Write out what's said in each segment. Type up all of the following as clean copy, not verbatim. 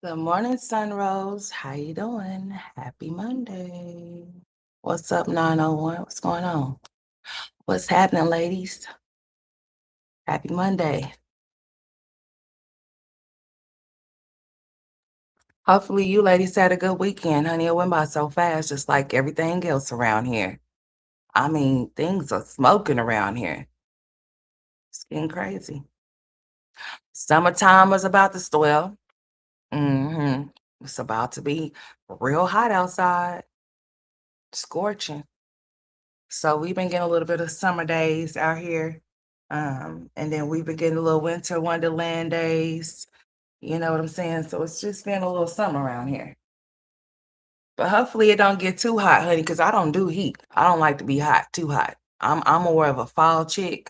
Good morning, Sunrose. How you doing? Happy Monday. What's up, 901? What's going on? What's happening, ladies? Happy Monday. Hopefully you ladies had a good weekend, honey. It went by so fast, just like everything else around here. I mean, things are smoking around here. It's getting crazy. Summertime was about to swell. Mm-hmm. It's about to be real hot outside, scorching. So we've been getting a little bit of summer days out here. And then we've been getting a little winter wonderland days. You know what I'm saying? So it's just been a little summer around here. But hopefully it don't get too hot, honey, because I don't do heat. I don't like to be hot, too hot. I'm more of a fall chick.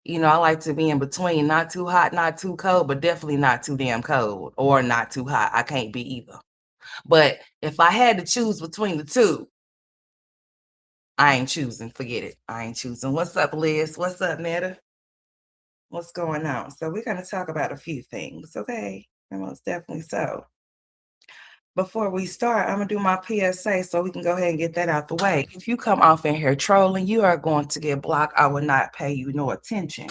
You know, I like to be in between, not too hot, not too cold, but definitely not too damn cold or not too hot. I can't be either. But if I had to choose between the two, I ain't choosing. Forget it. I ain't choosing. What's up, Liz? What's up, Netta? What's going on? So we're going to talk about a few things, okay? And most definitely so. Before we start, I'm gonna do my PSA so we can go ahead and get that out the way. If you come off in here trolling, you are going to get blocked. I will not pay you no attention,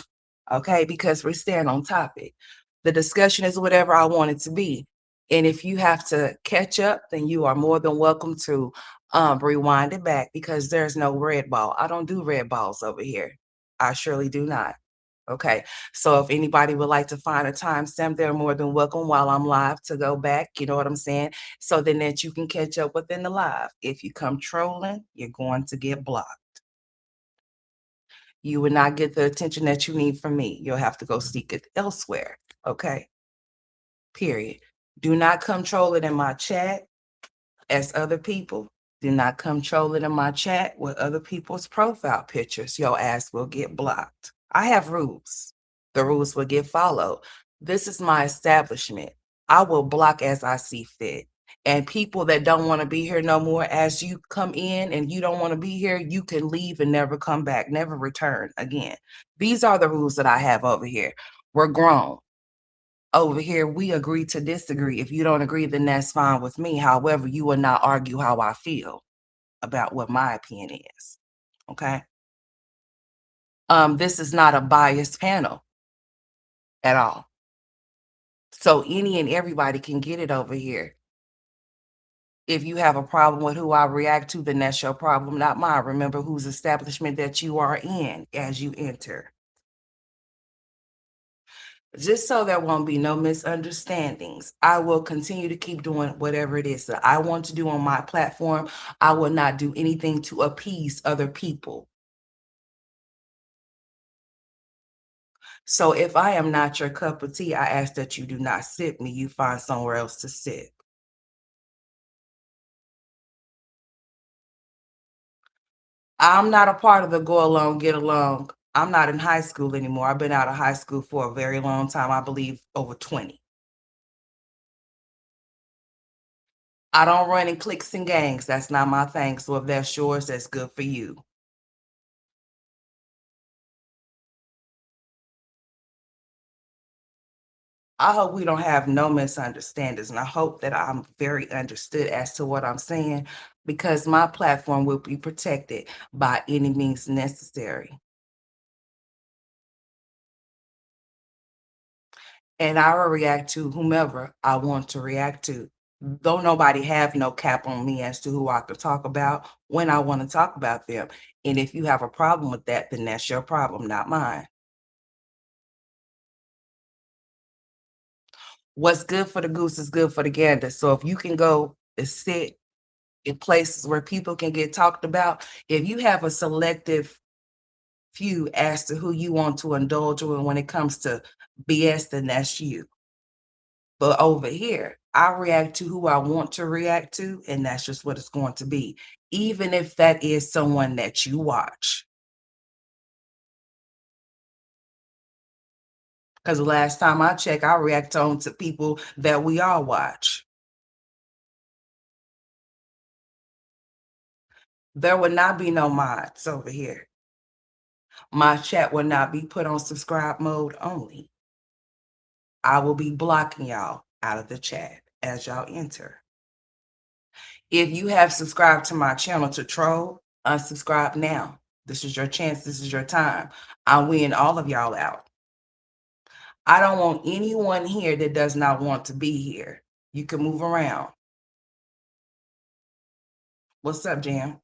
okay? Because we're staying on topic. The discussion is whatever I want it to be. And if you have to catch up, then you are more than welcome to rewind it back because there's no red ball. I don't do red balls over here. I surely do not. Okay. So if anybody would like to find a timestamp, they're more than welcome while I'm live to go back. You know what I'm saying? So then that you can catch up within the live. If you come trolling, you're going to get blocked. You will not get the attention that you need from me. You'll have to go seek it elsewhere. Okay. Period. Do not come trolling in my chat as other people. Do not come trolling in my chat with other people's profile pictures. Your ass will get blocked. I have rules. The rules will get followed. This is my establishment. I will block as I see fit. And people that don't want to be here no more, as you come in and you don't want to be here, you can leave and never come back, never return again. These are the rules that I have over here. We're grown. Over here, we agree to disagree. If you don't agree, then that's fine with me. However, you will not argue how I feel about what my opinion is. Okay. This is not a biased panel at all. So any and everybody can get it over here. If you have a problem with who I react to, then that's your problem, not mine. Remember whose establishment that you are in as you enter. Just so there won't be no misunderstandings, I will continue to keep doing whatever it is that I want to do on my platform. I will not do anything to appease other people. So if I am not your cup of tea, I ask that you do not sip me. You find somewhere else to sit. I'm not a part of the go along, get along. I'm not in high school anymore. I've been out of high school for a very long time. I believe over 20. I don't run in cliques and gangs. That's not my thing. So if that's yours, that's good for you. I hope we don't have no misunderstandings, and I hope that I'm very understood as to what I'm saying because my platform will be protected by any means necessary. And I will react to whomever I want to react to. Don't nobody have no cap on me as to who I could talk about when I want to talk about them. And if you have a problem with that, then that's your problem, not mine. What's good for the goose is good for the gander. So if you can go and sit in places where people can get talked about, if you have a selective few as to who you want to indulge in when it comes to BS, then that's you. But over here, I react to who I want to react to, and that's just what it's going to be, even if that is someone that you watch. Because the last time I checked, I react on to people that we all watch. There will not be no mods over here. My chat will not be put on subscribe mode only. I will be blocking y'all out of the chat as y'all enter. If you have subscribed to my channel to troll, unsubscribe now. This is your chance. This is your time. I'm weeding all of y'all out. I don't want anyone here that does not want to be here. You can move around. What's up, Jam?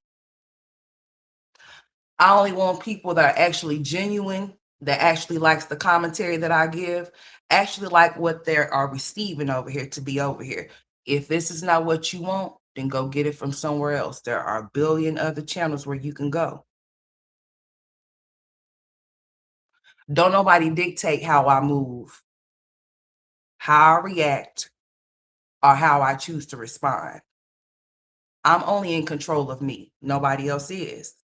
I only want people that are actually genuine, that actually likes the commentary that I give, actually like what they are receiving over here to be over here. If this is not what you want, then go get it from somewhere else. There are a billion other channels where you can go. Don't nobody dictate how I move, how I react, or how I choose to respond. I'm only in control of me. Nobody else is.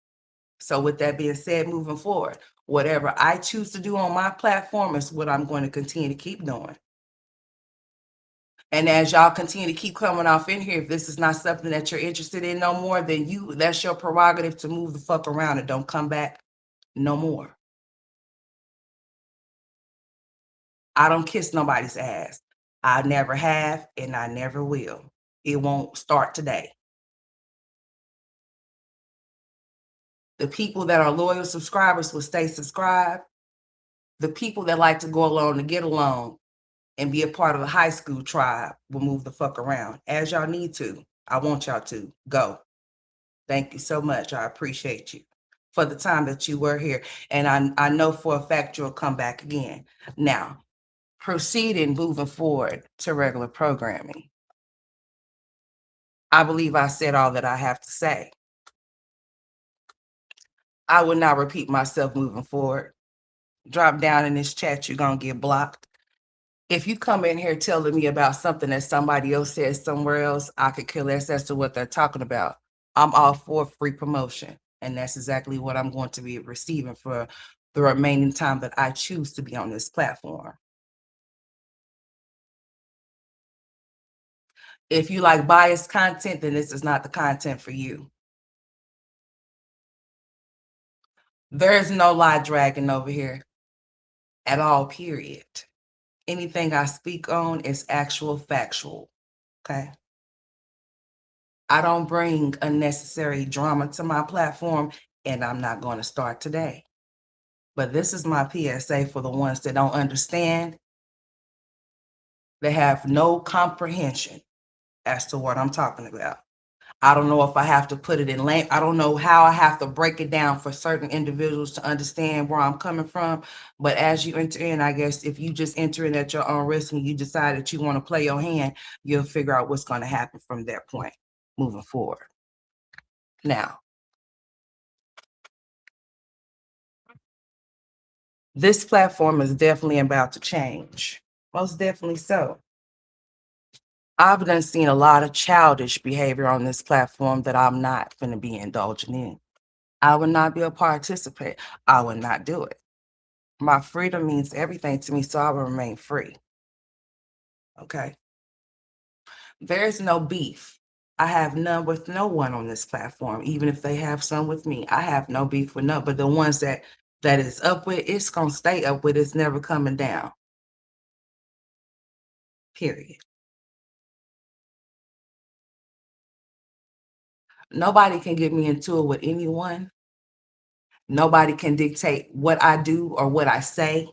So with that being said, moving forward, whatever I choose to do on my platform is what I'm going to continue to keep doing. And as y'all continue to keep coming off in here, if this is not something that you're interested in no more, then that's your prerogative to move the fuck around and don't come back no more. I don't kiss nobody's ass. I never have, and I never will. It won't start today. The people that are loyal subscribers will stay subscribed. The people that like to go along to get along and be a part of the high school tribe will move the fuck around as y'all need to. I want y'all to go. Thank you so much. I appreciate you for the time that you were here. And I know for a fact you'll come back again. Now, proceeding moving forward to regular programming. I believe I said all that I have to say. I will not repeat myself moving forward. Drop down in this chat, you're going to get blocked. If you come in here telling me about something that somebody else says somewhere else, I could care less as to what they're talking about. I'm all for free promotion. And that's exactly what I'm going to be receiving for the remaining time that I choose to be on this platform. If you like biased content, then this is not the content for you. There is no lie dragging over here at all, period. Anything I speak on is actual factual, okay? I don't bring unnecessary drama to my platform, and I'm not going to start today. But this is my PSA for the ones that don't understand, that have no comprehension as to what I'm talking about. I don't know if I have to put it in length. I don't know how I have to break it down for certain individuals to understand where I'm coming from. But as you enter in, I guess if you just enter in at your own risk and you decide that you want to play your hand, you'll figure out what's going to happen from that point moving forward. Now, this platform is definitely about to change. Most definitely so. I've done seen a lot of childish behavior on this platform that I'm not going to be indulging in. I would not be a participant. I would not do it. My freedom means everything to me, so I will remain free. Okay. There's no beef. I have none with no one on this platform, even if they have some with me. I have no beef with none, but the ones that is up with, it's gonna stay up with. It's never coming down. Period. Nobody can get me into it with anyone. Nobody can dictate what I do or what I say.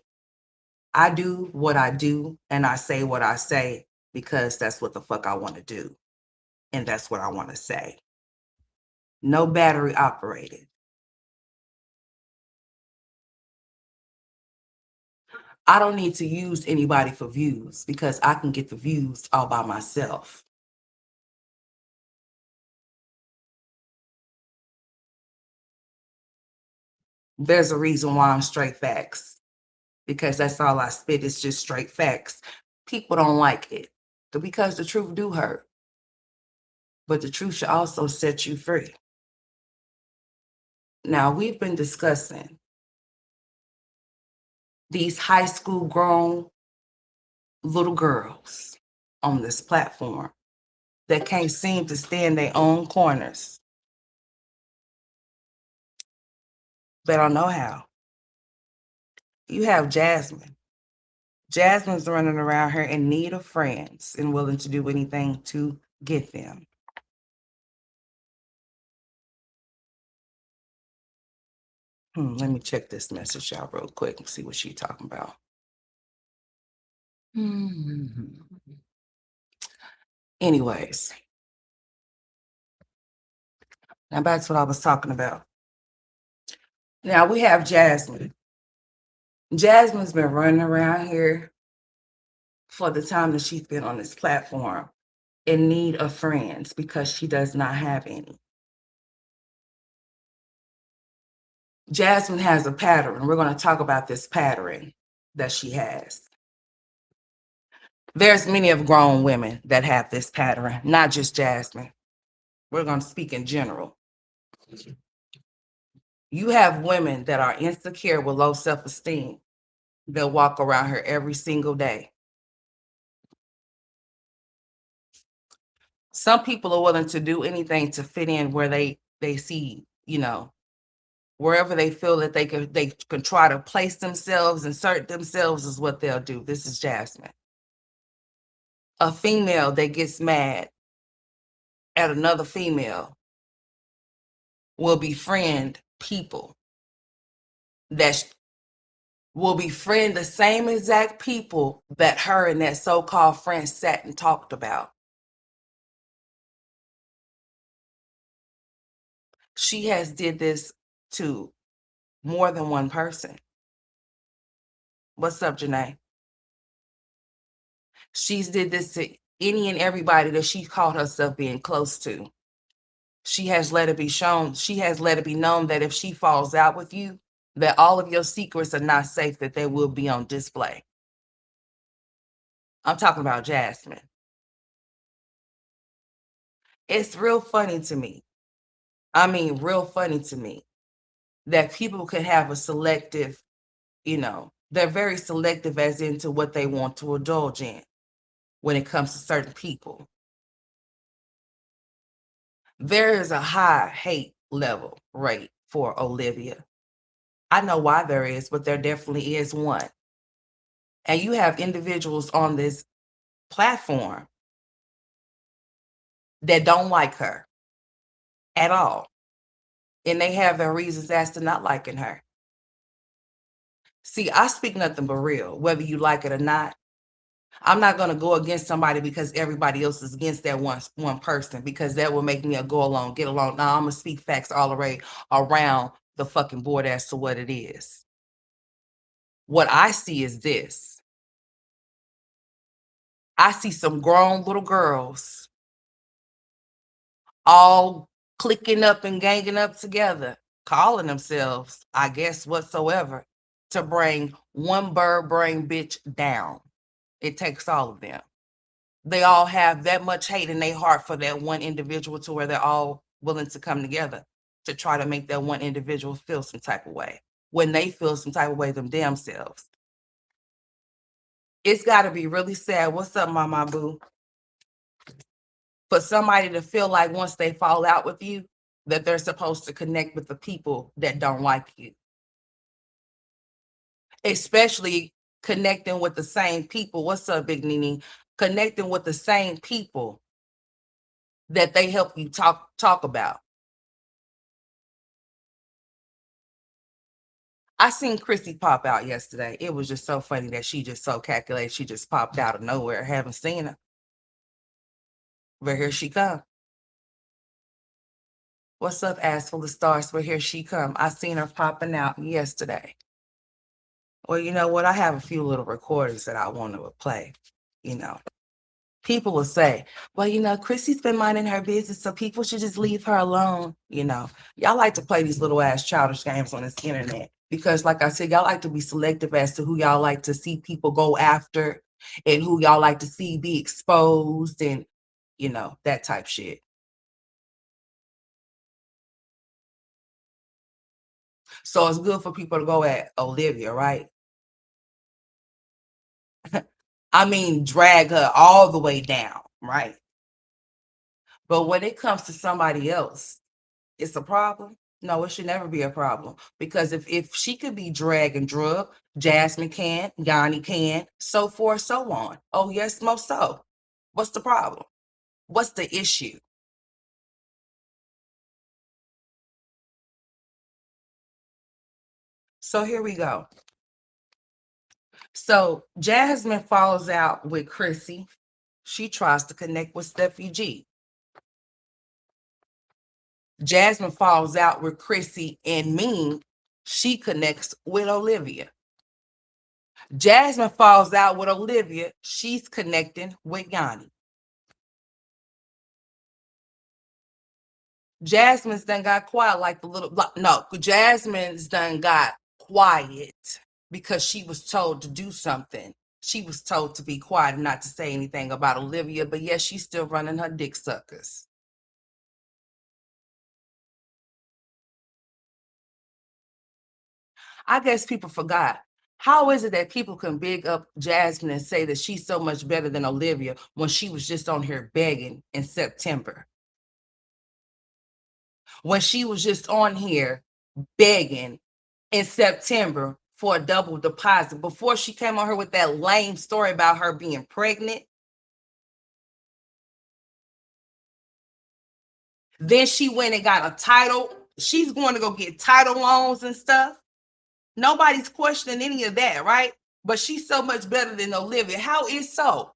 I do what I do and I say what I say because that's what the fuck I want to do. And that's what I want to say. No battery operated. I don't need to use anybody for views because I can get the views all by myself. There's a reason why I'm straight facts, because that's all I spit is just straight facts. People don't like it because the truth do hurt, but the truth should also set you free. Now, we've been discussing these high school grown little girls on this platform that can't seem to stay in their own corners. They don't know how. You have Jasmine. Jasmine's running around here in need of friends and willing to do anything to get them. Let me check this message out real quick and see what she's talking about. Anyways, now back to what I was talking about. Now we have Jasmine. Jasmine's been running around here for the time that she's been on this platform in need of friends because she does not have any. Jasmine has a pattern. We're going to talk about this pattern that she has. There's many of grown women that have this pattern, not just Jasmine. We're going to speak in general. You have women that are insecure with low self-esteem. They'll walk around here every single day. Some people are willing to do anything to fit in where they see, wherever they feel that they can try to place themselves, insert themselves is what they'll do. This is Jasmine. A female that gets mad at another female will befriend people that will befriend the same exact people that her and that so-called friend sat and talked about. She has did this to more than one person. What's up, Janae? She's did this to any and everybody that she called herself being close to. She has let it be shown, she has let it be known that if she falls out with you, that all of your secrets are not safe, that they will be on display. I'm talking about Jasmine. It's real funny to me. I mean, real funny to me that people can have a selective, they're very selective as into what they want to indulge in when it comes to certain people. There is a high hate level rate for Olivia. I know why there is, but there definitely is one. And you have individuals on this platform that don't like her at all. And they have their reasons as to not liking her. See, I speak nothing but real, whether you like it or not. I'm not going to go against somebody because everybody else is against that one person, because that will make me a go along, get along. Now I'm going to speak facts all the way around the fucking board as to what it is. What I see is this. I see some grown little girls all clicking up and ganging up together, calling themselves, I guess, whatsoever, to bring one bird brain bitch down. It takes all of them. They all have that much hate in their heart for that one individual to where they're all willing to come together to try to make that one individual feel some type of way when they feel some type of way them damn selves. It's got to be really sad. What's up, Mama Boo? For somebody to feel like once they fall out with you, that they're supposed to connect with the people that don't like you. Especially connecting with the same people. What's up, Big Nene? Connecting with the same people that they help you talk about. I seen Chrissy pop out yesterday. It was just so funny that she just so calculated. She just popped out of nowhere. I haven't seen her. But here she come. What's up, ass full of stars? But here she come. I seen her popping out yesterday. Well, you know what? I have a few little recordings that I want to play. People will say, well, Chrissy's been minding her business, so people should just leave her alone. Y'all like to play these little ass childish games on this internet because, like I said, y'all like to be selective as to who y'all like to see people go after and who y'all like to see be exposed and, that type shit. So it's good for people to go at Olivia, right? I mean, drag her all the way down, right? But when it comes to somebody else, it's a problem. No, it should never be a problem because if she could be dragged and drugged, Jasmine can, Yanni can, so forth, so on. Oh yes, most so. What's the problem? What's the issue? So here we go. So Jasmine falls out with Chrissy. She tries to connect with Steffi G. Jasmine falls out with Chrissy and Mean. She connects with Olivia. Jasmine falls out with Olivia. She's connecting with Yanni. Jasmine's done got quiet like the little, no, Jasmine's done got quiet because she was told to do something. She was told to be quiet and not to say anything about Olivia, but yes, she's still running her dick suckers. I guess people forgot. How is it that people can big up Jasmine and say that she's so much better than Olivia when she was just on here begging in September? When she was just on here begging in September for a double deposit before she came on her with that lame story about her being pregnant. Then she went and got a title. She's going to go get title loans and stuff. Nobody's questioning any of that, right? But she's so much better than Olivia. How is so?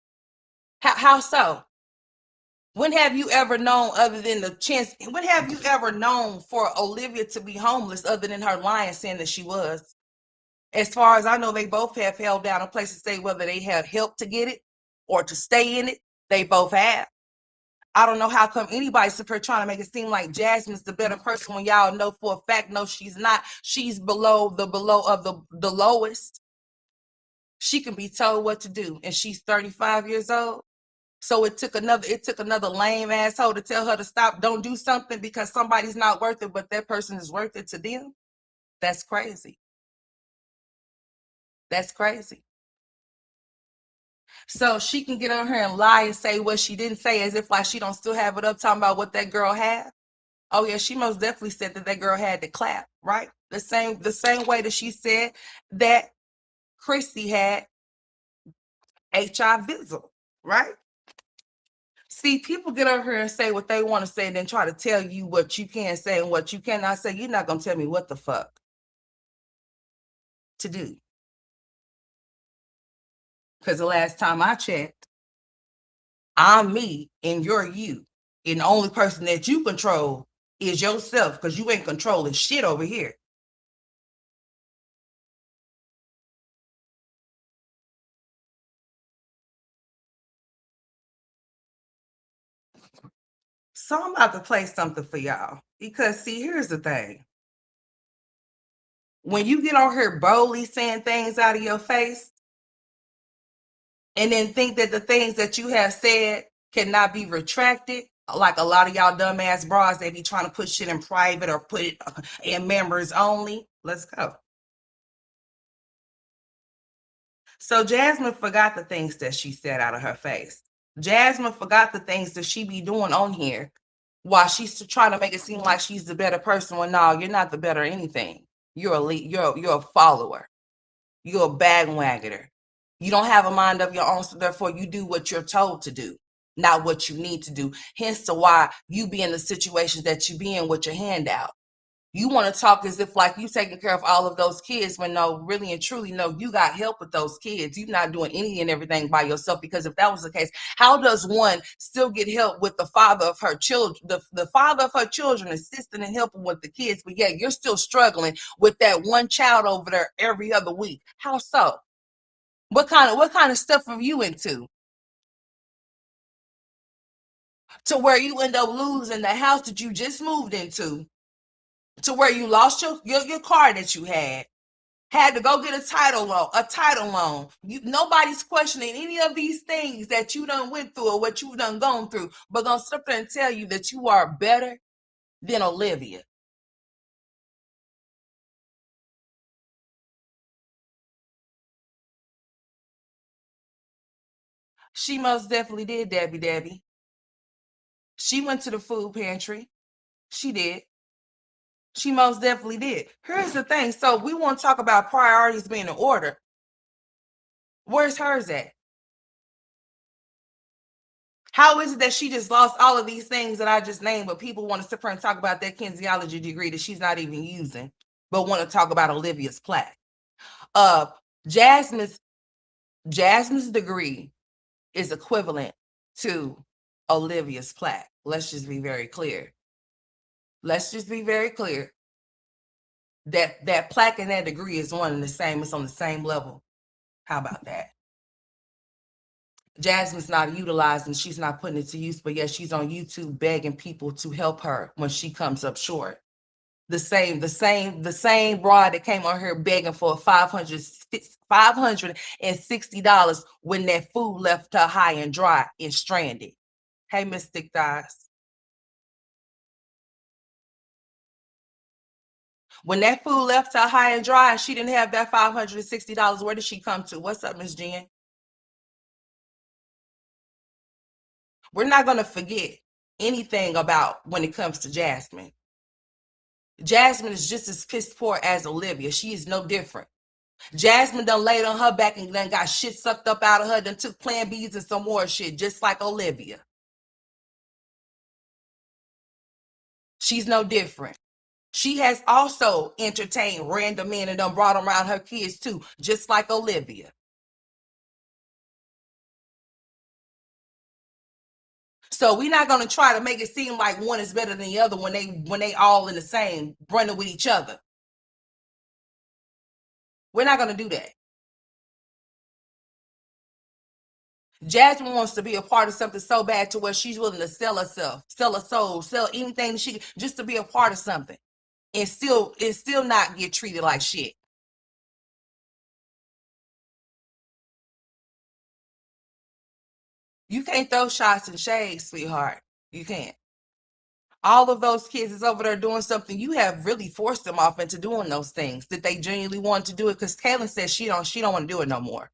How so? When have you ever known, other than the chance, when have you ever known for Olivia to be homeless other than her lying saying that she was? As far as I know, they both have held down a place to stay, whether they had help to get it or to stay in it. They both have. I don't know how come anybody's up here trying to make it seem like Jasmine's the better person when y'all know for a fact, no, she's not. She's below of the lowest. She can be told what to do, and she's 35 years old. So it took another lame asshole to tell her to stop, don't do something because somebody's not worth it, but that person is worth it to them. That's crazy. That's crazy. So she can get on her and lie and say what she didn't say as if like she don't still have it up talking about what that girl had. Oh yeah, she most definitely said that that girl had to clap, right? The same way that she said that Chrissy had HIV, right? See, people get over here and say what they want to say and then try to tell you what you can't say and what you cannot say. You're not gonna tell me what the fuck to do. Because the last time I checked, I'm me and you're you. And the only person that you control is yourself because you ain't controlling shit over here. So I'm about to play something for y'all. Because see, here's the thing. When you get on here boldly saying things out of your face and then think that the things that you have said cannot be retracted, like a lot of y'all dumbass bras, they be trying to put shit in private or put it in members only. Let's go. So Jasmine forgot the things that she said out of her face. Jasmine forgot the things that she be doing on here while she's trying to make it seem like she's the better person. Well, no, you're not the better anything. You're a lead, you're a follower. You're a bandwagoner. You don't have a mind of your own, so therefore you do what you're told to do, not what you need to do. Hence to why you be in the situations that you be in with your hand out. You want to talk as if like you taking care of all of those kids when no, really and truly, no, you got help with those kids. You're not doing any and everything by yourself because if that was the case, how does one still get help with the father of her children, the father of her children assisting and helping with the kids, but yet you're still struggling with that one child over there every other week? How so? What kind of stuff are you into? To where you end up losing the house that you just moved into, to where you lost your car that you had to go get a title loan. Nobody's questioning any of these things that you done went through or what you done gone through, but gonna sit there and tell you that you are better than Olivia. She most definitely did, Debbie. She went to the food pantry. She did. She most definitely did. Here's the thing. So we want to talk about priorities being in order. Where's hers at? How is it that she just lost all of these things that I just named, but people want to sit here and talk about that kinesiology degree that she's not even using, but want to talk about Olivia's plaque? Uh, Jasmine's Jasmine's degree is equivalent to Olivia's plaque. Let's just be very clear. Let's just be very clear that that plaque and that degree is one and the same. It's on the same level. How about that? Jasmine's not utilizing, she's not putting it to use, but yet she's on YouTube begging people to help her when she comes up short. The same broad that came on here begging for $560 when that food left her high and dry and stranded. Hey, Miss Thick Thighs. When that food left her high and dry and she didn't have that $560, where did she come to? What's up, Miss Jen? We're not going to forget anything about when it comes to Jasmine. Jasmine is just as piss poor as Olivia. She is no different. Jasmine done laid on her back and then got shit sucked up out of her, then took Plan Bs and some more shit, just like Olivia. She's no different. She has also entertained random men and done brought them around her kids too, just like Olivia. So we're not gonna try to make it seem like one is better than the other when they all in the same running with each other. We're not gonna do that. Jasmine wants to be a part of something so bad to where she's willing to sell herself, sell her soul, sell anything that she just to be a part of something, and still not get treated like shit. You can't throw shots and shade, sweetheart. You can't. All of those kids is over there doing something. You have really forced them off into doing those things that they genuinely want to do it. Because Kaylin says she don't want to do it no more.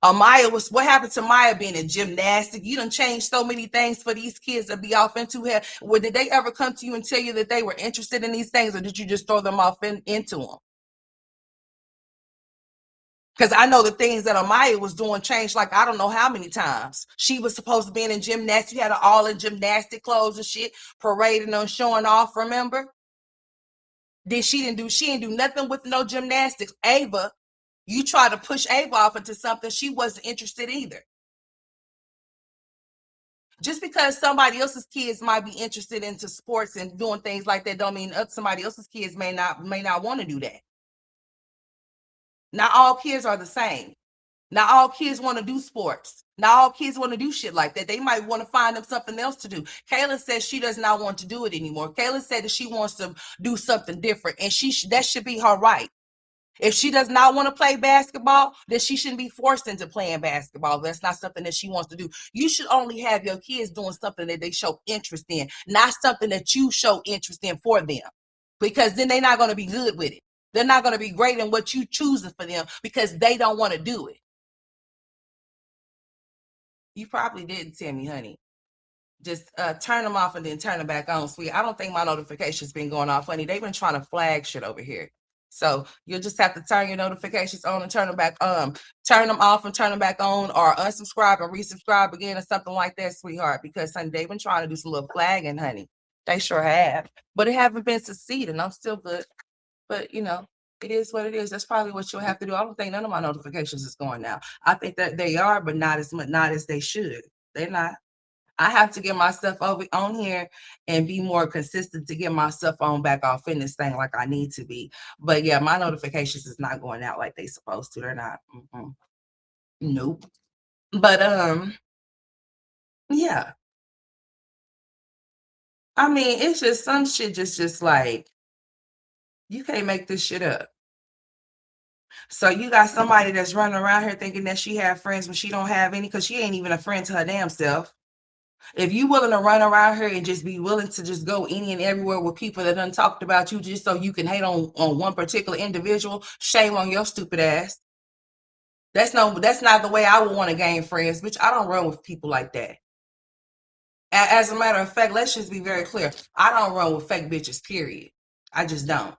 Maya was what happened to Maya being in gymnastics? You done changed so many things for these kids to be off into here. Well, did they ever come to you and tell you that they were interested in these things, or did you just throw them off into them? Because I know the things that Amaya was doing changed like I don't know how many times. She was supposed to be in gymnastics. You had her all in gymnastic clothes and shit, parading on, showing off, remember? Then she didn't do nothing with no gymnastics. Ava, you tried to push Ava off into something she wasn't interested either. Just because somebody else's kids might be interested into sports and doing things like that don't mean somebody else's kids may not want to do that. Not all kids are the same. Not all kids want to do sports. Not all kids want to do shit like that. They might want to find them something else to do. Kayla says she does not want to do it anymore. Kayla said that she wants to do something different, and that should be her right. If she does not want to play basketball, then she shouldn't be forced into playing basketball. That's not something that she wants to do. You should only have your kids doing something that they show interest in, not something that you show interest in for them, because then they're not going to be good with it. They're not going to be great in what you choosing for them because they don't want to do it. You probably didn't, Tammy, honey. Just turn them off and then turn them back on, sweet. I don't think my notifications been going off, honey. They've been trying to flag shit over here. So you'll just have to turn your notifications on and turn them back turn them off and turn them back on, or unsubscribe and resubscribe again or something like that, sweetheart. Because honey, they've been trying to do some little flagging, honey. They sure have. But it haven't been succeeding. I'm still good. But it is what it is. That's probably what you'll have to do. I don't think none of my notifications is going now. I think that they are, but not as much, not as they should. They're not. I have to get myself over on here and be more consistent to get myself on back off in this thing like I need to be. But yeah, my notifications is not going out like they supposed to. They're not. Nope. But yeah. I mean, it's just some shit just like you can't make this shit up. So you got somebody that's running around here thinking that she have friends when she don't have any, because she ain't even a friend to her damn self. If you willing to run around here and just be willing to just go any and everywhere with people that done talked about you just so you can hate on one particular individual, shame on your stupid ass. That's not the way I would want to gain friends, bitch. I don't run with people like that. As a matter of fact, let's just be very clear. I don't run with fake bitches, period. I just don't.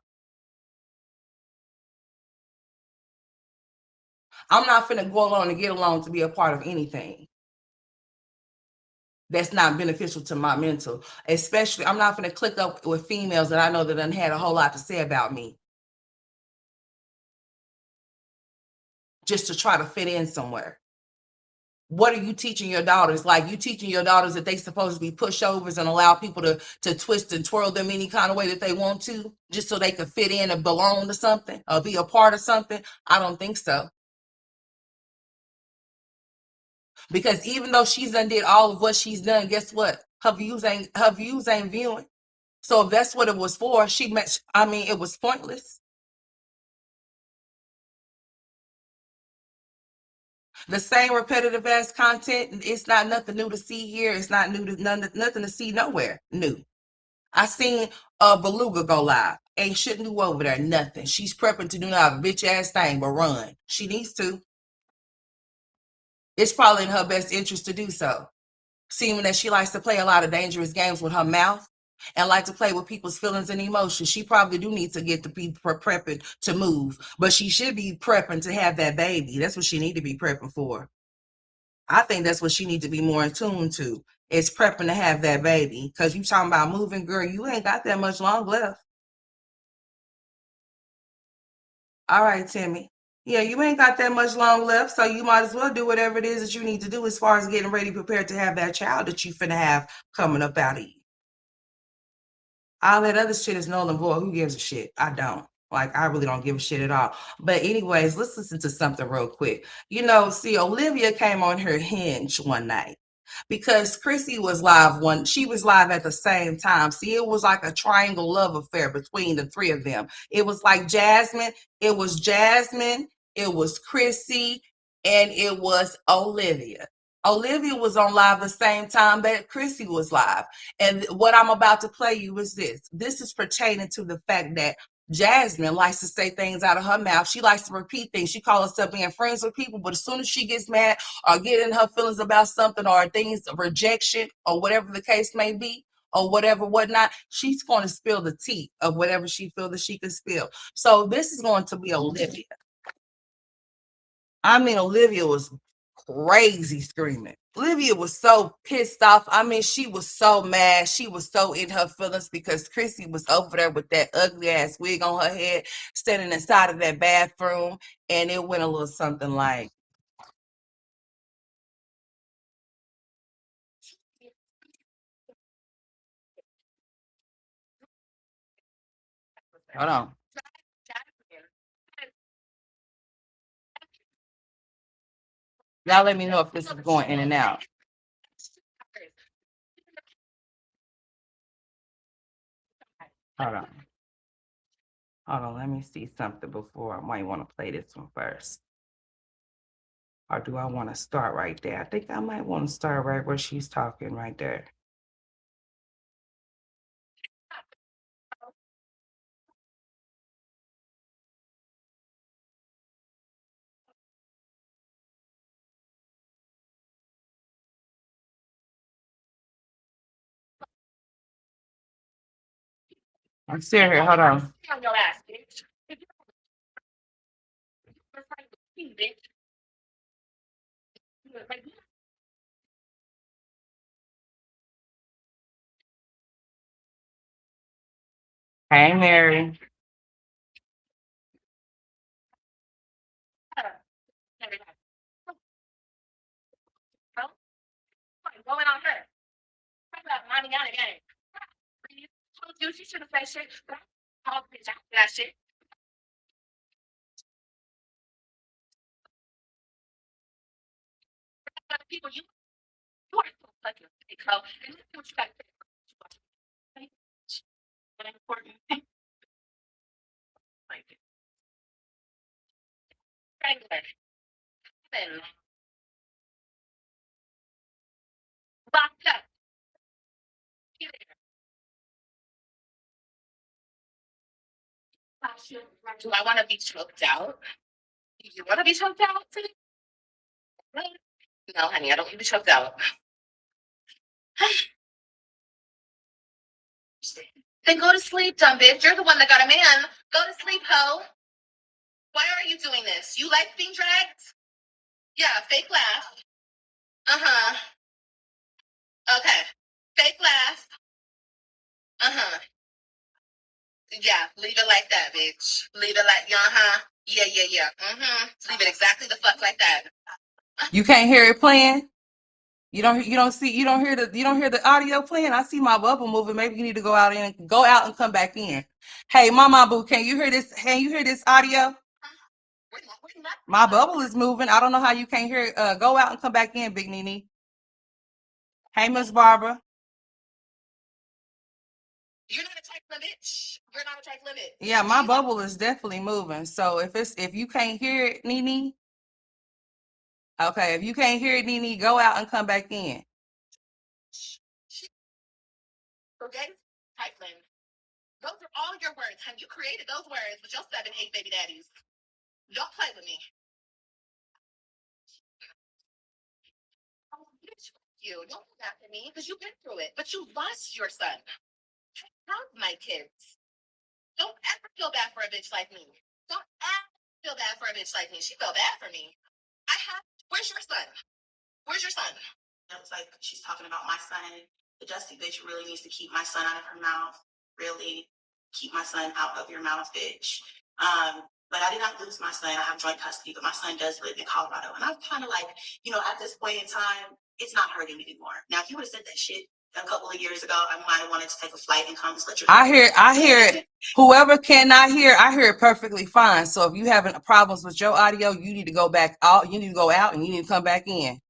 I'm not finna go along and get along to be a part of anything that's not beneficial to my mental. Especially, I'm not finna click up with females that I know that done had a whole lot to say about me just to try to fit in somewhere. What are you teaching your daughters? Like, you teaching your daughters that they supposed to be pushovers and allow people to twist and twirl them any kind of way that they want to, just so they can fit in or belong to something or be a part of something? I don't think so. Because even though she's done did all of what she's done, guess what? Her views ain't viewing. So if that's what it was for, she meant. I mean, it was pointless. The same repetitive ass content. It's not nothing new to see here. It's not new to nothing to see nowhere new. I seen Beluga go live. Ain't shit new over there. Nothing. She's prepping to do not a bitch ass thing but run. She needs to. It's probably in her best interest to do so. Seeing that she likes to play a lot of dangerous games with her mouth and like to play with people's feelings and emotions, she probably do need to get to be prepping to move. But she should be prepping to have that baby. That's what she need to be prepping for. I think that's what she needs to be more in tune to. Is prepping to have that baby. Because you talking about moving, girl, you ain't got that much long left. All right, Timmy. Yeah, you ain't got that much long left, so you might as well do whatever it is that you need to do as far as getting ready, prepared to have that child that you finna have coming up out of you. All that other shit is null and void. Who gives a shit? I don't. Like, I really don't give a shit at all. But anyways, let's listen to something real quick. See, Olivia came on her hinge one night because Chrissy was live she was live at the same time. See, it was like a triangle love affair between the three of them. It was like Jasmine, it was Chrissy, and it was Olivia. Olivia was on live the same time that Chrissy was live. And what I'm about to play you is this. This is pertaining to the fact that Jasmine likes to say things out of her mouth. She likes to repeat things. She calls herself being friends with people, but as soon as she gets mad or getting her feelings about something or things, rejection or whatever the case may be, or whatnot, she's going to spill the tea of whatever she feels that she can spill. So this is going to be Olivia. I mean, Olivia was crazy screaming. Olivia was so pissed off. I mean, she was so mad. She was so in her feelings because Chrissy was over there with that ugly ass wig on her head, standing inside of that bathroom. And it went a little something like, hold on. Y'all let me know if this is going in and out. Hold on. Hold on. Let me see something before I might want to play this one first. Or do I want to start right there? I think I might want to start right where she's talking right there. I'm still here. Hold on. Hey, Mary. Do I want to be choked out? Do you want to be choked out? No, honey, I don't want to be choked out. Then go to sleep, dumb bitch. You're the one that got a man. Go to sleep, hoe. Why are you doing this? You like being dragged? Yeah, fake laugh. Uh-huh. Okay. Fake laugh. Uh-huh. Yeah, leave it like that, bitch. Leave it like, uh-huh. Yeah, yeah, yeah. Mm-hmm. Leave it exactly the fuck like that. You can't hear it playing? You don't hear the audio playing? I see my bubble moving. Maybe you need to go out and come back in. Hey, Mama Boo, can you hear this? Can you hear this audio? My bubble is moving. I don't know how you can't hear it. Go out and come back in, Big Nene. Hey, Miss Barbara. You're not a type bitch. You're not a type limit. Yeah, my bubble is definitely moving. So if you can't hear it, Nene, okay, if you can't hear it, Nene, go out and come back in. Okay? Typeland. Those are all your words, honey. You created those words with your 7, 8 baby daddies. Don't play with me. You don't do that for me because you've been through it, but you lost your son. I love my kids. Don't ever feel bad for a bitch like me. Don't ever feel bad for a bitch like me. She felt bad for me. Where's your son? Where's your son? It was like she's talking about my son. The dusty bitch really needs to keep my son out of her mouth. Really keep my son out of your mouth, bitch. But I did not lose my son. I have joint custody, but my son does live in Colorado. And I'm kind of like, at this point in time, it's not hurting anymore. Now, if you would have said that shit a couple of years ago, I might have wanted to take a flight and come split your. I hear it. Whoever cannot hear, I hear it perfectly fine. So if you having problems with your audio, you need to go back out. You need to go out and you need to come back in.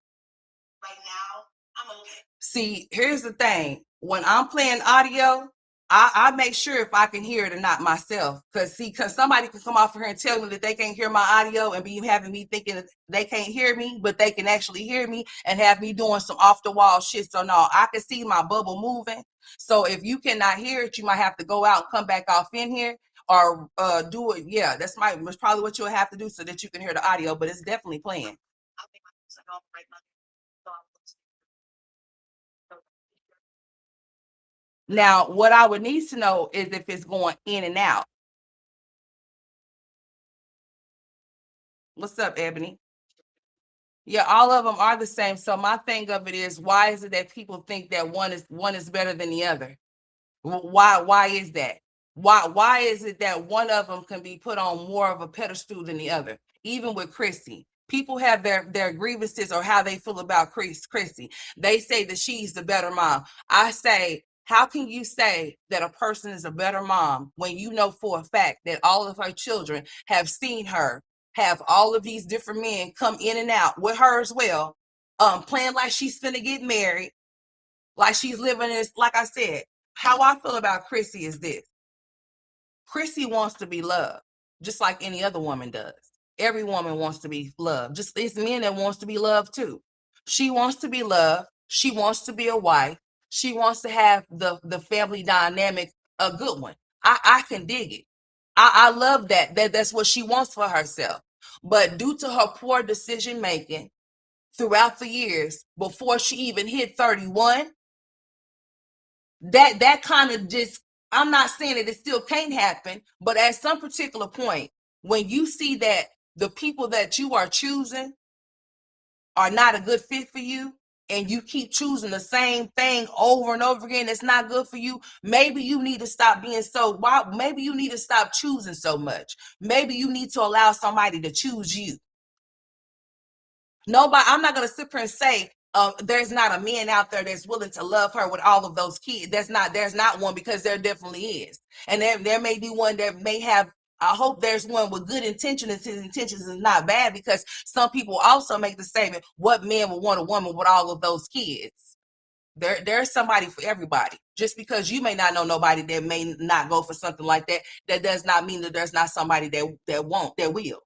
Right now, I'm okay. See, here's the thing. When I'm playing audio, I make sure if I can hear it or not myself. Because somebody can come off of here and tell me that they can't hear my audio and be having me thinking that they can't hear me, but they can actually hear me and have me doing some off the wall shit. So no, I can see my bubble moving. So if you cannot hear it, you might have to go out and come back off in here or do it. Yeah, that's probably what you'll have to do so that you can hear the audio, but it's definitely playing. I'll take my music off right now. Now, what I would need to know is if it's going in and out. What's up, Ebony? Yeah, all of them are the same. So my thing of it is, why is it that people think that one is better than the other? Why is that? Why is it that one of them can be put on more of a pedestal than the other? Even with Chrissy, people have their grievances or how they feel about Chrissy. They say that she's the better mom. I say, how can you say that a person is a better mom when you know for a fact that all of her children have seen her have all of these different men come in and out with her as well, playing like she's finna get married, like she's living this, like I said, how I feel about Chrissy is this. Chrissy wants to be loved, just like any other woman does. Every woman wants to be loved. Just it's men that wants to be loved too. She wants to be loved. She wants to be a wife. She wants to have the family dynamic, a good one. I can dig it. I love that's what she wants for herself. But due to her poor decision making throughout the years, before she even hit 31, that kind of just, I'm not saying that it still can't happen, but at some particular point, when you see that the people that you are choosing are not a good fit for you, and you keep choosing the same thing over and over again, it's not good for you. Maybe you need to stop being so wild. Maybe you need to stop choosing so much. Maybe you need to allow somebody to choose you. Nobody, I'm not going to sit here and say there's not a man out there that's willing to love her with all of those kids. There's not one, because there definitely is. And there may be one that may have, I hope there's one with good intentions, and his intentions is not bad, because some people also make the statement, what man would want a woman with all of those kids? There's somebody for everybody. Just because you may not know nobody that may not go for something like that, that does not mean that there's not somebody that will.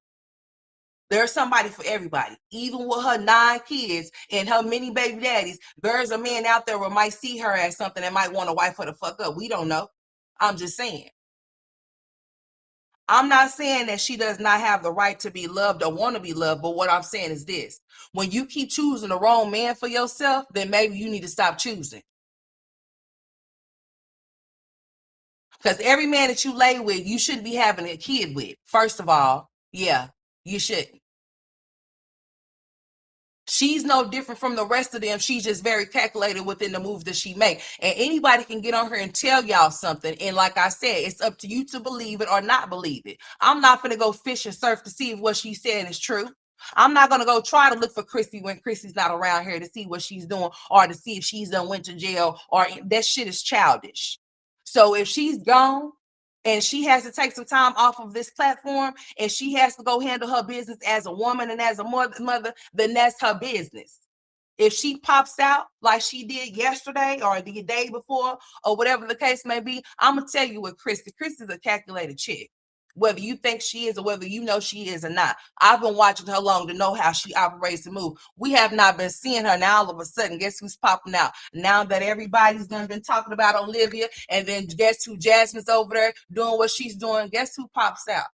There's somebody for everybody. Even with her 9 kids and her many baby daddies, there's a man out there who might see her as something that might want to wife her the fuck up. We don't know. I'm just saying. I'm not saying that she does not have the right to be loved or want to be loved, but what I'm saying is this. When you keep choosing the wrong man for yourself, then maybe you need to stop choosing. Because every man that you lay with, you shouldn't be having a kid with. First of all, yeah, you shouldn't. She's no different from the rest of them. She's just very calculated within the moves that she make. And anybody can get on her and tell y'all something. And like I said, it's up to you to believe it or not believe it. I'm not going to go fish and surf to see if what she's saying is true. I'm not going to go try to look for Chrissy when Chrissy's not around here to see what she's doing or to see if she's done went to jail, or that shit is childish. So if she's gone and she has to take some time off of this platform and she has to go handle her business as a woman and as a mother, then that's her business. If she pops out like she did yesterday or the day before or whatever the case may be, I'm going to tell you what Chrissy is a calculated chick. Whether you think she is or whether you know she is or not. I've been watching her long to know how she operates and moves. We have not been seeing her. Now all of a sudden, guess who's popping out? Now that everybody's done been talking about Olivia, and then guess who? Jasmine's over there doing what she's doing. Guess who pops out?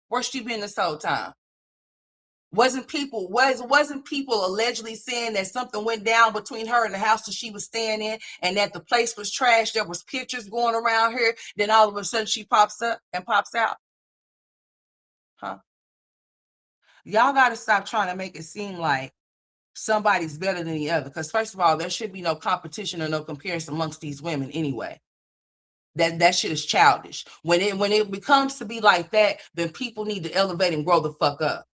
Where's she been this whole time? Wasn't people allegedly saying that something went down between her and the house that she was staying in, and that the place was trash? There was pictures going around here. Then all of a sudden she pops up and pops out. Huh? Y'all got to stop trying to make it seem like somebody's better than the other. Because first of all, there should be no competition or no comparison amongst these women anyway. That shit is childish. When it becomes to be like that, then people need to elevate and grow the fuck up.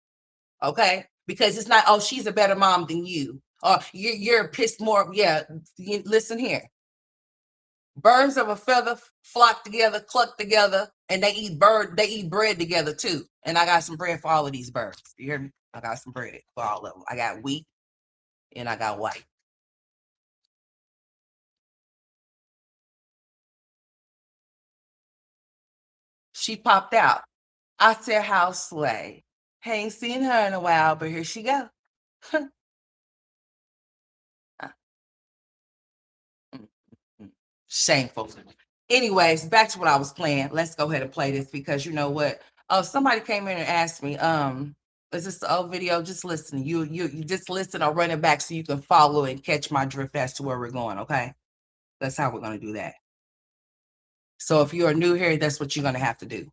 Okay? Because it's not, oh, she's a better mom than you. Or you're pissed more. Yeah, listen here. Birds of a feather flock together, cluck together, and they eat bread together too. And I got some bread for all of these birds. You hear me? I got some bread for all of them. I got wheat and I got white. She popped out. I said, how slay. Ain't seen her in a while, but here she go. Shameful. Anyways, back to what I was playing. Let's go ahead and play this because you know what? Oh, somebody came in and asked me, is this the old video? Just listen. You just listen or run it back so you can follow and catch my drift as to where we're going, okay? That's how we're gonna do that. So if you are new here, that's what you're gonna have to do.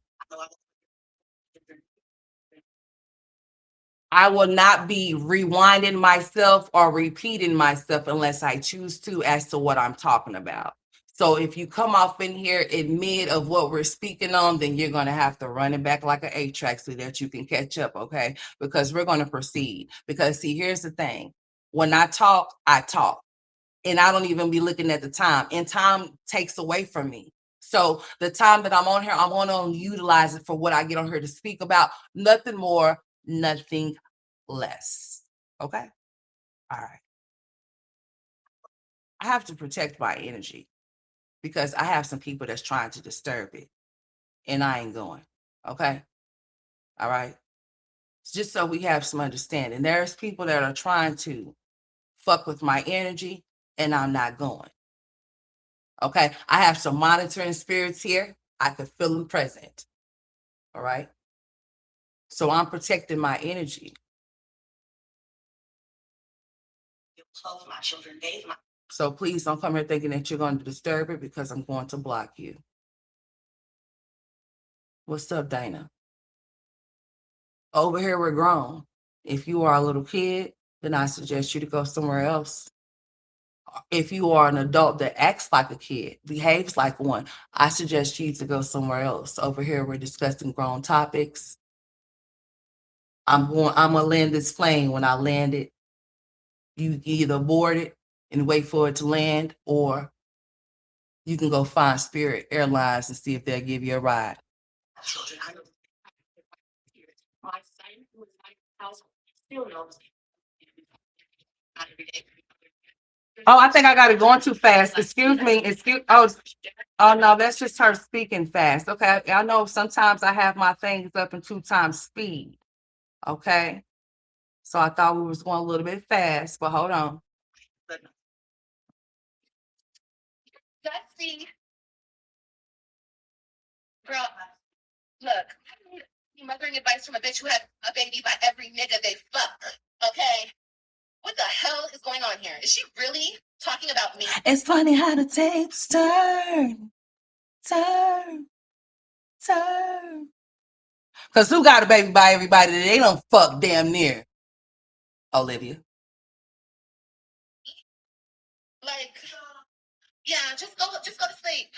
I will not be rewinding myself or repeating myself unless I choose to as to what I'm talking about. So if you come off in here in mid of what we're speaking on, then you're going to have to run it back like an 8-track so that you can catch up, okay? Because we're going to proceed. Because see, here's the thing. When I talk, and I don't even be looking at the time, and time takes away from me. So the time that I'm on here, I'm going to utilize it for what I get on here to speak about. Nothing more, nothing less. Okay? All right. I have to protect my energy because I have some people that's trying to disturb it, and I ain't going. Okay? All right? Just so we have some understanding. There's people that are trying to fuck with my energy, and I'm not going. Okay? I have some monitoring spirits here. I can feel them present. All right? So I'm protecting my energy. So please don't come here thinking that you're going to disturb it because I'm going to block you. What's up, Dana? Over here, we're grown. If you are a little kid, then I suggest you to go somewhere else. If you are an adult that acts like a kid, behaves like one, I suggest you to go somewhere else. Over here, we're discussing grown topics. I'm gonna land this plane. When I land it, you either board it and wait for it to land, or you can go find Spirit Airlines and see if they'll give you a ride. Oh, I think I got it going too fast. Excuse me. Oh no, that's just her speaking fast. Okay. I know sometimes I have my things up in 2 times speed. Okay. So I thought we was going a little bit fast, but hold on. Dusty, girl, look, I'm mothering advice from a bitch who had a baby by every nigga they fuck. Okay? What the hell is going on here? Is she really talking about me? It's funny how the tapes turn. Turn, turn. Because who got a baby by everybody that they don't fuck damn near? Olivia. Like, yeah, just go to sleep.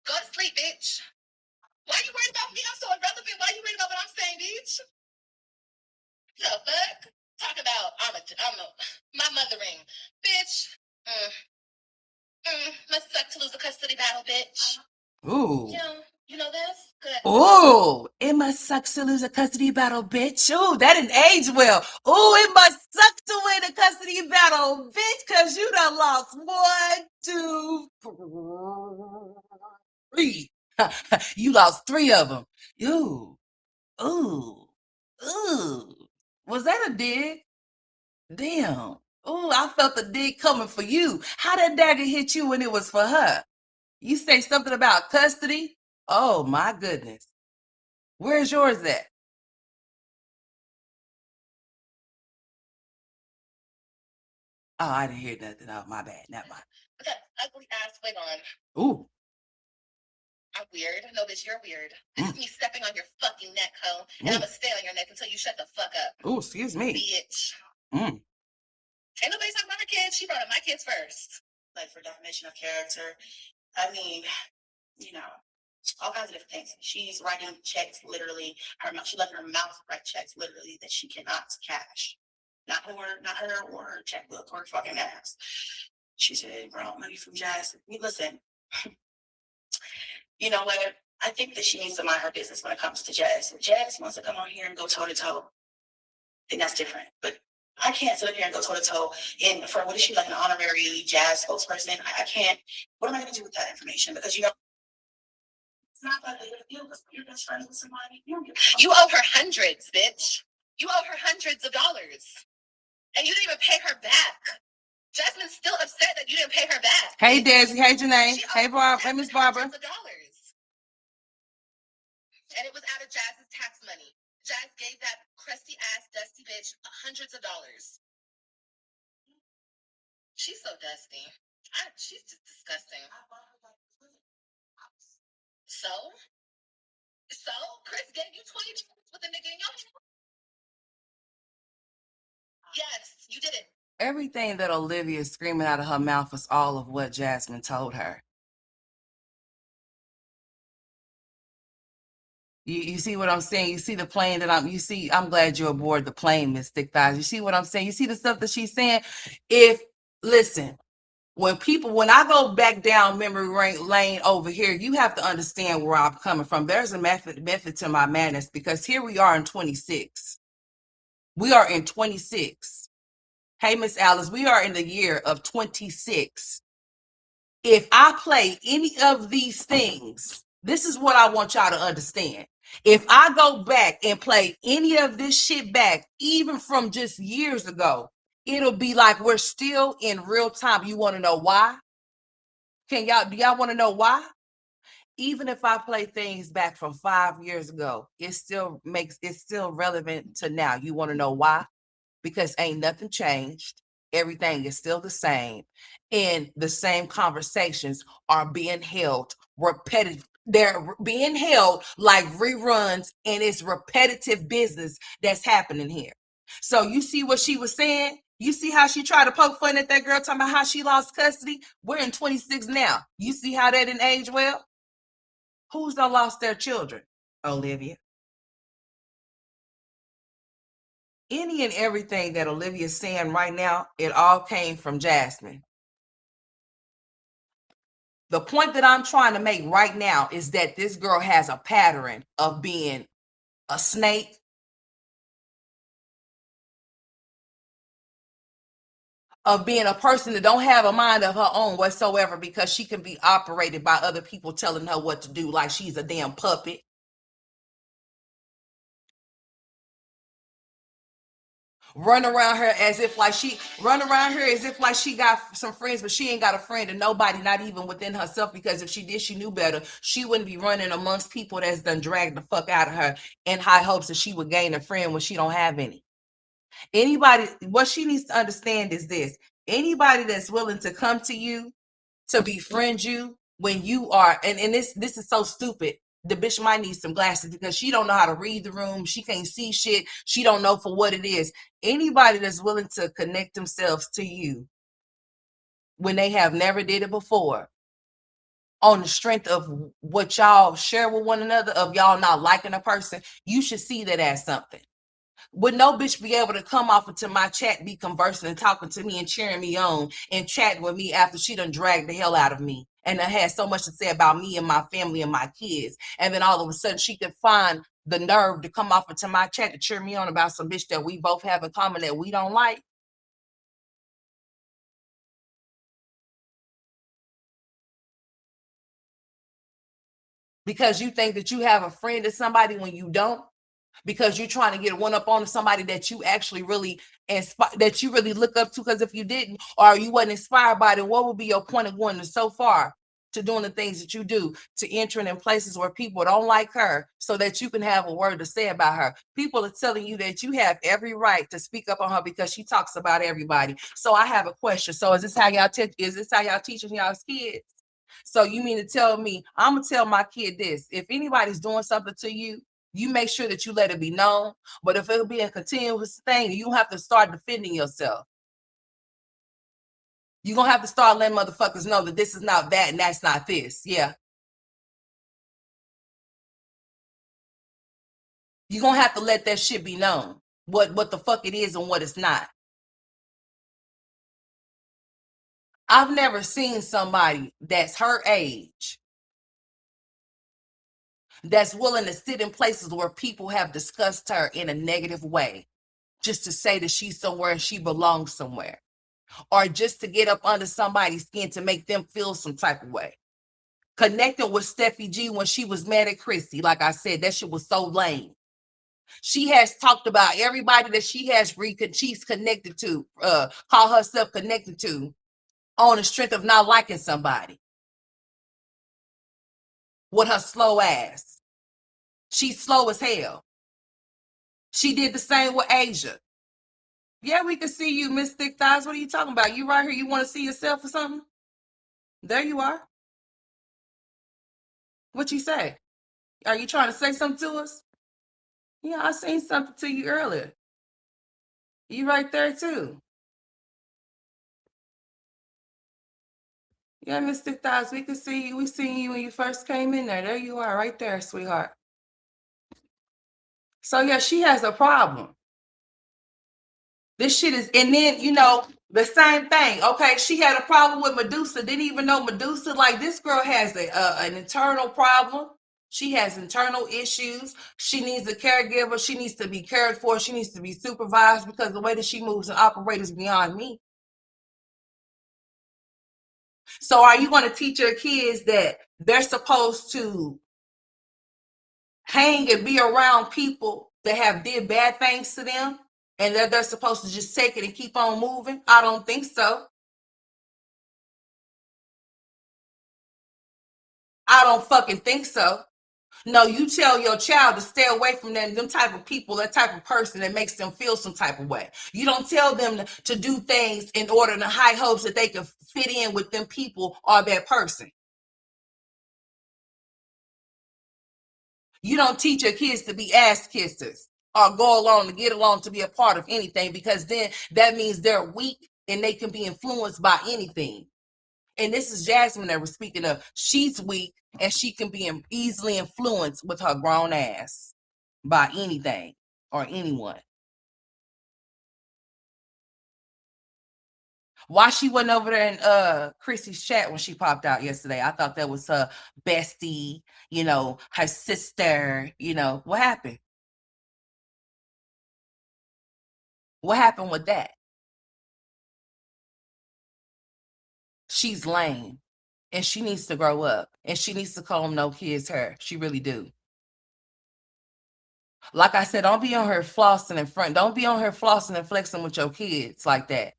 Go to sleep, bitch. Why are you worried about me? I'm so irrelevant. Why are you worried about what I'm saying, bitch? The fuck? Talk about my mothering, bitch. Must suck to lose the custody battle, bitch. Ooh. You know this? Good. Ooh, it must suck to lose a custody battle, bitch. Ooh, that didn't age well. Ooh, it must suck to win a custody battle, bitch, because you done lost 3. You lost 3 of them. Ooh, ooh, ooh. Was that a dig? Damn. Ooh, I felt the dig coming for you. How that dagger hit you when it was for her? You say something about custody? Oh, my goodness. Where's yours at? Oh, I didn't hear nothing. Oh, my bad. Never mind. Put that ugly ass wig on. Ooh. I'm weird. No, bitch, you're weird. This is me stepping on your fucking neck, hoe. And I'm gonna stay on your neck until you shut the fuck up. Oh, excuse me. Bitch. Mm. Ain't nobody talking about her kids. She brought up my kids first. Like, for definition of character, I mean, you know, all kinds of different things. She's writing checks literally. She let her mouth write checks literally that she cannot cash. Not her or her checkbook or fucking ass. She said, brought money from Jazz. Listen, you know what? I think that she needs to mind her business when it comes to Jazz. If Jazz wants to come on here and go toe to toe, then that's different. But I can't sit up here and go toe to toe in for what is she, like an honorary Jazz spokesperson? I can't. What am I going to do with that information? Because it's not that big of a deal because you're best friends with somebody. You owe her hundreds, bitch. You owe her hundreds of dollars, and you didn't even pay her back. Jasmine's still upset that you didn't pay her back. Hey, Desi. Hey, Janae. Hey, Hey, Miss Barbara. Hundreds of dollars. And it was out of Jazz's tax money. Jazz gave that crusty ass, dusty bitch hundreds of dollars. She's so dusty. She's just disgusting. So? So? Chris gave you 20 with a nigga in your hand? Yes, you did it. Everything that Olivia is screaming out of her mouth is all of what Jasmine told her. You see what I'm saying? You see the plane that I'm glad you're aboard the plane, Miss Thick Thighs. You see what I'm saying? You see the stuff that she's saying? Listen, when I go back down memory lane over here, you have to understand where I'm coming from. There's a method to my madness because here we are in 26. We are in 26. Hey, Miss Alice, we are in the year of 26. If I play any of these things, this is what I want y'all to understand. If I go back and play any of this shit back, even from just years ago, it'll be like we're still in real time. You want to know why? Do y'all want to know why? Even if I play things back from 5 years ago, it still relevant to now. You want to know why? Because ain't nothing changed. Everything is still the same. And the same conversations are being held repetitive. They're being held like reruns, and it's repetitive business that's happening here. So you see what she was saying? You see how she tried to poke fun at that girl talking about how she lost custody? We're in 26 now. You see how that didn't age well? Who's done lost their children? Olivia. Any and everything that Olivia's saying right now, it all came from Jasmine. The point that I'm trying to make right now is that this girl has a pattern of being a snake, of being a person that don't have a mind of her own whatsoever because she can be operated by other people telling her what to do like she's a damn puppet. Run around her as if like she got some friends, but she ain't got a friend and nobody, not even within herself, because if she did, she knew better. She wouldn't be running amongst people that's done dragged the fuck out of her in high hopes that she would gain a friend when she don't have any. What she needs to understand is this: anybody that's willing to come to you, to befriend you, when you are, and this is so stupid. The bitch might need some glasses because she don't know how to read the room. She can't see shit. She don't know for what it is. Anybody that's willing to connect themselves to you when they have never did it before, on the strength of what y'all share with one another, of y'all not liking a person, you should see that as something. Would no bitch be able to come off into my chat, be conversing and talking to me and cheering me on and chatting with me after she done dragged the hell out of me and I had so much to say about me and my family and my kids, and then all of a sudden she could find the nerve to come off into my chat to cheer me on about some bitch that we both have in common that we don't like? Because you think that you have a friend or somebody when you don't, because you're trying to get one up on somebody that you actually really that you really look up to. Because if you didn't, or you wasn't inspired by it, what would be your point of going to so far to doing the things that you do, to entering in places where people don't like her so that you can have a word to say about her? People are telling you that you have every right to speak up on her because she talks about everybody. So I have a question. So is this how y'all teaching y'all's kids? So you mean to tell me, I'm gonna tell my kid this: if anybody's doing something to you, you make sure that you let it be known. But if it'll be a continuous thing, you have to start defending yourself. You're gonna have to start letting motherfuckers know that this is not that and that's not this. Yeah. You're gonna have to let that shit be known. What the fuck it is and what it's not. I've never seen somebody that's her age that's willing to sit in places where people have discussed her in a negative way just to say that she's somewhere and she belongs somewhere, or just to get up under somebody's skin to make them feel some type of way. Connecting with Steffi G when she was mad at Chrissy, like I said, that shit was so lame. She has talked about everybody that she's connected to, call herself connected to, on the strength of not liking somebody with her slow ass. She's slow as hell. She did the same with Asia. Yeah, we can see you, Miss Thick Thighs. What are you talking about? You right here, you want to see yourself or something? There you are. What you say? Are you trying to say something to us? Yeah, I seen something to you earlier. You right there too. Yeah, Mr. Thighs, we can see you. We seen you when you first came in there. There you are, right there, sweetheart. So yeah, she has a problem. This shit is, and then the same thing. Okay, she had a problem with Medusa. Didn't even know Medusa. Like, this girl has an internal problem. She has internal issues. She needs a caregiver. She needs to be cared for. She needs to be supervised because the way that she moves and operates is beyond me. So are you going to teach your kids that they're supposed to hang and be around people that have did bad things to them, and that they're supposed to just take it and keep on moving? I don't think so. I don't fucking think so. No, you tell your child to stay away from them type of people, that type of person that makes them feel some type of way. You don't tell them to do things in order to high hopes that they can fit in with them people or that person. You don't teach your kids to be ass kissers or go along to get along to be a part of anything, because then that means they're weak and they can be influenced by anything. And this is Jasmine that we're speaking of. She's weak and she can be easily influenced with her grown ass by anything or anyone. Why she wasn't over there in Chrissy's chat when she popped out yesterday? I thought that was her bestie, her sister. What happened? What happened with that? She's lame and she needs to grow up and she needs to comb no kids hair. She really do. Like I said, don't be on her flossing in front. Don't be on her flossing and flexing with your kids like that.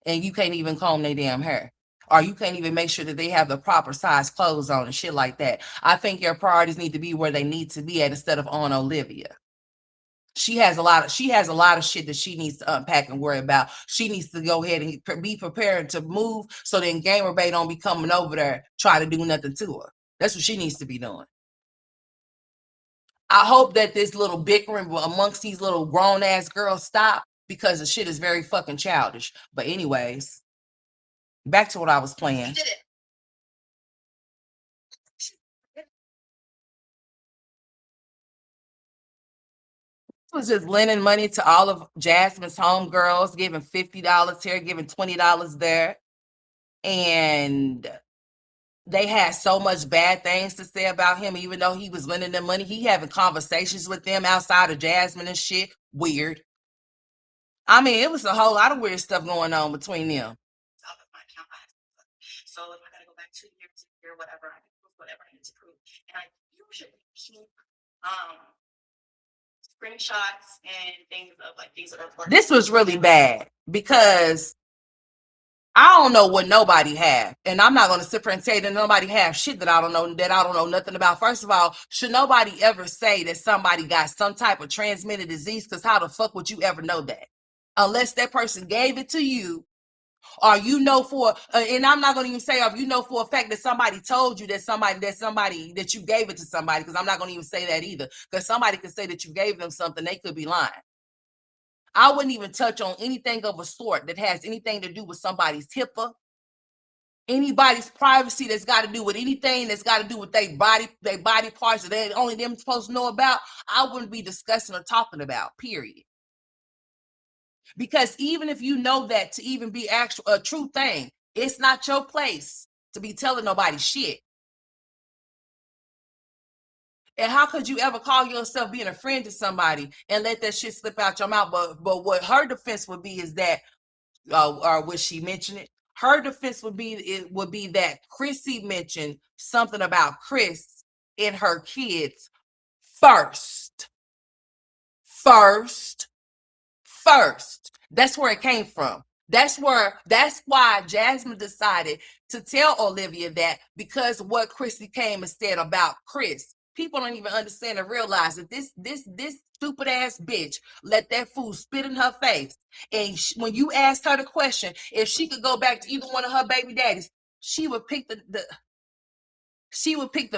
And you can't even comb their damn hair. Or you can't even make sure that they have the proper size clothes on and shit like that. I think your priorities need to be where they need to be at instead of on Olivia. She has a lot of shit that she needs to unpack and worry about. She needs to go ahead and be prepared to move so then Gamer Bay don't be coming over there try to do nothing to her. That's what she needs to be doing. I hope that this little bickering amongst these little grown ass girls stop because the shit is very fucking childish. But anyways, back to what I was playing. You did it. Was just lending money to all of Jasmine's homegirls, giving $50 here, giving $20 there. And they had so much bad things to say about him, even though he was lending them money. He having conversations with them outside of Jasmine and shit. Weird. I mean, it was a whole lot of weird stuff going on between them. Out of my account. So if I gotta go back 2 years or whatever, I can prove whatever I need to prove. And I usually keep screenshots and things of like things that are important. This was really bad because I don't know what nobody have, and I'm not going to sit here and say that nobody have shit that I don't know nothing about. First of all, should nobody ever say that somebody got some type of transmitted disease? Because how the fuck would you ever know that? Unless that person gave it to you, or you know for, and I'm not going to even say if you know for a fact that somebody told you that you gave it to somebody, because I'm not going to even say that either. Because somebody could say that you gave them something, they could be lying. I wouldn't even touch on anything of a sort that has anything to do with somebody's HIPAA, anybody's privacy that's got to do with anything that's got to do with their body parts that they only them supposed to know about. I wouldn't be discussing or talking about, period. Because even if you know that to even be a true thing, it's not your place to be telling nobody shit. And how could you ever call yourself being a friend to somebody and let that shit slip out your mouth? But what her defense would be is that, or would she mention it? Her defense would be that Chrissy mentioned something about Chris and her kids first. First. That's where it came from. That's why Jasmine decided to tell Olivia that, because of what Chrissy came and said about Chris. People don't even understand and realize that this stupid ass bitch let that fool spit in her face. And when you asked her the question, if she could go back to either one of her baby daddies, she would pick the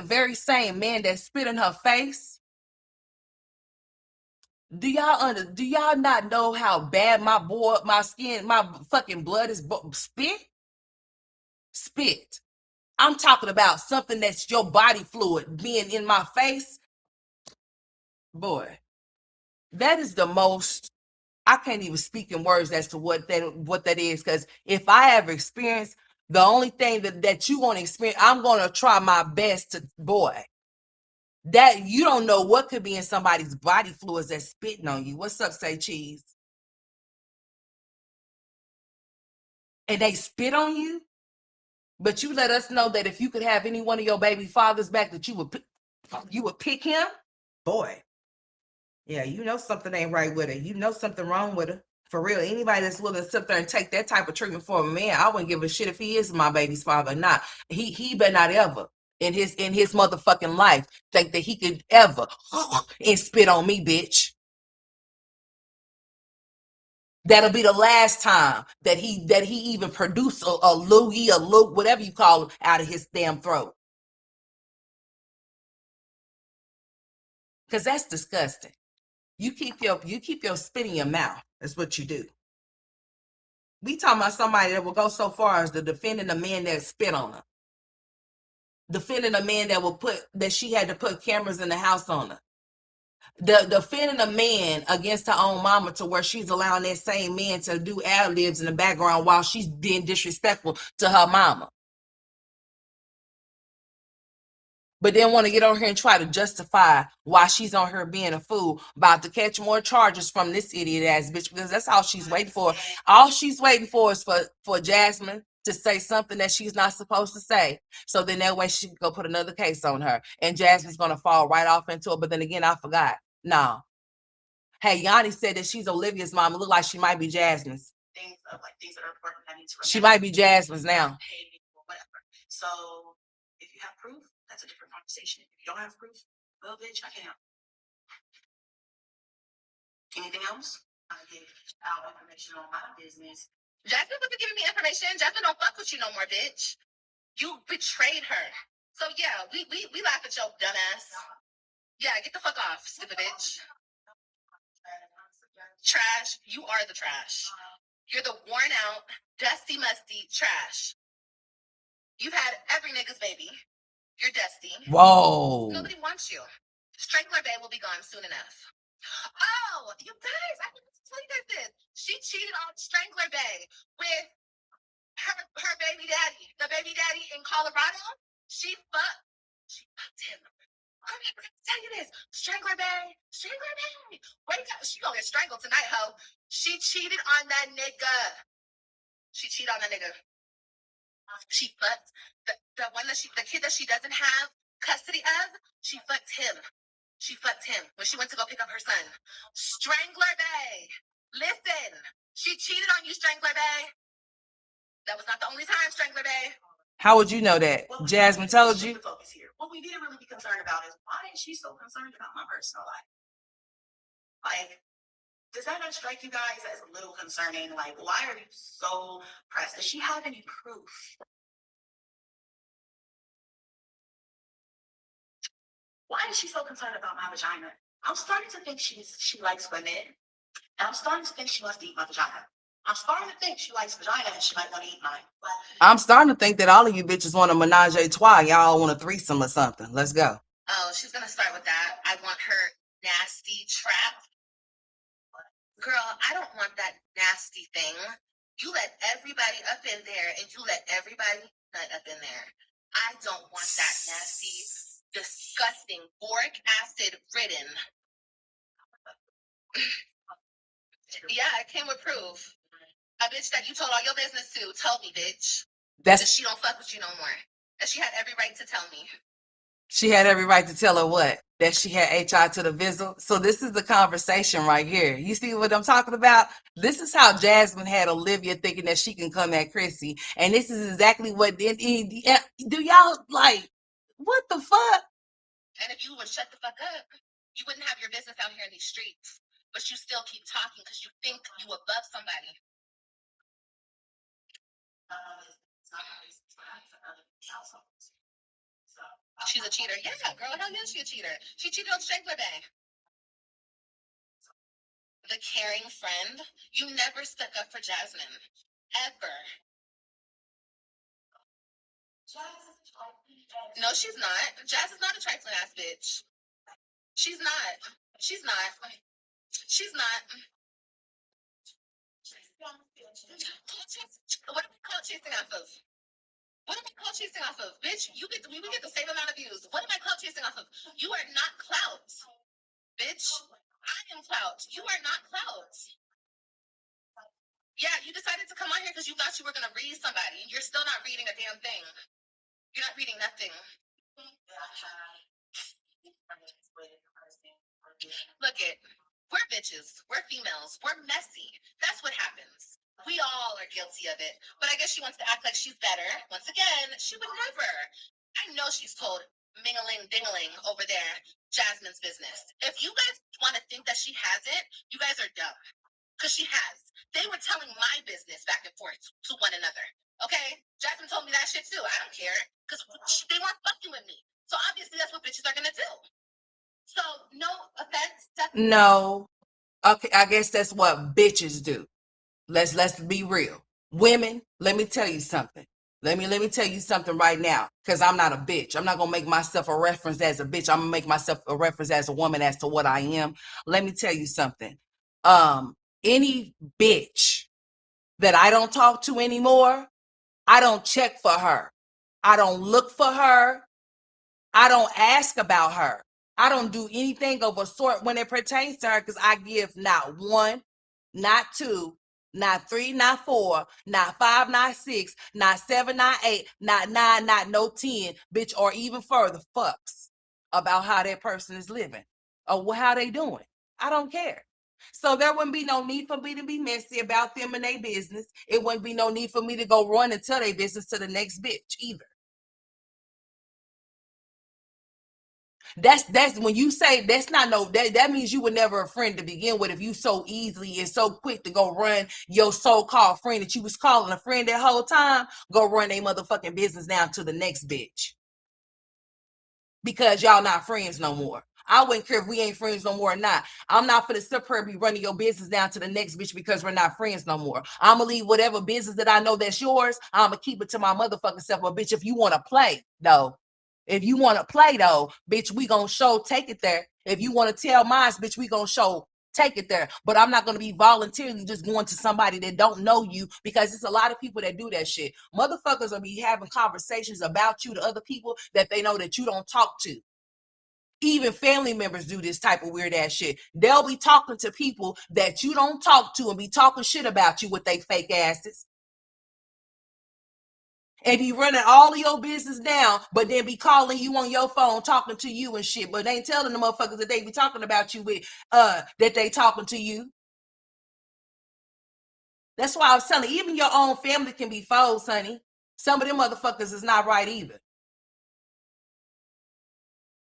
very same man that spit in her face. Do y'all not know how bad my skin, my fucking blood is? Spit. I'm talking about something that's your body fluid being in my face. Boy, that is the most. I can't even speak in words as to what that is. Because if I ever experience the only thing that you want to experience, I'm gonna try my best to, boy. That you don't know what could be in somebody's body fluids that's spitting on you. What's up, say cheese? And they spit on you, but you let us know that if you could have any one of your baby fathers back, that you would pick him. Boy, yeah, you know something ain't right with her. You know something wrong with her. For real, anybody that's willing to sit there and take that type of treatment for a man, I wouldn't give a shit if he is my baby's father or not. He better not ever in his motherfucking life think that he could ever and spit on me, bitch. That'll be the last time that he even produce a loogie, a loop, whatever you call it, out of his damn throat. Because that's disgusting. You keep your spit in your mouth. That's what you do. We talking about somebody that will go so far as to defending a man that spit on her, defending a man that she had to put cameras in the house on her, defending a man against her own mama, to where she's allowing that same man to do ad libs in the background while she's being disrespectful to her mama. But then want to get on here and try to justify why she's on here being a fool, about to catch more charges from this idiot ass bitch, because that's all she's waiting for. All she's waiting for is for Jasmine to say something that she's not supposed to say. So then that way she can go put another case on her. And Jasmine's going to fall right off into it. But then again, I forgot. No. Hey, Yanni said that she's Olivia's mom. It look like she might be Jasmine's. Things that are important that I need to remember. She might be Jasmine's now. Whatever. So if you have proof, that's a different conversation. If you don't have proof, well, bitch, I can't. Anything else? I give out information on my business. Jasmine wasn't giving me information. Jasmine don't fuck with you no more, bitch. You betrayed her. So yeah, we laugh at your dumb ass. Yeah, get the fuck off, stupid bitch. Trash. You are the trash. You're the worn out, dusty, musty trash. You've had every nigga's baby. You're dusty. Whoa. Nobody wants you. Strangler Bay will be gone soon enough. Oh, you guys, I didn't tell you guys this. She cheated on Strangler Bay with her baby daddy. The baby daddy in Colorado. She fucked him. I'm never gonna tell you this. Strangler Bay. Strangler Bay. Wake up. She gonna get strangled tonight, ho. She cheated on that nigga. She cheated on that nigga. She fucked the one that the kid that she doesn't have custody of. She fucked him. She fucked him when she went to go pick up her son. Strangler Bay. Listen, she cheated on you, Strangler Bay. That was not the only time, Strangler Bay. How would you know that? Well, Jasmine told you. Focus here. What we need to really be concerned about is why is she so concerned about my personal life? Like, does that not strike you guys as a little concerning? Like, why are you so pressed? Does she have any proof? Why is she so concerned about my vagina? I'm starting to think she likes women. And I'm starting to think she wants to eat my vagina. I'm starting to think she likes vagina and she might want to eat mine. But I'm starting to think that all of you bitches want a menage a trois. Y'all want a threesome or something. Let's go. Oh, she's gonna start with that. I want her nasty trap. Girl, I don't want that nasty thing. You let everybody up in there and you let everybody nut up in there. I don't want that nasty, disgusting, boric acid ridden. Yeah, it came with proof. A bitch that you told all your business to told me, bitch. That she don't fuck with you no more. And she had every right to tell me. She had every right to tell her what? That she had HI to the visual. So this is the conversation right here. You see what I'm talking about? This is how Jasmine had Olivia thinking that she can come at Chrissy. And this is exactly what do y'all like, what the fuck? And if you would shut the fuck up, you wouldn't have your business out here in these streets. But you still keep talking because you think you above somebody. She's a cheater. Yeah, girl, hell yeah, she's a cheater. She cheated on Strangler Bay. The caring friend. You never stuck up for Jasmine. Ever. No, she's not. Jazz is not a trifling ass bitch. She's not. She's not. She's not. What am I called chasing off of? What am I clout chasing off of? Bitch, we get the same amount of views. What am I clout chasing off of? You are not clout. Bitch, I am clout. You are not clout. Yeah, you decided to come on here because you thought you were going to read somebody. You're still not reading a damn thing. You're not reading nothing. Look it. We're bitches. We're females. We're messy. That's what happens. We all are guilty of it. But I guess she wants to act like she's better. Once again, she would never. I know she's told mingling dingling over there Jasmine's business. If you guys want to think that she hasn't, you guys are dumb. Because she has. They were telling my business back and forth to one another. Okay? Jasmine told me that shit too. I don't care. Because they weren't fucking with me. So obviously that's what bitches are going to do. So, no offense. No. Okay, I guess that's what bitches do. Let's be real. Women, let me tell you something. Let me tell you something right now, because I'm not a bitch. I'm not gonna make myself a reference as a bitch. I'm gonna make myself a reference as a woman as to what I am. Let me tell you something. Any bitch that I don't talk to anymore, I don't check for her. I don't look for her. I don't ask about her. I don't do anything of a sort when it pertains to her because I give not one, not two, not three, not four, not five, not six, not seven, not eight, not nine, not no 10, bitch, or even further fucks about how that person is living or how they doing. I don't care. So there wouldn't be no need for me to be messy about them and their business. It wouldn't be no need for me to go run and tell their business to the next bitch either. That's when you say that's not no that means you were never a friend to begin with if you so easily and so quick to go run your so-called friend that you was calling a friend that whole time, go run a motherfucking business down to the next bitch because y'all not friends no more. I wouldn't care if we ain't friends no more or not. I'm not for the separate be running your business down to the next bitch because we're not friends no more. I'm gonna leave whatever business that I know that's yours. I'm gonna keep it to my motherfucking self. But bitch, if you want to play though, if you want to play though, bitch, we gonna show take it there. If you want to tell mine, bitch, we gonna show take it there. But I'm not gonna be voluntarily just going to somebody that don't know you because it's a lot of people that do that shit. Motherfuckers will be having conversations about you to other people that they know that you don't talk to. Even family members do this type of weird ass shit. They'll be talking to people that you don't talk to and be talking shit about you with they fake asses. And be running all of your business down, but then be calling you on your phone, talking to you and shit. But they ain't telling the motherfuckers that they be talking about you with, that they talking to you. That's why I was telling you, even your own family can be foes, honey. Some of them motherfuckers is not right either.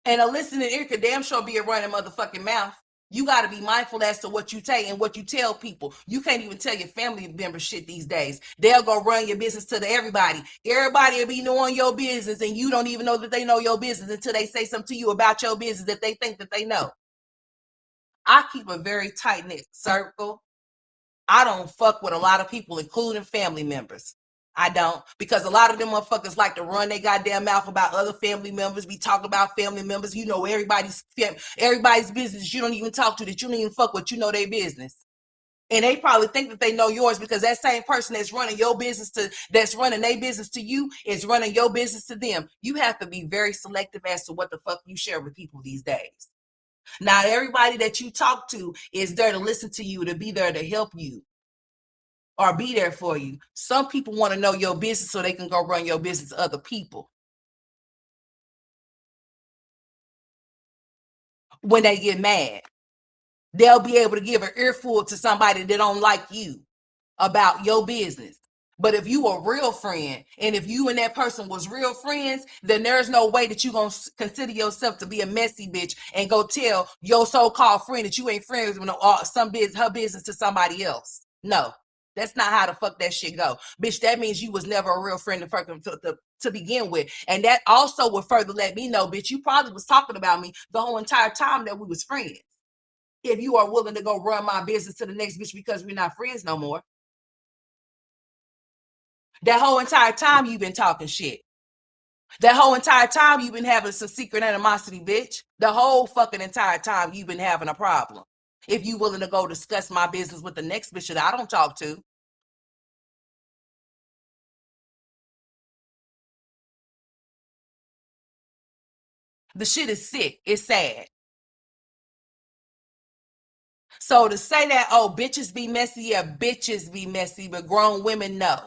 And a listening ear could damn sure be a running motherfucking mouth. You got to be mindful as to what you say and what you tell people. You can't even tell your family members shit these days. They'll go run your business to everybody. Everybody will be knowing your business, and you don't even know that they know your business until they say something to you about your business that they think that they know. I keep a very tight knit circle. I don't fuck with a lot of people, including family members. I don't, because a lot of them motherfuckers like to run their goddamn mouth about other family members. We talk about family members. You know everybody's business you don't even talk to, that you don't even fuck with. You know their business, and they probably think that they know yours because that same person that's running your business that's running their business to you is running your business to them. You have to be very selective as to what the fuck you share with people these days. Not everybody that you talk to is there to listen to you, to be there to help you or be there for you. Some people want to know your business so they can go run your business to other people. When they get mad, they'll be able to give an earful to somebody that don't like you about your business. But if you a real friend, and if you and that person was real friends, then there's no way that you're going to consider yourself to be a messy bitch and go tell your so-called friend that you ain't friends with her business to somebody else. No, that's not how the fuck that shit go. Bitch, that means you was never a real friend to begin with. And that also would further let me know, bitch, you probably was talking about me the whole entire time that we was friends. If you are willing to go run my business to the next bitch because we're not friends no more. That whole entire time you've been talking shit. That whole entire time you've been having some secret animosity, bitch. The whole fucking entire time you've been having a problem. If you willing to go discuss my business with the next bitch that I don't talk to. The shit is sick. It's sad. So to say that, oh, bitches be messy, yeah, bitches be messy, but grown women no.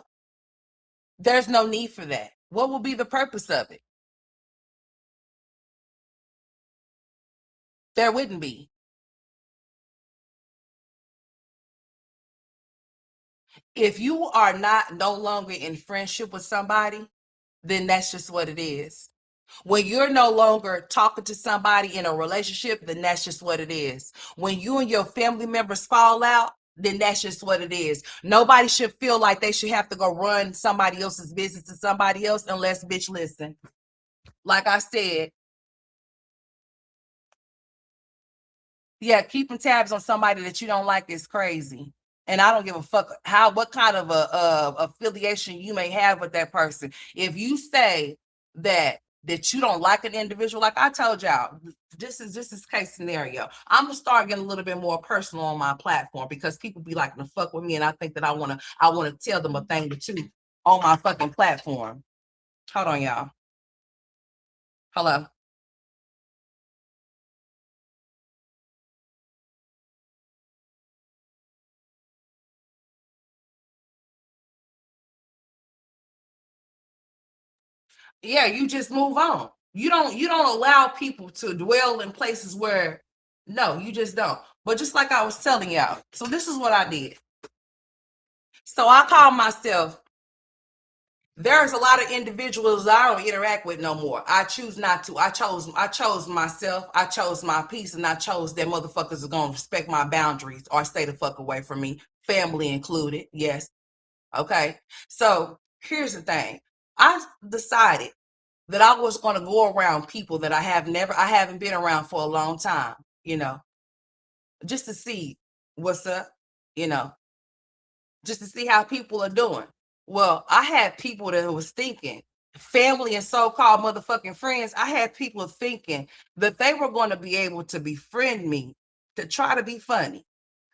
There's no need for that. What will be the purpose of it? There wouldn't be. If you are not no longer in friendship with somebody, then that's just what it is. When you're no longer talking to somebody in a relationship, then that's just what it is. When you and your family members fall out, then that's just what it is. Nobody should feel like they should have to go run somebody else's business to somebody else unless, bitch, listen. Like I said, yeah, keeping tabs on somebody that you don't like is crazy. And I don't give a fuck what kind of a affiliation you may have with that person. If you say that you don't like an individual, like I told y'all, this is case scenario. I'm gonna start getting a little bit more personal on my platform because people be like to fuck with me, and I think that I wanna tell them a thing or two on my fucking platform. Hold on, y'all. Hello. Yeah, you just move on. You don't allow people to dwell in places where no, you just don't. But just like I was telling y'all, so this is what I did. So I called myself There's a lot of individuals that I don't interact with no more. I choose not to. I chose myself. I chose my peace, and I chose that motherfuckers are gonna respect my boundaries or stay the fuck away from me, family included. Yes. Okay. So here's the thing. I decided that I was gonna go around people that I haven't been around for a long time, you know, just to see what's up, you know, just to see how people are doing. Well, I had people that was thinking, family and so-called motherfucking friends, I had people thinking that they were going to be able to befriend me to try to be funny.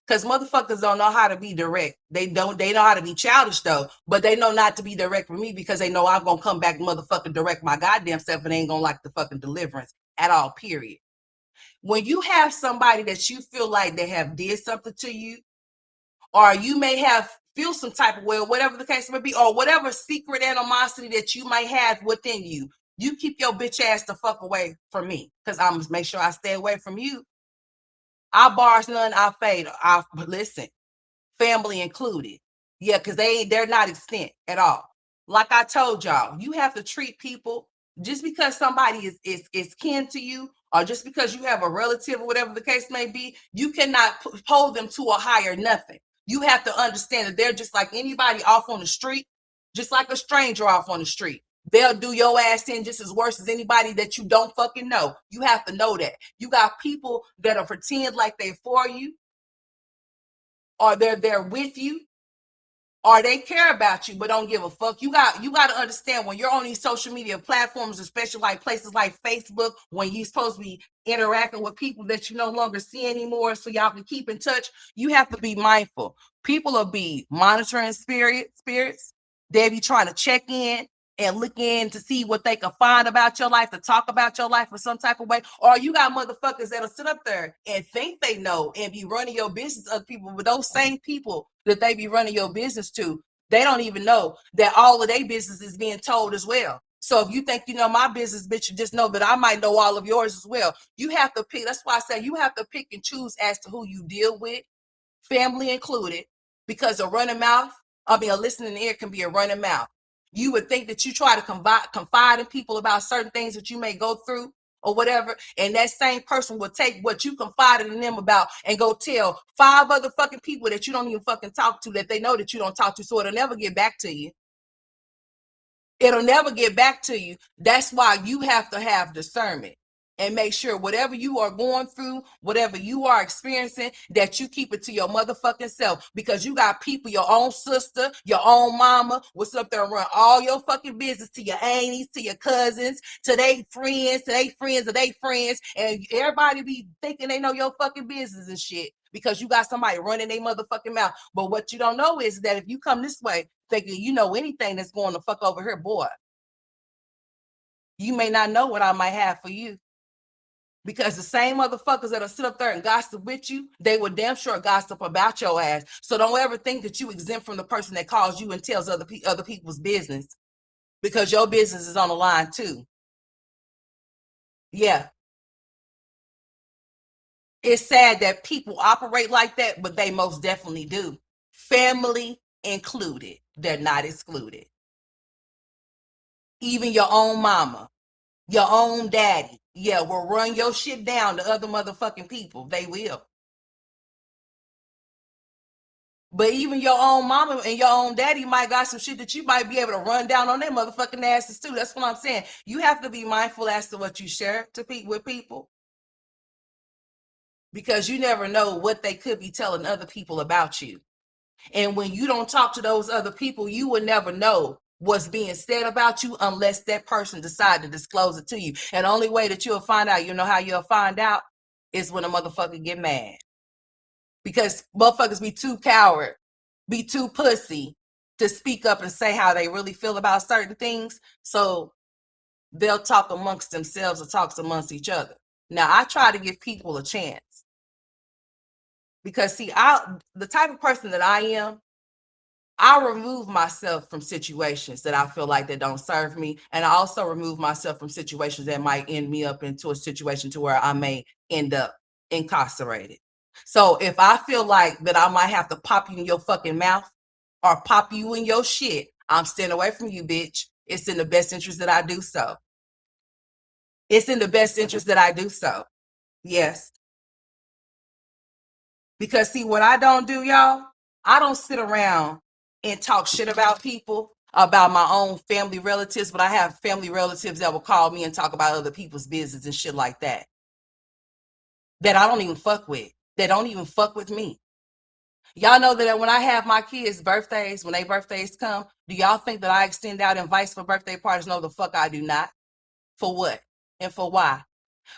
Because motherfuckers don't know how to be direct. They know how to be childish though, but they know not to be direct with me because they know I'm gonna come back motherfucking direct my goddamn self and they ain't gonna like the fucking deliverance at all, period. When you have somebody that you feel like they have did something to you, or you may have feel some type of way, or whatever the case may be, or whatever secret animosity that you might have within you, you keep your bitch ass the fuck away from me, because I'm gonna make sure I stay away from you. I bars none, I fade. I listen, family included. Yeah, because they're not extent at all. Like I told y'all, you have to treat people just because somebody is kin to you, or just because you have a relative or whatever the case may be, you cannot hold them to a higher nothing. You have to understand that they're just like anybody off on the street, just like a stranger off on the street. They'll do your ass in just as worse as anybody that you don't fucking know. You have to know that. You got people that'll pretend like they're for you, or they're there with you, or they care about you but don't give a fuck. You got to understand, when you're on these social media platforms, especially like places like Facebook, when you're supposed to be interacting with people that you no longer see anymore so y'all can keep in touch, you have to be mindful. People will be monitoring spirits. They'll be trying to check in and look in to see what they can find about your life, to talk about your life in some type of way. Or you got motherfuckers that'll sit up there and think they know and be running your business, other people, but those same people that they be running your business to, they don't even know that all of their business is being told as well. So if you think you know my business, bitch, you just know that I might know all of yours as well. You have to pick. That's why I say you have to pick and choose as to who you deal with, family included, because a running mouth, I mean, a listening ear can be a running mouth. You would think that you try to confide in people about certain things that you may go through or whatever, and that same person will take what you confided in them about and go tell five other fucking people that you don't even fucking talk to, that they know that you don't talk to, so it'll never get back to you. It'll never get back to you. That's why you have to have discernment and make sure whatever you are going through, whatever you are experiencing, that you keep it to your motherfucking self, because you got people, your own sister, your own mama, what's up there, run all your fucking business, to your aunties, to your cousins, to their friends, to their friends, to their friends, and everybody be thinking they know your fucking business and shit because you got somebody running their motherfucking mouth. But what you don't know is that if you come this way thinking you know anything that's going to fuck over here, boy, you may not know what I might have for you. Because the same motherfuckers that'll sit up there and gossip with you, they will damn sure gossip about your ass. So don't ever think that you exempt from the person that calls you and tells other people's business, because your business is on the line too. Yeah, it's sad that people operate like that, but they most definitely do. Family included, they're not excluded. Even your own mama, your own daddy, yeah, will run your shit down to other motherfucking people. They will. But even your own mama and your own daddy might got some shit that you might be able to run down on their motherfucking asses too. That's what I'm saying. You have to be mindful as to what you share to with people, because you never know what they could be telling other people about you. And when you don't talk to those other people, you will never know what's being said about you unless that person decide to disclose it to you. And the only way that you'll find out, you know how you'll find out, is when a motherfucker get mad. Because motherfuckers be too coward, be too pussy to speak up and say how they really feel about certain things. So they'll talk amongst themselves or talk amongst each other. Now I try to give people a chance, because see, the type of person that I am, I remove myself from situations that I feel like that don't serve me. And I also remove myself from situations that might end me up into a situation to where I may end up incarcerated. So if I feel like that I might have to pop you in your fucking mouth or pop you in your shit, I'm staying away from you, bitch. It's in the best interest that I do so. It's in the best interest that I do so. Yes. Because see, what I don't do, y'all, I don't sit around and talk shit about people, about my own family relatives, but I have family relatives that will call me and talk about other people's business and shit like that. That I don't even fuck with. That don't even fuck with me. Y'all know that when I have my kids' birthdays, when their birthdays come, do y'all think that I extend out invites for birthday parties? No, the fuck I do not. For what? And for why?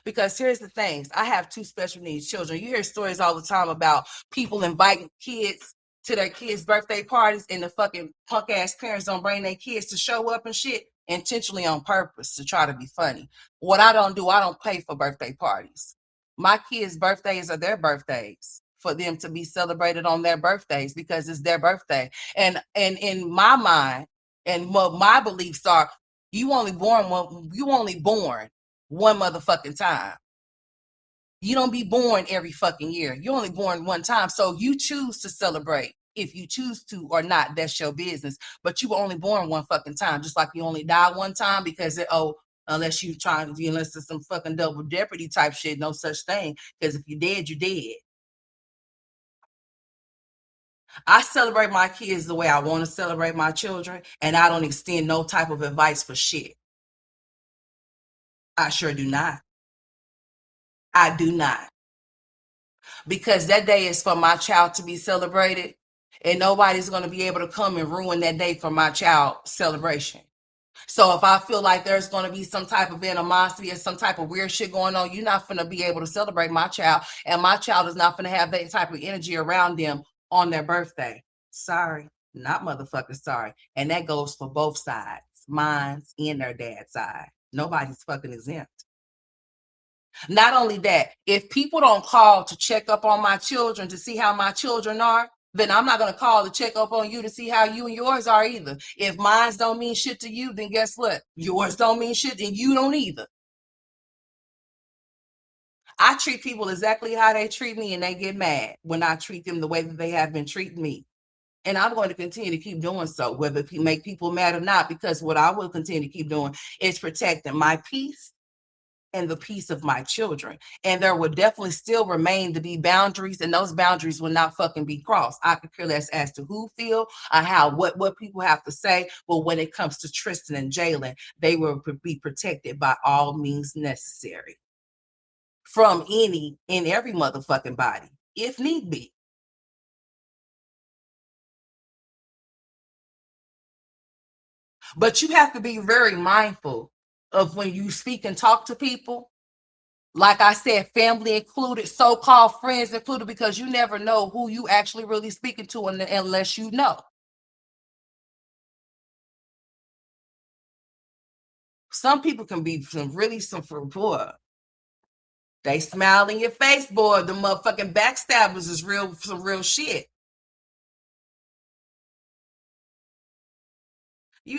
Because here's the things. I have two special needs children. You hear stories all the time about people inviting kids to their kids' birthday parties and the fucking punk ass parents don't bring their kids to show up and shit intentionally on purpose to try to be funny. What I don't do, I don't pay for birthday parties. My kids' birthdays are their birthdays for them to be celebrated on their birthdays because it's their birthday. And in my mind, and what my beliefs are, you only born one motherfucking time. You don't be born every fucking year. You're only born one time. So you choose to celebrate. If you choose to or not, that's your business. But you were only born one fucking time, just like you only die one time because unless you trying to be, unless it's some fucking double jeopardy type shit, no such thing. Because if you're dead, you're dead. I celebrate my kids the way I want to celebrate my children, and I don't extend no type of advice for shit. I sure do not. I do not. Because that day is for my child to be celebrated, and nobody's going to be able to come and ruin that day for my child's celebration. So if I feel like there's going to be some type of animosity or some type of weird shit going on, you're not going to be able to celebrate my child, and my child is not going to have that type of energy around them on their birthday. Sorry, not motherfucking sorry. And that goes for both sides, mine's and their dad's side. Nobody's fucking exempt. Not only that, if people don't call to check up on my children to see how my children are, then I'm not going to call to check up on you to see how you and yours are either. If mines don't mean shit to you, then guess what? Yours don't mean shit, and you don't either. I treat people exactly how they treat me, and they get mad when I treat them the way that they have been treating me. And I'm going to continue to keep doing so, whether it make people mad or not, because what I will continue to keep doing is protecting my peace and the peace of my children. And there will definitely still remain to be boundaries, and those boundaries will not fucking be crossed. I could care less as to who feel or how what people have to say. But when it comes to Tristan and Jalen, they will be protected by all means necessary from any and every motherfucking body, if need be. But you have to be very mindful of when you speak and talk to people, like I said, family included, so-called friends included, because you never know who you actually really speaking to unless you know. Some people can be some for boy. They smile in your face, boy. The motherfucking backstabbers is some real shit.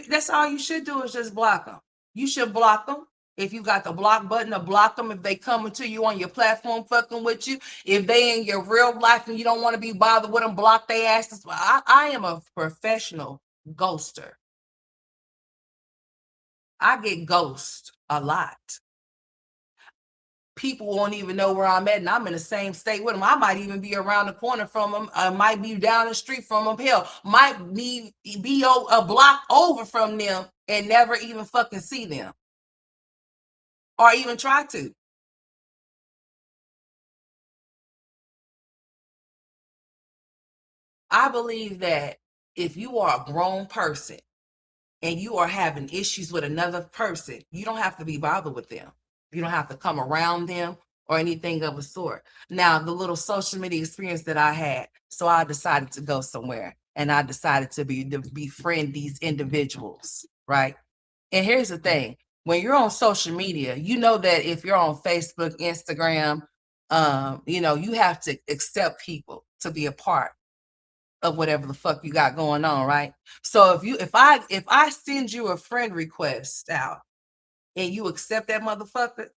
That's all you should do is just block them. You should block them. If you got the block button to block them, if they coming to you on your platform fucking with you, if they in your real life and you don't want to be bothered with them, block their asses. I am a professional ghoster. I get ghost a lot. People won't even know where I'm at, and I'm in the same state with them. I might even be around the corner from them. I might be down the street from them. Hell, might be a block over from them and never even fucking see them or even try to. I believe that if you are a grown person and you are having issues with another person, you don't have to be bothered with them. You don't have to come around them or anything of a sort. Now, the little social media experience that I had, so I decided to go somewhere and I decided to befriend these individuals, right? And here's the thing: when you're on social media, you know that if you're on Facebook, Instagram, you have to accept people to be a part of whatever the fuck you got going on, right? So if I send you a friend request out and you accept that motherfucker,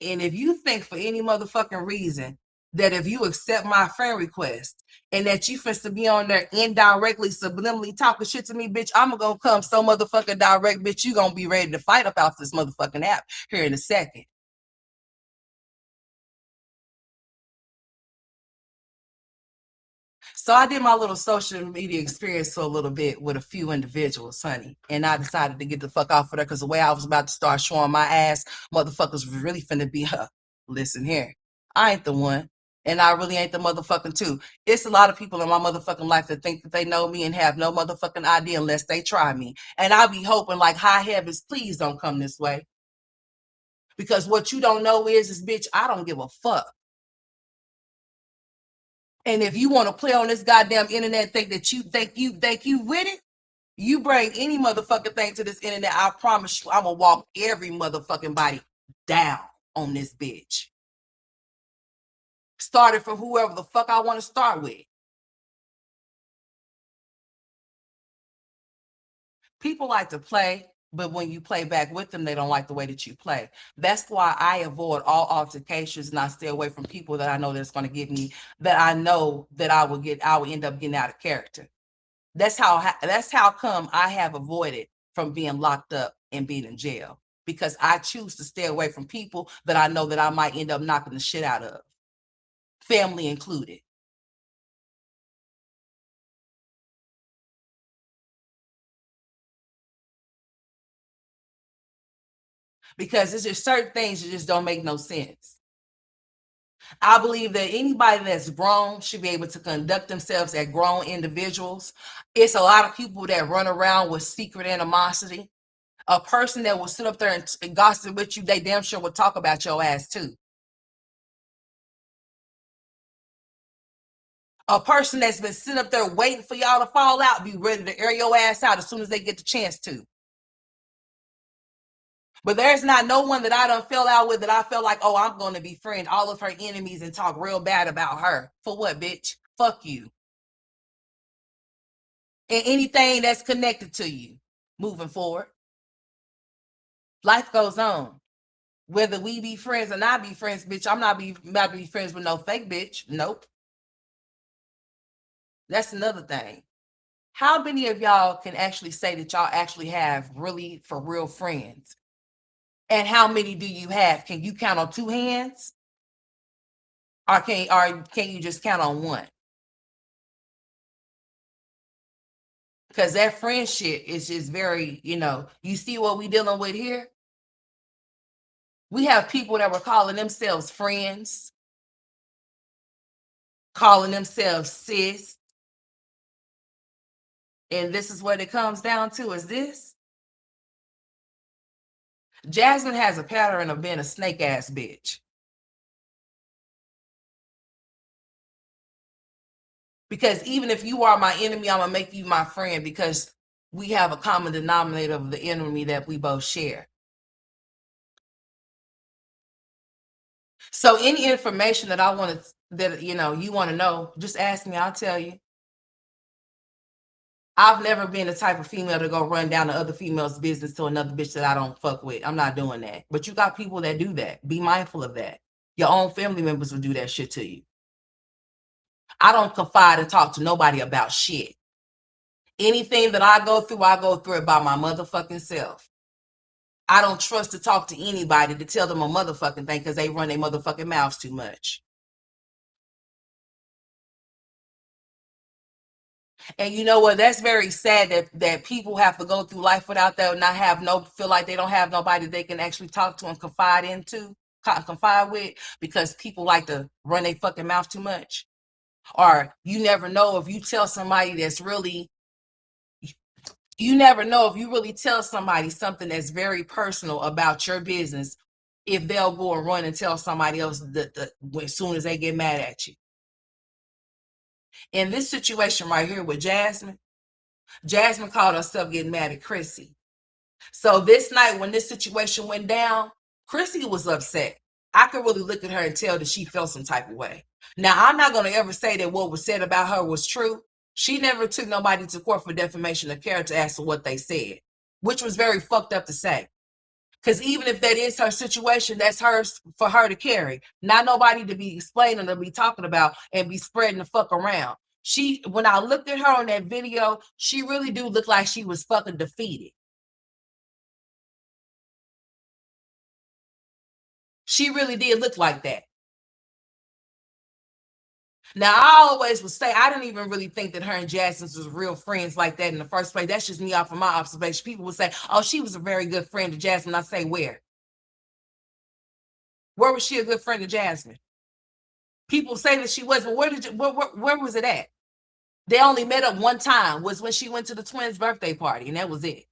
and if you think for any motherfucking reason that if you accept my friend request and that you finna be on there indirectly, subliminally talking shit to me, bitch, I'm gonna come so motherfucking direct, bitch, you gonna be ready to fight up off this motherfucking app here in a second. So I did my little social media experience for a little bit with a few individuals, honey. And I decided to get the fuck off of there because the way I was about to start showing my ass, motherfuckers was really finna be, listen here. I ain't the one. And I really ain't the motherfucking two. It's a lot of people in my motherfucking life that think that they know me and have no motherfucking idea unless they try me. And I'll be hoping like high heavens, please don't come this way. Because what you don't know is bitch, I don't give a fuck. And if you want to play on this goddamn internet, think you with it, you bring any motherfucking thing to this internet, I promise you, I'm gonna walk every motherfucking body down on this bitch. Started from whoever the fuck I want to start with. People like to play, but when you play back with them, they don't like the way that you play. That's why I avoid all altercations and I stay away from people that I know that's going to get me, that I know that I will end up getting out of character. That's how come I have avoided from being locked up and being in jail, because I choose to stay away from people that I know that I might end up knocking the shit out of, family included. Because it's just certain things that just don't make no sense. I believe that anybody that's grown should be able to conduct themselves as grown individuals. It's a lot of people that run around with secret animosity. A person that will sit up there and gossip with you, they damn sure will talk about your ass too. A person that's been sitting up there waiting for y'all to fall out, be ready to air your ass out as soon as they get the chance to. But there's not no one that I done fell out with that I felt like, oh, I'm going to befriend all of her enemies and talk real bad about her. For what, bitch? Fuck you. And anything that's connected to you moving forward. Life goes on. Whether we be friends or not be friends, bitch, I'm not about to be friends with no fake bitch. Nope. That's another thing. How many of y'all can actually say that y'all actually have really for real friends? And how many do you have? Can you count on two hands? Or can you just count on one? Because that friendship is just very, you see what we dealing with here? We have people that were calling themselves friends, calling themselves sis. And this is what it comes down to, is this. Jasmine has a pattern of being a snake ass bitch. Because even if you are my enemy, I'm gonna make you my friend because we have a common denominator of the enemy that we both share. So any information that I want to, that you want to know, just ask me, I'll tell you. I've never been the type of female to go run down the other female's business to another bitch that I don't fuck with. I'm not doing that. But you got people that do that. Be mindful of that. Your own family members will do that shit to you. I don't confide and talk to nobody about shit. Anything that I go through it by my motherfucking self. I don't trust to talk to anybody to tell them a motherfucking thing because they run their motherfucking mouths too much. And you know what? That's very sad that people have to go through life without that, not have feel like they don't have nobody they can actually talk to and confide with, because people like to run their fucking mouth too much. Or you never know if you tell somebody you never know if you really tell somebody something that's very personal about your business, if they'll go and run and tell somebody else as soon as they get mad at you. In this situation right here with Jasmine called herself getting mad at Chrissy. So this night when this situation went down, Chrissy was upset. I could really look at her and tell that she felt some type of way. Now, I'm not going to ever say that what was said about her was true. She never took nobody to court for defamation of character as to what they said, which was very fucked up to say. Because even if that is her situation, that's hers for her to carry. Not nobody to be explaining or be talking about and be spreading the fuck around. When I looked at her on that video, she really do look like she was fucking defeated. She really did look like that. Now, I always would say I didn't even really think that her and Jasmine was real friends like that in the first place. That's just me off of my observation. People would say, "Oh, she was a very good friend to Jasmine." I say, where? Where was she a good friend to Jasmine? People say that she was, but where was it at? They only met up one time, was when she went to the twins' birthday party, and that was it.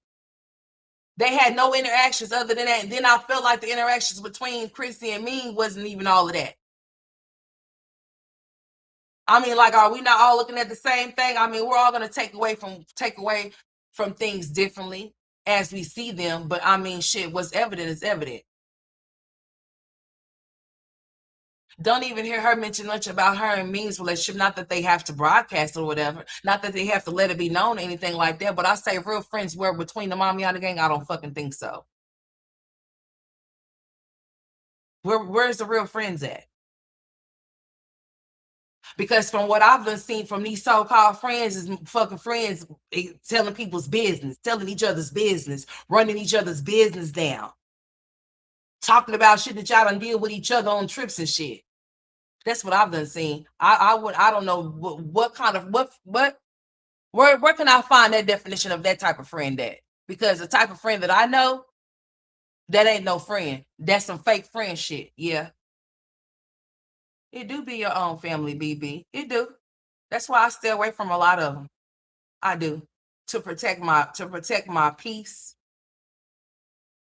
They had no interactions other than that. And then I felt like the interactions between Chrissy and me wasn't even all of that. I mean, like, are we not all looking at the same thing? I mean, we're all gonna take away from things differently as we see them. But I mean, shit, what's evident is evident. Don't even hear her mention much about her and Ming's relationship. Not that they have to broadcast or whatever. Not that they have to let it be known or anything like that. But I say real friends were between the Mamiana gang. I don't fucking think so. Where's the real friends at? Because from what I've been seeing from these so-called friends is fucking friends telling people's business, telling each other's business, running each other's business down, talking about shit that y'all done deal with each other on trips and shit. That's what I've been seeing. I don't know what kind of where can I find that definition of that type of friend at? Because the type of friend that I know, that ain't no friend. That's some fake friend shit. Yeah. It do be your own family, BB. It do. That's why I stay away from a lot of them. I do. To protect my peace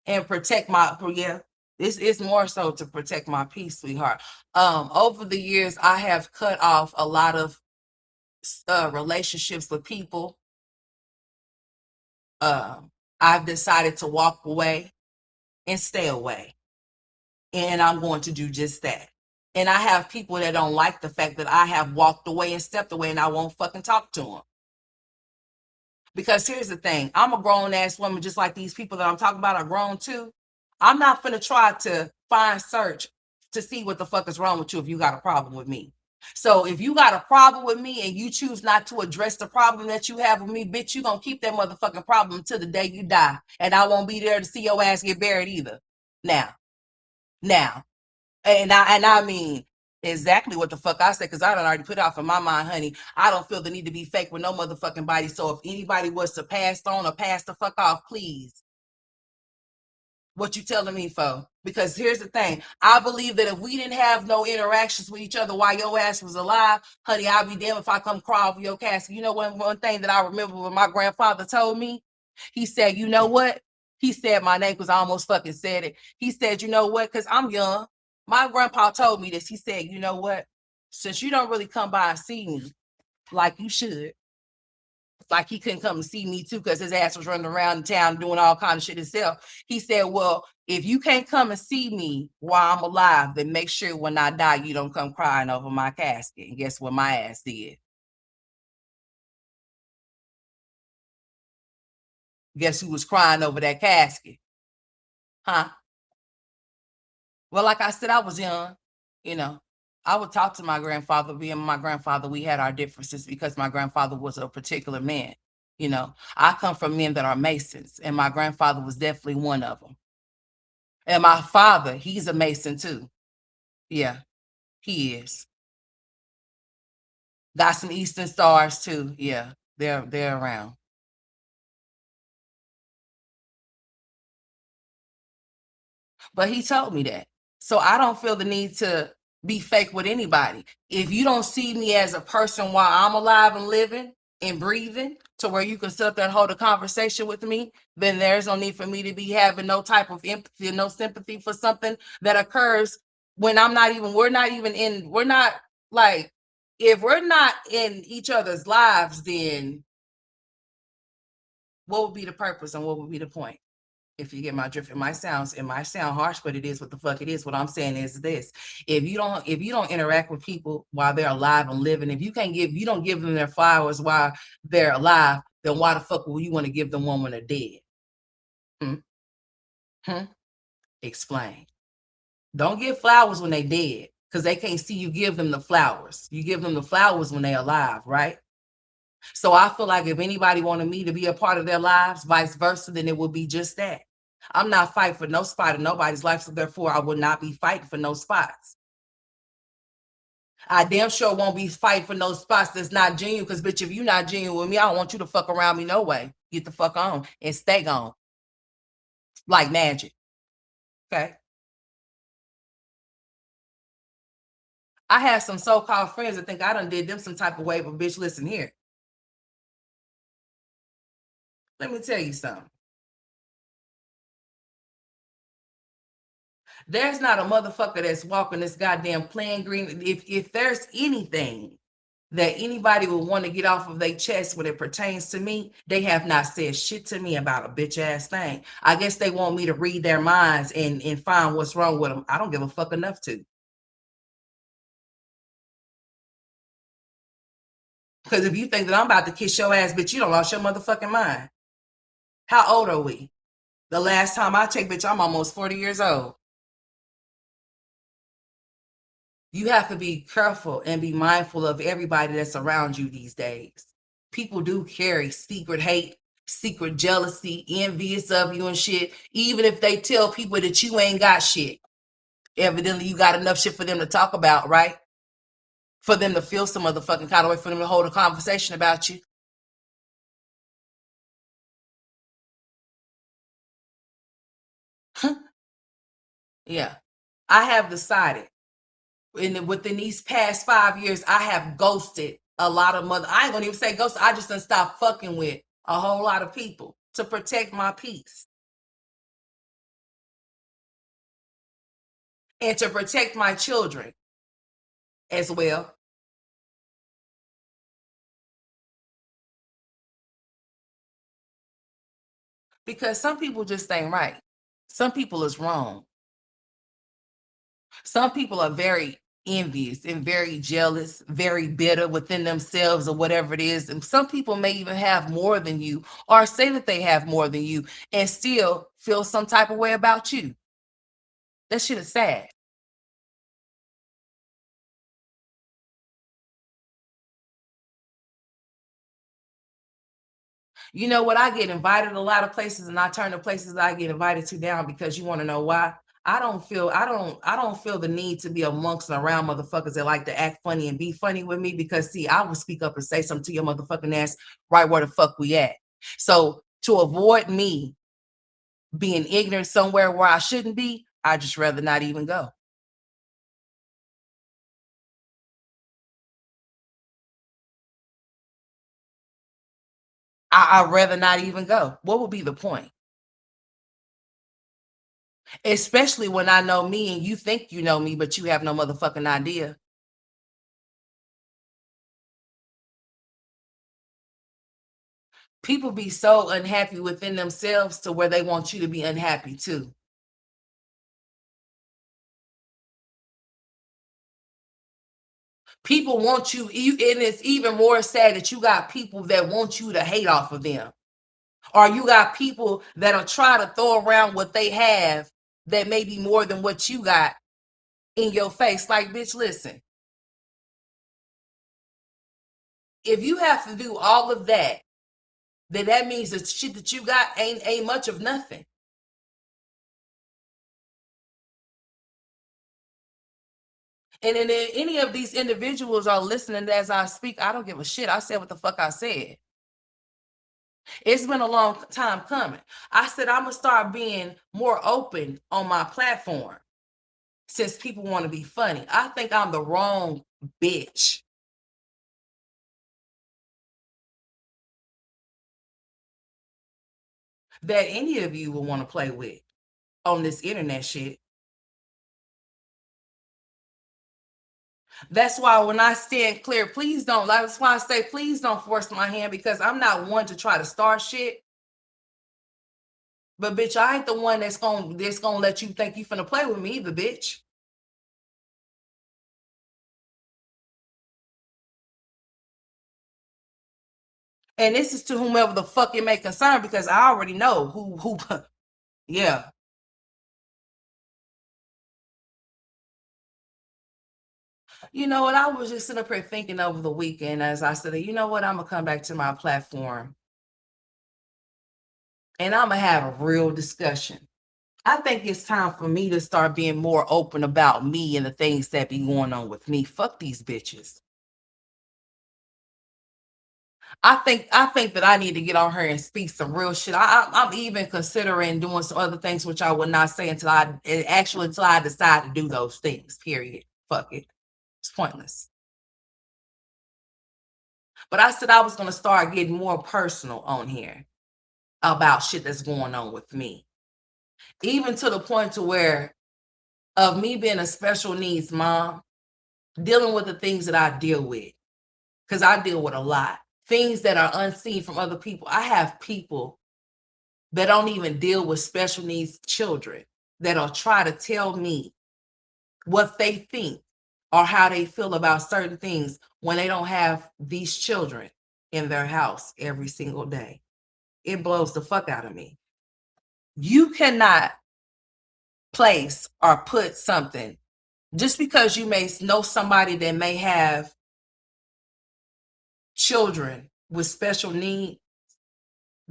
and protect my yeah. It's more so to protect my peace, sweetheart. Over the years, I have cut off a lot of relationships with people. Uh, I've decided to walk away and stay away, and I'm going to do just that. And I have people that don't like the fact that I have walked away and stepped away, and I won't fucking talk to them. Because here's the thing, I'm a grown ass woman, just like these people that I'm talking about are grown too. I'm not gonna try to search to see what the fuck is wrong with you if you got a problem with me. So if you got a problem with me and you choose not to address the problem that you have with me, bitch, you gonna keep that motherfucking problem until the day you die. And I won't be there to see your ass get buried either. Now, now. And I mean exactly what the fuck I said, because I done already put out for my mind, honey. I don't feel the need to be fake with no motherfucking body. So if anybody was to pass on or pass the fuck off, please. What you telling me for? Because here's the thing. I believe that if we didn't have no interactions with each other while your ass was alive, honey, I'd be damned if I come crawl over your casket. You know one thing that I remember when my grandfather told me? He said, you know what? He said my name because I almost fucking said it. He said, you know what? Because I'm young. My grandpa told me this. He said, you know what? Since you don't really come by and see me like you should, like he couldn't come and see me too because his ass was running around in town doing all kind of shit himself. He said, well, if you can't come and see me while I'm alive, then make sure when I die, you don't come crying over my casket. And guess what my ass did? Guess who was crying over that casket? Huh? Well, like I said, I was young, you know. I would talk to my grandfather. Being my grandfather, we had our differences because my grandfather was a particular man. You know, I come from men that are Masons, and my grandfather was definitely one of them. And my father, he's a Mason too. Yeah, he is. Got some Eastern stars too. Yeah, they're around. But he told me that. So I don't feel the need to be fake with anybody. If you don't see me as a person while I'm alive and living and breathing to where you can sit up there and hold a conversation with me, then there's no need for me to be having no type of empathy or no sympathy for something that occurs when we're not like, if we're not in each other's lives, then what would be the purpose and what would be the point? If you get my drift, it might sound harsh, but it is what the fuck it is. What I'm saying is this: if you don't interact with people while they're alive and living, you don't give them their flowers while they're alive, then why the fuck will you want to give them one when they're dead? Hmm? Hmm? Explain. Don't give flowers when they dead, because they can't see you give them the flowers. You give them the flowers when they alive, right? So I feel like if anybody wanted me to be a part of their lives, vice versa, then it would be just that. I'm not fighting for no spot in nobody's life, so therefore I would not be fighting for no spots. I damn sure won't be fighting for no spots that's not genuine, because bitch, if you're not genuine with me, I don't want you to fuck around me no way. Get the fuck on and stay gone. Like magic. Okay. I have some so-called friends that think I done did them some type of way, but bitch, listen here. Let me tell you something. There's not a motherfucker that's walking this goddamn plain green. If there's anything that anybody would want to get off of their chest when it pertains to me, they have not said shit to me about a bitch ass thing. I guess they want me to read their minds and find what's wrong with them. I don't give a fuck enough to. Because if you think that I'm about to kiss your ass, bitch, you don't lost your motherfucking mind. How old are we? The last time I checked, bitch, I'm almost 40 years old. You have to be careful and be mindful of everybody that's around you these days. People do carry secret hate, secret jealousy, envious of you and shit, even if they tell people that you ain't got shit. Evidently, you got enough shit for them to talk about, right? For them to feel some motherfucking kind of way, for them to hold a conversation about you. Yeah. I have decided within these past 5 years, I have ghosted a lot of mother. I ain't gonna even say ghost. I just done stopped fucking with a whole lot of people to protect my peace and to protect my children as well. Because some people just ain't right. Some people is wrong. Some people are very envious and very jealous, very bitter within themselves or whatever it is. And some people may even have more than you or say that they have more than you and still feel some type of way about you. That shit is sad. You know what? I get invited a lot of places and I turn the places I get invited to down because you want to know why? I don't feel the need to be amongst and around motherfuckers that like to act funny and be funny with me because see, I will speak up and say something to your motherfucking ass right where the fuck we at. So to avoid me being ignorant somewhere where I shouldn't be, I just rather not even go. I'd rather not even go. What would be the point? Especially when I know me and you think you know me, but you have no motherfucking idea. People be so unhappy within themselves to where they want you to be unhappy too. People want you, and it's even more sad that you got people that want you to hate off of them. Or you got people that'll try to throw around what they have that may be more than what you got in your face. Like, bitch, listen, if you have to do all of that, then that means the shit that you got ain't much of nothing. And then if any of these individuals are listening as I speak, I don't give a shit. I said what the fuck I said. It's been a long time coming. I said I'm gonna start being more open on my platform since people want to be funny. I think I'm the wrong bitch that any of you will want to play with on this internet shit. That's why when I stand clear, please don't. That's why I say please don't force my hand because I'm not one to try to start shit. But bitch, I ain't the one that's gonna let you think you finna play with me either, bitch. And this is to whomever the fuck it may concern because I already know who yeah. You know what? I was just sitting up here thinking over the weekend as I said, you know what? I'm going to come back to my platform and I'm going to have a real discussion. I think it's time for me to start being more open about me and the things that be going on with me. Fuck these bitches. I think that I need to get on her and speak some real shit. I'm even considering doing some other things which I would not say until I decide to do those things. Period. Fuck it. It's pointless. But I said I was gonna start getting more personal on here about shit that's going on with me. Even to the point to where of me being a special needs mom, dealing with the things that I deal with. Because I deal with a lot. Things that are unseen from other people. I have people that don't even deal with special needs children that'll try to tell me what they think or how they feel about certain things when they don't have these children in their house every single day. It blows the fuck out of me. You cannot place or put something just because you may know somebody that may have children with special needs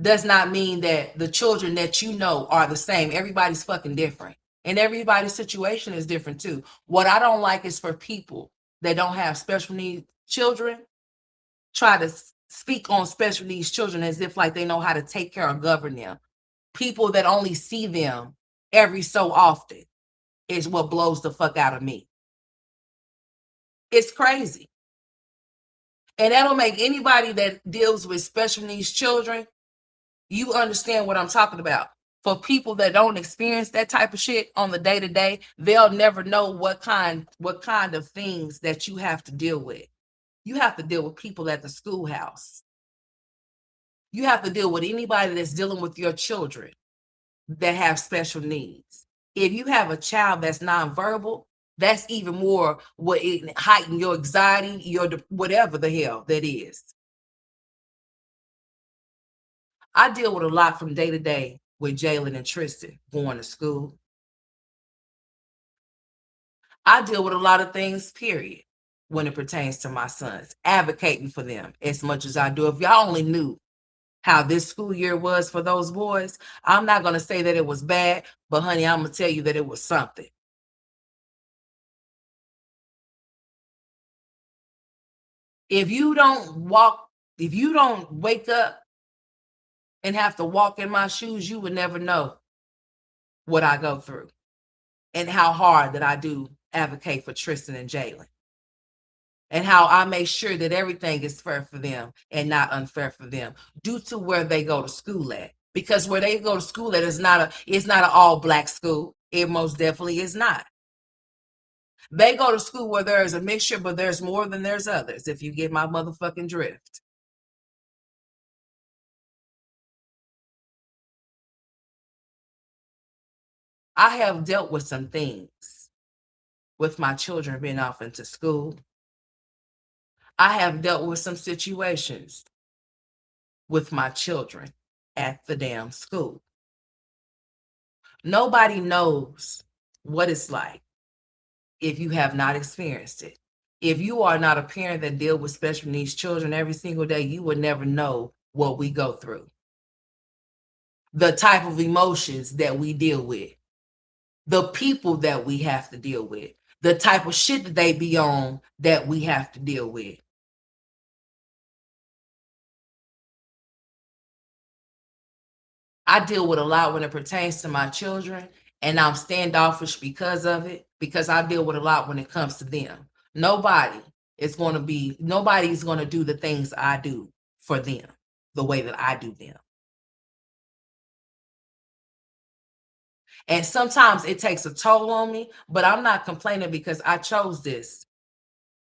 does not mean that the children that you know are the same. Everybody's fucking different. And everybody's situation is different too. What I don't like is for people that don't have special needs children try to speak on special needs children as if like they know how to take care or govern them. People that only see them every so often is what blows the fuck out of me. It's crazy. And that'll make anybody that deals with special needs children, you understand what I'm talking about. For people that don't experience that type of shit on the day to day, they'll never know what kind of things that you have to deal with. You have to deal with people at the schoolhouse. You have to deal with anybody that's dealing with your children that have special needs. If you have a child that's nonverbal, that's even more what it heighten your anxiety, your whatever the hell that is. I deal with a lot from day to day with Jalen and Tristan going to school. I deal with a lot of things, period, when it pertains to my sons, advocating for them as much as I do. If y'all only knew how this school year was for those boys, I'm not going to say that it was bad, but honey, I'm going to tell you that it was something. If you don't wake up and have to walk in my shoes, you would never know what I go through and how hard that I do advocate for Tristan and Jalen and how I make sure that everything is fair for them and not unfair for them due to where they go to school at. Because where they go to school at is not an all black school. It most definitely is not. They go to school where there is a mixture, but there's more than there's others, if you get my motherfucking drift. I have dealt with some things with my children being off into school. I have dealt with some situations with my children at the damn school. Nobody knows what it's like if you have not experienced it. If you are not a parent that deals with special needs children every single day, you would never know what we go through. The type of emotions that we deal with, the people that we have to deal with, the type of shit that they be on that we have to deal with. I deal with a lot when it pertains to my children, and I'm standoffish because of it, because I deal with a lot when it comes to them. Nobody's going to do the things I do for them the way that I do them. And sometimes it takes a toll on me, but I'm not complaining because I chose this.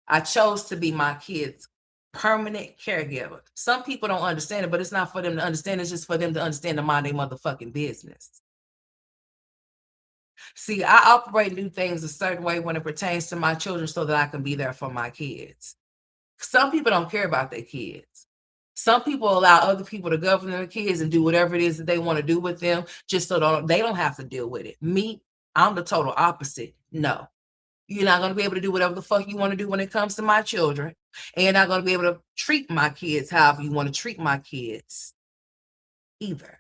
I chose to be my kids' permanent caregiver. Some people don't understand it, but it's not for them to understand. It's just for them to understand to mind their motherfucking business. See, I operate and do things a certain way when it pertains to my children so that I can be there for my kids. Some people don't care about their kids. Some people allow other people to govern their kids and do whatever it is that they want to do with them just so they don't have to deal with it. Me, I'm the total opposite. No, You're not going to be able to do whatever the fuck you want to do when it comes to my children. And you're not going to be able to treat my kids however you want to treat my kids either.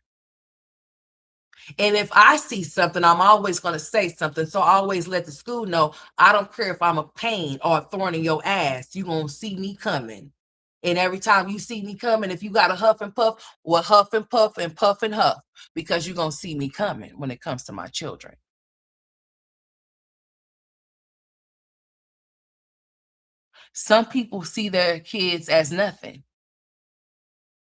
And if I see something, I'm always going to say something. So I always let the school know, I don't care if I'm a pain or a thorn in your ass. You're going to see me coming. And every time you see me coming, if you got a huff and puff, well, huff and puff and puff and huff, because you're going to see me coming when it comes to my children. Some people see their kids as nothing.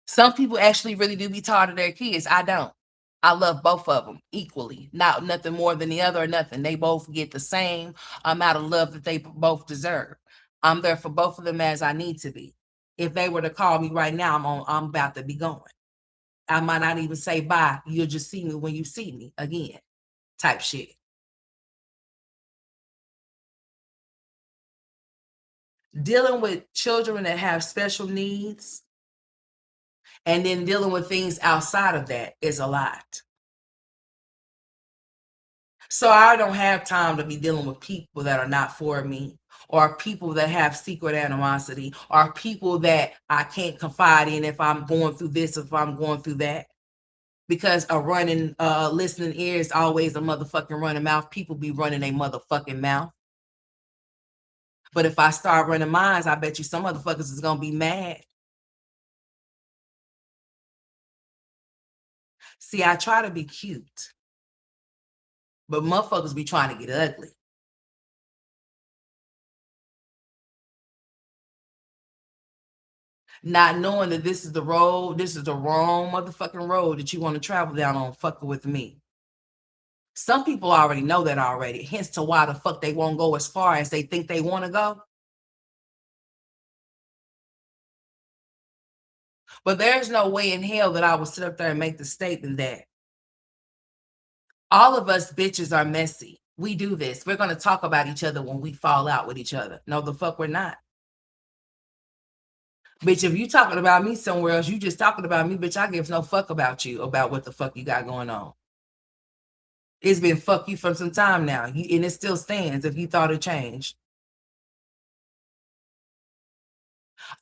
Some people actually really do be tired of their kids. I don't. I love both of them equally. Not nothing more than the other or nothing. They both get the same amount of love that they both deserve. I'm there for both of them as I need to be. If they were to call me right now, I'm about to be going. I might not even say bye. You'll just see me when you see me again. Type shit. Dealing with children that have special needs and then dealing with things outside of that is a lot. So I don't have time to be dealing with people that are not for me, or people that have secret animosity, or people that I can't confide in if I'm going through this, if I'm going through that. Because a running, listening ear is always a motherfucking running mouth. People be running a motherfucking mouth. But if I start running minds, I bet you some motherfuckers is gonna be mad. See, I try to be cute, but motherfuckers be trying to get ugly. Not knowing that this is the road, this is the wrong motherfucking road that you want to travel down on fucking with me. Some people already know that already, hence to why the fuck they won't go as far as they think they want to go. But there's no way in hell that I would sit up there and make the statement that all of us bitches are messy. We do this. We're going to talk about each other when we fall out with each other. No, the fuck we're not. Bitch, if you talking about me somewhere else, you just talking about me, bitch, I give no fuck about you, about what the fuck you got going on. It's been fuck you for some time now, and it still stands if you thought it changed.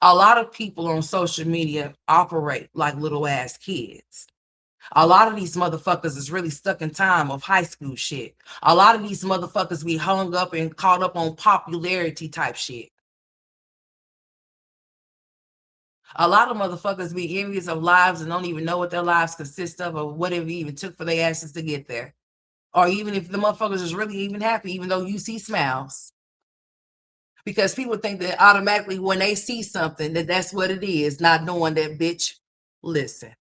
A lot of people on social media operate like little ass kids. A lot of these motherfuckers is really stuck in time of high school shit. A lot of these motherfuckers be hung up and caught up on popularity type shit. A lot of motherfuckers be envious of lives and don't even know what their lives consist of or what it even took for their asses to get there. Or even if the motherfuckers is really even happy, even though you see smiles. Because people think that automatically when they see something that that's what it is, not knowing that, bitch, listen,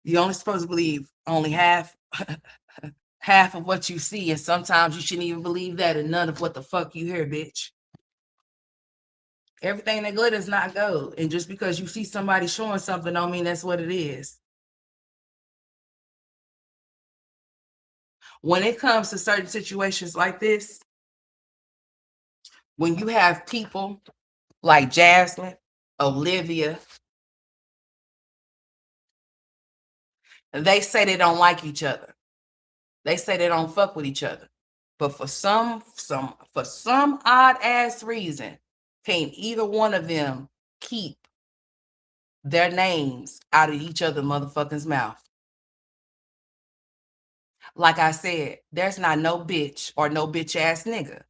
you only supposed to believe only half half of what you see, and sometimes you shouldn't even believe that and none of what the fuck you hear, bitch. Everything that glitters not gold, and just because you see somebody showing something don't mean that's what it is. When it comes to certain situations like this, when you have people like Jasmine, Olivia, they say they don't like each other. They say they don't fuck with each other. But for some odd ass reason, can't either one of them keep their names out of each other motherfuckers' mouth. Like I said, there's not no bitch or no bitch ass nigga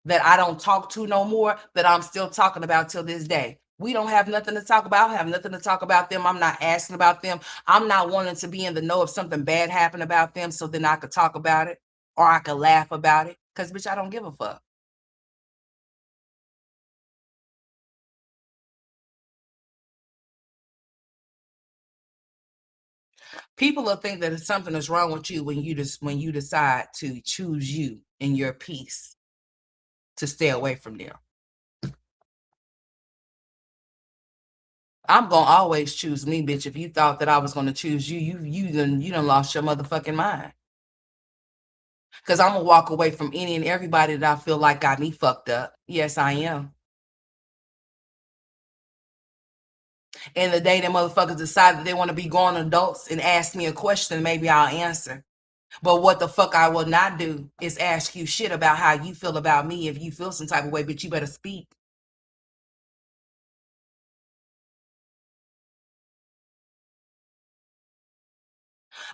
that I don't talk to no more that I'm still talking about till this day. We don't have nothing to talk about. I have nothing to talk about them. I'm not asking about them. I'm not wanting to be in the know if something bad happened about them so then I could talk about it or I could laugh about it. Because, bitch, I don't give a fuck. People will think that something is wrong with you when you decide to choose you and your peace to stay away from them. I'm gonna always choose me, bitch. If you thought that I was gonna choose you, you done lost your motherfucking mind. Cause I'm gonna walk away from any and everybody that I feel like got me fucked up. Yes, I am. And the day that motherfuckers decide that they want to be grown adults and ask me a question, maybe I'll answer. But what the fuck I will not do is ask you shit about how you feel about me if you feel some type of way, but you better speak.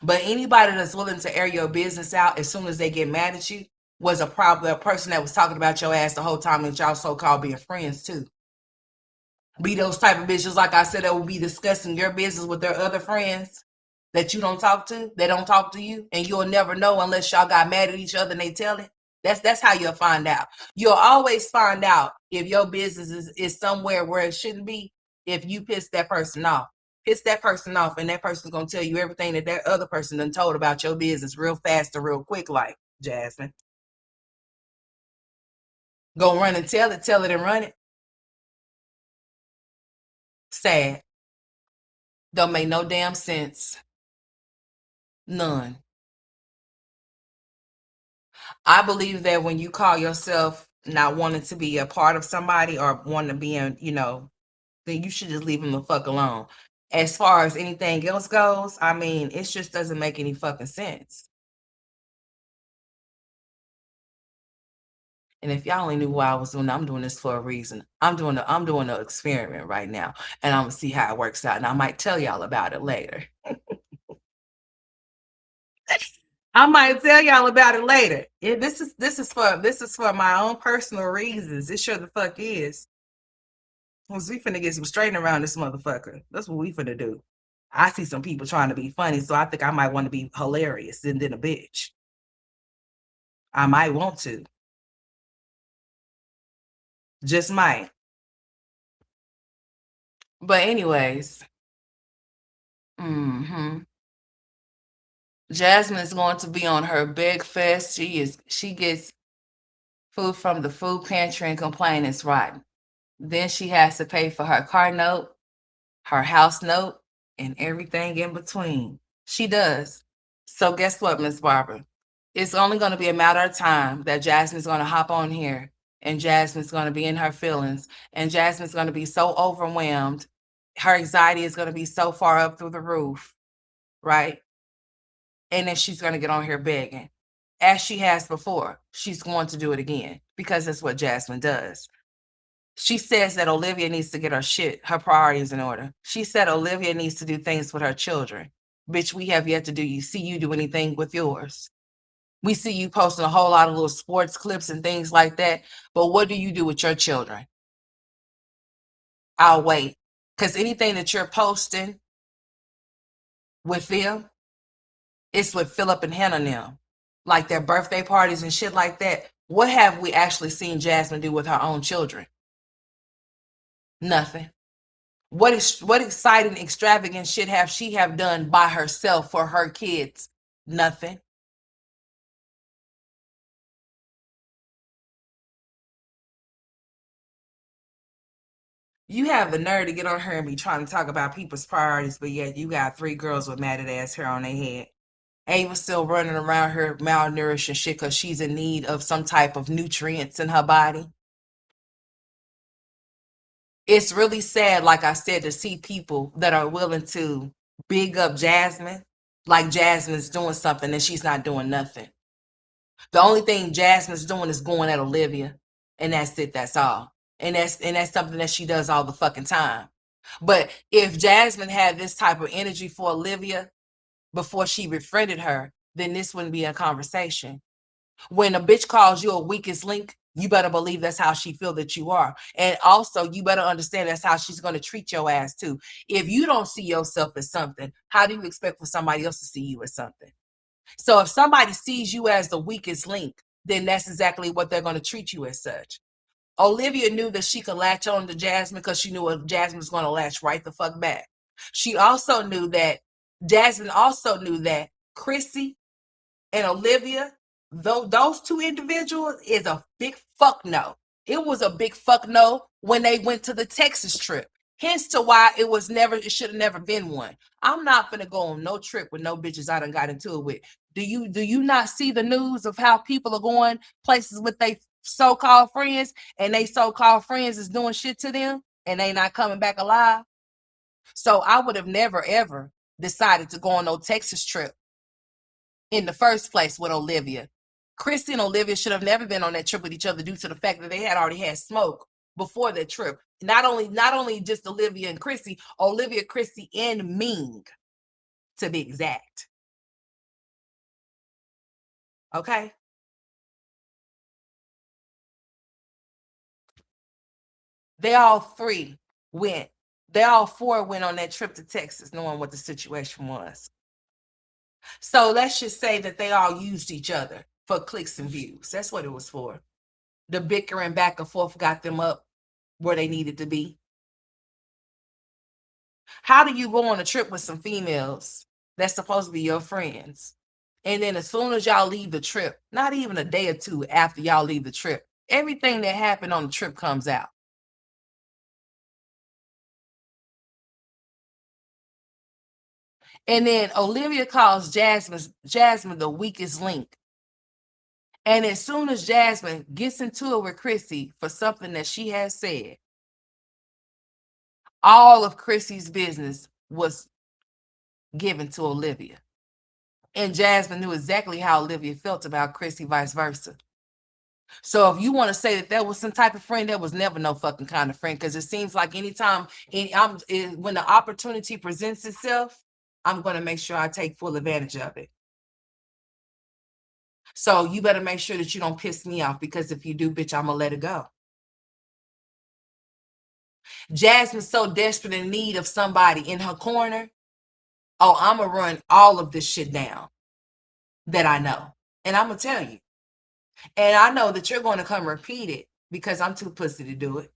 But anybody that's willing to air your business out as soon as they get mad at you was a person that was talking about your ass the whole time and y'all so called being friends too. Be those type of bitches, like I said, that will be discussing your business with their other friends that you don't talk to, they don't talk to you, and you'll never know unless y'all got mad at each other and they tell it. That's how you'll find out. You'll always find out if your business is somewhere where it shouldn't be if you piss that person off. Piss that person off, and that person's gonna tell you everything that other person done told about your business real fast or real quick, like Jasmine. Go run and tell it and run it. Sad. Don't make no damn sense. None. I believe that when you call yourself not wanting to be a part of somebody or wanting to be in, then you should just leave them the fuck alone. As far as anything else goes, I mean, it just doesn't make any fucking sense. And if y'all only knew what I was doing, I'm doing this for a reason. I'm doing an experiment right now, and I'm gonna see how it works out. And I might tell y'all about it later. I might tell y'all about it later. This is for my own personal reasons. It sure the fuck is. Cause we finna get some straightening around this motherfucker. That's what we finna do. I see some people trying to be funny, so I think I might want to be hilarious and then a bitch. I might want to. Just might. But anyways, hmm Jasmine is going to be on her big fest. She gets food from the food pantry and complain it's rotten. Then she has to pay for her car note, her house note, and everything in between. She does. So guess what, Miss Barbara? It's only going to be a matter of time that Jasmine's going to hop on here and Jasmine's going to be in her feelings and Jasmine's going to be so overwhelmed. Her anxiety is going to be so far up through the roof, right? And then she's going to get on here begging. As she has before, she's going to do it again because that's what Jasmine does. She says that Olivia needs to get her priorities in order. She said Olivia needs to do things with her children. Bitch, we have yet to see you do anything with yours. We see you posting a whole lot of little sports clips and things like that. But what do you do with your children? I'll wait. Because anything that you're posting with them, it's with Philip and Hannah now. Like their birthday parties and shit like that. What have we actually seen Jasmine do with her own children? Nothing. What exciting, extravagant shit have she have done by herself for her kids? Nothing. You have the nerve to get on her and be trying to talk about people's priorities, but yet you got three girls with matted ass hair on their head. Ava's still running around her malnourished and shit because she's in need of some type of nutrients in her body. It's really sad, like I said, to see people that are willing to big up Jasmine, like Jasmine's doing something and she's not doing nothing. The only thing Jasmine's doing is going at Olivia, and that's it. That's all. And that's something that she does all the fucking time. But if Jasmine had this type of energy for Olivia before she befriended her, then this wouldn't be a conversation. When a bitch calls you a weakest link, you better believe that's how she feel that you are. And also, you better understand that's how she's going to treat your ass too. If you don't see yourself as something, how do you expect for somebody else to see you as something? So if somebody sees you as the weakest link, then that's exactly what they're going to treat you as such. Olivia knew that she could latch on to Jasmine because she knew Jasmine was going to latch right the fuck back. Jasmine also knew that Chrissy and Olivia, though those two individuals is a big fuck no. It was a big fuck no when they went to the Texas trip. Hence to why it should have never been one. I'm not gonna go on no trip with no bitches I done got into it with. Do you not see the news of how people are going places with they so-called friends and they so-called friends is doing shit to them and they not coming back alive? So I would have never ever decided to go on no Texas trip in the first place with Olivia. Chrissy and Olivia should have never been on that trip with each other due to the fact that they had already had smoke before that trip. Not only just Olivia and Chrissy, Olivia, Chrissy, and Ming, to be exact. Okay. They all three went. They all four went on that trip to Texas, knowing what the situation was. So let's just say that they all used each other for clicks and views. That's what it was for. The bickering back and forth got them up where they needed to be. How do you go on a trip with some females that's supposed to be your friends? And then as soon as y'all leave the trip, not even a day or two after y'all leave the trip, everything that happened on the trip comes out. And then Olivia calls Jasmine the weakest link. And as soon as Jasmine gets into it with Chrissy for something that she has said, all of Chrissy's business was given to Olivia. And Jasmine knew exactly how Olivia felt about Chrissy, vice versa. So if you want to say that there was some type of friend, there was never no fucking kind of friend, because it seems like anytime when the opportunity presents itself, I'm going to make sure I take full advantage of it. So you better make sure that you don't piss me off, because if you do, bitch, I'm going to let it go. Jasmine's so desperate in need of somebody in her corner. Oh, I'm going to run all of this shit down that I know. And I'm going to tell you. And I know that you're going to come repeat it because I'm too pussy to do it.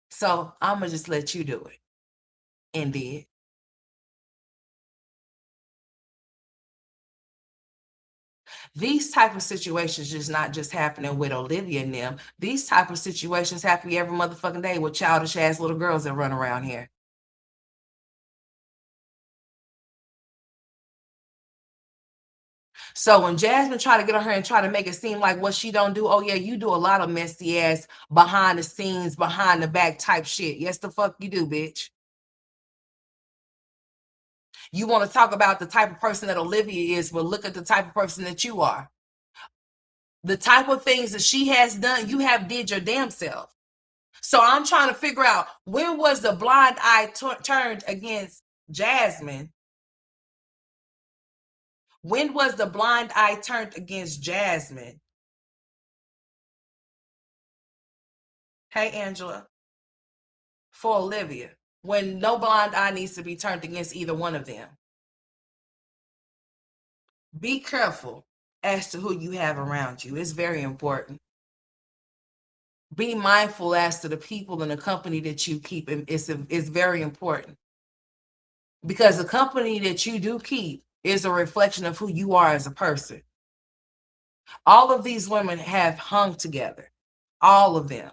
So I'm going to just let you do it. And did. These type of situations just not just happening with Olivia and them. These type of situations happen every motherfucking day with childish ass little girls that run around here. So when Jasmine try to get on her and try to make it seem like what she don't do, oh yeah, you do a lot of messy ass behind the scenes, behind the back type shit. Yes, the fuck you do, bitch. You want to talk about the type of person that Olivia is, but look at the type of person that you are. The type of things that she has done, you have did your damn self. So I'm trying to figure out, when was the blind eye turned against Jasmine? When was the blind eye turned against Jasmine? Hey, Angela. For Olivia, when no blind eye needs to be turned against either one of them. Be careful as to who you have around you. It's very important. Be mindful as to the people and the company that you keep. It's very important, because the company that you do keep is a reflection of who you are as a person. All of these women have hung together, all of them.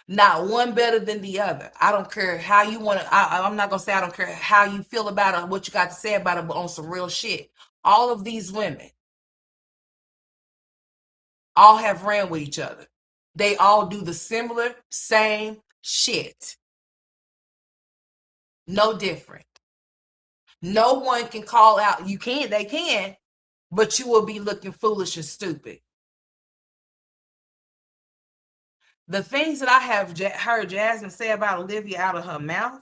Not one better than the other. I don't care how you want to. I'm not gonna say I don't care how you feel about it, what you got to say about it, but on some real shit. All of these women all have ran with each other. They all do the similar, same shit. No different. No one can call out. You can, they can, but you will be looking foolish and stupid. The things that I have heard Jasmine say about Olivia out of her mouth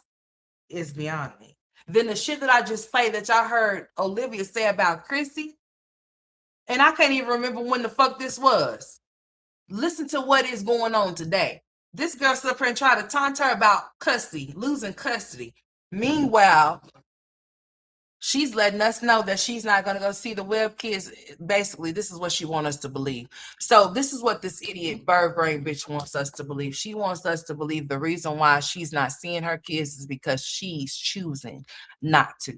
is beyond me. Then the shit that I just played that y'all heard Olivia say about Chrissy, and I can't even remember when the fuck this was. Listen to what is going on today. This girl stood up here and tried to taunt her about custody, losing custody. Meanwhile, she's letting us know that she's not going to go see the Webb kids. Basically, this is what she wants us to believe. So this is what this idiot bird brain bitch wants us to believe. She wants us to believe the reason why she's not seeing her kids is because she's choosing not to.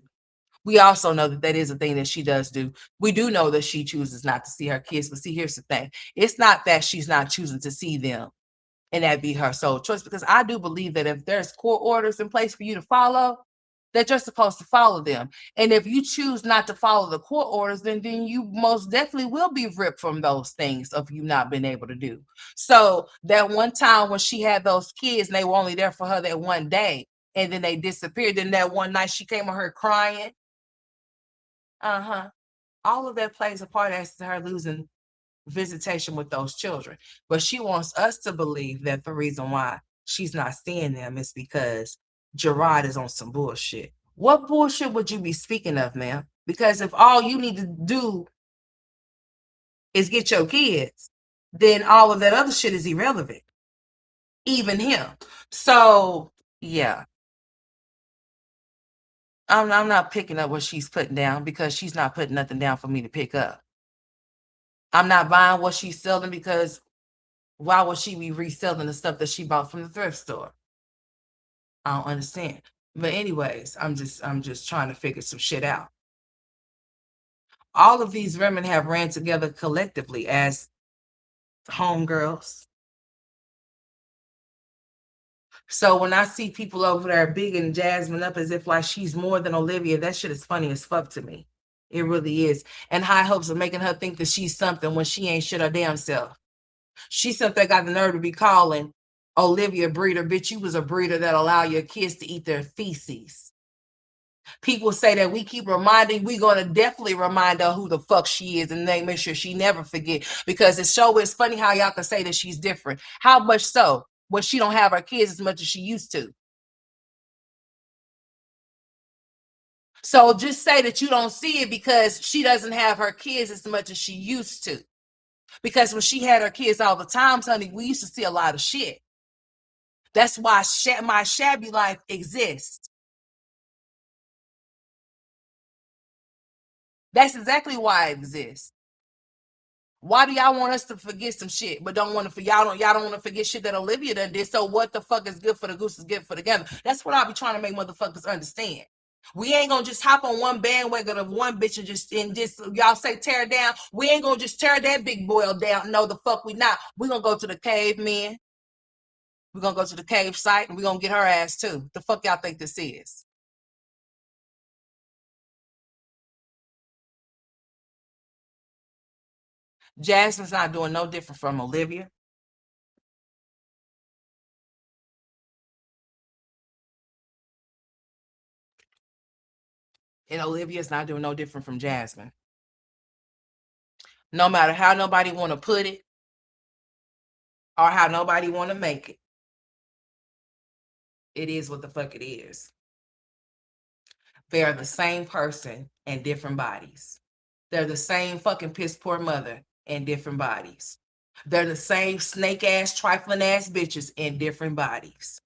We also know that that is a thing that she does do. We do know that she chooses not to see her kids, but see, here's the thing. It's not that she's not choosing to see them and that be her sole choice, because I do believe that if there's court orders in place for you to follow, that you're supposed to follow them. And if you choose not to follow the court orders, then you most definitely will be ripped from those things of you not being able to do. So that one time when she had those kids and they were only there for her that one day and then they disappeared, then that one night she came on her crying. Uh-huh. All of that plays a part as to her losing visitation with those children. But she wants us to believe that the reason why she's not seeing them is because Gerard is on some bullshit. What bullshit would you be speaking of, ma'am? Because if all you need to do is get your kids, then all of that other shit is irrelevant. Even him. So yeah, I'm not picking up what she's putting down because she's not putting nothing down for me to pick up. I'm not buying what she's selling because why would she be reselling the stuff that she bought from the thrift store? I don't understand. But anyways, I'm just trying to figure some shit out. All of these women have ran together collectively as homegirls. So when I see people over there bigging Jasmine up as if like she's more than Olivia, that shit is funny as fuck to me. It really is. And high hopes of making her think that she's something when she ain't shit her damn self. She something got the nerve to be calling Olivia a breeder. Bitch, you was a breeder that allow your kids to eat their feces. People say that we keep reminding, we're gonna definitely remind her who the fuck she is and they make sure she never forget. Because it's funny how y'all can say that she's different. How much so when she don't have her kids as much as she used to? So just say that you don't see it because she doesn't have her kids as much as she used to. Because when she had her kids all the time, honey, we used to see a lot of shit. That's why my shabby life exists. That's exactly why it exists. Why do y'all want us to forget some shit, but don't want to for y'all don't want to forget shit that Olivia done did? So what the fuck is good for the goose is good for the gander? That's what I be trying to make motherfuckers understand. We ain't gonna just hop on one bandwagon of one bitch and just y'all say tear down. We ain't gonna just tear that big boy down. No, the fuck we not. We gonna go to the cavemen. We gonna go to the cave site and we gonna get her ass too. The fuck y'all think this is? Jasmine's not doing no different from Olivia, and Olivia's not doing no different from Jasmine. No matter how nobody want to put it or how nobody want to make it, it is what the fuck it is. They are the same person in different bodies. They're the same fucking piss poor mother in different bodies. They're the same snake ass, trifling ass bitches in different bodies.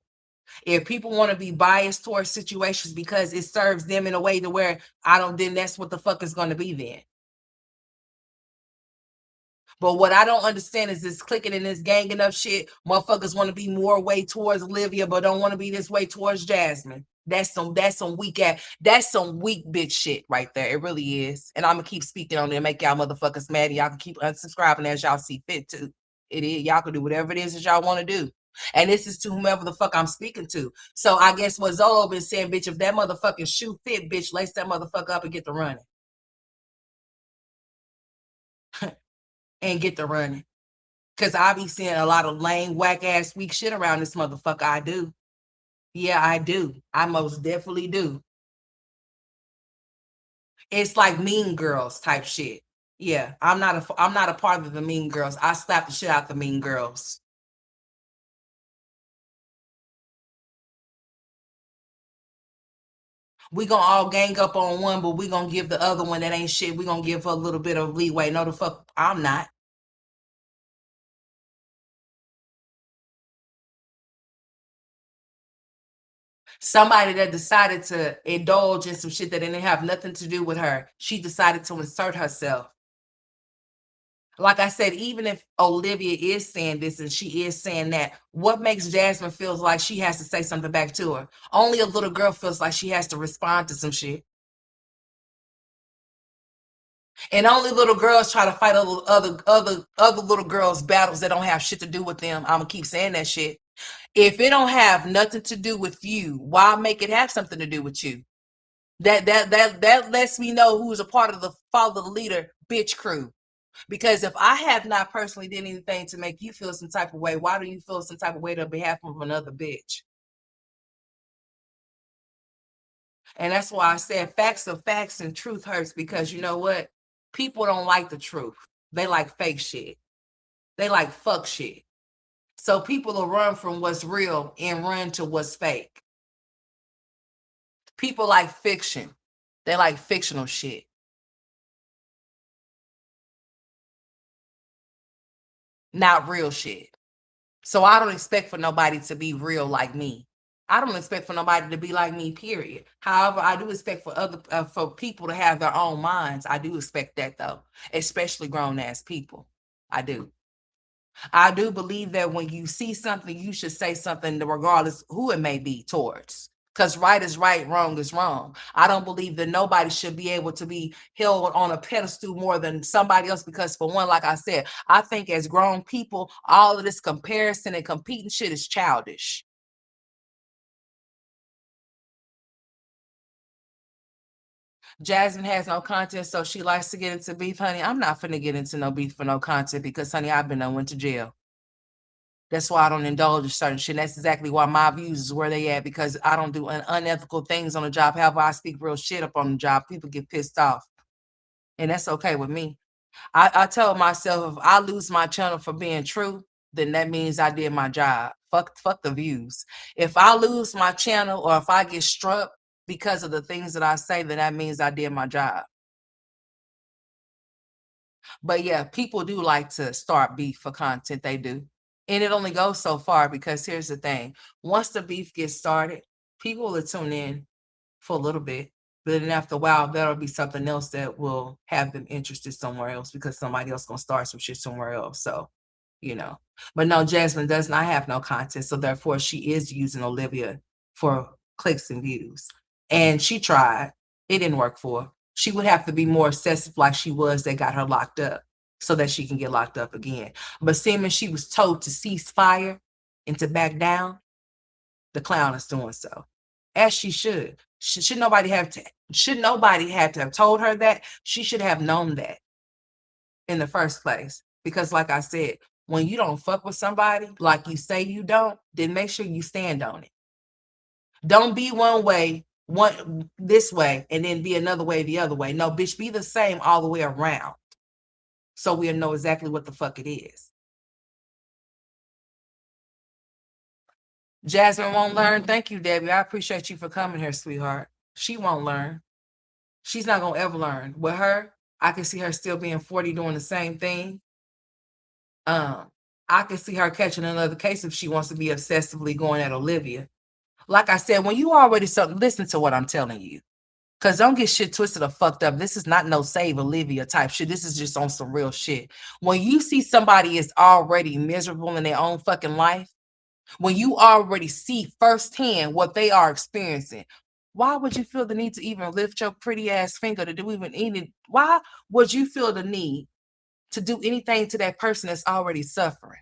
If people want to be biased towards situations because it serves them in a way to where I don't, then that's what the fuck is going to be then. But what I don't understand is this clicking and this ganging up shit. Motherfuckers want to be more way towards Olivia, but don't want to be this way towards Jasmine. That's some weak ass, that's some weak bitch shit right there. It really is. And I'm gonna keep speaking on it and make y'all motherfuckers mad. And y'all can keep unsubscribing as y'all see fit to. It is y'all can do whatever it is that y'all want to do. And this is to whomever the fuck I'm speaking to. So I guess what Zolo been saying, bitch, if that motherfucking shoe fit, bitch, lace that motherfucker up and get the running. And get the running. Cause I be seeing a lot of lame, whack ass, weak shit around this motherfucker. I do. Yeah, I do. I most definitely do. It's like Mean Girls type shit. Yeah, I'm not a part of the Mean Girls. I slap the shit out the Mean Girls. We gonna all gang up on one, but we gonna give the other one that ain't shit. We gonna give her a little bit of leeway. No, the fuck, I'm not. Somebody that decided to indulge in some shit that didn't have nothing to do with her. She decided to insert herself. Like I said, even if Olivia is saying this and she is saying that, what makes Jasmine feels like she has to say something back to her? Only a little girl feels like she has to respond to some shit. And only little girls try to fight other little girls' battles that don't have shit to do with them. I'm gonna keep saying that shit. If it don't have nothing to do with you, why make it have something to do with you? That lets me know who's a part of the follow the leader bitch crew. Because if I have not personally did anything to make you feel some type of way, why do you feel some type of way on behalf of another bitch? And that's why I said facts are facts and truth hurts because you know what? People don't like the truth. They like fake shit. They like fuck shit. So people will run from what's real and run to what's fake. People like fiction. They like fictional shit. Not real shit. So I don't expect for nobody to be real like me. I don't expect for nobody to be like me, period. However, I do expect for for people to have their own minds. I do expect that though, especially grown ass people. I do. I do believe that when you see something, you should say something regardless who it may be towards. Because right is right, wrong is wrong. I don't believe that nobody should be able to be held on a pedestal more than somebody else. Because, for one, like I said, I think as grown people, all of this comparison and competing shit is childish. Jasmine has no content, so she likes to get into beef, honey. I'm not finna get into no beef for no content because, honey, I've been went to jail. That's why I don't indulge in certain shit. That's exactly why my views is where they at, because I don't do unethical things on the job. However, I speak real shit up on the job. People get pissed off, and that's okay with me. I tell myself if I lose my channel for being true, then that means I did my job. Fuck the views. If I lose my channel or if I get struck because of the things that I say, then that means I did my job. But yeah, people do like to start beef for content. They do. And it only goes so far because here's the thing. Once the beef gets started, people will tune in for a little bit. But then after a while, that'll be something else that will have them interested somewhere else because somebody else gonna start some shit somewhere else. So, you know. But no, Jasmine does not have no content. So therefore she is using Olivia for clicks and views. And she tried. It didn't work for her. She would have to be more obsessive like she was that got her locked up so that she can get locked up again. But seeing as she was told to cease fire and to back down, the clown is doing so. As she should. Should nobody have to should nobody have to have told her that? She should have known that in the first place. Because like I said, when you don't fuck with somebody like you say you don't, then make sure you stand on it. Don't be one way, one this way, and then be another way the other way. No, bitch, be the same all the way around. So we'll know exactly what the fuck it is. Jasmine won't learn. Thank you, Debbie. I appreciate you for coming here, sweetheart. She won't learn. She's not gonna ever learn. With her, I can see her still being 40 doing the same thing. Um, I can see her catching another case if she wants to be obsessively going at Olivia. Like I said, when you already listen to what I'm telling you. Cause don't get shit twisted or fucked up. This is not no save Olivia type shit. This is just on some real shit. When you see somebody is already miserable in their own fucking life, when you already see firsthand what they are experiencing, why would you feel the need to even lift your pretty ass finger to do even anything? Why would you feel the need to do anything to that person that's already suffering?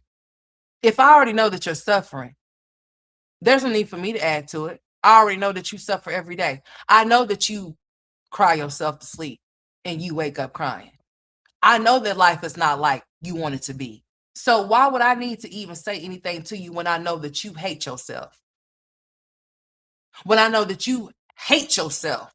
If I already know that you're suffering, there's no need for me to add to it. I already know that you suffer every day. I know that you cry yourself to sleep and you wake up crying. I know that life is not like you want it to be. So why would I need to even say anything to you when I know that you hate yourself? When I know that you hate yourself?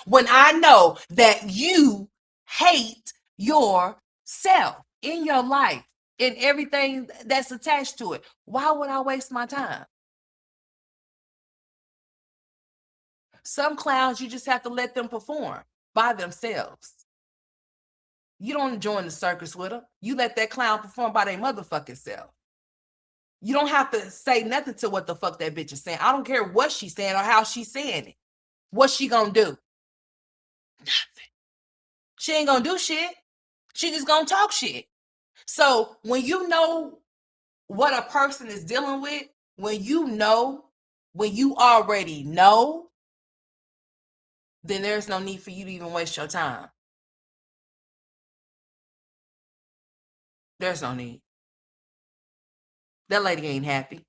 When I know that you hate yourself in your life and everything that's attached to it? Why would I waste my time? Some clowns, you just have to let them perform by themselves. You don't join the circus with them. You let that clown perform by their motherfucking self. You don't have to say nothing to what the fuck that bitch is saying. I don't care what she's saying or how she's saying it. What's she gonna do? Nothing. She ain't gonna do shit. She just gonna talk shit. So when you know what a person is dealing with, when you already know, then there's no need for you to even waste your time. There's no need. That lady ain't happy.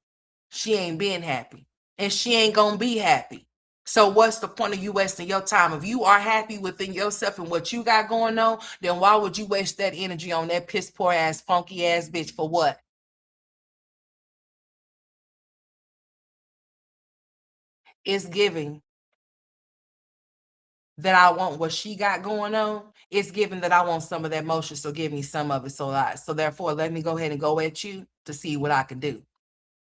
She ain't been happy. And she ain't gonna be happy. So what's the point of you wasting your time? If you are happy within yourself and what you got going on, then why would you waste that energy on that piss poor ass, funky ass bitch for what? It's giving. that I want what she got going on, it's given that I want some of that motion, so give me some of it. So therefore, let me go ahead and go at you to see what I can do.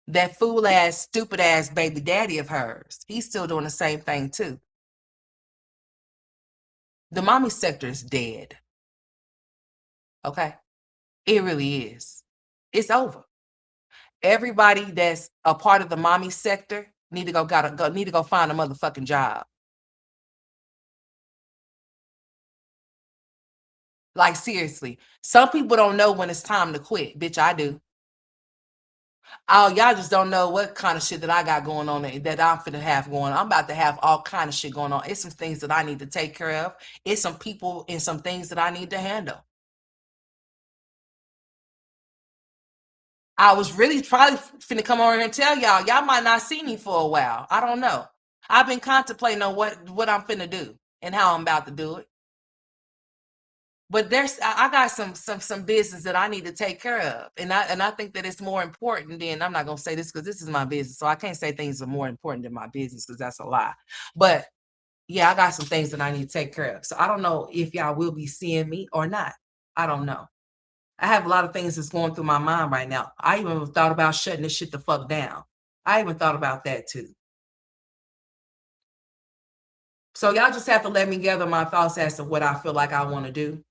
That fool ass, stupid ass baby daddy of hers, he's still doing the same thing too. The mommy sector is dead. Okay, it really is. It's over. Everybody that's a part of the mommy sector need to go find a motherfucking job. Like seriously, some people don't know when it's time to quit. Bitch, I do. Oh, y'all just don't know what kind of shit that I got going on that I'm finna have going on. I'm about to have all kind of shit going on. It's some things that I need to take care of. It's some people and some things that I need to handle. I was really probably finna come over here and tell y'all. Y'all might not see me for a while. I don't know. I've been contemplating on what I'm finna do and how I'm about to do it. But I got some business that I need to take care of, and I think that it's more important than, I'm not gonna say this because this is my business, so I can't say things are more important than my business because that's a lie. But yeah, I got some things that I need to take care of. So I don't know if y'all will be seeing me or not. I don't know. I have a lot of things that's going through my mind right now. I even thought about shutting this shit the fuck down. I even thought about that too. So y'all just have to let me gather my thoughts as to what I feel like I want to do.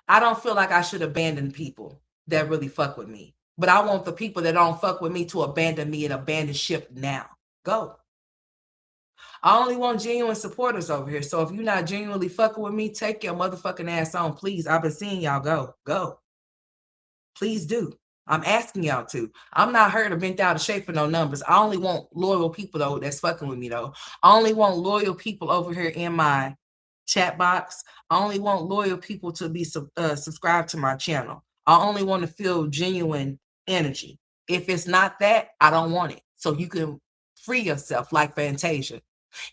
I don't feel like I should abandon people that really fuck with me. But I want the people that don't fuck with me to abandon me and abandon ship now. Go. I only want genuine supporters over here. So if you're not genuinely fucking with me, take your motherfucking ass on, please. I've been seeing y'all go. Go. Please do. I'm asking y'all to. I'm not hurt or bent out of shape for no numbers. I only want loyal people though that's fucking with me though. I only want loyal people over here in my chat box. I only want loyal people to be subscribed to my channel. I only want to feel genuine energy. If it's not that, I don't want it. So you can free yourself like Fantasia.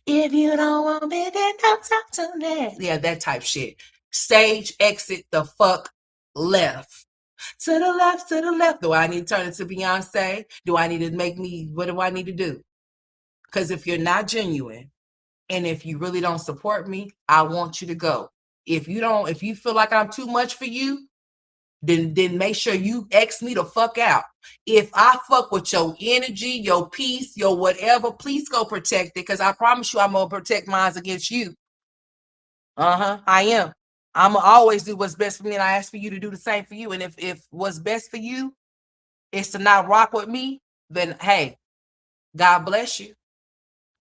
If you don't want me, then don't talk to me. Yeah, that type shit. Stage exit the fuck left. To the left, to the left. Do I need to turn it to Beyonce? Do I need to what do I need to do? Because if you're not genuine and if you really don't support me, I want you to go. If you feel like I'm too much for you, then make sure you X me the fuck out. If I fuck with your energy, your peace, your whatever, please go protect it because I promise you I'm gonna protect mine against you. I am. I'm gonna always do what's best for me, and I ask for you to do the same for you. And if what's best for you is to not rock with me, then hey, God bless you.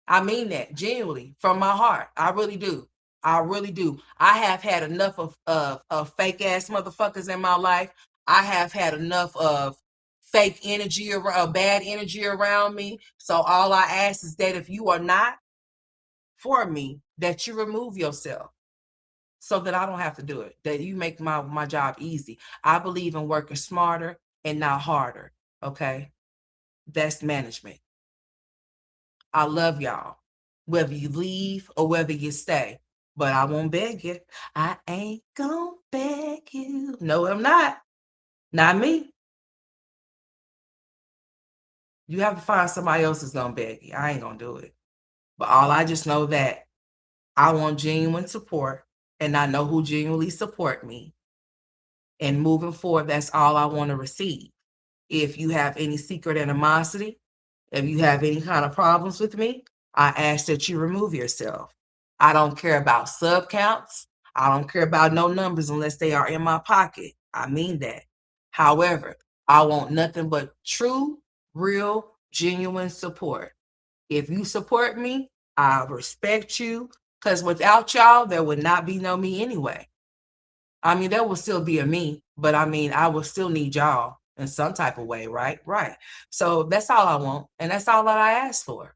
I mean that genuinely from my heart. I really do. I really do. I have had enough of fake ass motherfuckers in my life. I have had enough of fake energy or bad energy around me. So all I ask is that if you are not for me, that you remove yourself so that I don't have to do it. That you make my job easy. I believe in working smarter and not harder. Okay. That's management. I love y'all, whether you leave or whether you stay. But I won't beg you. I ain't gonna beg you. No, I'm not. Not me. You have to find somebody else that's gonna beg you. I ain't gonna do it. But all I just know that I want genuine support, and I know who genuinely support me. And moving forward, that's all I want to receive. If you have any secret animosity, if you have any kind of problems with me, I ask that you remove yourself. I don't care about sub counts. I don't care about no numbers unless they are in my pocket. I mean that. However, I want nothing but true, real, genuine support. If you support me, I respect you because without y'all, there would not be no me anyway. I mean, there will still be a me, but I mean, I will still need y'all in some type of way, right? Right. So that's all I want, and that's all that I ask for.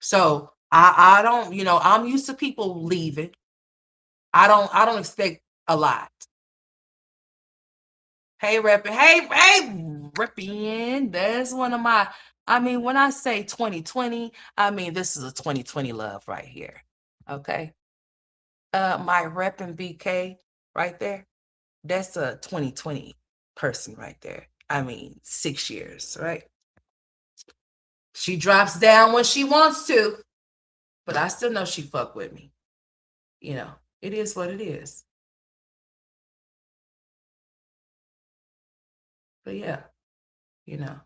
So I don't, I'm used to people leaving. I don't expect a lot. Hey, repping, hey, repping. That's one of my. I mean, when I say 2020, I mean this is a 2020 love right here. Okay. My repping BK right there. That's a 2020 person right there. I mean, 6 years, right? She drops down when she wants to, but I still know she fuck with me. You know, it is what it is. But yeah, you know,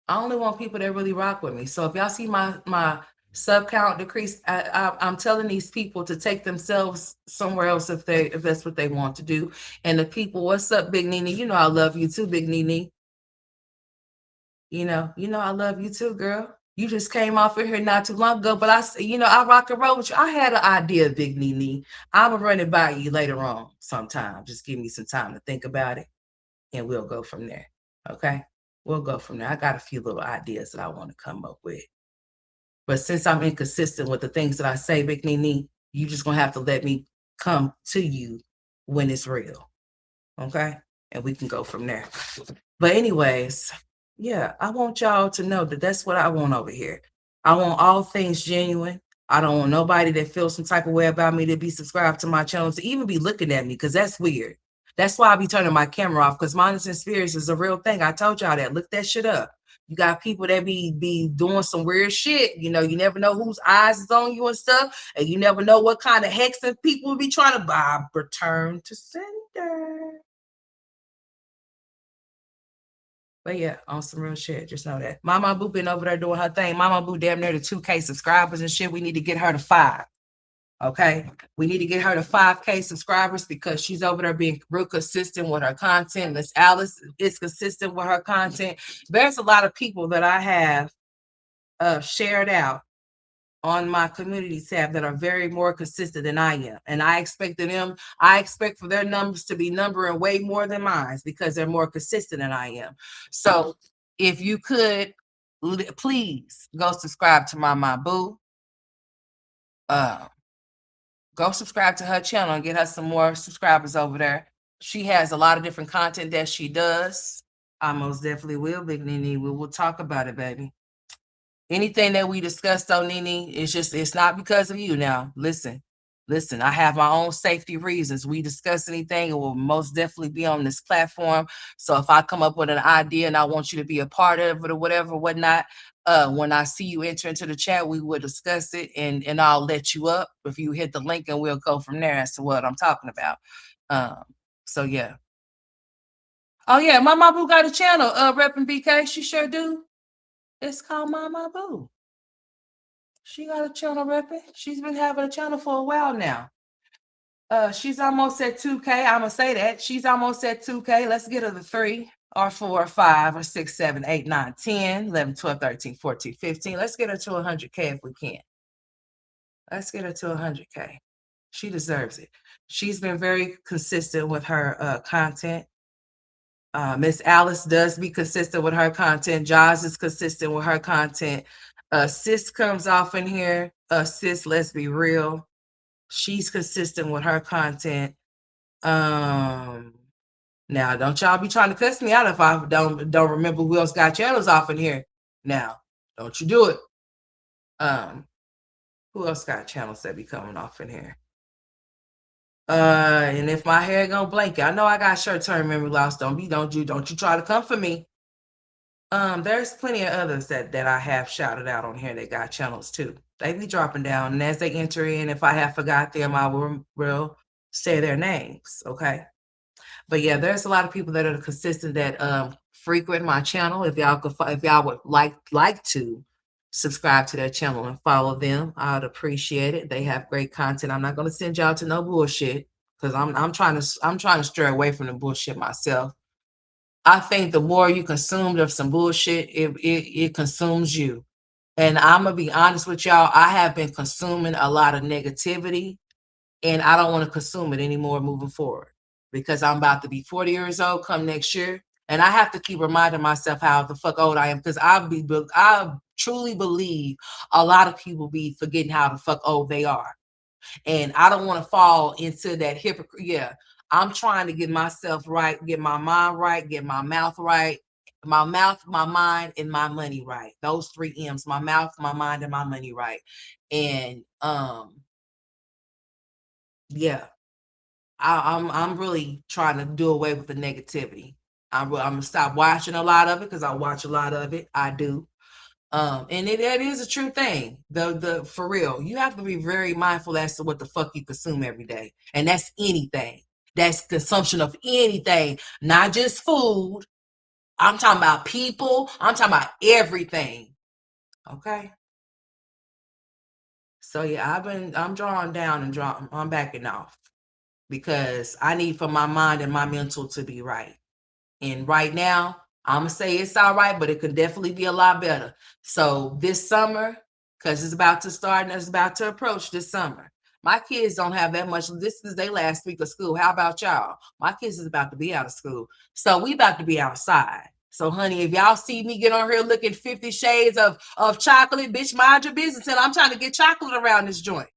I only want people that really rock with me. So if y'all see my sub count decrease, I'm telling these people to take themselves somewhere else if that's what they want to do. And the people, what's up, Big Nene? You know I love you too, Big Nene. You know I love you too, girl. You just came off of here not too long ago, but I rock and roll with you. I had an idea, Big Nene. I'm gonna run it by you later on sometime. Just give me some time to think about it, and we'll go from there. Okay, we'll go from there. I got a few little ideas that I want to come up with, but since I'm inconsistent with the things that I say, Big Nene, you just gonna have to let me come to you when it's real. Okay, and we can go from there. But anyways, yeah, I want y'all to know that that's what I want over here. I want all things genuine. I don't want nobody that feels some type of way about me to be subscribed to my channel, to even be looking at me, because that's weird. That's why I be turning my camera off, because Mindless and Spirits is a real thing. I told y'all that. Look that shit up. You got people that be doing some weird shit. You know, you never know whose eyes is on you and stuff, and you never know what kind of hexing people will be trying to buy. Return to sender. But yeah, on some real shit. Just know that. Mama Boo been over there doing her thing. Mama Boo damn near to 2K subscribers and shit. We need to get her to 5. Okay. We need to get her to 5K subscribers because she's over there being real consistent with her content. Miss Alice is consistent with her content. There's a lot of people that I have shared out on my community tab that are very more consistent than I am. And I expect for their numbers to be numbering way more than mine because they're more consistent than I am. So if you could please go subscribe to my boo. Uh, Go subscribe to her channel and get her some more subscribers over there. She has a lot of different content that she does. I most definitely will, Big Nene. We will talk about it, baby. Anything that we discussed on Nene, it's not because of you now. Listen, I have my own safety reasons. We discuss anything, it will most definitely be on this platform. So if I come up with an idea and I want you to be a part of it or whatever, whatnot, when I see you enter into the chat, we will discuss it and I'll let you up. If you hit the link and we'll go from there as to what I'm talking about. Um, so yeah. Oh yeah, Mama Boo got a channel, repping BK. She sure do. It's called Mama Boo. She got a channel repping. She's been having a channel for a while now. She's almost at 2K. I'ma say that. She's almost at 2K. Let's get her to 3 or 4 or 5 or 6, 7, 8, 9, 10, 11, 12, 13, 14, 15. Let's get her to 100K if we can. Let's get her to 100K. She deserves it. She's been very consistent with her content. Miss Alice does be consistent with her content. Jaws is consistent with her content. Sis comes off in here. Sis, let's be real. She's consistent with her content. Now don't y'all be trying to cuss me out if I don't remember who else got channels off in here. Now, don't you do it. Um, who else got channels that be coming off in here? And if my hair gonna blank, I know I got short-term memory loss. Don't you try to come for me. There's plenty of others that I have shouted out on here that got channels too. They be dropping down, and as they enter in, if I have forgot them, I will say their names. Okay. But yeah, there's a lot of people that are consistent that frequent my channel. If y'all would like to subscribe to their channel and follow them, I'd appreciate it. They have great content. I'm not going to send y'all to no bullshit because I'm trying to stray away from the bullshit myself. I think the more you consume of some bullshit, it consumes you. And I'm gonna be honest with y'all, I have been consuming a lot of negativity and I don't want to consume it anymore moving forward because I'm about to be 40 years old come next year. And I have to keep reminding myself how the fuck old I am because I truly believe a lot of people be forgetting how the fuck old they are. And I don't want to fall into that hypocrite. Yeah, I'm trying to get myself right, get my mind right, get my mouth right. My mouth, my mind, and my money right. Those 3 M's: my mouth, my mind, and my money right. And yeah, I'm really trying to do away with the negativity. I'm gonna stop watching a lot of it because I watch a lot of it. I do. And that is a true thing. The for real, you have to be very mindful as to what the fuck you consume every day, and that's anything. That's consumption of anything, not just food. I'm talking about people. I'm talking about everything. Okay. So yeah, I'm drawing down and I'm backing off because I need for my mind and my mental to be right. And right now, I'm gonna say it's all right, but it could definitely be a lot better. So this summer, because it's about to start and it's about to approach this summer. My kids don't have that much. This is their last week of school. How about y'all? My kids is about to be out of school. So we about to be outside. So, honey, if y'all see me get on here looking 50 shades of chocolate, bitch, mind your business. And I'm trying to get chocolate around this joint.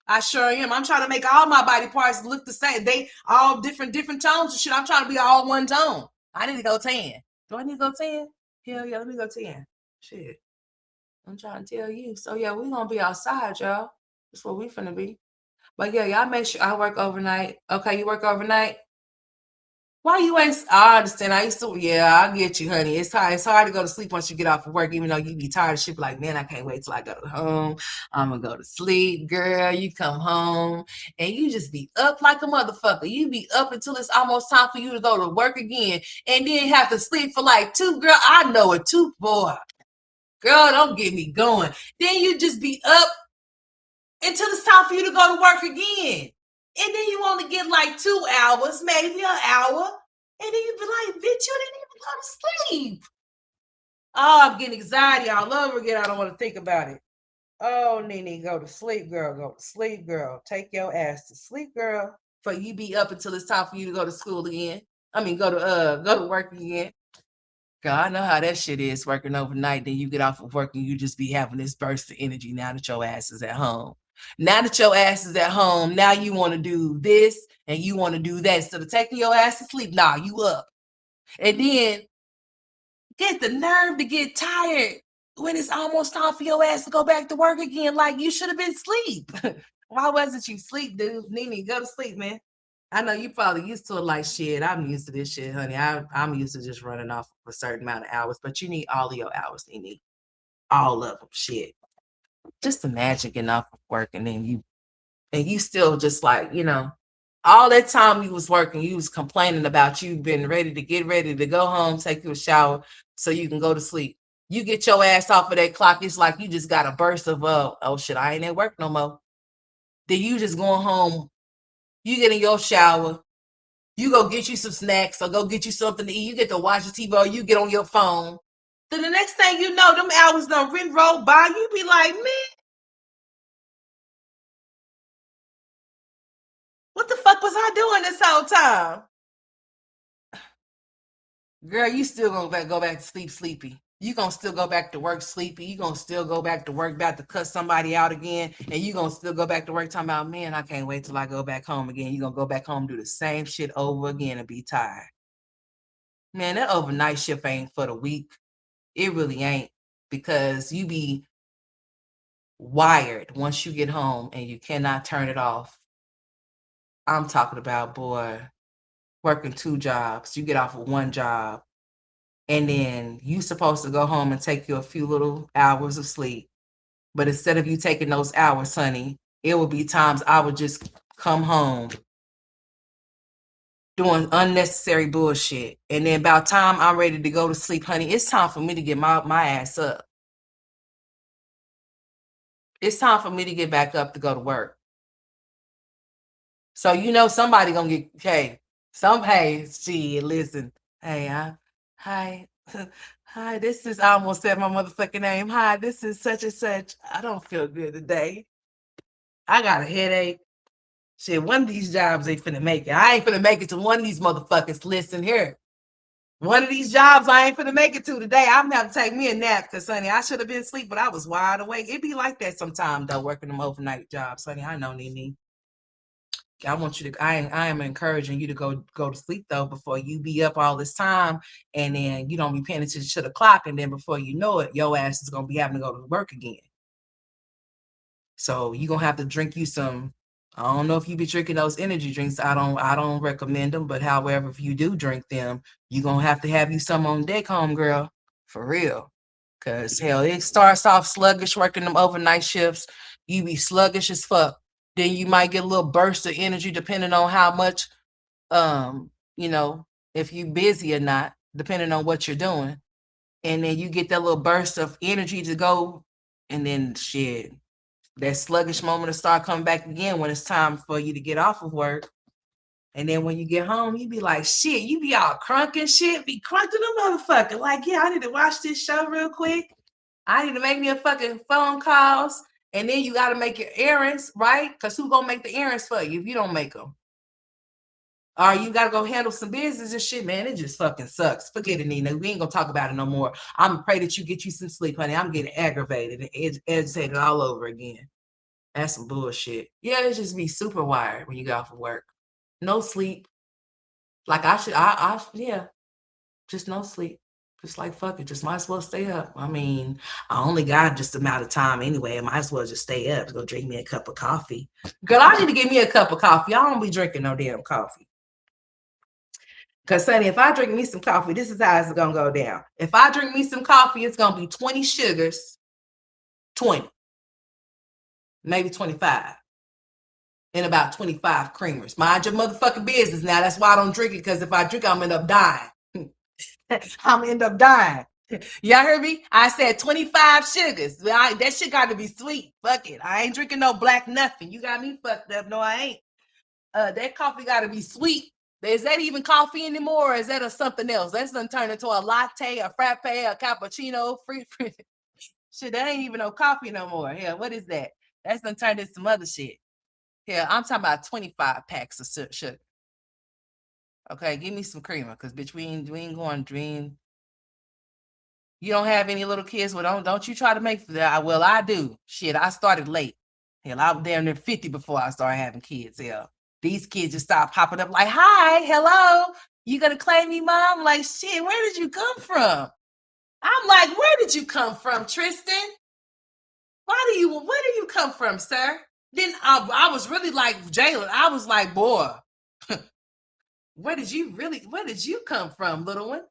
I sure am. I'm trying to make all my body parts look the same. They all different tones and shit. I'm trying to be all one tone. I need to go tan. Do I need to go tan? Hell yeah, let me go tan. Shit. I'm trying to tell you. So yeah, we gonna be outside, y'all. That's what we finna be. But yeah, y'all make sure I work overnight. Okay, you work overnight? Why you ain't? I understand. I used to. Yeah, I get you, honey. It's hard. It's hard to go to sleep once you get off of work, even though you be tired of shit. Like, man, I can't wait till I go home. I'm gonna go to sleep, girl. You come home and you just be up like a motherfucker. You be up until it's almost time for you to go to work again, and then have to sleep for like two. Girl, I know it. Two, boy. Girl, don't get me going. Then you just be up until it's time for you to go to work again. And then you only get like 2 hours, maybe an hour. And then you be like, bitch, you didn't even go to sleep. Oh, I'm getting anxiety all over again. I don't want to think about it. Oh, Nene, go to sleep, girl. Go to sleep, girl. Take your ass to sleep, girl. For you be up until it's time for you to go to school again. I mean, go to work again. God, I know how that shit is working overnight. Then you get off of work and you just be having this burst of energy now that your ass is at home. Now that your ass is at home, now you want to do this and you want to do that. Instead of taking your ass to sleep, nah, you up. And then get the nerve to get tired when it's almost time for your ass to go back to work again. Like you should have been asleep. Why wasn't you sleep, dude? Nene, go to sleep, man. I know you probably used to it like shit. I'm used to this shit, honey. I'm used to just running off a certain amount of hours, but you need all of your hours. You need all of them. Shit. Just imagine getting off of work and you still just like, all that time you was working, you was complaining about you being ready to go home, take you a shower so you can go to sleep. You get your ass off of that clock, it's like you just got a burst of oh shit, I ain't at work no more. Then you just going home, you get in your shower, you go get you some snacks or go get you something to eat. You get to watch the TV or you get on your phone. Then the next thing you know, them hours done roll by. You be like, man, what the fuck was I doing this whole time? Girl, you still gonna go back to sleep sleepy. You gonna still go back to work sleepy. You gonna still go back to work about to cut somebody out again. And you gonna still go back to work talking about, man, I can't wait till I go back home again. You gonna go back home, do the same shit over again and be tired. Man, that overnight shift ain't for the weak. It really ain't because you be wired once you get home and you cannot turn it off. I'm talking about, boy, working 2 jobs. You get off of one job and then you supposed to go home and take you a few little hours of sleep. But instead of you taking those hours, honey, it would be times I would just come home doing unnecessary bullshit. And then about time I'm ready to go to sleep, honey, it's time for me to get my ass up. It's time for me to get back up to go to work. So somebody gonna get hey, shit, listen. Hey, hi. Hi, this is I almost said my motherfucking name. Hi, this is such and such. I don't feel good today. I got a headache. Shit, one of these jobs ain't finna make it. I ain't finna make it to one of these motherfuckers. Listen here. One of these jobs I ain't finna make it to today. I'm gonna have to take me a nap because, honey, I should have been asleep, but I was wide awake. It be like that sometimes, though, working them overnight jobs, honey. I know, Nene. I want you to. I am encouraging you to go to sleep though before you be up all this time, and then you don't be paying attention to the clock, and then before you know it, your ass is gonna be having to go to work again. So you gonna have to drink you some. I don't know if you be drinking those energy drinks. I don't recommend them, but however, if you do drink them, you gonna have to have you some on deck, home girl, for real. Cause hell, it starts off sluggish working them overnight shifts. You be sluggish as fuck. Then you might get a little burst of energy depending on how much you know, if you busy or not, depending on what you're doing. And then you get that little burst of energy to go, and then shit, that sluggish moment to start coming back again when it's time for you to get off of work. And then when you get home, you be like, shit, you be all crunk and shit, be crunking the motherfucker. Like, yeah, I need to watch this show real quick. I need to make me a fucking phone calls. And then you got to make your errands, right? Because who gonna make the errands for you if you don't make them? Or you got to go handle some business and shit, man. It just fucking sucks. Forget it, Nina. We ain't gonna talk about it no more. I'm pray that you get you some sleep, honey. I'm getting aggravated and agitated all over again. That's some bullshit. Yeah, it just be super wired when you get off of work. No sleep. Like I should, yeah, just no sleep. Just like fuck it, just might as well stay up. I mean, I only got just amount of time anyway. I might as well just stay up. Go drink me a cup of coffee. Girl, I need to get me a cup of coffee. I don't be drinking no damn coffee. Cause Sonny, if I drink me some coffee, this is how it's gonna go down. If I drink me some coffee, it's gonna be 20 sugars, 20, maybe 25, and about 25 creamers. Mind your motherfucking business now. That's why I don't drink it, because if I drink, I'm gonna end up dying. I'm gonna end up dying. Y'all heard me? I said 25 sugars. That shit got to be sweet. Fuck it. I ain't drinking no black nothing. You got me fucked up. No, I ain't. That coffee got to be sweet. Is that even coffee anymore, or is that a something else? That's done turned into a latte, a frappe, a cappuccino, free. Shit, that ain't even no coffee no more. Yeah, what is that? That's done turned into some other shit. Yeah, I'm talking about 25 packs of sugar. Okay, give me some creamer, because bitch, we ain't going dream. You don't have any little kids? Well, don't you try to make that. Well, I do. Shit, I started late. Hell, I was down there 50 before I started having kids. Hell, these kids just start popping up like, hi, hello. You gonna claim me, mom? Like, shit, where did you come from? I'm like, where did you come from, Tristan? Where do you come from, sir? Then I was really like Jalen. I was like, boy, where did you come from, little one?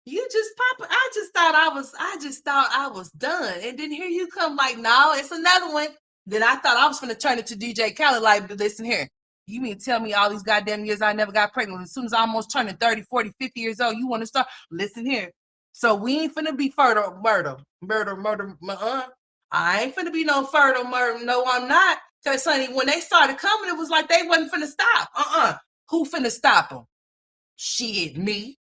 You just pop. I just thought I was done. And then here you come like, no, it's another one. Then I thought I was gonna turn it to DJ Khaled, like, listen here. You mean tell me all these goddamn years I never got pregnant? As soon as I almost turning 30, 40, 50 years old, you want to start? Listen here. So we ain't finna be fertile murder. I ain't finna be no fertile murder. No, I'm not. Cause honey, when they started coming, it was like they wasn't finna stop. Who finna stop them? Shit, me.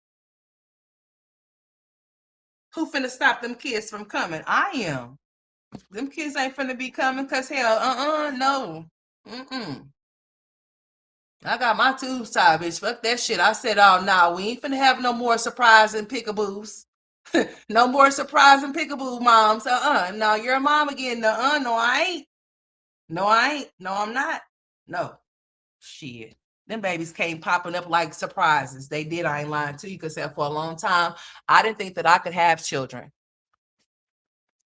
Who finna stop them kids from coming? I am. Them kids ain't finna be coming, cause hell, no. Mm-mm. I got my tubes tied, bitch. Fuck that shit. I said, oh, nah, we ain't finna have no more surprising pickaboos. No more surprising pickaboo moms. No, you're a mom again. No, I ain't. No, I ain't. No, I'm not. No. Shit. Them babies came popping up like surprises. They did. I ain't lying to you, because for a long time, I didn't think that I could have children.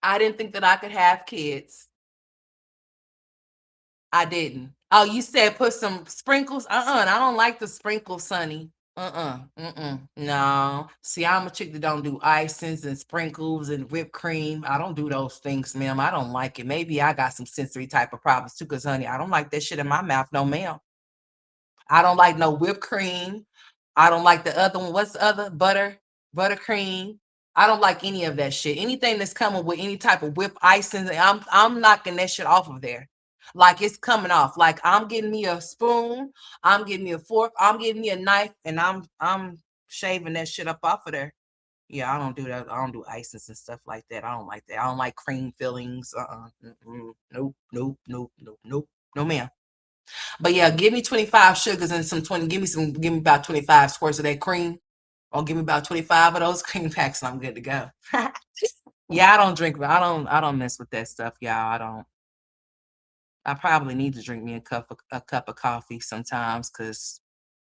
I didn't think that I could have kids. I didn't. Oh, you said put some sprinkles? I don't like the sprinkles, Sonny. No. See, I'm a chick that don't do icings and sprinkles and whipped cream. I don't do those things, ma'am. I don't like it. Maybe I got some sensory type of problems too, because honey, I don't like that shit in my mouth. No, ma'am. I don't like no whipped cream. I don't like the other one. What's the other? Buttercream. I don't like any of that shit. Anything that's coming with any type of whipped icing, I'm knocking that shit off of there. Like it's coming off. Like I'm getting me a spoon, I'm getting me a fork, I'm getting me a knife, and I'm shaving that shit up off of there. Yeah, I don't do that. I don't do ices and stuff like that. I don't like that. I don't like cream fillings. Nope, nope, nope, nope, nope. No, ma'am. But yeah, give me 25 sugars and some 20. Give me about 25 squirts of that cream. Or give me about 25 of those cream packs and I'm good to go. Yeah, I don't drink, I don't mess with that stuff, y'all. I don't. I probably need to drink me a cup of coffee sometimes, because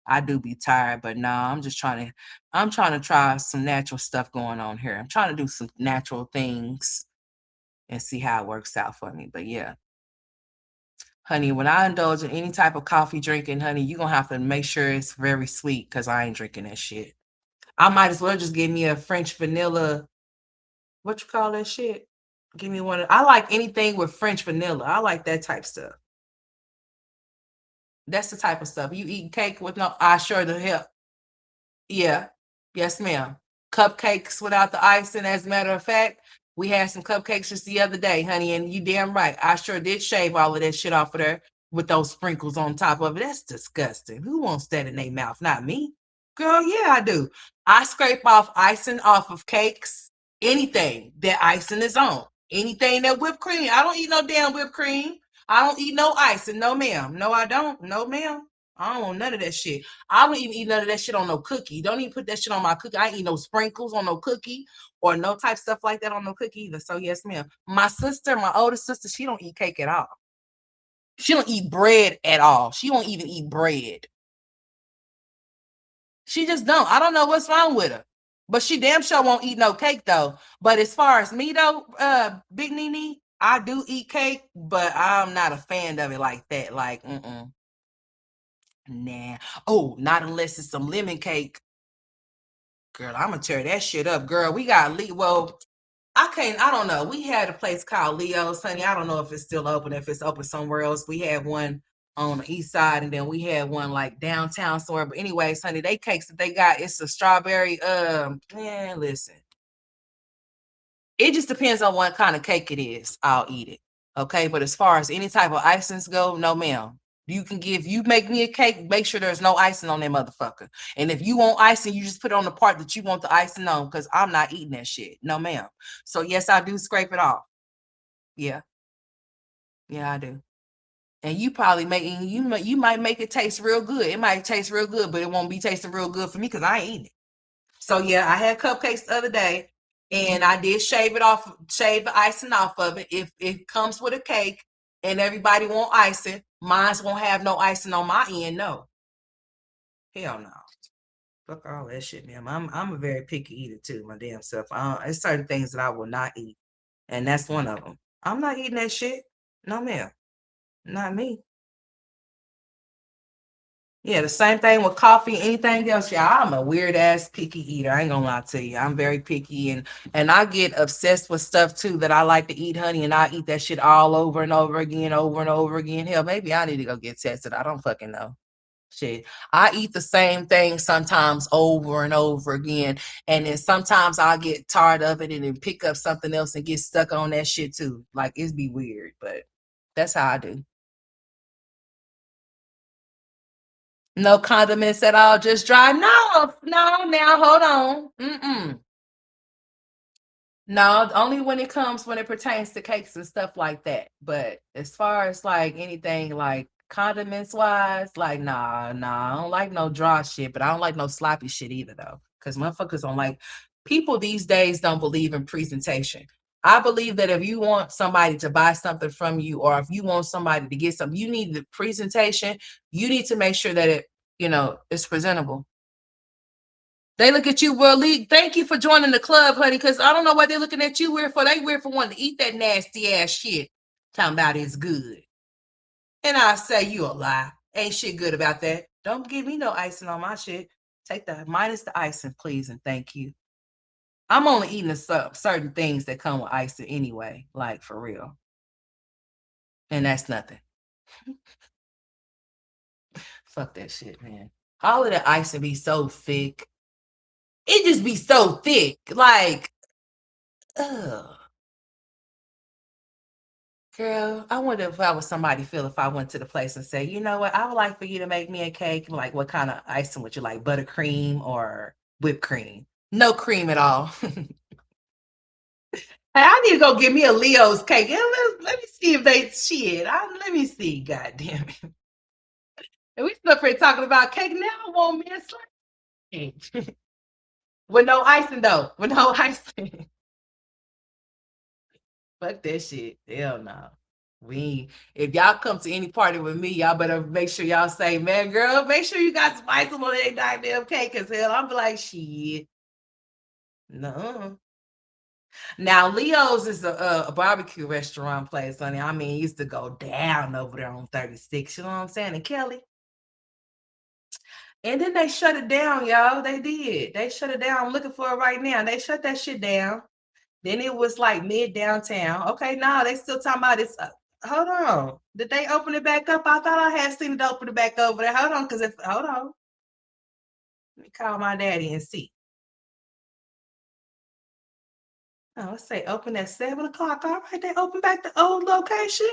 I do be tired. But no, I'm trying to try some natural stuff going on here. I'm trying to do some natural things and see how it works out for me. But yeah, honey, when I indulge in any type of coffee drinking, honey, you're gonna have to make sure it's very sweet, because I ain't drinking that shit. I might as well just give me a French vanilla what you call that shit? Give me one. I like anything with French vanilla. I like that type stuff. That's the type of stuff. You eat cake with no, I sure the hell. Yeah. Yes, ma'am. Cupcakes without the icing. As a matter of fact, we had some cupcakes just the other day, honey, and you damn right. I sure did shave all of that shit off of there with those sprinkles on top of it. That's disgusting. Who wants that in their mouth? Not me. Girl, yeah, I do. I scrape off icing off of cakes, anything that icing is on. Anything that whipped cream. I don't eat no damn whipped cream. I don't eat no icing. No, ma'am. No, I don't. No, ma'am. I don't want none of that shit. I don't even eat none of that shit on no cookie. Don't even put that shit on my cookie. I ain't eat no sprinkles on no cookie or no type stuff like that on no cookie either. So yes, ma'am. My sister, my older sister, she don't eat cake at all. She don't eat bread at all. She don't even eat bread. She just don't. I don't know what's wrong with her. But she damn sure won't eat no cake though. But as far as me though, Big Nene, I do eat cake, but I'm not a fan of it like that. Like, nah. Oh, not unless it's some lemon cake. Girl, I'm gonna tear that shit up, girl. We got well, I don't know. We had a place called Leo's, honey. I don't know if it's still open, if it's open somewhere else. We had one on the east side, and then we had one like downtown somewhere. But anyways, honey, they cakes that they got, it's a strawberry. Man, listen. It just depends on what kind of cake it is. I'll eat it. Okay. But as far as any type of icings go, no, ma'am. You make me a cake, make sure there's no icing on that motherfucker. And if you want icing, you just put it on the part that you want the icing on, because I'm not eating that shit. No, ma'am. So yes, I do scrape it off. Yeah. Yeah, I do. And you probably making you might make it taste real good. It might taste real good, but it won't be tasting real good for me because I ain't eating it. So yeah, I had cupcakes the other day, and I did shave the icing off of it. If it comes with a cake and everybody want icing, mine won't have no icing on my end. No, hell no. Fuck all that shit, man. I'm a very picky eater too, my damn self. There's certain things that I will not eat, and that's one of them. I'm not eating that shit. No, ma'am, not me. Yeah, the same thing with coffee, anything else. Yeah, I'm a weird ass picky eater. I ain't gonna lie to you. I'm very picky, and I get obsessed with stuff too that I like to eat, honey, and I eat that shit all over and over again, over and over again. Hell, maybe I need to go get tested. I don't fucking know. Shit. I eat the same thing sometimes over and over again. And then sometimes I'll get tired of it and then pick up something else and get stuck on that shit too. Like it'd be weird, but that's how I do. No condiments at all, just dry. No, no, now hold on. Mm-mm. No, only when it pertains to cakes and stuff like that. But as far as like anything like condiments wise, like nah, I don't like no dry shit, but I don't like no sloppy shit either though. Because motherfuckers don't like people these days don't believe in presentation. I believe that if you want somebody to buy something from you, or if you want somebody to get something, you need the presentation. You need to make sure that it's presentable. They look at you, well, Lee, thank you for joining the club, honey, because I don't know what they're looking at you weird for. They weird for wanting to eat that nasty ass shit. Talking about it's good. And I say you a lie. Ain't shit good about that. Don't give me no icing on my shit. Take the minus the icing, please, and thank you. I'm only eating certain things that come with icing anyway, like for real. And that's nothing. Fuck that shit, man. All of the icing be so thick. It just be so thick. Like, ugh. Girl, I wonder if I was somebody feel if I went to the place and say, you know what, I would like for you to make me a cake. Like, what kind of icing would you like? Buttercream or whipped cream? No cream at all. Hey, I need to go get me a Leo's cake. Yeah, let me see if they shit. Let me see. God damn it. And we still up here talking about cake. Now I want me a slice cake. With no icing though. With no icing. Fuck that shit. Hell no. We if y'all come to any party with me, y'all better make sure y'all say, man, girl, make sure you got some icing on that goddamn cake. Cause hell, I'm like, shit. No. Now Leo's is a barbecue restaurant place, honey. I mean, it used to go down over there on 36. You know what I'm saying? And Kelly. And then they shut it down, y'all. They did. They shut it down. I'm looking for it right now. They shut that shit down. Then it was like mid downtown. Okay, nah, they still talking about this. Hold on. Did they open it back up? I thought I had seen it open it back over there. Hold on, because if hold on. Let me call my daddy and see. Oh, let's say open at 7 o'clock. All right, they open back the old location.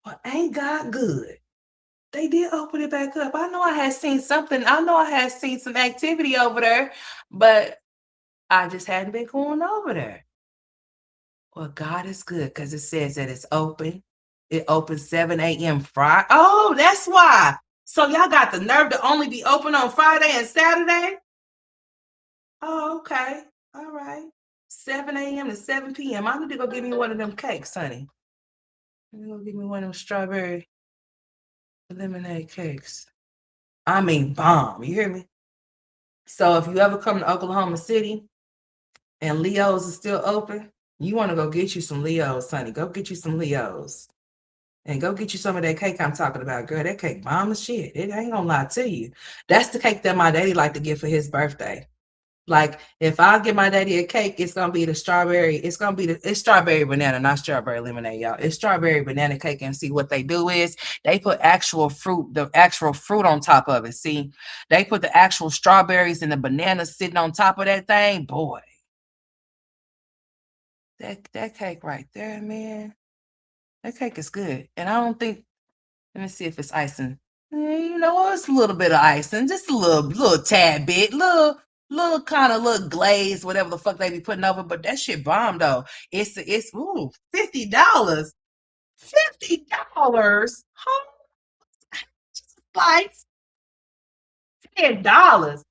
Well, ain't God good? They did open it back up. I know I had seen something. I know I had seen some activity over there, but I just hadn't been going over there. Well, God is good because it says that it's open. It opens 7 a.m. Friday. Oh, that's why. So y'all got the nerve to only be open on Friday and Saturday? Oh, okay. All right. 7 a.m. to 7 p.m. I need to go get me one of them cakes, honey. Let me go get me one of them strawberry lemonade cakes. I mean, bomb. You hear me? So if you ever come to Oklahoma City and Leo's is still open, you want to go get you some Leo's, honey. Go get you some Leo's. And go get you some of that cake I'm talking about, girl. That cake bomb as shit. It ain't gonna lie to you. That's the cake that my daddy like to get for his birthday. Like, if I give my daddy a cake, it's gonna be the strawberry. It's strawberry banana, not strawberry lemonade, y'all. It's strawberry banana cake. And see what they do is they put the actual fruit on top of it. See, they put the actual strawberries and the bananas sitting on top of that thing. Boy, that cake right there, man. That cake is good. And I don't think let me see if it's icing. You know, it's a little bit of icing, just a little tad bit, little kind of little glaze, whatever the fuck they be putting over. But that shit bomb though. It's ooh $50, $50, huh? Like $10.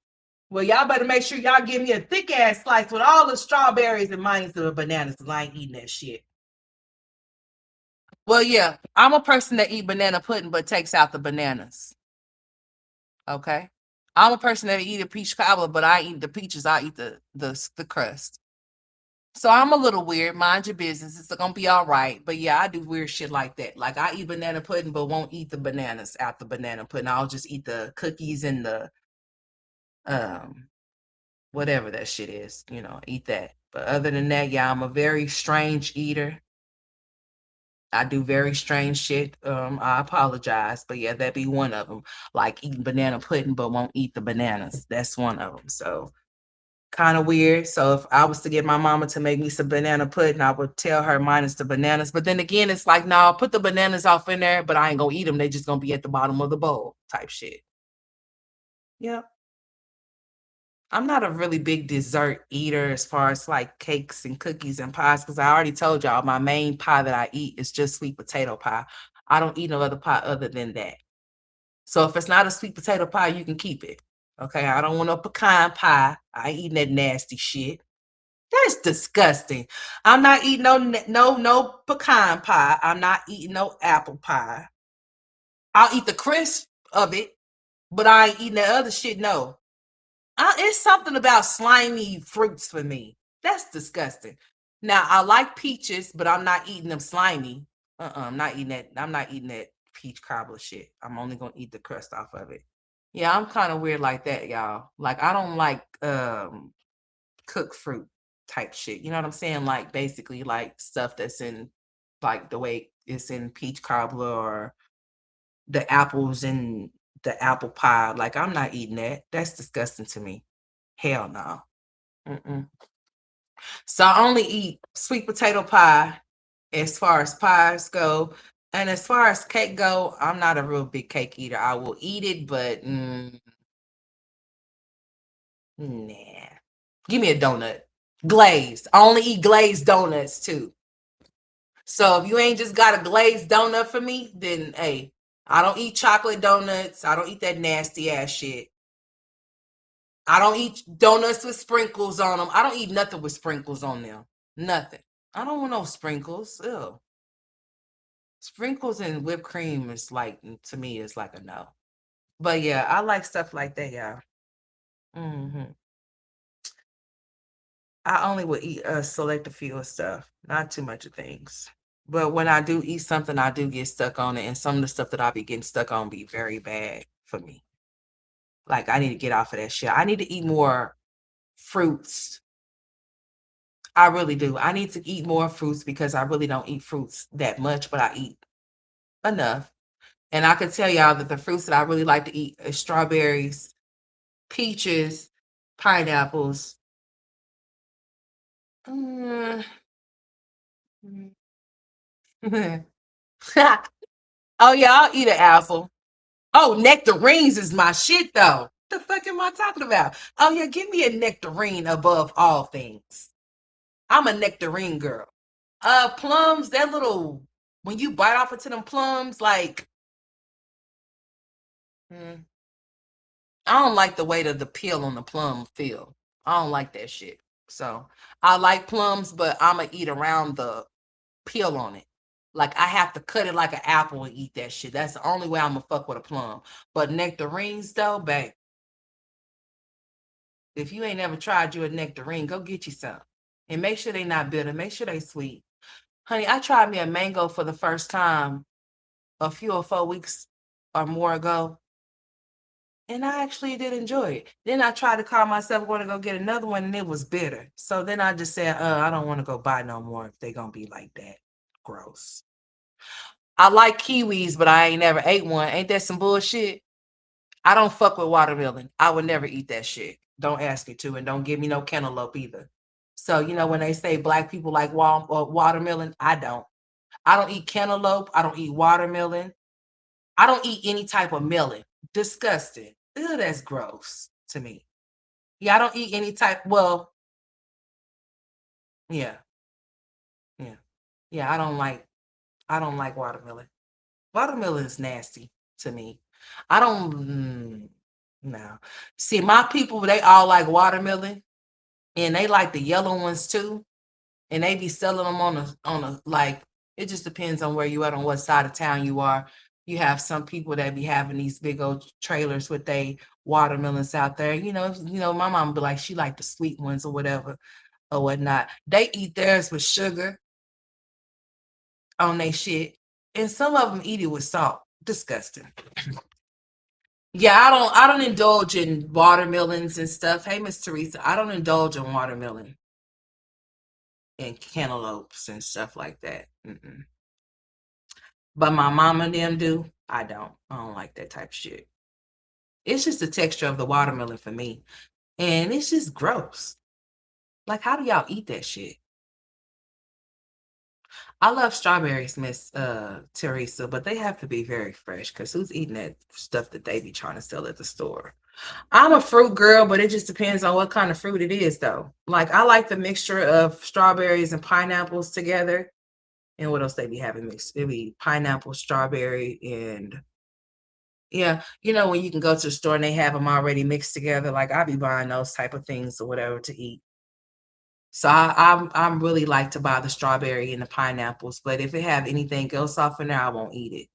Well, y'all better make sure y'all give me a thick ass slice with all the strawberries and minus the bananas. Cause I ain't eating that shit. Well, yeah, I'm a person that eat banana pudding, but takes out the bananas. Okay. I'm a person that eat a peach cobbler, but I eat the peaches. I eat the crust. So I'm a little weird. Mind your business. It's gonna be all right. But yeah, I do weird shit like that. Like I eat banana pudding, but won't eat the bananas out the banana pudding. I'll just eat the cookies and the um whatever that shit is. Eat that. But other than that, yeah, I'm a very strange eater. I do very strange shit. I apologize, but yeah, that be one of them. Like eating banana pudding, but won't eat the bananas. That's one of them. So kind of weird. So if I was to get my mama to make me some banana pudding, I would tell her minus the bananas. But then again, it's like, no, put the bananas off in there, but I ain't gonna eat them. They just gonna be at the bottom of the bowl type shit. Yep. I'm not a really big dessert eater as far as like cakes and cookies and pies, because I already told y'all my main pie that I eat is just sweet potato pie. I don't eat no other pie other than that. So if it's not a sweet potato pie, you can keep it. Okay. I don't want no pecan pie. I ain't eating that nasty shit. That's disgusting. I'm not eating no pecan pie. I'm not eating no apple pie. I'll eat the crisp of it, but I ain't eating that other shit. No. It's something about slimy fruits for me. That's disgusting. Now I like peaches, but I'm not eating them slimy. I'm not eating that. I'm not eating that peach cobbler shit. I'm only gonna eat the crust off of it. Yeah, I'm kind of weird like that, y'all. Like I don't like cooked fruit type shit. You know what I'm saying? Like basically like stuff that's in like the way it's in peach cobbler or the apples in the apple pie. Like I'm not eating that. That's disgusting to me. Hell no. Mm-mm. So I only eat sweet potato pie as far as pies go. And as far as cake go, I'm not a real big cake eater. I will eat it, but nah. Give me a donut. Glazed. I only eat glazed donuts too. So if you ain't just got a glazed donut for me, then hey, I don't eat chocolate donuts. I don't eat that nasty ass shit. I don't eat donuts with sprinkles on them. I don't eat nothing with sprinkles on them. Nothing. I don't want no sprinkles. Ew. Sprinkles and whipped cream is like to me is like a no. But yeah, I like stuff like that, yeah. hmm I only would eat select a few of stuff, not too much of things. But when I do eat something, I do get stuck on it, and some of the stuff that I be getting stuck on be very bad for me. Like I need to get off of that shit. I need to eat more fruits. I really do. I need to eat more fruits because I really don't eat fruits that much, but I eat enough. And I can tell y'all that the fruits that I really like to eat is strawberries, peaches, pineapples. Mm. Oh yeah, I'll eat an apple. Oh, nectarines is my shit though. The fuck am I talking about? Oh yeah, give me a nectarine above all things. I'm a nectarine girl. Plums, that little when you bite off into them plums, like mm, I don't like the way that the peel on the plum feel. I don't like that shit. So I like plums, but I'ma eat around the peel on it. Like I have to cut it like an apple and eat that shit. That's the only way I'm gonna fuck with a plum. But nectarines though, babe, if you ain't ever tried you a nectarine, go get you some. And make sure they not bitter. Make sure they sweet. Honey, I tried me a mango for the first time a few or 4 weeks or more ago. And I actually did enjoy it. Then I tried to call myself going to go get another one and it was bitter. So then I just said, I don't want to go buy no more if they're gonna be like that. Gross. I like kiwis, but I ain't never ate one. Ain't that some bullshit? I don't fuck with watermelon. I would never eat that shit. Don't ask me to, and don't give me no cantaloupe either. So when they say black people like watermelon, I don't. I don't eat cantaloupe. I don't eat watermelon. I don't eat any type of melon. Disgusting. Ew, that's gross to me. Yeah, I don't eat any type. Well, yeah, yeah, yeah. I don't like watermelon. Watermelon is nasty to me. I don't. No. See, my people, they all like watermelon, and they like the yellow ones too. And they be selling them on a like. It just depends on where you at, on what side of town you are. You have some people that be having these big old trailers with they watermelons out there. My mom be like, she like the sweet ones or whatever or whatnot. They eat theirs with sugar on they shit, and some of them eat it with salt. Disgusting. Yeah, I don't indulge in watermelons and stuff. Hey, Miss Teresa, I don't indulge in watermelon and cantaloupes and stuff like that. Mm-mm. But my mama and them do. I don't. I don't like that type of shit. It's just the texture of the watermelon for me. And it's just gross. Like, how do y'all eat that shit? I love strawberries, Miss Teresa, but they have to be very fresh because who's eating that stuff that they be trying to sell at the store? I'm a fruit girl, but it just depends on what kind of fruit it is, though. Like, I like the mixture of strawberries and pineapples together. And what else they be having mixed? It be pineapple, strawberry, and yeah, when you can go to the store and they have them already mixed together. Like I be buying those type of things or whatever to eat. So I'm really like to buy the strawberry and the pineapples, but if it have anything else off in there, I won't eat it.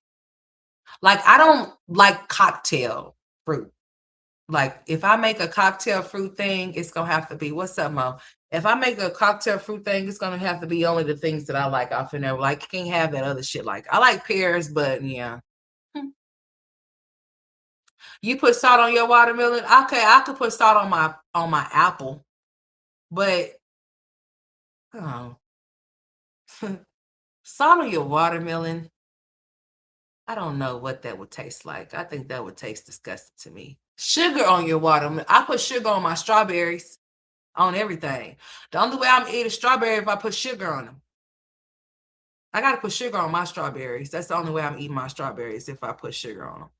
Like I don't like cocktail fruit. Like if I make a cocktail fruit thing, it's gonna have to be what's up, Mo? If I make a cocktail fruit thing, it's gonna have to be only the things that I like off in there. Like you can't have that other shit. Like I like pears, but yeah. You put salt on your watermelon? Okay, I could put salt on my apple, but oh, salt on your watermelon. I don't know what that would taste like. I think that would taste disgusting to me. Sugar on your watermelon. I put sugar on my strawberries, on everything. The only way I'm eating strawberry if I put sugar on them. I gotta put sugar on my strawberries. That's the only way I'm eating my strawberries if I put sugar on them.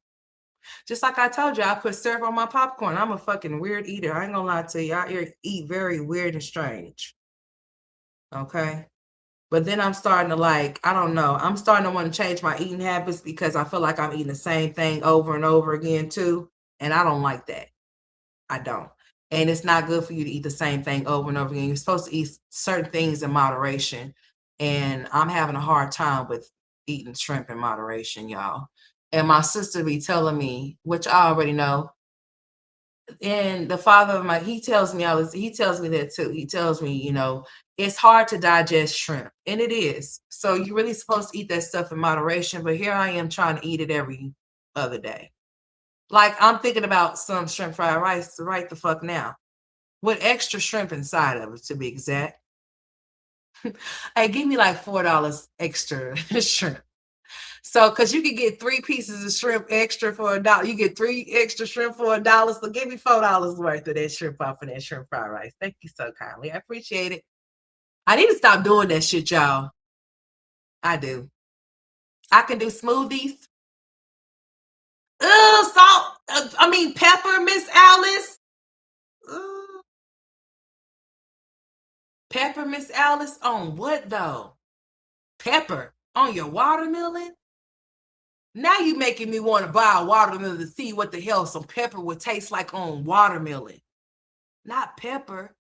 Just like I told you, I put syrup on my popcorn. I'm a fucking weird eater. I ain't gonna lie to you. Eat very weird and strange. Okay. But then I'm starting to like, I don't know. I'm starting to want to change my eating habits because I feel like I'm eating the same thing over and over again too. And I don't like that. I don't. And it's not good for you to eat the same thing over and over again. You're supposed to eat certain things in moderation. And I'm having a hard time with eating shrimp in moderation, y'all. And my sister be telling me, which I already know, and the father of my he tells me he tells me that too. He tells me, it's hard to digest shrimp. And it is. So you're really supposed to eat that stuff in moderation. But here I am trying to eat it every other day. Like I'm thinking about some shrimp fried rice right the fuck now. With extra shrimp inside of it, to be exact. Hey, give me like $4 extra shrimp. So, because you can get 3 pieces of shrimp extra for $1. You get 3 extra shrimp for $1. So, give me $4 worth of that shrimp off of that shrimp fried rice. Thank you so kindly. I appreciate it. I need to stop doing that shit, y'all. I do. I can do smoothies. Salt. I mean, pepper, Miss Alice. Ugh, pepper, Miss Alice. On what though? Pepper on your watermelon? Now you making me want to buy a watermelon to see what the hell some pepper would taste like on watermelon. Not pepper.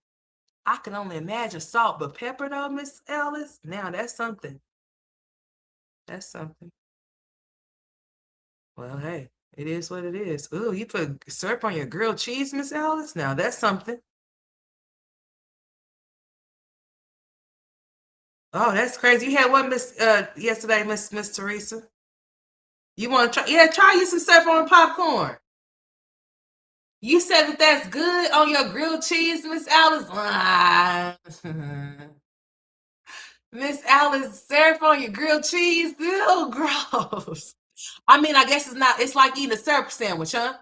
I can only imagine salt, but pepper though, Miss Alice. Now that's something. That's something. Well, hey, it is what it is. Ooh, you put syrup on your grilled cheese, Miss Alice. Now that's something. Oh, that's crazy. You had what, Miss yesterday, Miss Teresa? You want to try? Yeah, try you some syrup on popcorn. You said that that's good on your grilled cheese, Miss Alice. Miss Alice, syrup on your grilled cheese. Ew, gross. I mean, I guess it's not. It's like eating a syrup sandwich, huh?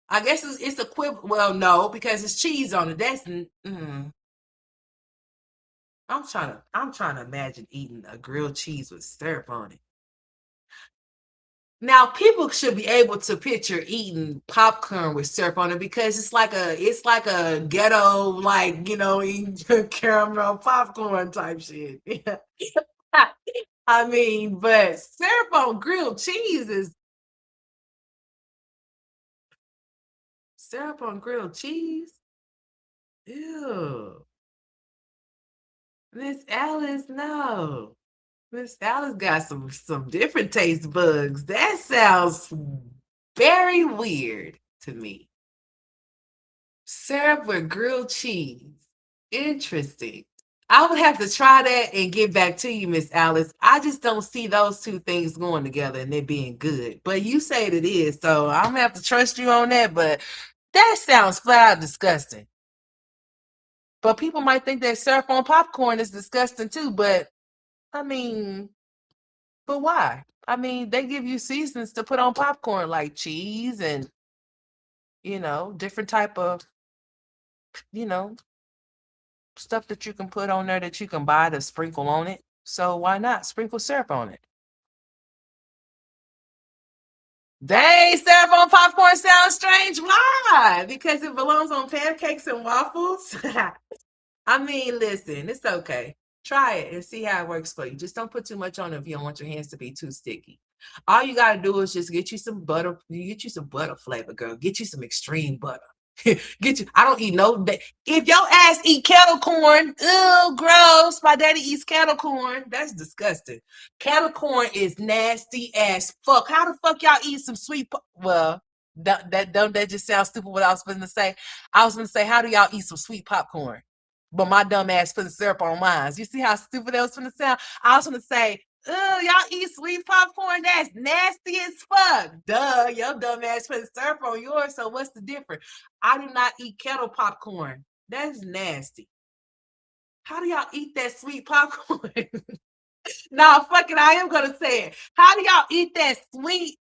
I guess it's equivalent. Well, no, because it's cheese on it. That's. I'm trying to imagine eating a grilled cheese with syrup on it. Now, people should be able to picture eating popcorn with syrup on it because it's like a ghetto, like, eating caramel popcorn type shit. I mean, but syrup on grilled cheese is syrup on grilled cheese. Ew. Miss Alice, no. Miss Alice got some different taste bugs. That sounds very weird to me. Syrup with grilled cheese. Interesting. I would have to try that and get back to you, Miss Alice. I just don't see those two things going together and it being good. But you say it is, so I'm gonna have to trust you on that. But that sounds flat out disgusting. But people might think that syrup on popcorn is disgusting too. But I mean, but why? I mean, they give you seasons to put on popcorn like cheese and different type of you know stuff that you can put on there that you can buy to sprinkle on it. So why not sprinkle syrup on it? Dang, syrup on popcorn sounds strange. Why? Because it belongs on pancakes and waffles? I mean, listen, it's okay. Try it and see how it works for you. Just don't put too much on it if you don't want your hands to be too sticky. All you gotta do is just get you some butter. You get you some butter flavor, girl. Get you some extreme butter. Get you. I don't eat no. If your ass eat kettle corn, ew, gross. My daddy eats kettle corn. That's disgusting. Kettle corn is nasty as fuck. How the fuck y'all eat some sweet? Well, that just sounds stupid. What I was going to say. I was going to say, how do y'all eat some sweet popcorn? But my dumb ass putting syrup on mine. You see how stupid that was going to sound? I was going to say, oh, y'all eat sweet popcorn? That's nasty as fuck. Duh, your dumb ass putting syrup on yours. So what's the difference? I do not eat kettle popcorn. That's nasty. How do y'all eat that sweet popcorn? Nah, fuck it. I am gonna say it. How do y'all eat that sweet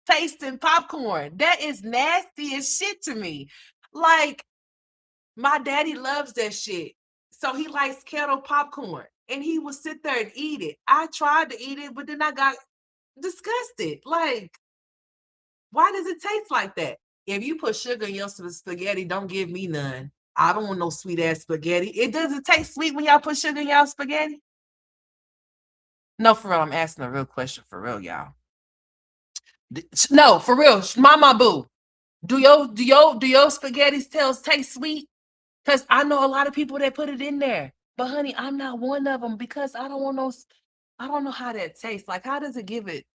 tasting popcorn? That is nasty as shit to me. Like, my daddy loves that shit. So he likes kettle popcorn. And he would sit there and eat it. I tried to eat it, but then I got disgusted. Like, why does it taste like that? If you put sugar in your spaghetti, don't give me none. I don't want no sweet ass spaghetti. It doesn't taste sweet when y'all put sugar in y'all spaghetti. No, for real. I'm asking a real question for real, y'all. No, for real. Mama boo. Do your spaghetti taste sweet? Because I know a lot of people that put it in there. But honey, I'm not one of them because I don't want no. I don't know how that tastes. Like, how does it give it?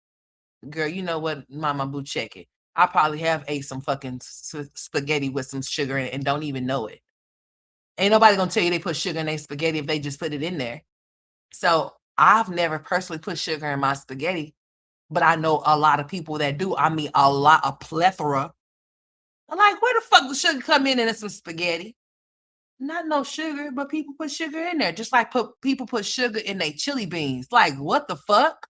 Girl, you know what, Mama Boo, check it. I probably have ate some fucking spaghetti with some sugar in it and don't even know it. Ain't nobody gonna tell you they put sugar in their spaghetti if they just put it in there. So I've never personally put sugar in my spaghetti, but I know a lot of people that do. I mean, a plethora. I'm like, where the fuck does sugar come in some spaghetti? Not no sugar, but people put sugar in there. Just like people put sugar in their chili beans. Like, what the fuck?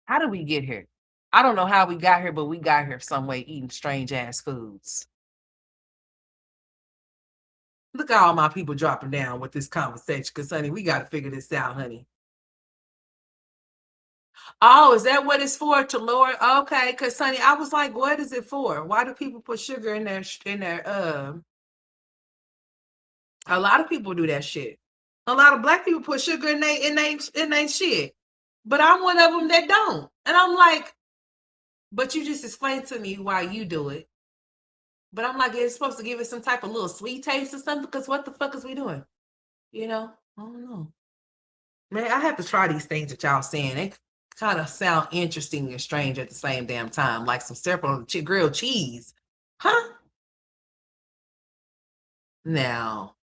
How did we get here? I don't know how we got here, but we got here some way eating strange ass foods. Look at all my people dropping down with this conversation, because honey, we gotta figure this out, honey. Oh, is that what it's for? To lower? Okay, because honey, I was like, what is it for? Why do people put sugar in their a lot of people do that shit. A lot of black people put sugar in they shit. But I'm one of them that don't. And I'm like, but you just explained to me why you do it. But I'm like, it's supposed to give it some type of little sweet taste or something, because what the fuck is we doing? You know? I don't know. Man, I have to try these things that y'all saying. They kind of sound interesting and strange at the same damn time, like some syrup on grilled cheese. Huh? Now,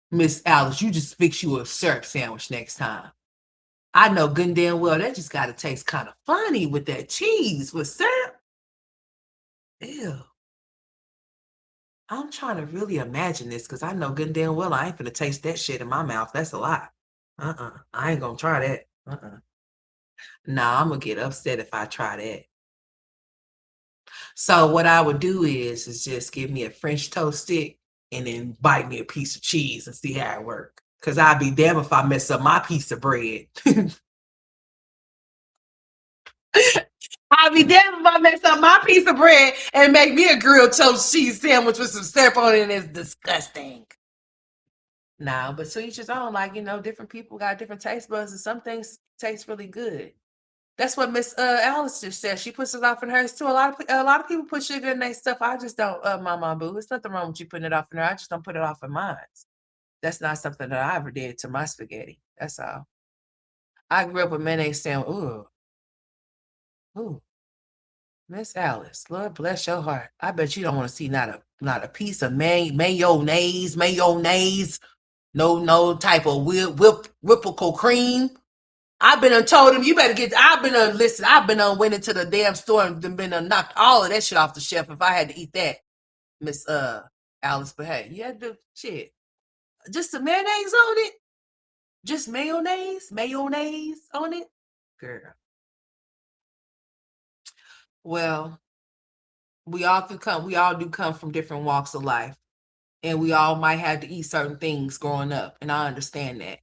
Miss Alice, you just fix you a syrup sandwich next time. I know good and damn well that just got to taste kind of funny with that cheese with syrup. Ew. I'm trying to really imagine this, because I know good and damn well I ain't finna taste that shit in my mouth. That's a lie. I ain't gonna try that. Nah, I'm gonna get upset if I try that. So what I would do is just give me a French toast stick and then bite me a piece of cheese and see how it works. Cause I'd be damn if I mess up my piece of bread. I'd be damn if I mess up my piece of bread and make me a grilled toast cheese sandwich with some syrup on it. And it's disgusting. No, but so each his own. Like, different people got different taste buds, and some things taste really good. That's what Miss Alice just said. She puts it off in hers too. A lot of people put sugar in their stuff. I just don't. Mama boo. There's nothing wrong with you putting it off in there. I just don't put it off in mine. That's not something that I ever did to my spaghetti. That's all. I grew up with mayonnaise sandwich. Ooh, ooh. Miss Alice, Lord bless your heart. I bet you don't want to see not a piece of mayonnaise, no type of whipple cream. I've been told him you better get. I've been listen. I've been went into the damn store and been knocked all of that shit off the shelf if I had to eat that, Miss Alice. But hey, you had to shit. Just some mayonnaise on it. Just mayonnaise on it, girl. Well, we all do come from different walks of life, and we all might have to eat certain things growing up, and I understand that.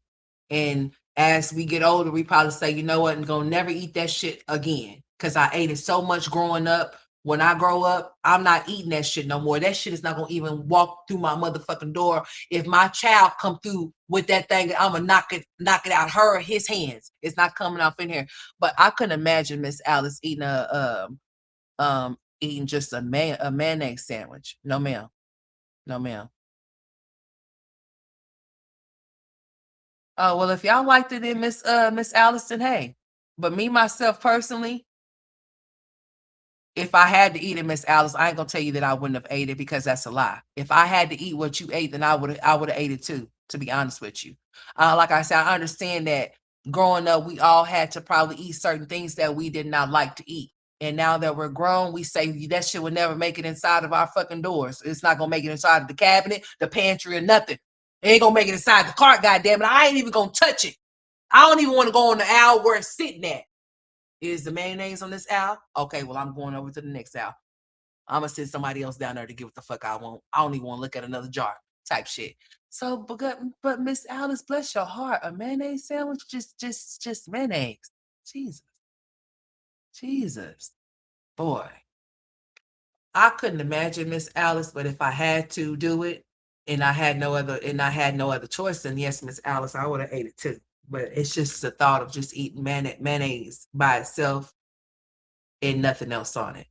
And as we get older, we probably say, you know what, I'm gonna never eat that shit again because I ate it so much growing up. When I grow up, I'm not eating that shit no more. That shit is not gonna even walk through my motherfucking door. If my child come through with that thing, I'm gonna knock it out her or his hands. It's not coming off in here. But I couldn't imagine Miss Alice eating just a mayonnaise sandwich. No ma'am. No ma'am. Oh, well, if y'all liked it in Miss Allison, hey. But me myself personally, if I had to eat it, Miss Alice, I ain't gonna tell you that I wouldn't have ate it, because that's a lie. If I had to eat what you ate, then I would have ate it too, to be honest with you. Like I said, I understand that growing up, we all had to probably eat certain things that we did not like to eat. And now that we're grown, we say that shit would never make it inside of our fucking doors. It's not gonna make it inside of the cabinet, the pantry, or nothing. It ain't gonna make it inside the cart, goddamn it. I ain't even gonna touch it. I don't even want to go on the aisle where it's sitting at. Is the mayonnaise on this aisle? Okay, well, I'm going over to the next aisle. I'm gonna send somebody else down there to get what the fuck I want. I don't even want to look at another jar type shit. So, but Miss Alice, bless your heart, a mayonnaise sandwich, just mayonnaise. Jesus, Jesus, boy, I couldn't imagine Miss Alice, but if I had to do it, and I had no other choice, then yes, Miss Alice, I would have ate it too. But it's just the thought of just eating mayonnaise by itself and nothing else on it.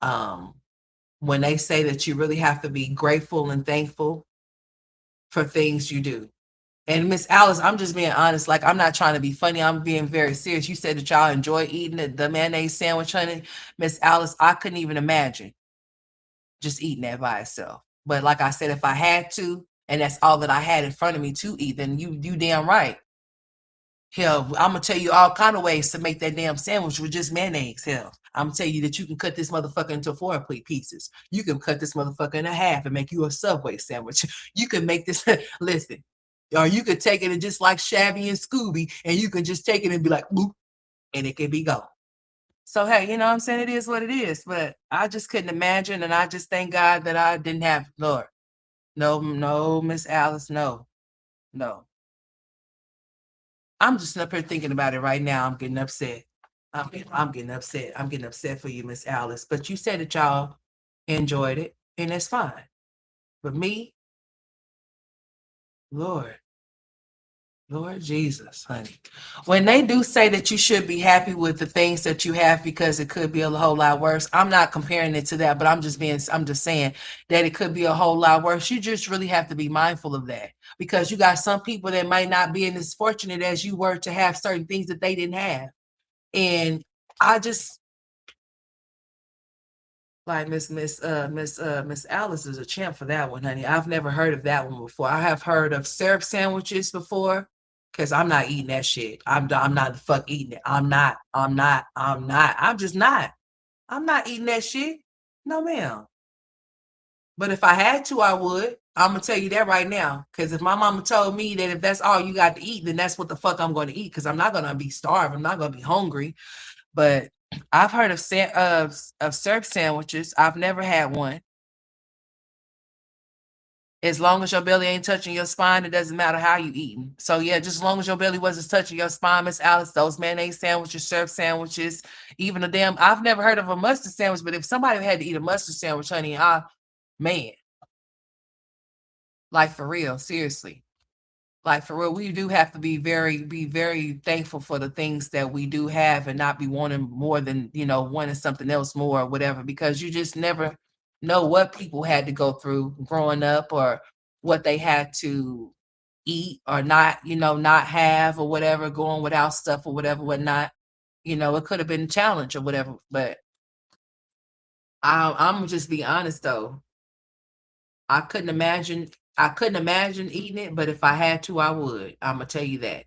Um, when they say that you really have to be grateful and thankful for things you do. And Miss Alice, I'm just being honest. Like, I'm not trying to be funny. I'm being very serious. You said that y'all enjoy eating the mayonnaise sandwich, honey. Miss Alice, I couldn't even imagine just eating that by itself. But like I said, if I had to, and that's all that I had in front of me to eat, then you damn right. Hell, I'm gonna tell you all kind of ways to make that damn sandwich with just mayonnaise. Hell, I'm gonna tell you that you can cut this motherfucker into 4 pieces. You can cut this motherfucker in half and make you a Subway sandwich. You can make this. Listen, or you could take it and just like Shabby and Scooby, and you can just take it and be like, boop, and it can be gone. So hey, you know what I'm saying? It is what it is. But I just couldn't imagine, and I just thank God that I didn't have Lord. No, no, Miss Alice, no, no. I'm just up here thinking about it right now. I'm getting upset. I'm getting upset. I'm getting upset for you, Miss Alice. But you said that y'all enjoyed it, and it's fine. But me, Lord, Lord Jesus, honey. When they do say that you should be happy with the things that you have because it could be a whole lot worse, I'm not comparing it to that, but I'm just saying that it could be a whole lot worse. You just really have to be mindful of that because you got some people that might not be as fortunate as you were to have certain things that they didn't have. And I just like Miss Alice is a champ for that one, honey. I've never heard of that one before. I have heard of syrup sandwiches before, because I'm not eating that shit. I'm not the fuck eating it. I'm just not. I'm not eating that shit. No, ma'am. But if I had to, I would. I'm gonna tell you that right now. Because if my mama told me that if that's all you got to eat, then that's what the fuck I'm going to eat. Because I'm not gonna be starved. I'm not gonna be hungry. But I've heard of syrup sandwiches. I've never had one. As long as your belly ain't touching your spine, it doesn't matter how you eating. So yeah, just as long as your belly wasn't touching your spine, Miss Alice, those mayonnaise sandwiches, syrup sandwiches, even a damn. I've never heard of a mustard sandwich, but if somebody had to eat a mustard sandwich, honey, man, like for real, seriously. Like for real, we do have to be very thankful for the things that we do have and not be wanting more than, wanting something else more or whatever, because you just never know what people had to go through growing up or what they had to eat or not, not have or whatever, going without stuff or whatever, whatnot. It could have been a challenge or whatever. But I'm gonna just be honest though. I couldn't imagine I couldn't imagine eating it, but if I had to, I would. I'm gonna tell you that.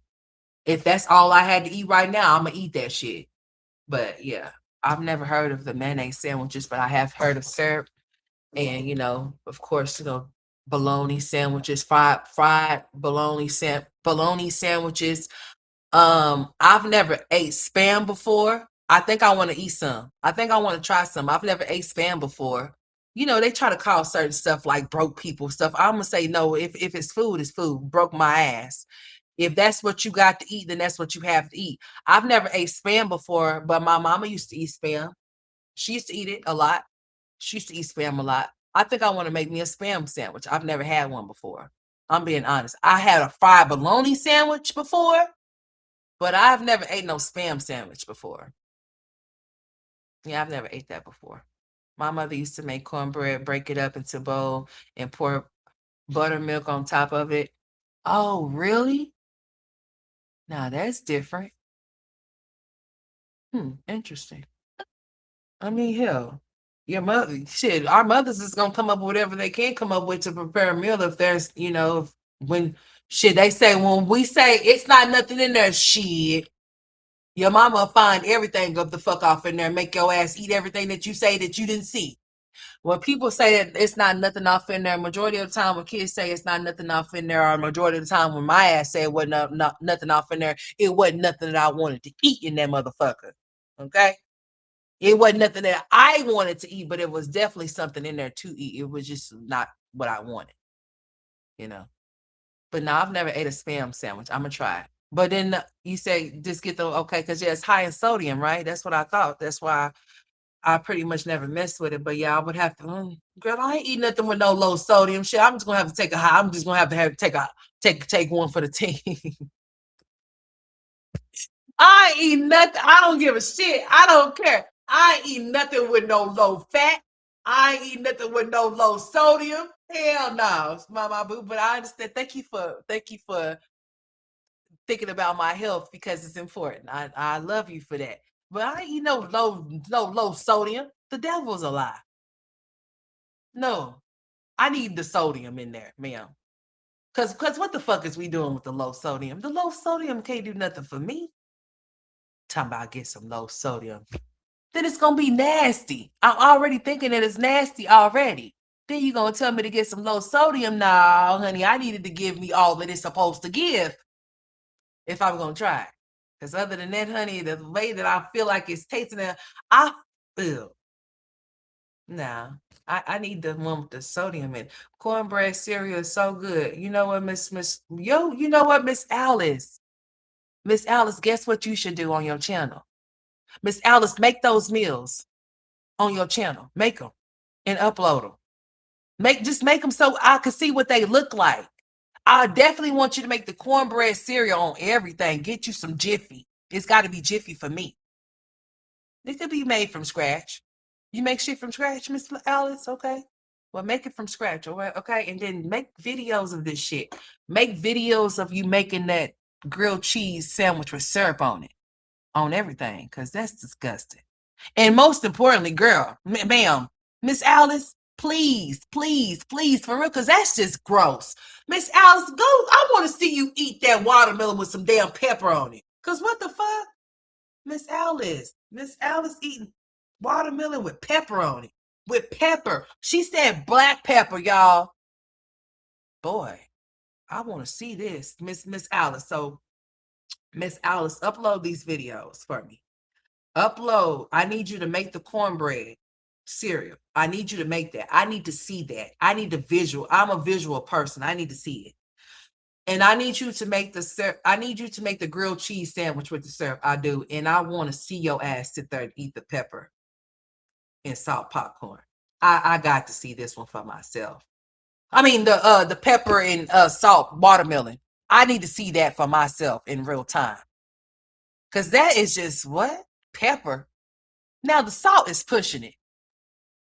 If that's all I had to eat right now, I'm gonna eat that shit. But yeah, I've never heard of the mayonnaise sandwiches, but I have heard of syrup and of course, bologna sandwiches, fried bologna sandwiches. I've never ate spam before. I think I want to eat some. I think I want to try some. I've never ate spam before. They try to call certain stuff like broke people stuff. I'm gonna say no. If it's food, it's food. Broke my ass. If that's what you got to eat, then that's what you have to eat. I've never ate spam before, but my mama used to eat spam. She used to eat it a lot. She used to eat spam a lot. I think I want to make me a spam sandwich. I've never had one before. I'm being honest. I had a fried bologna sandwich before, but I've never ate no spam sandwich before. Yeah, I've never ate that before. My mother used to make cornbread, break it up into a bowl, and pour buttermilk on top of it. Oh, really? Now that's different. Interesting. I mean, hell, your mother, shit, our mothers is gonna come up with whatever they can come up with to prepare a meal if there's, when shit, they say when we say it's not nothing in there, shit. Your mama find everything up the fuck off in there, make your ass eat everything that you say that you didn't see. When people say that it's not nothing off in there, majority of the time when kids say it's not nothing off in there, or majority of the time when my ass said it wasn't nothing off in there, it wasn't nothing that I wanted to eat in that motherfucker. Okay? It wasn't nothing that I wanted to eat, but it was definitely something in there to eat. It was just not what I wanted, you know. But no, I've never ate a spam sandwich. I'm gonna try it. But then you say just get the okay, because yeah, it's high in sodium, right? That's what I thought. That's why I pretty much never messed with it. But yeah, I would have to. Girl, I ain't eat nothing with no low sodium shit. I'm just gonna have to take a high. I'm just gonna have take one for the team. I ain't eat nothing. I don't give a shit. I don't care. I ain't eat nothing with no low fat. I ain't eat nothing with no low sodium. Hell no, my boo. But I understand. Thank you for thinking about my health because it's important. I love you for that. But I ain't eat no low sodium. The devil's a lie. No, I need the sodium in there, ma'am. Cause what the fuck is we doing with the low sodium? The low sodium can't do nothing for me. Talking about get some low sodium. Then it's gonna be nasty. I'm already thinking that it's nasty already. Then you gonna tell me to get some low sodium? Nah, honey, I needed to give me all that it's supposed to give if I'm gonna try it. Because other than that, honey, the way that I feel like it's tasting it, I feel nah. I need the one with the sodium in. Cornbread cereal is so good. You know what, you know what, Miss Alice? Miss Alice, guess what you should do on your channel? Miss Alice, make those meals on your channel. Make them and upload them. Just make them so I can see what they look like. I definitely want you to make the cornbread cereal on everything. Get you some Jiffy. It's got to be Jiffy for me. It could be made from scratch. You make shit from scratch, Miss Alice? Okay. Well, make it from scratch, all right? Okay. And then make videos of this shit. Make videos of you making that grilled cheese sandwich with syrup on it, on everything, because that's disgusting. And most importantly, girl, ma'am, Miss Alice, please, please, please, for real, because that's just gross. Miss Alice, go. I want to see you eat that watermelon with some damn pepper on it. Because what the fuck? Miss Alice eating watermelon with pepper on it. With pepper. She said black pepper, y'all. Boy, I want to see this, Miss Alice. So, Miss Alice, upload these videos for me. Upload. I need you to make the cornbread cereal. I need you to make that. I need to see that. I need the visual. I'm a visual person. I need to see it. And I need you to make I need you to make the grilled cheese sandwich with the syrup. I do. And I want to see your ass sit there and eat the pepper and salt popcorn. I got to see this one for myself. I mean the pepper and salt watermelon. I need to see that for myself in real time. Cause that is just what? Pepper. Now the salt is pushing it.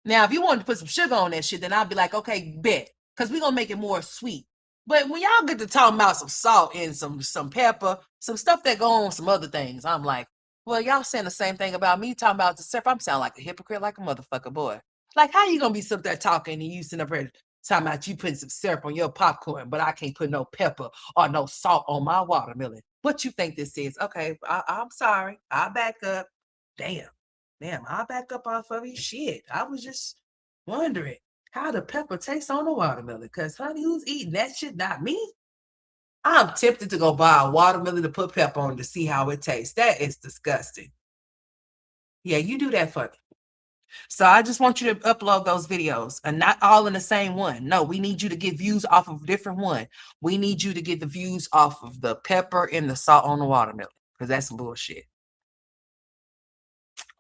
Now, if you wanted to put some sugar on that shit, then I'd be like, okay, bet. Because we're gonna make it more sweet. But when y'all get to talking about some salt and some pepper, some stuff that go on some other things, I'm like, well, y'all saying the same thing about me talking about the syrup. I'm sounding like a hypocrite, like a motherfucker, boy. Like, how you gonna be sitting there talking and you sitting up here talking about you putting some syrup on your popcorn, but I can't put no pepper or no salt on my watermelon? What you think this is? Okay, I'm sorry. I'll back up. Damn. Damn, I'll back up off of you. Shit. I was just wondering how the pepper tastes on the watermelon. Cause honey, who's eating that shit? Not me. I'm tempted to go buy a watermelon to put pepper on to see how it tastes. That is disgusting. Yeah, you do that for me. So I just want you to upload those videos and not all in the same one. No, we need you to get views off of a different one. We need you to get the views off of the pepper and the salt on the watermelon because that's some bullshit.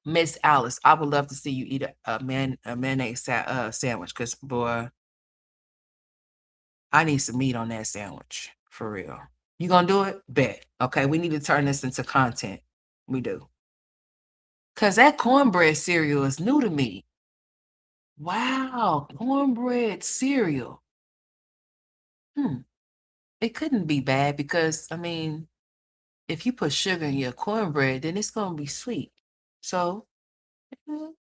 Miss Alice, I would love to see you eat a mayonnaise sandwich because boy, I need some meat on that sandwich for real. You gonna do it? Bet. Okay, we need to turn this into content. We do. Cause that cornbread cereal is new to me. Wow, cornbread cereal. Hmm. It couldn't be bad because I mean, if you put sugar in your cornbread, then it's gonna be sweet. So mm,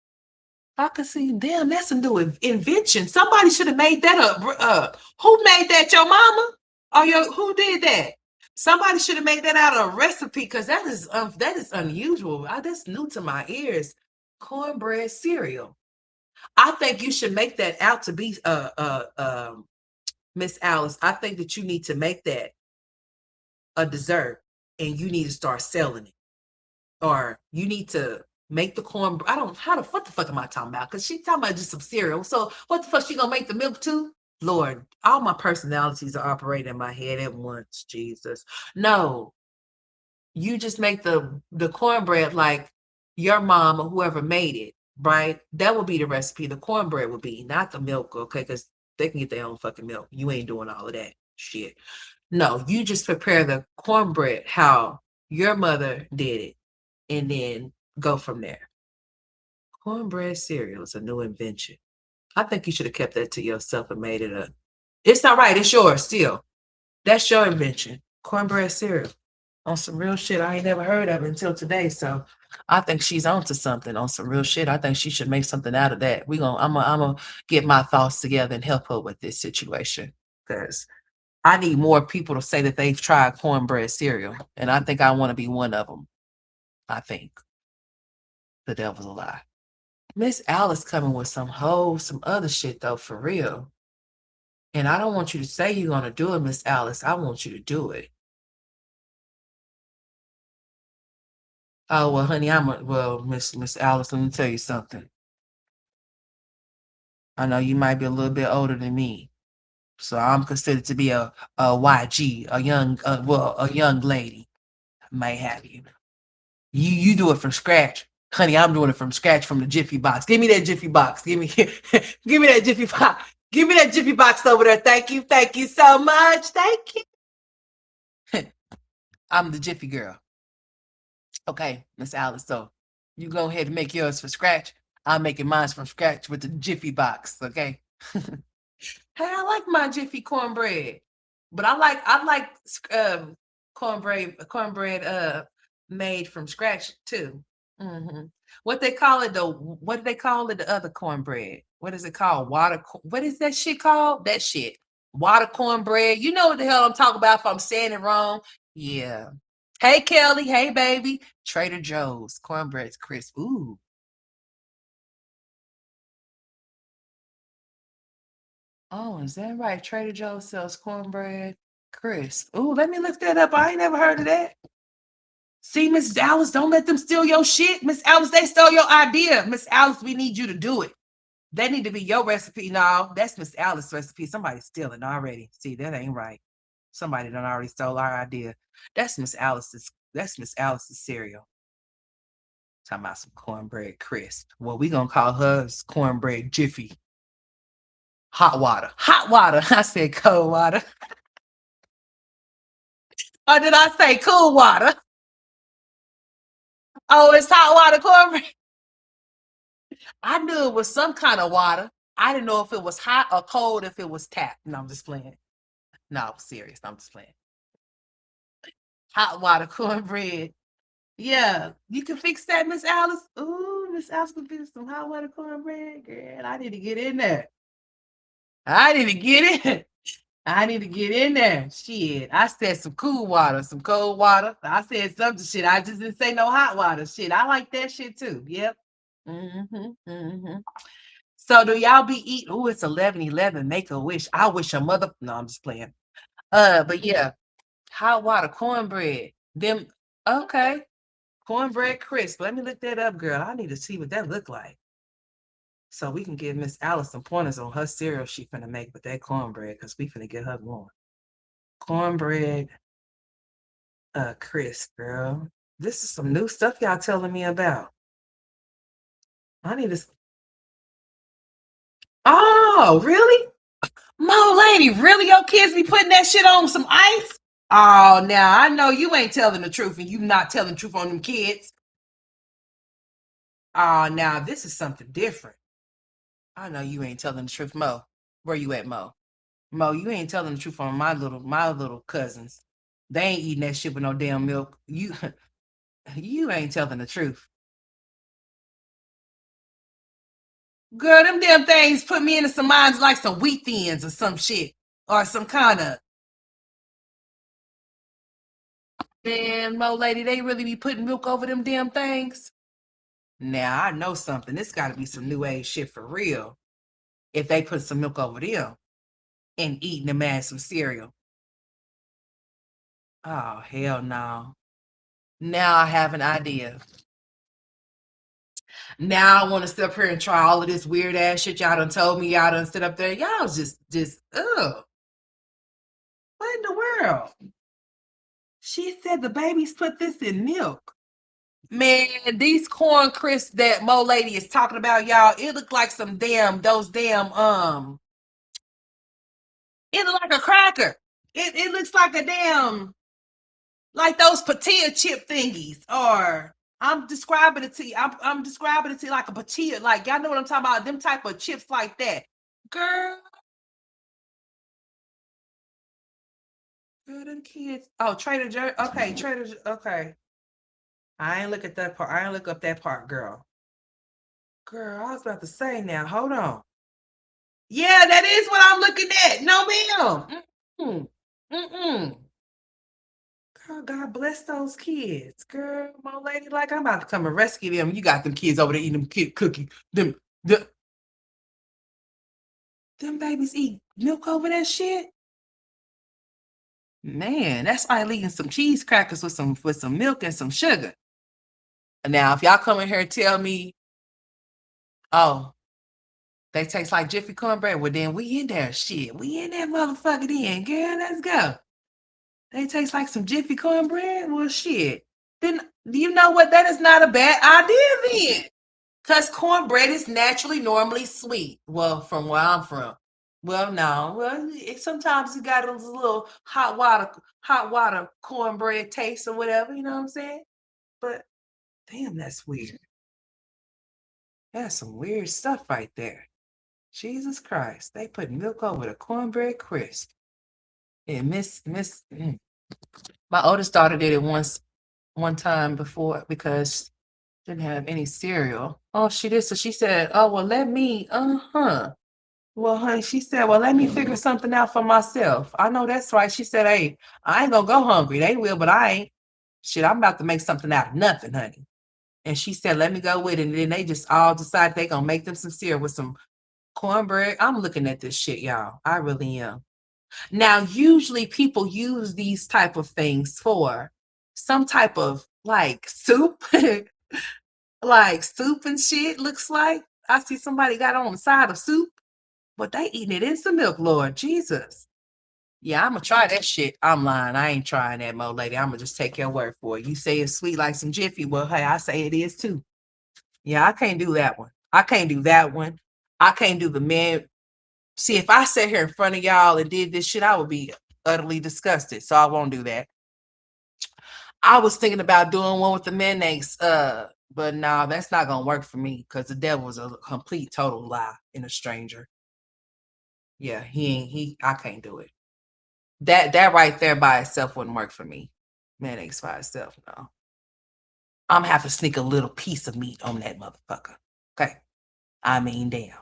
I could see, damn, that's a new invention. Somebody should have made that up. Who made that? Your mama? Or who did that? Somebody should have made that out of a recipe because that is unusual. That's new to my ears. Cornbread cereal. I think you should make that out to be Miss Alice. I think that you need to make that a dessert and you need to start selling it. Or you need to make the corn. I don't what the fuck am I talking about? Because she's talking about just some cereal. So what the fuck she gonna make the milk too? Lord, all my personalities are operating in my head at once. Jesus, no, you just make the cornbread like your mom or whoever made it. Right, that would be the recipe. The cornbread would be not the milk, okay? Because they can get their own fucking milk. You ain't doing all of that shit. No, you just prepare the cornbread how your mother did it and then go from there. Cornbread cereal is a new invention. I think you should have kept that to yourself and made it up. It's not right. It's yours still. That's your invention. Cornbread cereal. On some real shit I ain't never heard of until today. So I think she's onto something on some real shit. I think she should make something out of that. I'm gonna get my thoughts together and help her with this situation. Because I need more people to say that they've tried cornbread cereal, and I think I want to be one of them. I think the devil's a lie. Miss Alice coming with some other shit though, for real. And I don't want you to say you're gonna do it, Miss Alice. I want you to do it. Oh well, honey, Miss Alice. Let me tell you something. I know you might be a little bit older than me, so I'm considered to be a YG, a young lady. May have you. You do it from scratch. Honey, I'm doing it from scratch from the Jiffy box. Give me that Jiffy box. Give me give me that Jiffy box. Give me that Jiffy box over there. Thank you. Thank you so much. Thank you. I'm the Jiffy girl. Okay, Miss Alice. So you go ahead and make yours from scratch. I'm making mine from scratch with the Jiffy box. Okay. Hey, I like my Jiffy cornbread, but I like cornbread made from scratch too. Hmm. What they call it though? What do they call it? The other cornbread. What is it called? What is that shit called? That shit. Water cornbread. You know what the hell I'm talking about if I'm saying it wrong. Yeah. Hey Kelly. Hey baby. Trader Joe's cornbread's crisp. Ooh. Oh, is that right? Trader Joe's sells cornbread crisp. Ooh, let me look that up. I ain't never heard of that. See, Miss Alice, don't let them steal your shit. Miss Alice, they stole your idea. Miss Alice, we need you to do it. That need to be your recipe. No, that's Miss Alice's recipe. Somebody's stealing already. See, that ain't right. Somebody done already stole our idea. That's Miss Alice's cereal. Talking about some cornbread crisp. Well, we gonna call hers cornbread jiffy. Hot water. Hot water. I said cold water. Or did I say cool water? Oh, it's hot water cornbread. I knew it was some kind of water. I didn't know if it was hot or cold, if it was tap. No, I'm just playing. No, I'm serious. I'm just playing. Hot water cornbread. Yeah, you can fix that, Miss Alice. Ooh, Miss Alice can fix some hot water cornbread. Girl, I need to get in there. I need to get in. I need to get in there. Shit. I said some cool water, some cold water. I said something shit. I just didn't say no hot water. Shit. I like that shit too. Yep. Mm-hmm. Mm-hmm. So do y'all be eating? Oh, it's 11:11. Make a wish. I wish a mother. No, I'm just playing. But yeah, hot water cornbread. Them okay. Cornbread crisp. Let me look that up, girl. I need to see what that look like. So we can give Miss Alice some pointers on her cereal she finna make with that cornbread, because we finna get her going. Cornbread crisp, girl. This is some new stuff y'all telling me about. I need to. Oh, really? Mo lady, really? Your kids be putting that shit on some ice? Oh, now I know you ain't telling the truth and you not telling the truth on them kids. Oh, now this is something different. I know you ain't telling the truth, Mo. Where you at, Mo? Mo, you ain't telling the truth on my little cousins. They ain't eating that shit with no damn milk. You ain't telling the truth. Girl, them damn things put me into some minds like some wheat thins or some shit. Or some kind of man, Mo lady, they really be putting milk over them damn things. Now I know something. This gotta be some new age shit for real. If they put some milk over them and eating them as some cereal. Oh hell no. Now I have an idea. Now I want to sit up here and try all of this weird ass shit y'all done told me y'all done sit up there. Y'all just ugh. What in the world? She said the babies put this in milk. Man, these corn crisps that Mo Lady is talking about, y'all, it look like some those damn, it look like a cracker. It looks like a damn, like those tortilla chip thingies. Or I'm describing it to you. I'm describing it to you like a tortilla. Like, y'all know what I'm talking about? Them type of chips like that. Girl, girl, them kids. Oh, Trader Joe. Okay, okay. I ain't look at that part. I ain't look up that part, girl. Girl, I was about to say now. Hold on. Yeah, that is what I'm looking at. No, ma'am. Mm-mm. Mm-mm. Girl, God bless those kids. Girl, my lady, like I'm about to come and rescue them. You got them kids over there eating them kid cookie. The, them babies eat milk over that shit. Man, that's like eating some cheese crackers with some milk and some sugar. Now, if y'all come in here and tell me, oh, they taste like Jiffy cornbread, well then we in there. Shit, we in that motherfucker then, girl. Let's go. They taste like some Jiffy cornbread? Well, shit. Then you know what? That is not a bad idea then. Because cornbread is naturally normally sweet. Well, from where I'm from. Well, no. Well, sometimes it got a little hot water cornbread taste or whatever, you know what I'm saying? But damn, that's weird. That's some weird stuff right there. Jesus Christ. They put milk over the cornbread crisp. And my oldest daughter did it one time before because she didn't have any cereal. Oh, she did. So she said, oh, well, let me, uh-huh. Well, honey, she said, well, let me figure something out for myself. I know that's right. She said, hey, I ain't gonna go hungry. They will, but I ain't. Shit, I'm about to make something out of nothing, honey. And she said, let me go with it. And then they just all decide they gonna make them some cereal with some cornbread. I'm looking at this shit, y'all. I really am. Now, usually people use these type of things for some type of like soup, like soup and shit. Looks like I see somebody got on the side of soup, but they eating it in some milk. Lord Jesus, yeah, I'm gonna try that shit. I'm lying. I ain't trying that, mo lady. I'm gonna just take your word for it. You say it's sweet like some Jiffy. Well, hey, I say it is too. Yeah, I can't do that one. I can't do that one. I can't do the man. See, if I sat here in front of y'all and did this shit, I would be utterly disgusted. So I won't do that. I was thinking about doing one with the mayonnaise, but nah, that's not gonna work for me because the devil is a complete total lie in a stranger. Yeah, he ain't I can't do it. That right there by itself wouldn't work for me. Mayonnaise by itself, no. I'm gonna have to sneak a little piece of meat on that motherfucker. Okay. I mean, damn.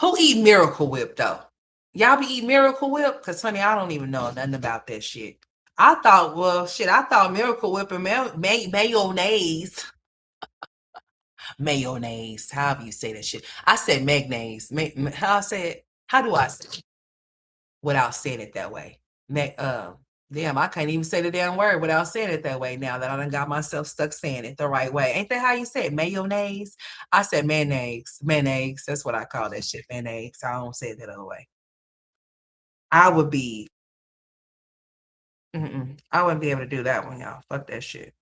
Who eat Miracle Whip though? Y'all be eating Miracle Whip? Cause honey, I don't even know nothing about that shit. I thought, well, shit, I thought Miracle Whip and mayonnaise, mayonnaise, however you say that shit. I said mayonnaise. How I say it? How do I say it without saying it that way? Damn, I can't even say the damn word without saying it that way now that I done got myself stuck saying it the right way. Ain't that how you say it? Mayonnaise? I said mayonnaise. Mayonnaise. That's what I call that shit. Mayonnaise. I don't say it that other way. I would be, I wouldn't be able to do that one, y'all. Fuck that shit.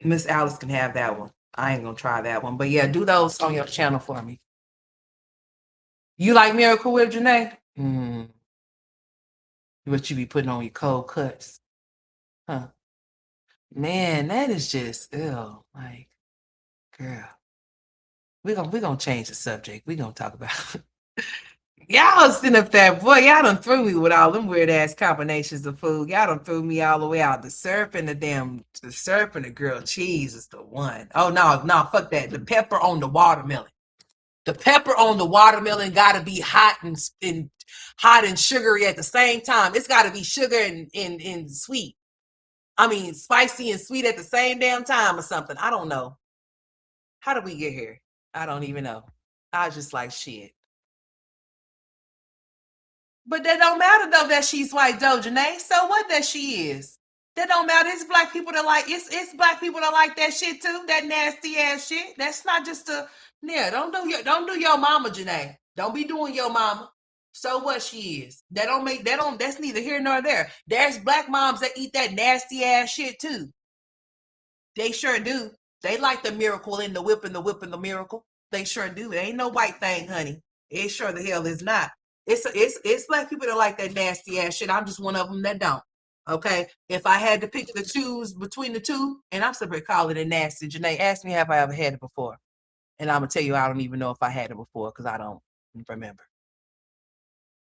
Miss Alice can have that one. I ain't gonna try that one. But yeah, do those on your channel for me. You like Miracle Whip, Janae? What you be putting on your cold cuts? Huh? Man, that is just ill. Like, girl, we gonna change the subject. We gonna talk about y'all sitting up there, boy. Y'all done threw me with all them weird ass combinations of food. Y'all done threw me all the way out. The syrup and the grilled cheese is the one. Oh no, no, fuck that. The pepper on the watermelon. The pepper on the watermelon gotta be hot and sugary at the same time. It's gotta be sugar and sweet. I mean, spicy and sweet at the same damn time or something. I don't know. How did we get here? I don't even know. I was just like, shit. But that don't matter though that she's white, though, Janae. So what that she is? That don't matter. It's black people that like it's black people that like that shit too. That nasty ass shit. That's not just a yeah. Don't do your mama, Janae. Don't be doing your mama. So what she is. That's neither here nor there. There's black moms that eat that nasty ass shit too. They sure do. They like the miracle in the whip and the whip and the miracle. They sure do. It ain't no white thing, honey. It sure the hell is not. It's black people that like that nasty ass shit. I'm just one of them that don't. Okay. If I had to pick the choose between the two, and I'm simply calling it nasty. Janae, ask me have I ever had it before. And I'm gonna tell you I don't even know if I had it before because I don't remember.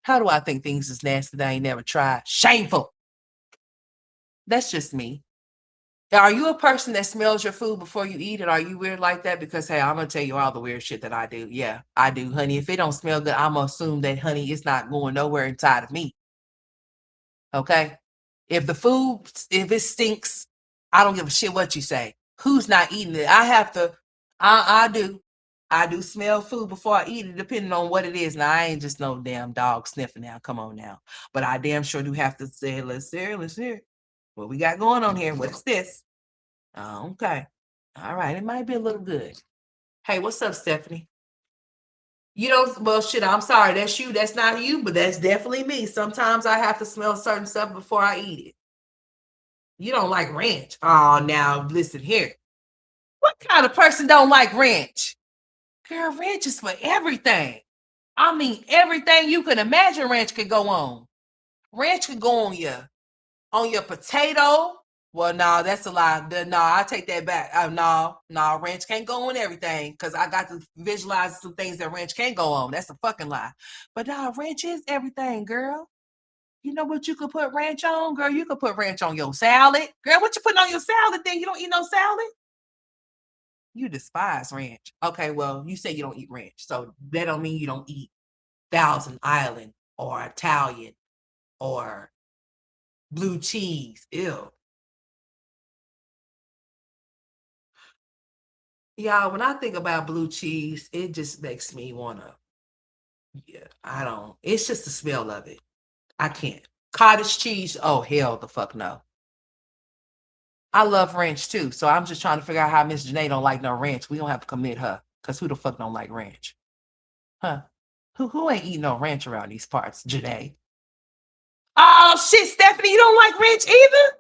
How do I think things is nasty that I ain't never tried? Shameful. That's just me. Are you a person that smells your food before you eat it? Are you weird like that? Because hey, I'm gonna tell you all the weird shit that I do. Yeah, I do, honey. If it don't smell good, I'm gonna assume that honey, it's not going nowhere inside of me. Okay. If it stinks, I don't give a shit what you say. Who's not eating it? I have to, I do. I do smell food before I eat it, depending on what it is. Now, I ain't just no damn dog sniffing now. Come on now. But I damn sure do have to say, let's hear. What we got going on here? What's this? Oh, okay. All right. It might be a little good. Hey, what's up, Stephanie? You don't, well, shit, I'm sorry. That's you. That's not you, but that's definitely me. Sometimes I have to smell certain stuff before I eat it. You don't like ranch. Oh, now listen here. What kind of person don't like ranch? Girl, ranch is for everything. I mean, everything you can imagine ranch could go on. Ranch could go on your potato. Well, no, that's a lie. No, I take that back. No, ranch can't go on everything because I got to visualize some things that ranch can't go on. That's a fucking lie. But no, ranch is everything, girl. You know what you could put ranch on, girl? You could put ranch on your salad. Girl, what you putting on your salad then? You don't eat no salad? You despise ranch. Okay, well, you say you don't eat ranch. So that don't mean you don't eat Thousand Island or Italian or blue cheese. Ew. Y'all, when I think about blue cheese, it just makes me wanna, yeah, I don't. It's just the smell of it. I can't. Cottage cheese, oh hell the fuck no. I love ranch too. So I'm just trying to figure out how Miss Janae don't like no ranch. We don't have to commit her. Cause who the fuck don't like ranch? Huh? Who ain't eating no ranch around these parts, Janae? Oh shit, Stephanie, you don't like ranch either?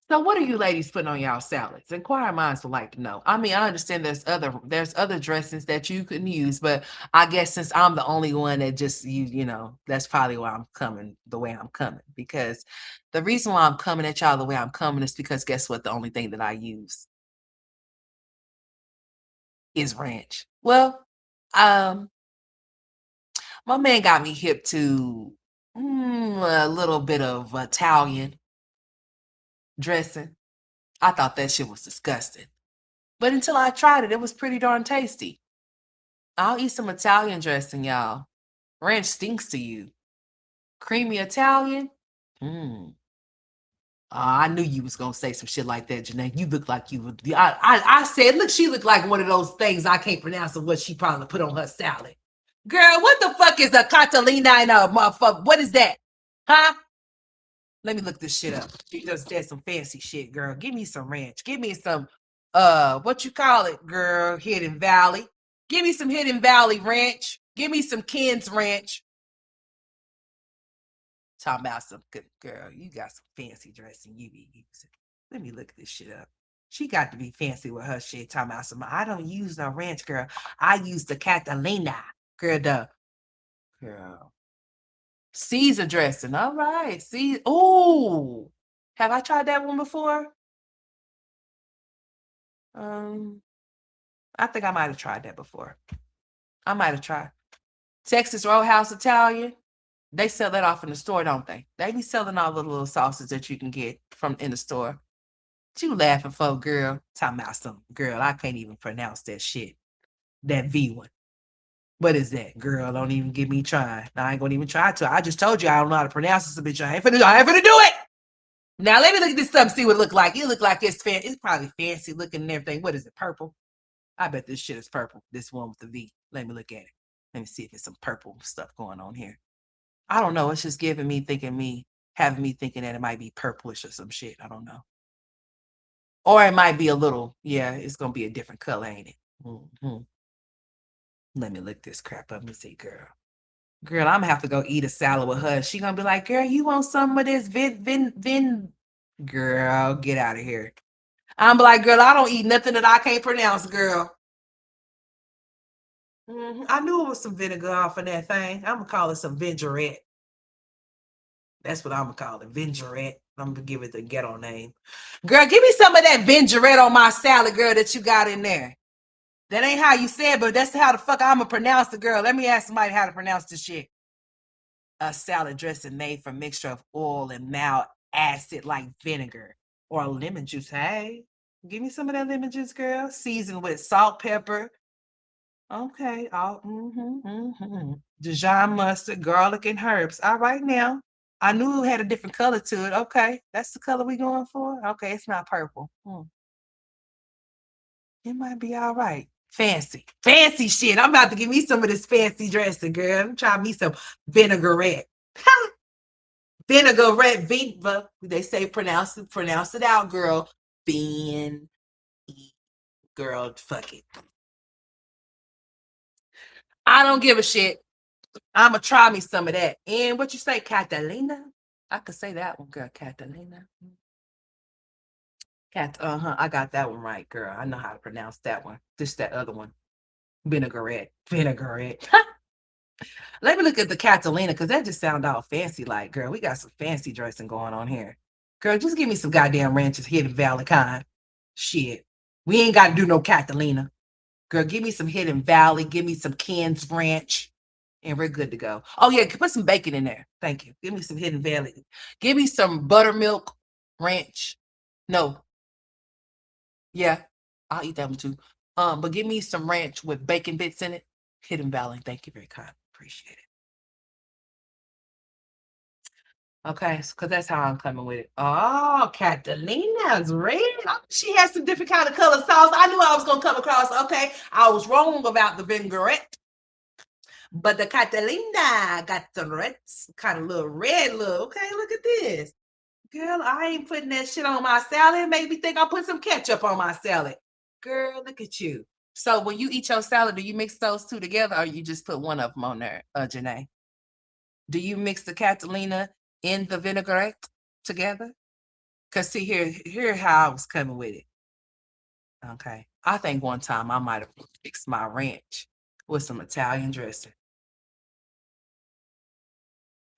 So what are you ladies putting on y'all salads? Inquire minds would like to know. I mean, I understand there's other dressings that you can use, but I guess since I'm the only one that just that's probably why I'm coming the way I'm coming. Because the reason why I'm coming at y'all the way I'm coming is because guess what? The only thing that I use is ranch. Well, um, my man got me hip to a little bit of Italian dressing. I thought that shit was disgusting. But until I tried it, it was pretty darn tasty. I'll eat some Italian dressing, y'all. Ranch stinks to you. Creamy Italian? Mm. I knew you was gonna say some shit like that, Janae. You look like you would. I said, look, she looked like one of those things I can't pronounce of what she probably put on her salad. Girl, what the fuck is a Catalina and a motherfucker? What is that? Huh? Let me look this shit up. She just did some fancy shit, girl. Give me some ranch. Give me some what you call it, girl? Hidden Valley. Give me some Hidden Valley ranch. Give me some Ken's ranch. Talking about some good girl. You got some fancy dressing you be using. Let me look this shit up. She got to be fancy with her shit. Talking about some. I don't use no ranch, girl. I use the Catalina, girl. The girl Caesar dressing. All right. See. Oh, have I tried that one before? Um, I think I might have tried that before. I might have tried Texas Roadhouse Italian. They sell that off in the store, don't they? They be selling all the little sauces that you can get from in the store. What you laughing for, girl? Talking about some girl. I can't even pronounce that shit. That V one. What is that, girl? Don't even get me trying. I ain't gonna even try to. I just told you I don't know how to pronounce this bitch. I ain't finna do it. Now let me look at this stuff and see what it look like. It look like it's it's probably fancy looking and everything. What is it? Purple? I bet this shit is purple. This one with the V. Let me look at it. Let me see if it's some purple stuff going on here. I don't know. It's just having me thinking that it might be purplish or some shit. I don't know. Or it might be a little, yeah, it's gonna be a different color, ain't it? Hmm. Let me look this crap up and see, girl. Girl, I'm gonna have to go eat a salad with her. She gonna be like, girl, you want some of this vin. Girl, get out of here. I'm like, girl, I don't eat nothing that I can't pronounce, girl. I knew it was some vinegar off of that thing. I'm gonna call it some vinaigrette. That's what I'm gonna call it, vinaigrette. I'm gonna give it the ghetto name. Girl, give me some of that vinaigrette on my salad, girl, that you got in there. That ain't how you said, but that's how the fuck I'm gonna pronounce it, girl. Let me ask somebody how to pronounce this shit. A salad dressing made from mixture of oil and mild acid like vinegar or lemon juice. Hey, give me some of that lemon juice, girl. Seasoned with salt, pepper, Okay. All Dijon mustard, garlic, and herbs. All right now. I knew it had a different color to it. Okay. That's the color we going for? Okay, it's not purple. It might be all right. Fancy. Fancy shit. I'm about to give me some of this fancy dressing, girl. I'm trying me some vinaigrette. Vinaigrette, viva. They say pronounce it out, girl. Vin, girl, fuck it. I don't give a shit. I'ma try me some of that. And what you say, Catalina? I could say that one, girl. Catalina. I got that one right, girl. I know how to pronounce that one. Just that other one. Vinaigrette. Vinaigrette. Let me look at the Catalina because that just sound all fancy. Like, girl, we got some fancy dressing going on here. Girl, just give me some goddamn ranches, hidden valley kind. Shit. We ain't got to do no Catalina. Girl, give me some hidden valley. Give me some Ken's ranch. And we're good to go. Oh, yeah, put some bacon in there. Thank you. Give me some hidden valley. Give me some buttermilk ranch. No. Yeah, I'll eat that one too. But give me some ranch with bacon bits in it. Hidden valley. Thank you very kind. Appreciate it. Okay, because that's how I'm coming with it. Oh, Catalina's red. Oh, she has some different kind of color sauce. I knew I was gonna come across. Okay, I was wrong about the vinaigrette, but the Catalina got the red kind of little red look. Okay, look at this, girl. I ain't putting that shit on my salad. It made me think I put some ketchup on my salad. Girl, look at you. So when you eat your salad, do you mix those two together, or you just put one of them on there, Janae? Do you mix the Catalina in the vinaigrette together? Cause see here how I was coming with it. Okay. I think one time I might have mixed my ranch with some Italian dressing.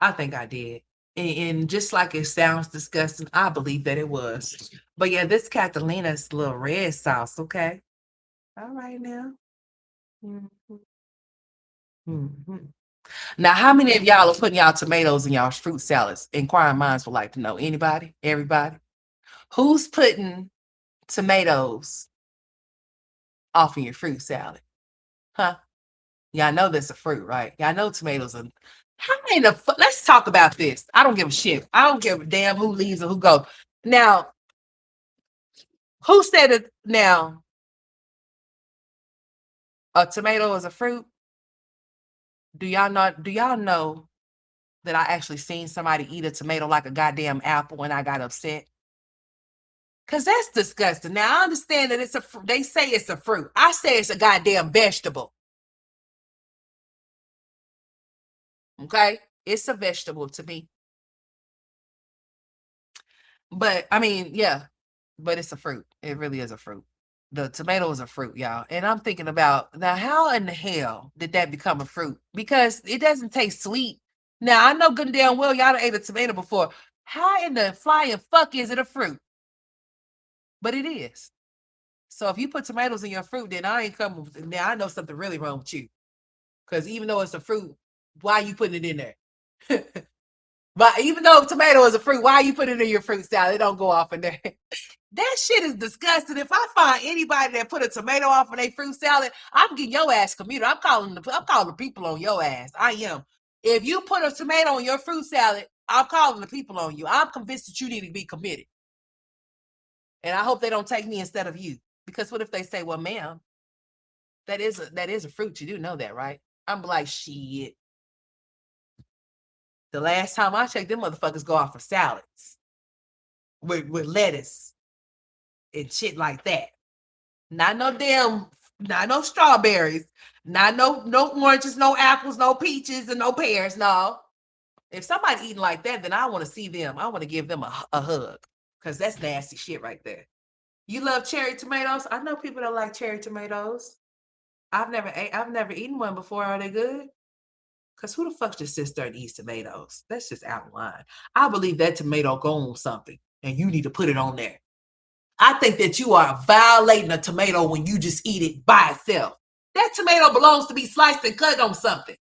I think I did. And just like it sounds disgusting, I believe that it was. But yeah, this Catalina's little red sauce, okay? All right now. Mhm, mhm. Now, how many of y'all are putting y'all tomatoes in y'all fruit salads? Inquiring minds would like to know. Anybody? Everybody? Who's putting tomatoes off in your fruit salad? Huh? Y'all know that's a fruit, right? Y'all know tomatoes are. How in the let's talk about this. I don't give a shit. I don't give a damn who leaves or who goes. Now, who said it? Now, a tomato is a fruit. Do y'all not? Do y'all know that I actually seen somebody eat a tomato like a goddamn apple and I got upset? Cause that's disgusting. Now I understand that it's a. They say it's a fruit. I say it's a goddamn vegetable. Okay, it's a vegetable to me. But I mean, yeah, but it's a fruit. It really is a fruit. The tomato is a fruit, y'all. And I'm thinking about now, how in the hell did that become a fruit? Because it doesn't taste sweet. Now I know good and damn well y'all done ate a tomato before. How in the flying fuck is it a fruit? But it is. So if you put tomatoes in your fruit, then I ain't coming. Now I know something really wrong with you. Because even though it's a fruit, why are you putting it in there? But even though tomato is a fruit, why are you putting it in your fruit salad? It don't go off in there. That shit is disgusting. If I find anybody that put a tomato off of their fruit salad, I'm getting your ass commuted. I'm calling the people on your ass. I am. If you put a tomato on your fruit salad, I'm calling the people on you. I'm convinced that you need to be committed. And I hope they don't take me instead of you. Because what if they say, well, ma'am, that is a fruit. You do know that, right? I'm like, shit. The last time I checked, them motherfuckers go off of salads with lettuce and shit like that. Not no damn, not no strawberries, not no oranges, no apples, no peaches, and no pears. No. If somebody eating like that, then I want to see them. I want to give them a hug because that's nasty shit right there. You love cherry tomatoes? I know people don't like cherry tomatoes. I've never eaten one before. Are they good? Because who the fuck just sits there and eats tomatoes? That's just out of line. I believe that tomato go on something, and you need to put it on there. I think that you are violating a tomato when you just eat it by itself. That tomato belongs to be sliced and cut on something.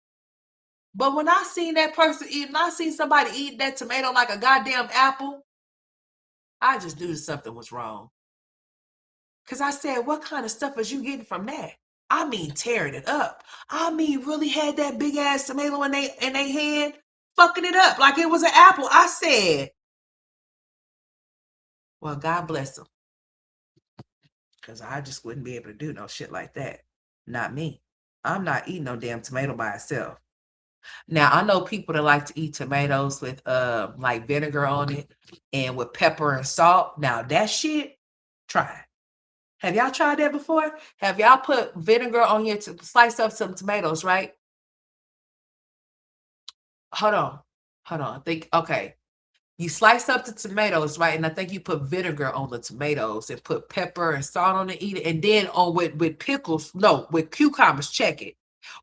But when I seen that person eating, I seen somebody eating that tomato like a goddamn apple, I just knew that something was wrong. Because I said, what kind of stuff is you getting from that? I mean, tearing it up. I mean, really had that big ass tomato in they hand, fucking it up like it was an apple. I said, well, God bless them, because I just wouldn't be able to do no shit like that. Not me. I'm not eating no damn tomato by itself. Now I know people that like to eat tomatoes with like vinegar on it and with pepper and salt. Now that shit, try it. Have y'all tried that before? Have y'all put vinegar on your slice up some tomatoes, right? Hold on. Hold on. Think okay. You slice up the tomatoes, right? And I think you put vinegar on the tomatoes and put pepper and salt on it, eat it. And then on with pickles, no, with cucumbers, check it.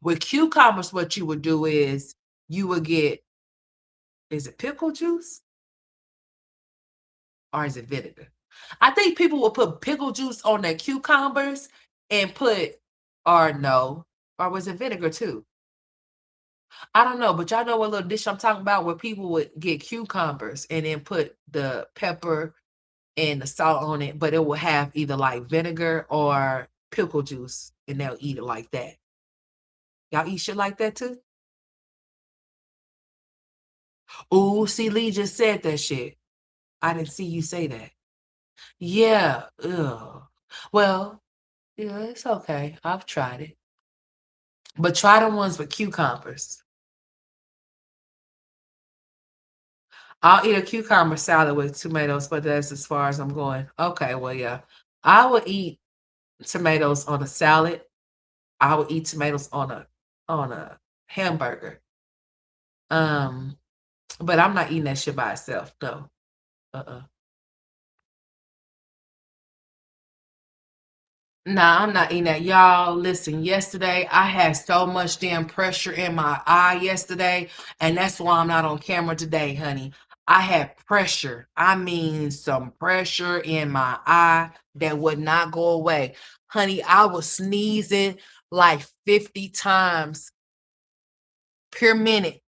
With cucumbers, what you would do is you would get, is it pickle juice or is it vinegar? I think people will put pickle juice on their cucumbers and put, or no, or was it vinegar too? I don't know, but y'all know what little dish I'm talking about where people would get cucumbers and then put the pepper and the salt on it, but it will have either like vinegar or pickle juice, and they'll eat it like that. Y'all eat shit like that too? Ooh, see, Lee just said that shit. I didn't see you say that. Yeah. Ugh. Well, yeah, it's okay. I've tried it. But try the ones with cucumbers. I'll eat a cucumber salad with tomatoes, but that's as far as I'm going. Okay, well, yeah. I would eat tomatoes on a salad. I would eat tomatoes on a hamburger. Um, but I'm not eating that shit by itself, no. Uh-uh. Nah, I'm not eating that. Y'all, listen, yesterday I had so much damn pressure in my eye yesterday, and that's why I'm not on camera today, honey. I had pressure. I mean, some pressure in my eye that would not go away. Honey, I was sneezing like 50 times per minute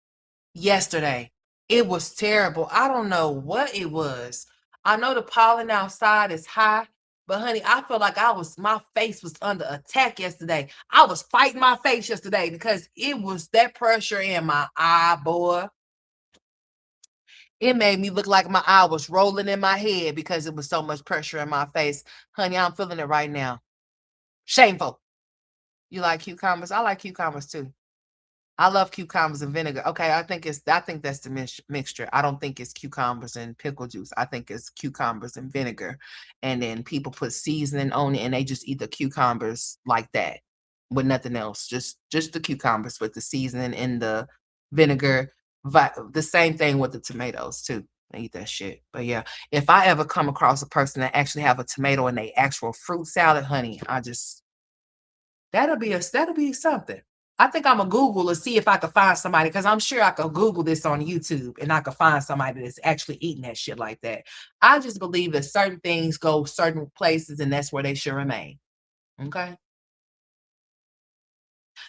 yesterday. It was terrible. I don't know what it was. I know the pollen outside is high, but honey, I feel like my face was under attack yesterday. I was fighting my face yesterday because it was that pressure in my eye, boy. It made me look like my eye was rolling in my head because it was so much pressure in my face. Honey, I'm feeling it right now. Shameful. You like cucumbers? I like cucumbers too. I love cucumbers and vinegar. Okay, I think that's the mixture. I don't think it's cucumbers and pickle juice. I think it's cucumbers and vinegar. And then people put seasoning on it and they just eat the cucumbers like that with nothing else. Just the cucumbers with the seasoning and the vinegar. The same thing with the tomatoes too. They eat that shit. But yeah, if I ever come across a person that actually have a tomato in their actual fruit salad, honey, that'll be something. I think I'm gonna Google to see if I can find somebody because I'm sure I could Google this on YouTube and I could find somebody that's actually eating that shit like that. I just believe that certain things go certain places and that's where they should remain. Okay.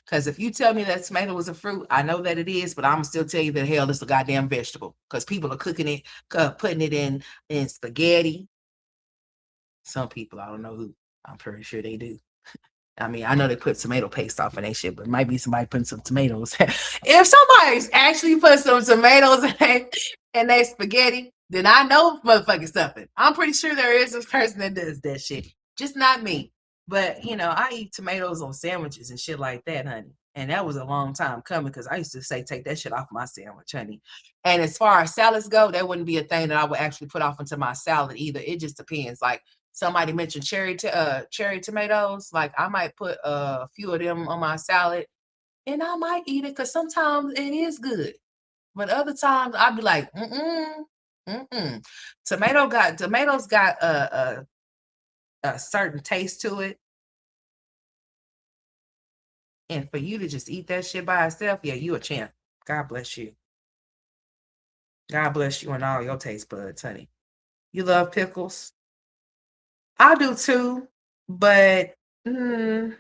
Because if you tell me that tomato is a fruit, I know that it is, but I'm gonna still tell you that hell it's a goddamn vegetable because people are cooking it, putting it in spaghetti. Some people, I don't know who. I'm pretty sure they do. I mean, I know they put tomato paste off of that shit, but it might be somebody putting some tomatoes. If somebody's actually put some tomatoes in their spaghetti, then I know motherfucking something. I'm pretty sure there is a person that does that shit. Just not me. But I eat tomatoes on sandwiches and shit like that, honey. And that was a long time coming because I used to say take that shit off my sandwich, honey. And as far as salads go, that wouldn't be a thing that I would actually put off into my salad either. It just depends. Like somebody mentioned cherry tomatoes. Like I might put a few of them on my salad, and I might eat it because sometimes it is good. But other times I'd be like, mm. Tomatoes got a certain taste to it, and for you to just eat that shit by itself, yeah, you a champ. God bless you. God bless you and all your taste buds, honey. You love pickles? I do too, but mm,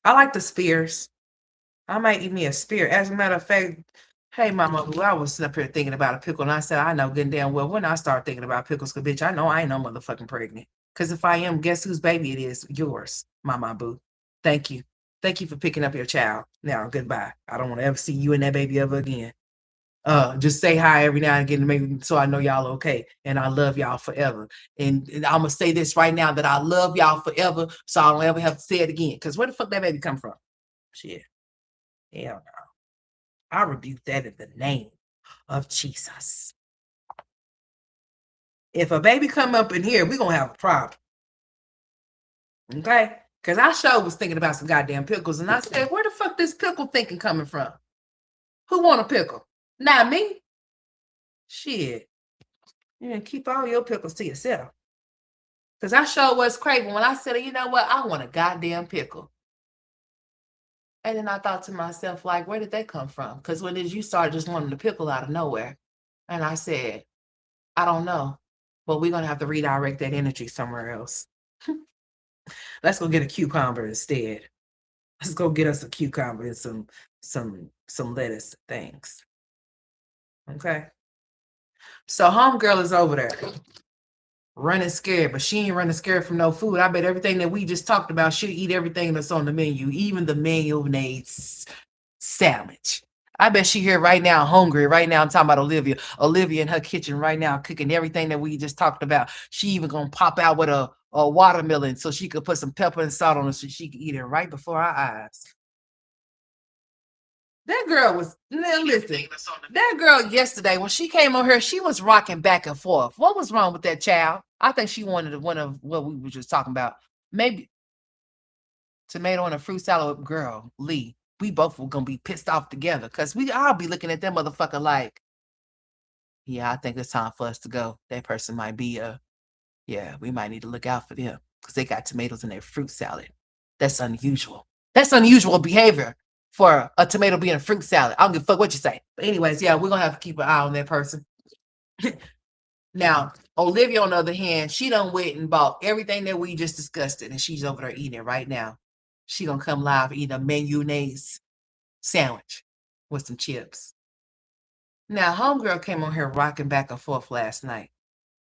I like the spears. I might eat me a spear. As a matter of fact, hey, Mama Boo, I was sitting up here thinking about a pickle, and I said, I know good and damn well when I start thinking about pickles, because bitch, I know I ain't no motherfucking pregnant. Because if I am, guess whose baby it is? Yours, Mama Boo. Thank you. Thank you for picking up your child. Now, goodbye. I don't want to ever see you and that baby ever again. Just say hi every now and again to make so I know y'all okay. And I love y'all forever. And I'm gonna say this right now that I love y'all forever, so I don't ever have to say it again. Because where the fuck that baby come from? Shit. Hell no. I rebuke that in the name of Jesus. If a baby come up in here, we're gonna have a problem. Okay? Because I sure was thinking about some goddamn pickles, and I said, where the fuck this pickle thinking coming from? Who want a pickle? Not me. Shit. Yeah, keep all your pickles to yourself. Because I sure was craving when I said, you know what? I want a goddamn pickle. And then I thought to myself, like, where did they come from? Because when did you start just wanting to pickle out of nowhere? And I said, I don't know. But we're gonna have to redirect that energy somewhere else. Let's go get a cucumber instead. Let's go get us a cucumber and some lettuce things. Okay. So homegirl is over there running scared, but she ain't running scared from no food. I bet everything that we just talked about, she'll eat everything that's on the menu, even the mayonnaise sandwich. I bet she here right now, hungry. Right now, I'm talking about Olivia. Olivia in her kitchen right now, cooking everything that we just talked about. She even gonna pop out with a watermelon so she could put some pepper and salt on it so she could eat it right before our eyes. That girl was now listen. That girl yesterday when she came on here, she was rocking back and forth. What was wrong with that child? I think she wanted one of what we were just talking about. Maybe tomato and a fruit salad. Girl, Lee, we both were gonna be pissed off together because we all be looking at that motherfucker like, yeah, I think it's time for us to go. That person might be yeah, we might need to look out for them because they got tomatoes in their fruit salad. That's unusual. That's unusual behavior for a tomato being a fruit salad. I don't give a fuck what you say. But anyways, yeah, we're gonna have to keep an eye on that person. Now, Olivia, on the other hand, she done went and bought everything that we just discussed it, and she's over there eating it right now. She gonna come live eating a mayonnaise sandwich with some chips. Now, homegirl came on here rocking back and forth last night.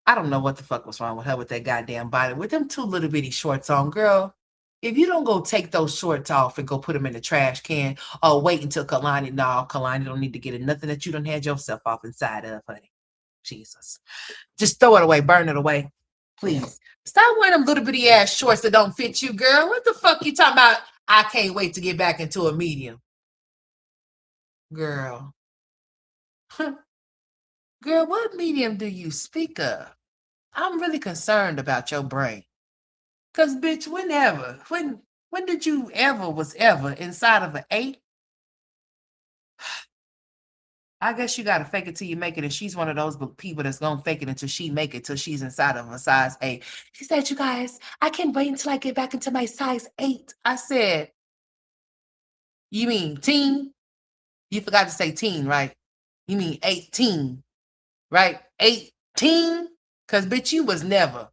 I don't know what the fuck was wrong with her with that goddamn body. With them two little bitty shorts on, girl. If you don't go take those shorts off and go put them in the trash can, or wait until Kalani, no, Kalani don't need to get it. Nothing that you don't had yourself off inside of, honey. Jesus. Just throw it away, burn it away. Please. Stop wearing them little bitty ass shorts that don't fit you, girl. What the fuck you talking about? I can't wait to get back into a medium. Girl. Girl, what medium do you speak of? I'm really concerned about your brain. Cause bitch, when did you ever was ever inside of an eight? I guess you gotta fake it till you make it, and she's one of those people that's gonna fake it until she make it till she's inside of a size eight. She said, "You guys, I can't wait until I get back into my size eight." I said, "You mean teen? You forgot to say teen, right? You mean 18, right? 18? Cause bitch, you was never,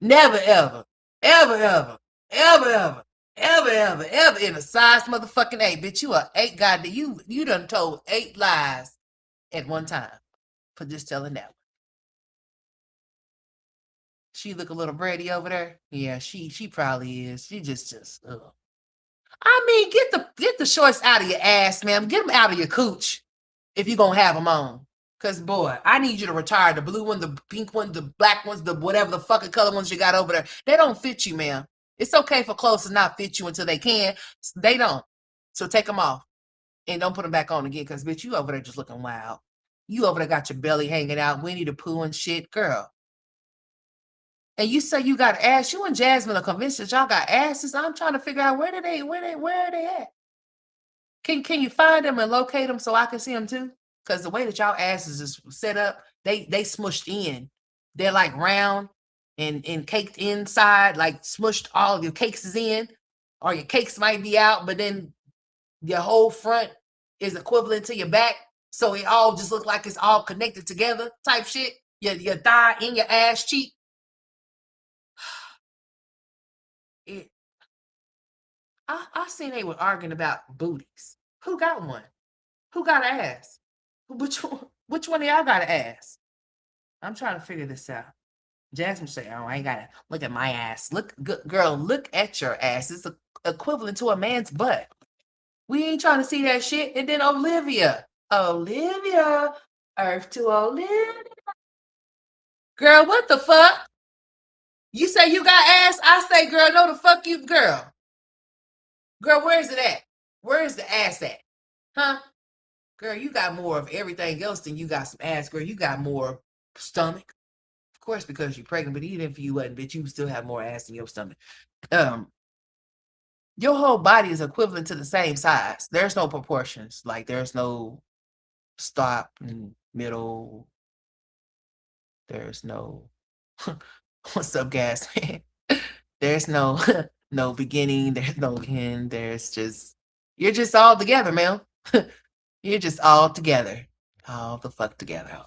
never, ever, ever, ever, ever, ever, ever, ever, ever in a size motherfucking eight. Bitch, you are eight goddamn. You done told 8 lies at one time for just telling that one. She look a little Brady over there. Yeah, she probably is. She just. Ugh. I mean, get the shorts out of your ass, ma'am. Get them out of your cooch if you gonna have them on. Cause boy, I need you to retire the blue one, the pink one, the black ones, the whatever the fucking color ones you got over there. They don't fit you, ma'am. It's okay for clothes to not fit you until they can. They don't. So take them off and don't put them back on again. Cause bitch, you over there just looking wild. You over there got your belly hanging out, Winnie the Pooh and shit, girl. And you say you got ass. You and Jasmine are convinced that y'all got asses. I'm trying to figure out where are they at? Can you find them and locate them so I can see them too? Because the way that y'all asses is set up, they smushed in. They're like round and caked inside, like smushed all of your cakes is in, or your cakes might be out, but then your whole front is equivalent to your back. So it all just looks like it's all connected together type shit. Your thigh and your ass cheek. It, I seen they were arguing about booties. Who got one? Who got an ass? Which one of y'all got an ass? I'm trying to figure this out. Jasmine say, "Oh, I ain't gotta look at my ass. Look, girl, look at your ass. equivalent to a man's butt. We ain't trying to see that shit. And then Olivia, Earth to Olivia. Girl, what the fuck? You say you got ass? I say, girl, no, the fuck you, girl. Girl, where's it at? Where's the ass at? Huh? Girl, you got more of everything else than you got some ass, girl. You got more stomach. Of course, because you're pregnant, but even if you wasn't, bitch, you still have more ass in your stomach. Um, your whole body is equivalent to the same size. There's no proportions. Like there's no stop and middle. There's no what's up, gas man? There's no no beginning, there's no end, there's just you're just all together, man. You're just all together. All the fuck together.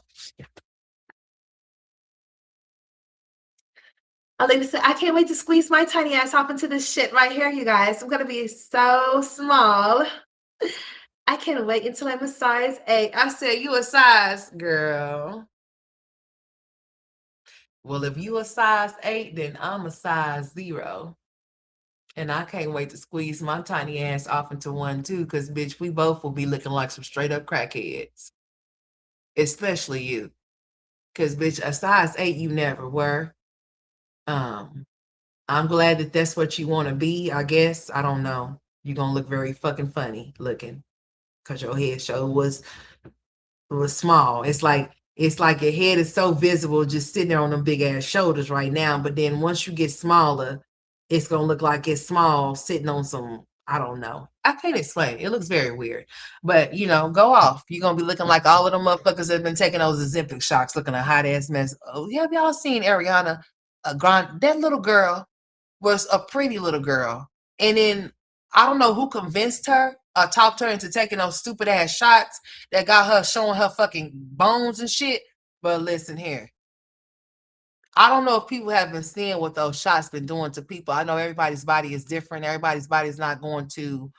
Olivia said, I can't wait to squeeze my tiny ass off into this shit right here, you guys. I'm gonna be so small. I can't wait until I'm a size 8. I said, you a size, girl. Well, if you a size 8, then I'm a size 0. And I can't wait to squeeze my tiny ass off into one too, because bitch, we both will be looking like some straight up crackheads. Especially you. Because bitch, a size 8 you never were. Um, I'm glad that that's what you want to be, I guess. I don't know. You're gonna look very fucking funny looking. Cause your head show was small. It's like your head is so visible just sitting there on them big ass shoulders right now. But then once you get smaller, it's gonna look like it's small sitting on some, I don't know. I can't explain. It looks very weird. But go off. You're gonna be looking like all of them motherfuckers that have been taking those Ozempic shots, looking a hot ass mess. Oh, yeah, have y'all seen Ariana Grande? That little girl was a pretty little girl. And then I don't know who convinced her or talked her into taking those stupid ass shots that got her showing her fucking bones and shit. But listen here. I don't know if people have been seeing what those shots been doing to people. I know everybody's body is different. Everybody's body is not going to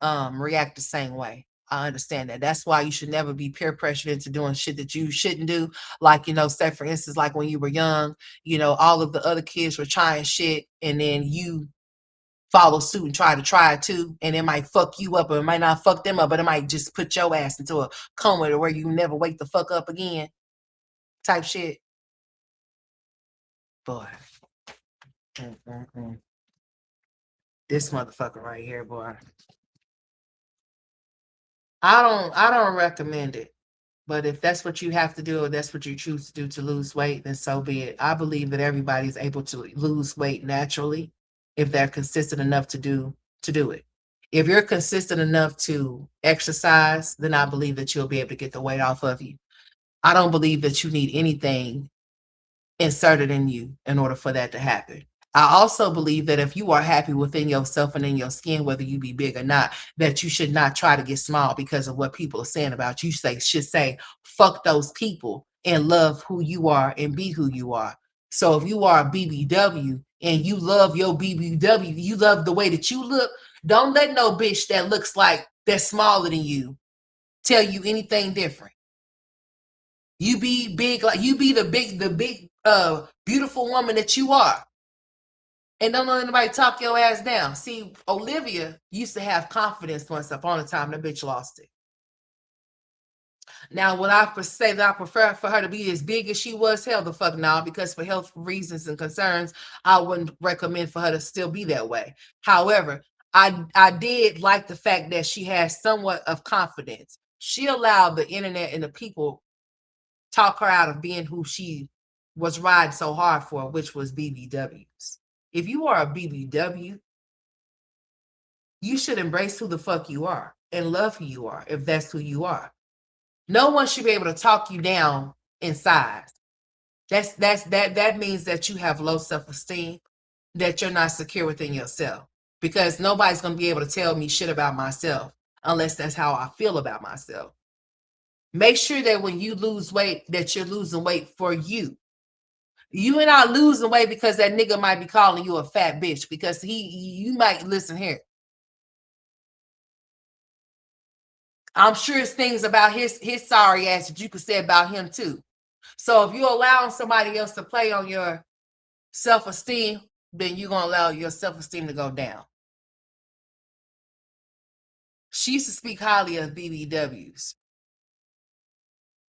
react the same way. I understand that. That's why you should never be peer pressured into doing shit that you shouldn't do. Like, say for instance, like when you were young, all of the other kids were trying shit and then you follow suit and try it too, and it might fuck you up, or it might not fuck them up, but it might just put your ass into a coma to where you never wake the fuck up again, type shit. Boy, mm-mm-mm. This motherfucker right here, boy. I don't recommend it. But if that's what you have to do, or that's what you choose to do to lose weight, then so be it. I believe that everybody is able to lose weight naturally if they're consistent enough to do it. If you're consistent enough to exercise, then I believe that you'll be able to get the weight off of you. I don't believe that you need anything inserted in you in order for that to happen. I also believe that if you are happy within yourself and in your skin, whether you be big or not, that you should not try to get small because of what people are saying about you. Should say, fuck those people and love who you are and be who you are. So if you are a BBW and you love your BBW, you love the way that you look, don't let no bitch that looks like they're smaller than you tell you anything different. You be big, like you be the big, beautiful woman that you are. And don't let anybody talk your ass down. See, Olivia used to have confidence once upon a time. That bitch lost it. Now, would I say that I prefer for her to be as big as she was? Hell the fuck no, because for health reasons and concerns, I wouldn't recommend for her to still be that way. However, I did like the fact that she has somewhat of confidence. She allowed the internet and the people talk her out of being who she was riding so hard for, which was BBWs. If you are a BBW, you should embrace who the fuck you are and love who you are if that's who you are. No one should be able to talk you down in size. That means that you have low self-esteem, that you're not secure within yourself. Because nobody's gonna be able to tell me shit about myself unless that's how I feel about myself. Make sure that when you lose weight, that you're losing weight for you. You are not losing weight because that nigga might be calling you a fat bitch because you might listen here. I'm sure it's things about his sorry ass that you could say about him too. So if you're allowing somebody else to play on your self-esteem, then you're gonna allow your self-esteem to go down. She used to speak highly of BBWs.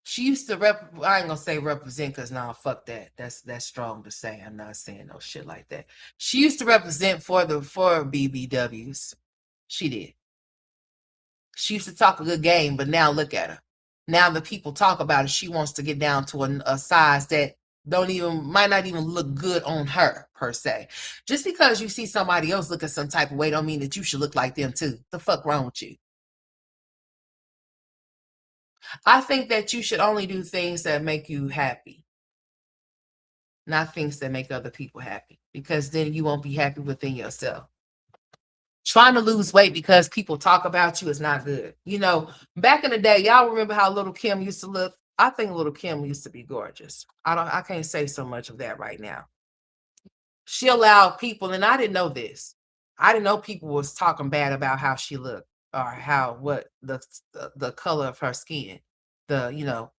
She used to I ain't gonna say represent because nah, fuck that. That's strong to say. I'm not saying no shit like that. She used to represent for BBWs. She did. She used to talk a good game, but now look at her. Now the people talk about it. She wants to get down to a size that don't even might not even look good on her per se. Just because you see somebody else looking some type of way don't mean that you should look like them too. The fuck wrong with you? I think that you should only do things that make you happy, not things that make other people happy, because then you won't be happy within yourself. Trying to lose weight because people talk about you is not good. You know, back in the day, y'all remember how little Kim used to look? I think little Kim used to be gorgeous. I can't say so much of that right now. She allowed people, and I didn't know this. I didn't know people was talking bad about how she looked or how what the color of her skin, the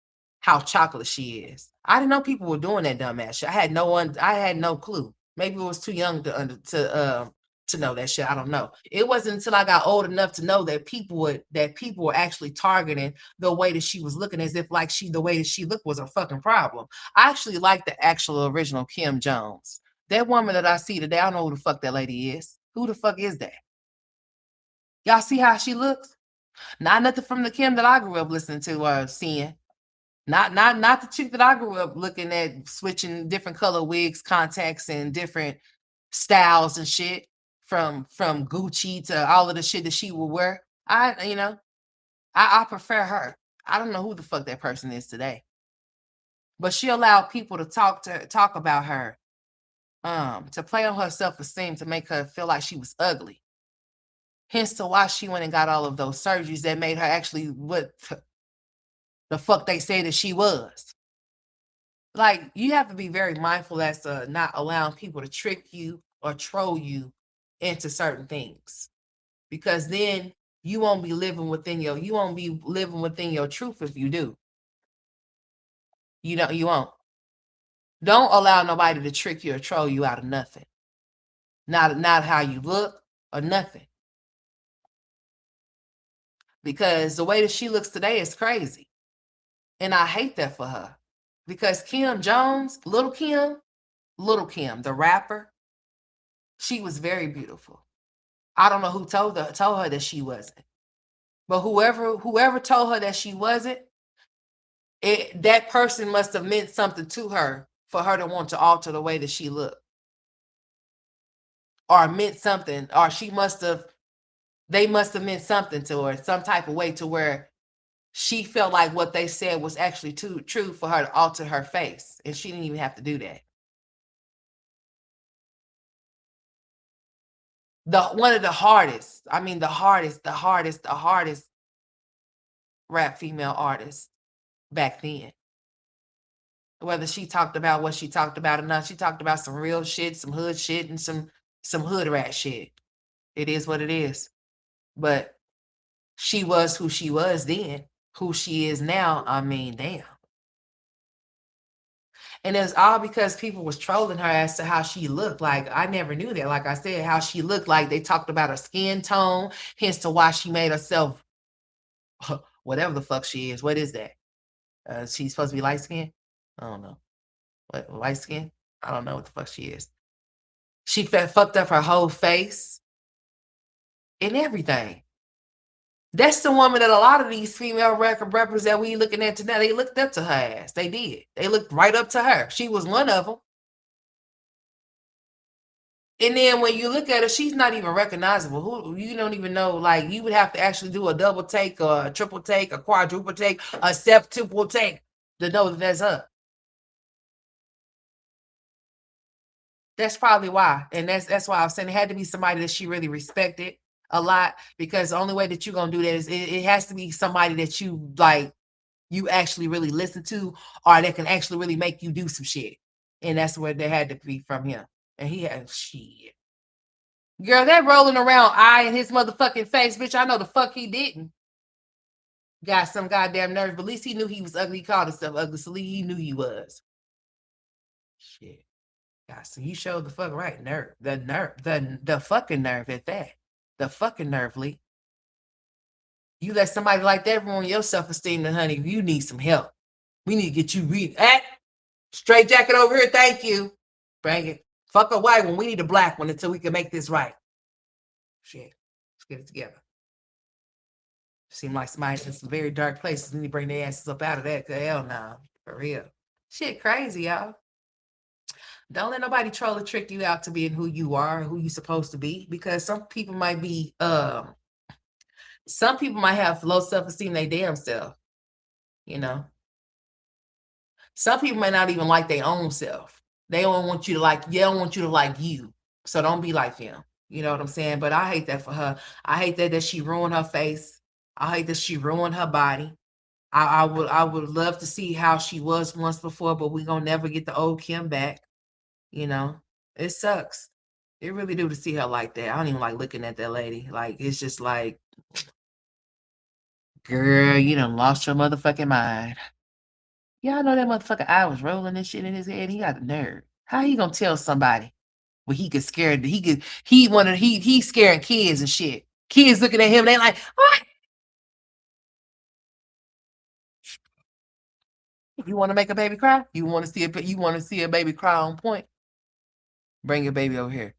how chocolate she is. I didn't know people were doing that dumbass shit. I had no clue. Maybe it was too young to know that shit. I don't know. It wasn't until I got old enough to know that people were actually targeting the way that she was looking, as if like the way that she looked was a fucking problem. I actually like the actual original Kim Jones. That woman that I see today, I don't know who the fuck that lady is. Who the fuck is that? Y'all see how she looks? Not nothing from the Kim that I grew up listening to or seeing. Not the chick that I grew up looking at, switching different color wigs, contacts, and different styles and shit from Gucci to all of the shit that she would wear. I prefer her. I don't know who the fuck that person is today, but she allowed people to talk about her, to play on her self-esteem, to make her feel like she was ugly. Hence to why she went and got all of those surgeries that made her actually what the fuck they said that she was. Like, you have to be very mindful as to not allowing people to trick you or troll you into certain things. Because then you won't be living within your truth if you do. You won't. Don't allow nobody to trick you or troll you out of nothing. Not how you look or nothing. Because the way that she looks today is crazy. And I hate that for her. Because Kim Jones, Little Kim, the rapper, she was very beautiful. I don't know who told her that she wasn't. But whoever told her that she wasn't, that person must have meant something to her for her to want to alter the way that she looked. Or meant something, or they must have meant something to her, some type of way to where she felt like what they said was actually true for her to alter her face. And she didn't even have to do that. One of the hardest, I mean the hardest rap female artists back then. Whether she talked about what she talked about or not, she talked about some real shit, some hood shit, and some hood rat shit. It is what it is. But she was who she was then. Who she is now, I mean, damn. And it's all because people was trolling her as to how she looked. Like, I never knew that. Like I said, how she looked, like they talked about her skin tone, hence to why she made herself whatever the fuck she is. What is that? She's supposed to be light skinned? I don't know. What, light skin? I don't know what the fuck she is. She fucked up her whole face and everything. That's the woman that a lot of these female rappers that we looking at today, they looked up to her ass. They did. They looked right up to her. She was one of them. And then when you look at her, she's not even recognizable. Who, you don't even know. Like, you would have to actually do a double take, or a triple take, a quadruple take, a septuple take to know that that's her. That's probably why. And that's why I was saying it had to be somebody that she really respected a lot, because the only way that you're gonna do that is it has to be somebody that you like, you actually really listen to, or that can actually really make you do some shit. And that's where they had to be from him. And he had shit. Girl, that rolling around eye in his motherfucking face, bitch. I know the fuck he didn't. Got some goddamn nerve, but at least he knew he was ugly. He called himself ugly, so he knew he was. Shit. God, so you showed the fuck right nerve. The fucking nerve at that. The fucking nerve, Lee. You let somebody like that ruin your self-esteem, then honey, you need some help. We need to get you straight jacket over here. Thank you. Bring it. Fuck a white one. We need a black one until we can make this right. Shit. Let's get it together. Seem like somebody's in some very dark places. Need to bring their asses up out of that. Hell no. For real. Shit crazy, y'all. Don't let nobody troll or trick you out to being who you are, who you supposed to be, because some people might have low self-esteem they damn self, you know. Some people may not even like their own self. They don't want you to like you. So don't be like them. You know what I'm saying? But I hate that for her. I hate that she ruined her face. I hate that she ruined her body. I would love to see how she was once before, but we gonna never get the old Kim back. You know, it sucks. It really do to see her like that. I don't even like looking at that lady. Like it's just like, girl, you done lost your motherfucking mind. Y'all know that motherfucker eye was rolling this shit in his head. He got a nerve. How he gonna tell somebody when he could scare he's scaring kids and shit. Kids looking at him, they like, what? You want to make a baby cry? You want to see a baby cry on point? Bring your baby over here.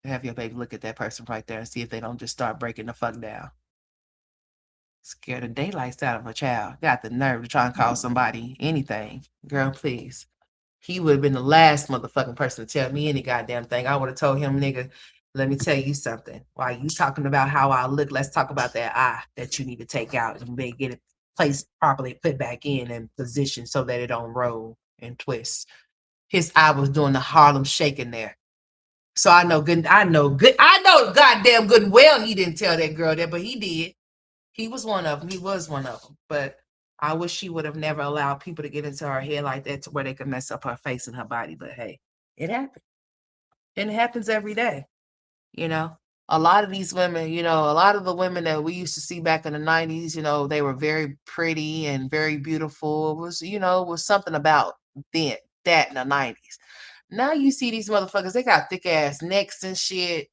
Have your baby look at that person right there and see if they don't just start breaking the fuck down. Scare the daylights out of a child. Got the nerve to try and call somebody anything. Girl, please. He would have been the last motherfucking person to tell me any goddamn thing. I would have told him, nigga, let me tell you something. While you talking about how I look, let's talk about that eye that you need to take out and maybe get it placed properly, put back in position so that it don't roll and twist. His eye was doing the Harlem shaking there. So I know goddamn good and well he didn't tell that girl that, but he did. He was one of them. He was one of them. But I wish she would have never allowed people to get into her head like that to where they could mess up her face and her body. But hey, it happened. And it happens every day. You know, a lot of these women, a lot of the women that we used to see back in the 90s, they were very pretty and very beautiful. It was something about then, that in the 90s. Now you see these motherfuckers, they got thick ass necks and shit.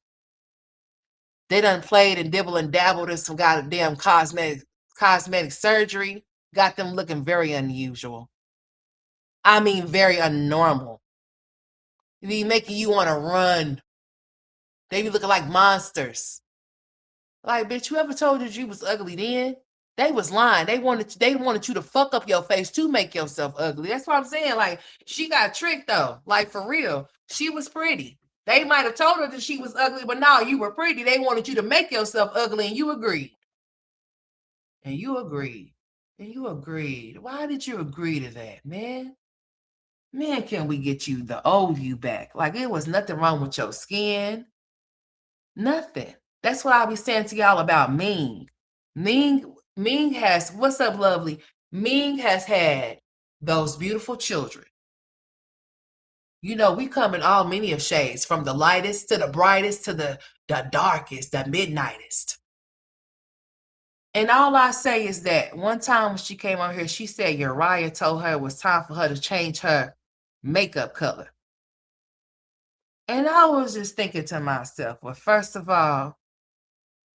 They done played and dibble and dabbled in some goddamn cosmetic surgery. Got them looking very unusual. I mean, very unnormal. They be making you want to run. They be looking like monsters. Like, bitch, whoever told you was ugly then, they was lying. They wanted you to fuck up your face to make yourself ugly. That's what I'm saying. Like, she got tricked though. Like, for real. She was pretty. They might have told her that she was ugly, but no, you were pretty. They wanted you to make yourself ugly, and you agreed. And you agreed. And you agreed. Why did you agree to that, man? Man, can we get you the old you back? Like, it was nothing wrong with your skin. Nothing. That's what I'll be saying to y'all about Ming. Ming has, what's up, lovely? Ming has had those beautiful children. We come in all many of shades, from the lightest to the brightest to the darkest, the midnightest. And all I say is that one time when she came on here, she said Uriah told her it was time for her to change her makeup color. And I was just thinking to myself, well, first of all,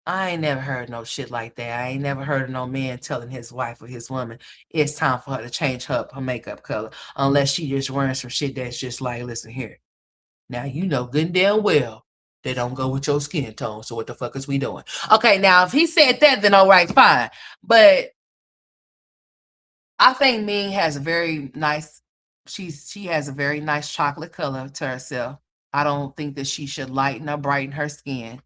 I ain't never heard no shit like that. I ain't never heard of no man telling his wife or his woman it's time for her to change her makeup color, unless she just wearing some shit that's just like, listen here. Now you know good and damn well they don't go with your skin tone. So what the fuck is we doing? Okay, now if he said that, then all right, fine. But I think Ming has a very nice, she has a very nice chocolate color to herself. I don't think that she should lighten or brighten her skin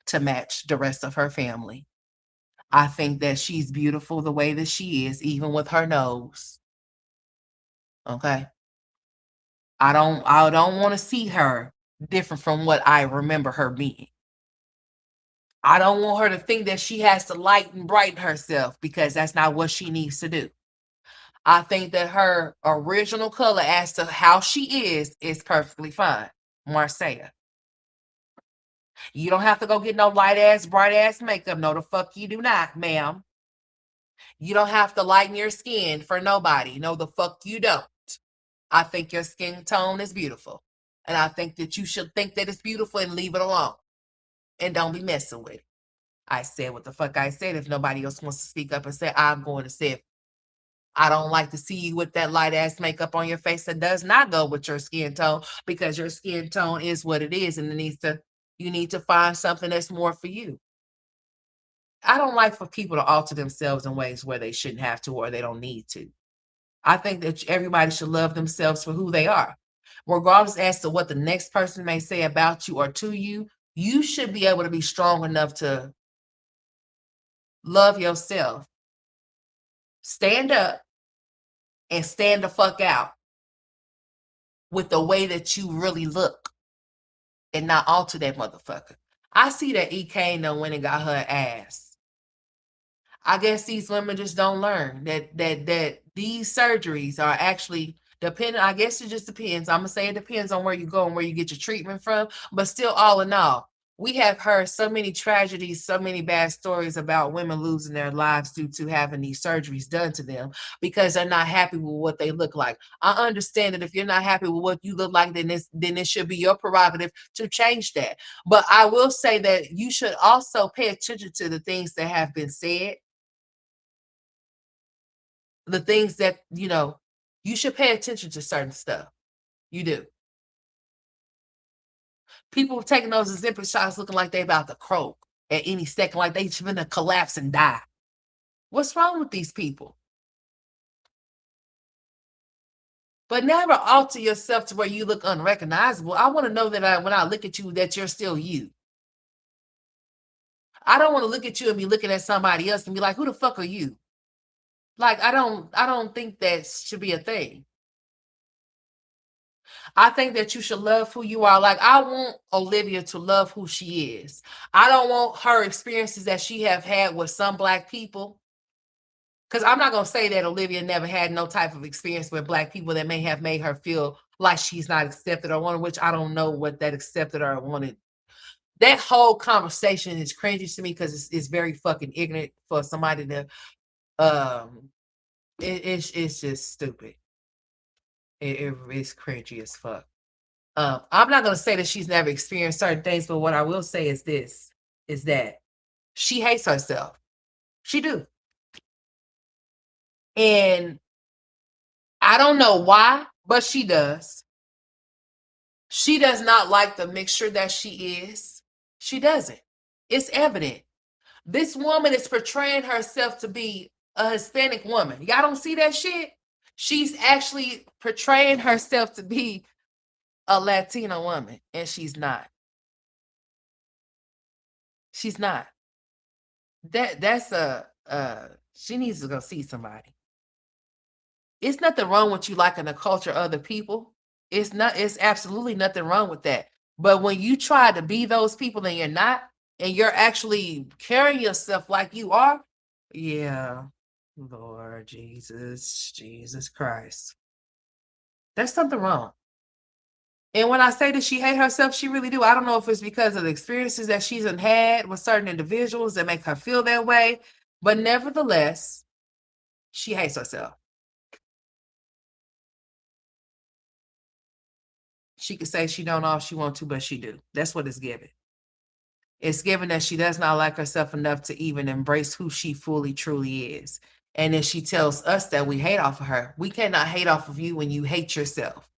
to match the rest of her family. I think that she's beautiful the way that she is, even with her nose. Okay. I don't want to see her different from what I remember her being. I don't want her to think that she has to lighten brighten herself, because that's not what she needs to do. I think that her original color as to how she is perfectly fine. Marcia. You don't have to go get no light ass, bright ass makeup. No, the fuck you do not, ma'am. You don't have to lighten your skin for nobody. No, the fuck you don't. I think your skin tone is beautiful. And I think that you should think that it's beautiful and leave it alone. And don't be messing with it. I said what the fuck I said. If nobody else wants to speak up and say, I'm going to say, I don't like to see you with that light ass makeup on your face that does not go with your skin tone, because your skin tone is what it is, and you need to find something that's more for you. I don't like for people to alter themselves in ways where they shouldn't have to or they don't need to. I think that everybody should love themselves for who they are. Regardless as to what the next person may say about you or to you, you should be able to be strong enough to love yourself. Stand up and stand the fuck out with the way that you really look and not alter that motherfucker. I see that EK done went and got her ass. I guess these women just don't learn that these surgeries are actually dependent. I guess it just depends. I'm gonna say it depends on where you go and where you get your treatment from. But still, all in all, we have heard so many tragedies, so many bad stories about women losing their lives due to having these surgeries done to them because they're not happy with what they look like. I understand that if you're not happy with what you look like, then it should be your prerogative to change that. But I will say that you should also pay attention to the things that have been said, the things that, you should pay attention to certain stuff. You do. People taking those Ozempic shots looking like they about to croak at any second, like they gonna collapse and die. What's wrong with these people? But never alter yourself to where you look unrecognizable. I want to know that when I look at you, that you're still you. I don't want to look at you and be looking at somebody else and be like, who the fuck are you? Like, I don't think that should be a thing. I think that you should love who you are. Like, I want Olivia to love who she is. I don't want her experiences that she have had with some Black people. Because I'm not going to say that Olivia never had no type of experience with Black people that may have made her feel like she's not accepted or wanted, which I don't know what that accepted or wanted. That whole conversation is cringy to me because it's very fucking ignorant for somebody to, um, it's just stupid. It's cringy as fuck. I'm not going to say that she's never experienced certain things, but what I will say is this, is that she hates herself. She do. And I don't know why, but she does. She does not like the mixture that she is. She doesn't. It's evident. This woman is portraying herself to be a Hispanic woman. Y'all don't see that shit? She's actually portraying herself to be a Latina woman, and she's not. She's not. That's she needs to go see somebody. It's nothing wrong with you liking the culture of other people. It's absolutely nothing wrong with that. But when you try to be those people and you're not, and you're actually carrying yourself like you are, yeah. Lord Jesus, Jesus Christ. There's something wrong. And when I say that she hate herself, she really do. I don't know if it's because of the experiences that she's had with certain individuals that make her feel that way, but nevertheless, she hates herself. She could say she don't all she want to, but she do. That's what it's given. It's given that she does not like herself enough to even embrace who she fully truly is. And then she tells us that we hate off of her. We cannot hate off of you when you hate yourself.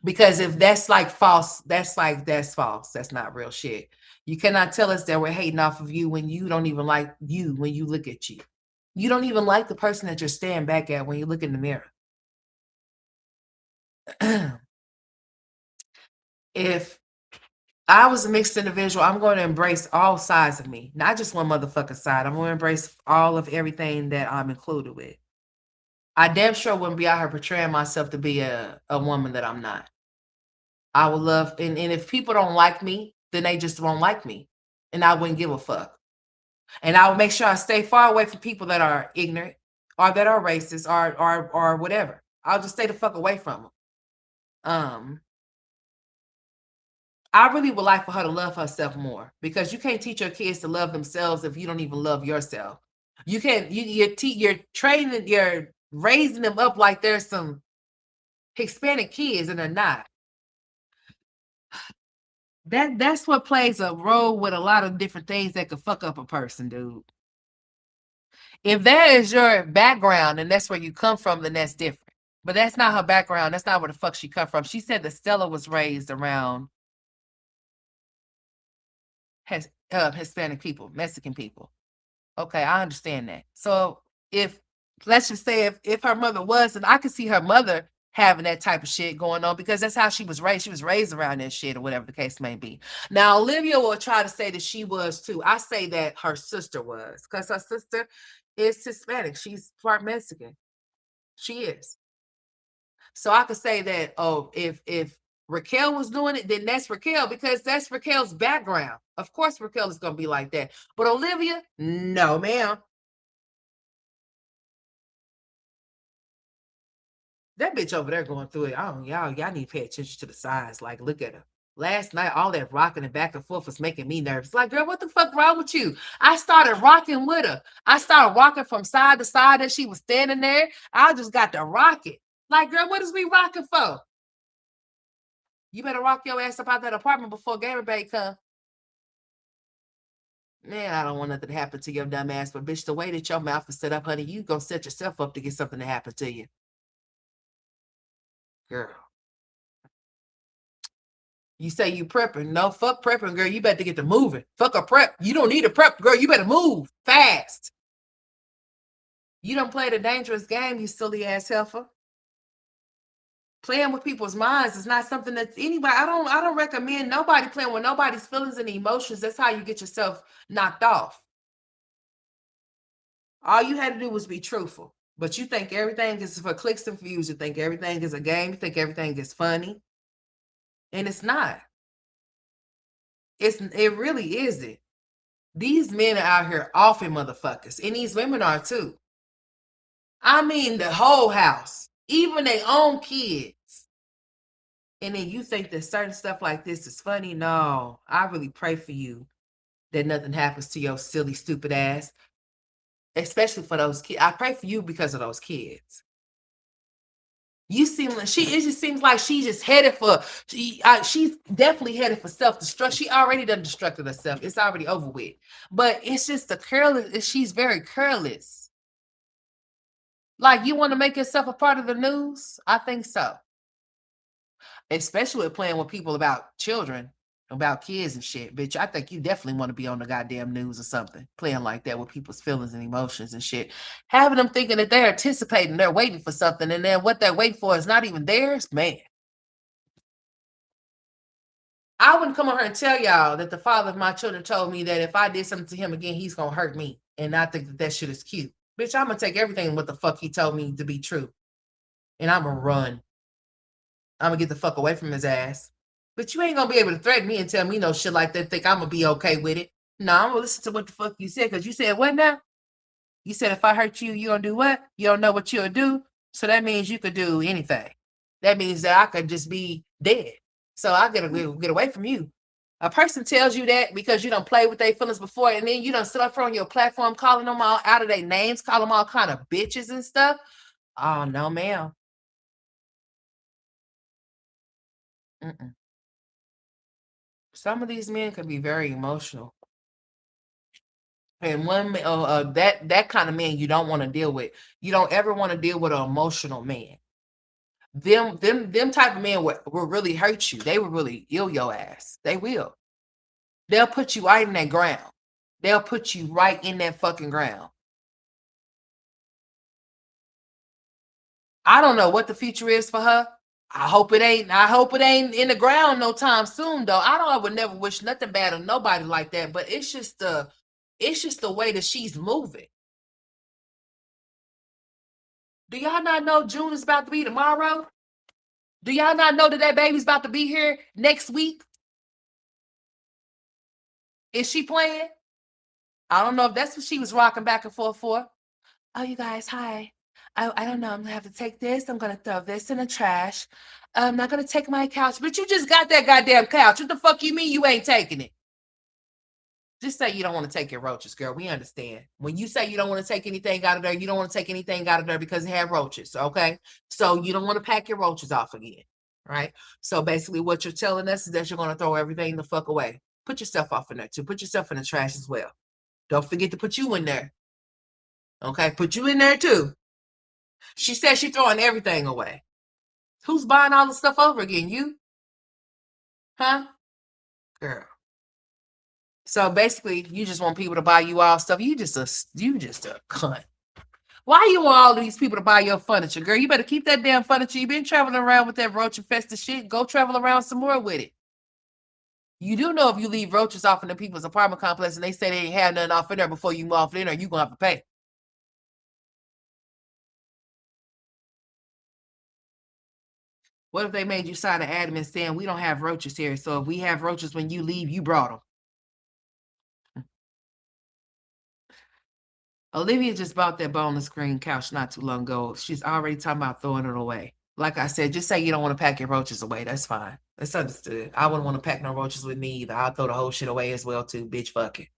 Because if that's like false, that's false. That's not real shit. You cannot tell us that we're hating off of you when you don't even like you when you look at you. You don't even like the person that you're staring back at when you look in the mirror. If I was a mixed individual, I'm going to embrace all sides of me, not just one motherfucker side. I'm going to embrace all of everything that I'm included with. I damn sure wouldn't be out here portraying myself to be a woman that I'm not. I would love, and if people don't like me, then they just won't like me. And I wouldn't give a fuck. And I would make sure I stay far away from people that are ignorant or that are racist or whatever. I'll just stay the fuck away from them. Um, I really would like for her to love herself more because you can't teach your kids to love themselves if you don't even love yourself. You can't. You're training. You're raising them up like there's some Hispanic kids and they're not. That's what plays a role with a lot of different things that could fuck up a person, dude. If that is your background and that's where you come from, then that's different. But that's not her background. That's not where the fuck she come from. She said that Stella was raised around Hispanic people, Mexican people. Okay, I understand that. So if let's just say if her mother was, and I could see her mother having that type of shit going on because that's how she was raised. She was raised around that shit or whatever the case may be. Now Olivia will try to say that she was too. I say that her sister was because her sister is Hispanic. She's part Mexican. She is. So I could say that, oh, if Raquel was doing it, then that's Raquel because that's Raquel's background. Of course, Raquel is gonna be like that. But Olivia, no, ma'am. That bitch over there going through it. Oh, y'all need to pay attention to the signs. Like, look at her. Last night, all that rocking and back and forth was making me nervous. Like, girl, what the fuck wrong with you? I started rocking with her. I started rocking from side to side as she was standing there. I just got to rock it. Like, girl, what is we rocking for? You better rock your ass up out that apartment before Gamer Bay come. Man, I don't want nothing to happen to your dumb ass, but bitch, the way that your mouth is set up, honey, you gonna set yourself up to get something to happen to you. Girl. You say you prepping. No, fuck prepping, girl. You better get to moving. Fuck a prep. You don't need a prep, girl. You better move fast. You don't play the dangerous game, you silly ass heifer. Playing with people's minds is not something that's anybody. I don't recommend nobody playing with nobody's feelings and emotions. That's how you get yourself knocked off. All you had to do was be truthful. But you think everything is for clicks and views. You think everything is a game. You think everything is funny. And it's not. It really isn't. These men are out here offing motherfuckers. And these women are too. I mean the whole house. Even their own kids. And then you think that certain stuff like this is funny? No. I really pray for you that nothing happens to your silly, stupid ass. Especially for those kids. I pray for you because of those kids. You seem like it just seems like she's just headed for she's definitely headed for self-destruct. She already done destructed herself. It's already over with. But it's just the careless, she's very careless. Like you want to make yourself a part of the news? I think so. Especially with playing with people about children, about kids and shit. Bitch, I think you definitely want to be on the goddamn news or something. Playing like that with people's feelings and emotions and shit. Having them thinking that they're anticipating, they're waiting for something, and then what they're waiting for is not even theirs, man. I wouldn't come on here and tell y'all that the father of my children told me that if I did something to him again, he's gonna hurt me. And I think that that shit is cute. Bitch, I'm gonna take everything what the fuck he told me to be true. And I'm gonna run. I'm gonna get the fuck away from his ass. But you ain't gonna be able to threaten me and tell me no shit like that. Think I'm gonna be okay with it. No, I'm gonna listen to what the fuck you said, because you said what now? You said if I hurt you, you gonna do what? You don't know what you'll do. So that means you could do anything. That means that I could just be dead. So I gotta get away from you. A person tells you that because you don't play with their feelings before, and then you don't sit up on your platform calling them all out of their names, call them all kind of bitches and stuff. Oh no, ma'am. Mm-mm. Some of these men can be very emotional, and that kind of man you don't want to deal with. You don't ever want to deal with an emotional man. Them type of men will really hurt you. They will really ill your ass. They will. They'll put you right in that ground. They'll put you right in that fucking ground. I don't know what the future is for her. I hope it ain't. I hope it ain't in the ground no time soon, though. I would never wish nothing bad on nobody like that. But it's just the way that she's moving. Do y'all not know June is about to be tomorrow? Do y'all not know that that baby's about to be here next week? Is she playing? I don't know if that's what she was rocking back and forth for. Oh, you guys, hi. I don't know. I'm gonna have to take this. I'm gonna throw this in the trash. I'm not gonna take my couch. But you just got that goddamn couch. What the fuck you mean you ain't taking it? Just say you don't want to take your roaches, girl. We understand. When you say you don't want to take anything out of there, you don't want to take anything out of there because it had roaches. Okay. So you don't want to pack your roaches off again. right? So basically, what you're telling us is that you're going to throw everything the fuck away. Put yourself off in there too. Put yourself in the trash as well. Don't forget to put you in there. Okay, put you in there too. She said she's throwing everything away. Who's buying all the stuff over again? You? Huh? Girl. So basically, you just want people to buy you all stuff. You just a cunt. Why you want all of these people to buy your furniture, girl? You better keep that damn furniture. You been traveling around with that roach infested shit. Go travel around some more with it. You do know if you leave roaches off in the people's apartment complex and they say they ain't had nothing off in there before you move off in there, you gonna have to pay. What if they made you sign an admin saying we don't have roaches here? So if we have roaches when you leave, you brought them. Olivia just bought that boneless green couch not too long ago. She's already talking about throwing it away. Like I said, just say you don't want to pack your roaches away. That's fine. That's understood. I wouldn't want to pack no roaches with me either. I'll throw the whole shit away as well too. Bitch, fuck it.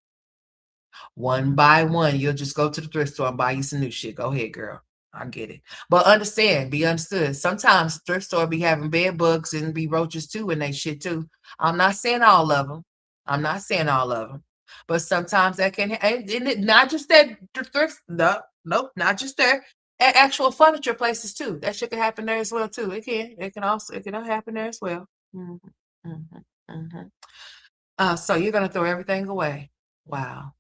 One by one, you'll just go to the thrift store and buy you some new shit. Go ahead, girl. I get it. But understand, be understood. Sometimes thrift store be having bed bugs and be roaches too and they shit too. I'm not saying all of them. I'm not saying all of them. But sometimes that can, and it, not just that thrift, no, nope, not just there. At actual furniture places too. That shit can happen there as well too. It can. It can happen there as well. Mhm, mhm, mhm. So you're gonna throw everything away. Wow.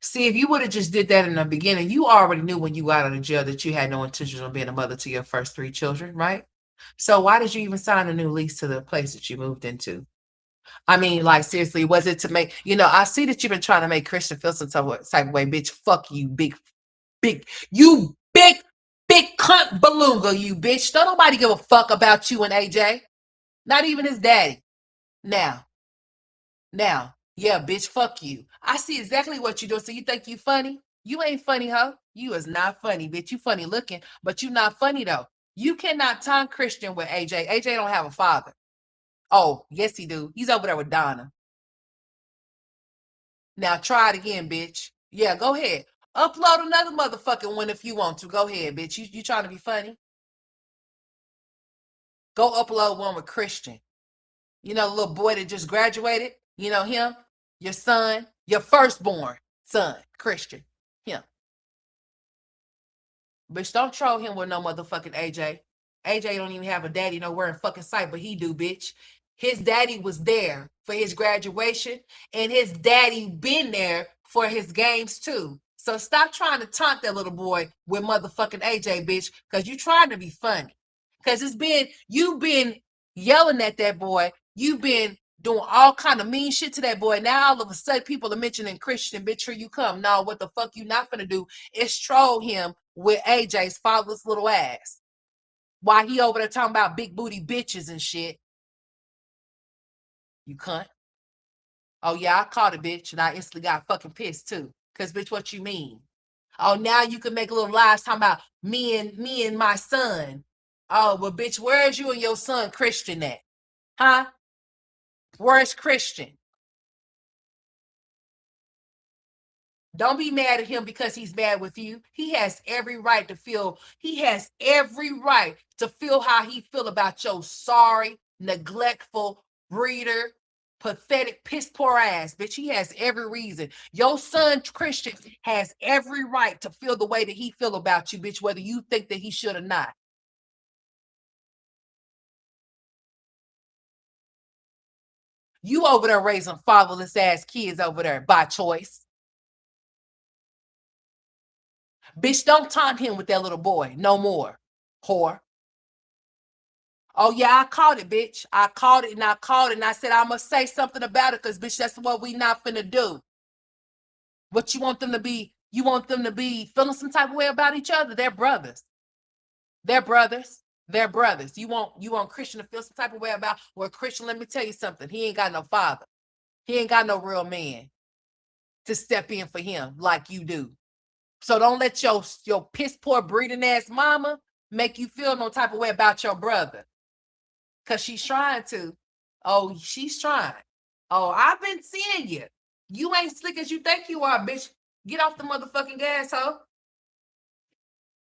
See, if you would have just did that in the beginning, you already knew when you got out of jail that you had no intention of being a mother to your first three children, right? So why did you even sign a new lease to the place that you moved into? I mean, like seriously, was it to make I see that you've been trying to make Christian feel some type of way, bitch. Fuck you, you big cunt beluga, you bitch. Don't nobody give a fuck about you and AJ. Not even his daddy. Now, yeah, bitch, fuck you. I see exactly what you do. So you think you funny? You ain't funny, huh? You is not funny, bitch. You funny looking, but you not funny though. You cannot time Christian with AJ. AJ don't have a father. Oh, yes, he do. He's over there with Donna. Now try it again, bitch. Yeah, go ahead. Upload another motherfucking one if you want to. Go ahead, bitch. You trying to be funny? Go upload one with Christian. You know, the little boy that just graduated. You know him, your son, your firstborn son, Christian. Him. Bitch, don't troll him with no motherfucking AJ. AJ don't even have a daddy nowhere in fucking sight, but he do, bitch. His daddy was there for his graduation, and his daddy been there for his games too. So stop trying to taunt that little boy with motherfucking AJ, bitch, because you trying to be funny. Because you've been yelling at that boy. You've been doing all kind of mean shit to that boy. Now all of a sudden people are mentioning Christian, bitch, here you come. No, what the fuck you not gonna do is troll him with AJ's fatherless little ass. While he over there talking about big booty bitches and shit. You cunt. Oh yeah, I caught it, bitch, and I instantly got fucking pissed too. Cause bitch, what you mean? Oh, now you can make a little lies talking about me and my son. Oh, well, bitch, where's you and your son Christian at? Huh? Where's Christian? Don't be mad at him because he's mad with you. He has every right to feel how he feel about your sorry, neglectful, breeder, pathetic, piss poor ass, bitch. He has every reason. Your son, Christian, has every right to feel the way that he feel about you, bitch, whether you think that he should or not. You over there raising fatherless ass kids over there by choice. Bitch, don't taunt him with that little boy no more, whore. Oh yeah, I caught it, bitch. I caught it and I called it and I said I must say something about it because bitch, that's what we not finna do. What you want them to be? You want them to be feeling some type of way about each other? They're brothers. They're brothers. They're brothers. You want Christian to feel some type of way about well, Christian, let me tell you something. He ain't got no father. He ain't got no real man to step in for him like you do. So don't let your piss poor breeding ass mama make you feel no type of way about your brother. Cause she's trying to. Oh, she's trying. Oh, I've been seeing you. You ain't slick as you think you are, bitch. Get off the motherfucking gas, hoe.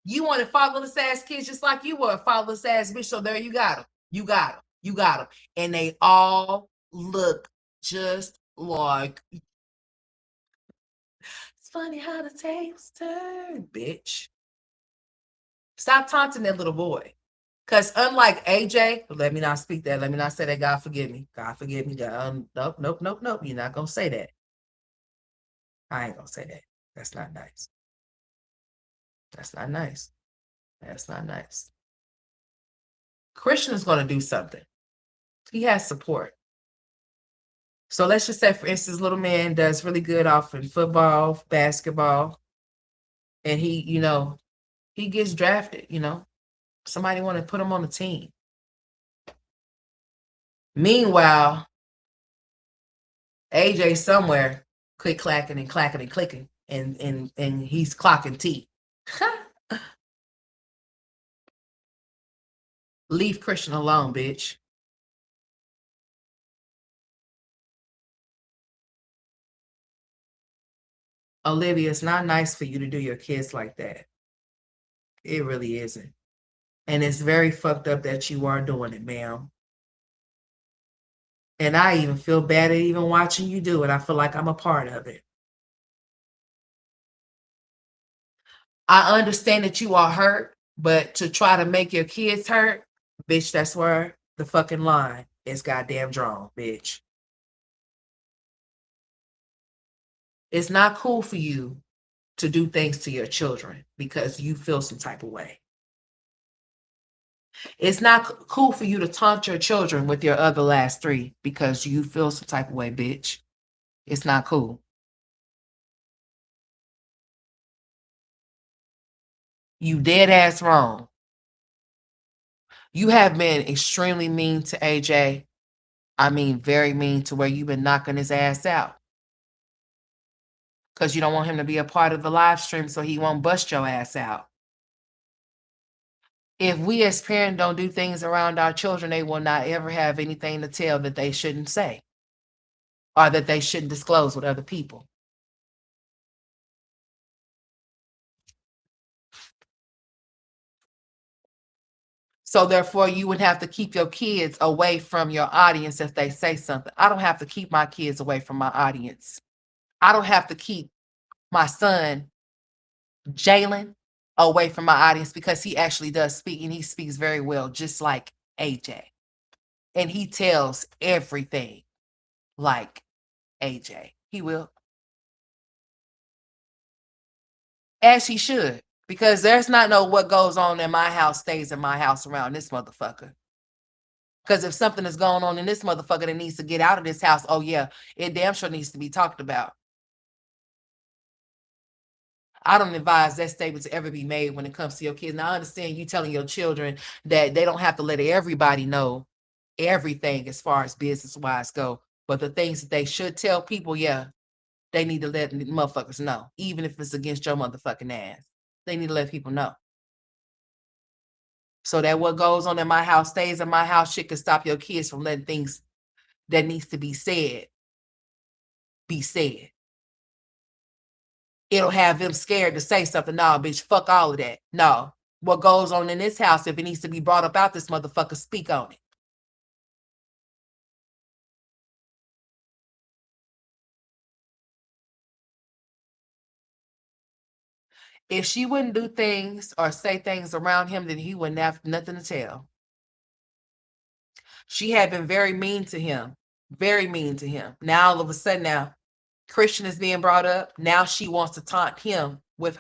You wanted fatherless ass kids just like you were a fatherless ass bitch. So there you got them. You got them. You got them. And they all look just like. It's funny how the tables turn, bitch. Stop taunting that little boy. Because unlike AJ, let me not speak that. Let me not say that. God forgive me. God forgive me. God, nope, nope, nope, nope. You're not going to say that. I ain't going to say that. That's not nice. That's not nice. That's not nice. Christian is going to do something. He has support. So let's just say, for instance, little man does really good off in football, basketball, and he gets drafted, somebody want to put him on the team. Meanwhile, AJ somewhere click clacking and clacking and clicking, and he's clocking teeth. Leave Christian alone, bitch. Olivia, it's not nice for you to do your kids like that. It really isn't. And it's very fucked up that you are doing it, ma'am. And I even feel bad at even watching you do it. I feel like I'm a part of it. I understand that you are hurt, but to try to make your kids hurt, bitch, that's where the fucking line is goddamn drawn, bitch. It's not cool for you to do things to your children because you feel some type of way. It's not cool for you to taunt your children with your other last three because you feel some type of way, bitch. It's not cool. You dead ass wrong. You have been extremely mean to AJ. I mean, very mean to where you've been knocking his ass out. Because you don't want him to be a part of the live stream so he won't bust your ass out. If we as parents don't do things around our children, they will not ever have anything to tell that they shouldn't say or that they shouldn't disclose with other people. So therefore, you would have to keep your kids away from your audience if they say something. I don't have to keep my kids away from my audience. I don't have to keep my son, Jalen, away from my audience because he actually does speak and he speaks very well, just like AJ. And he tells everything like AJ. He will. As he should. Because there's not no what goes on in my house stays in my house around this motherfucker. Because if something is going on in this motherfucker that needs to get out of this house, oh yeah, it damn sure needs to be talked about. I don't advise that statement to ever be made when it comes to your kids. Now, I understand you telling your children that they don't have to let everybody know everything as far as business wise go. But the things that they should tell people, yeah, they need to let motherfuckers know, even if it's against your motherfucking ass. They need to let people know. So that what goes on in my house stays in my house. Shit can stop your kids from letting things that needs to be said be said. It'll have them scared to say something. No, bitch, fuck all of that. No. What goes on in this house, if it needs to be brought up out this motherfucker, speak on it. If she wouldn't do things or say things around him, then he wouldn't have nothing to tell. She had been very mean to him. Very mean to him. Now all of a sudden now Christian is being brought up. Now she wants to taunt him with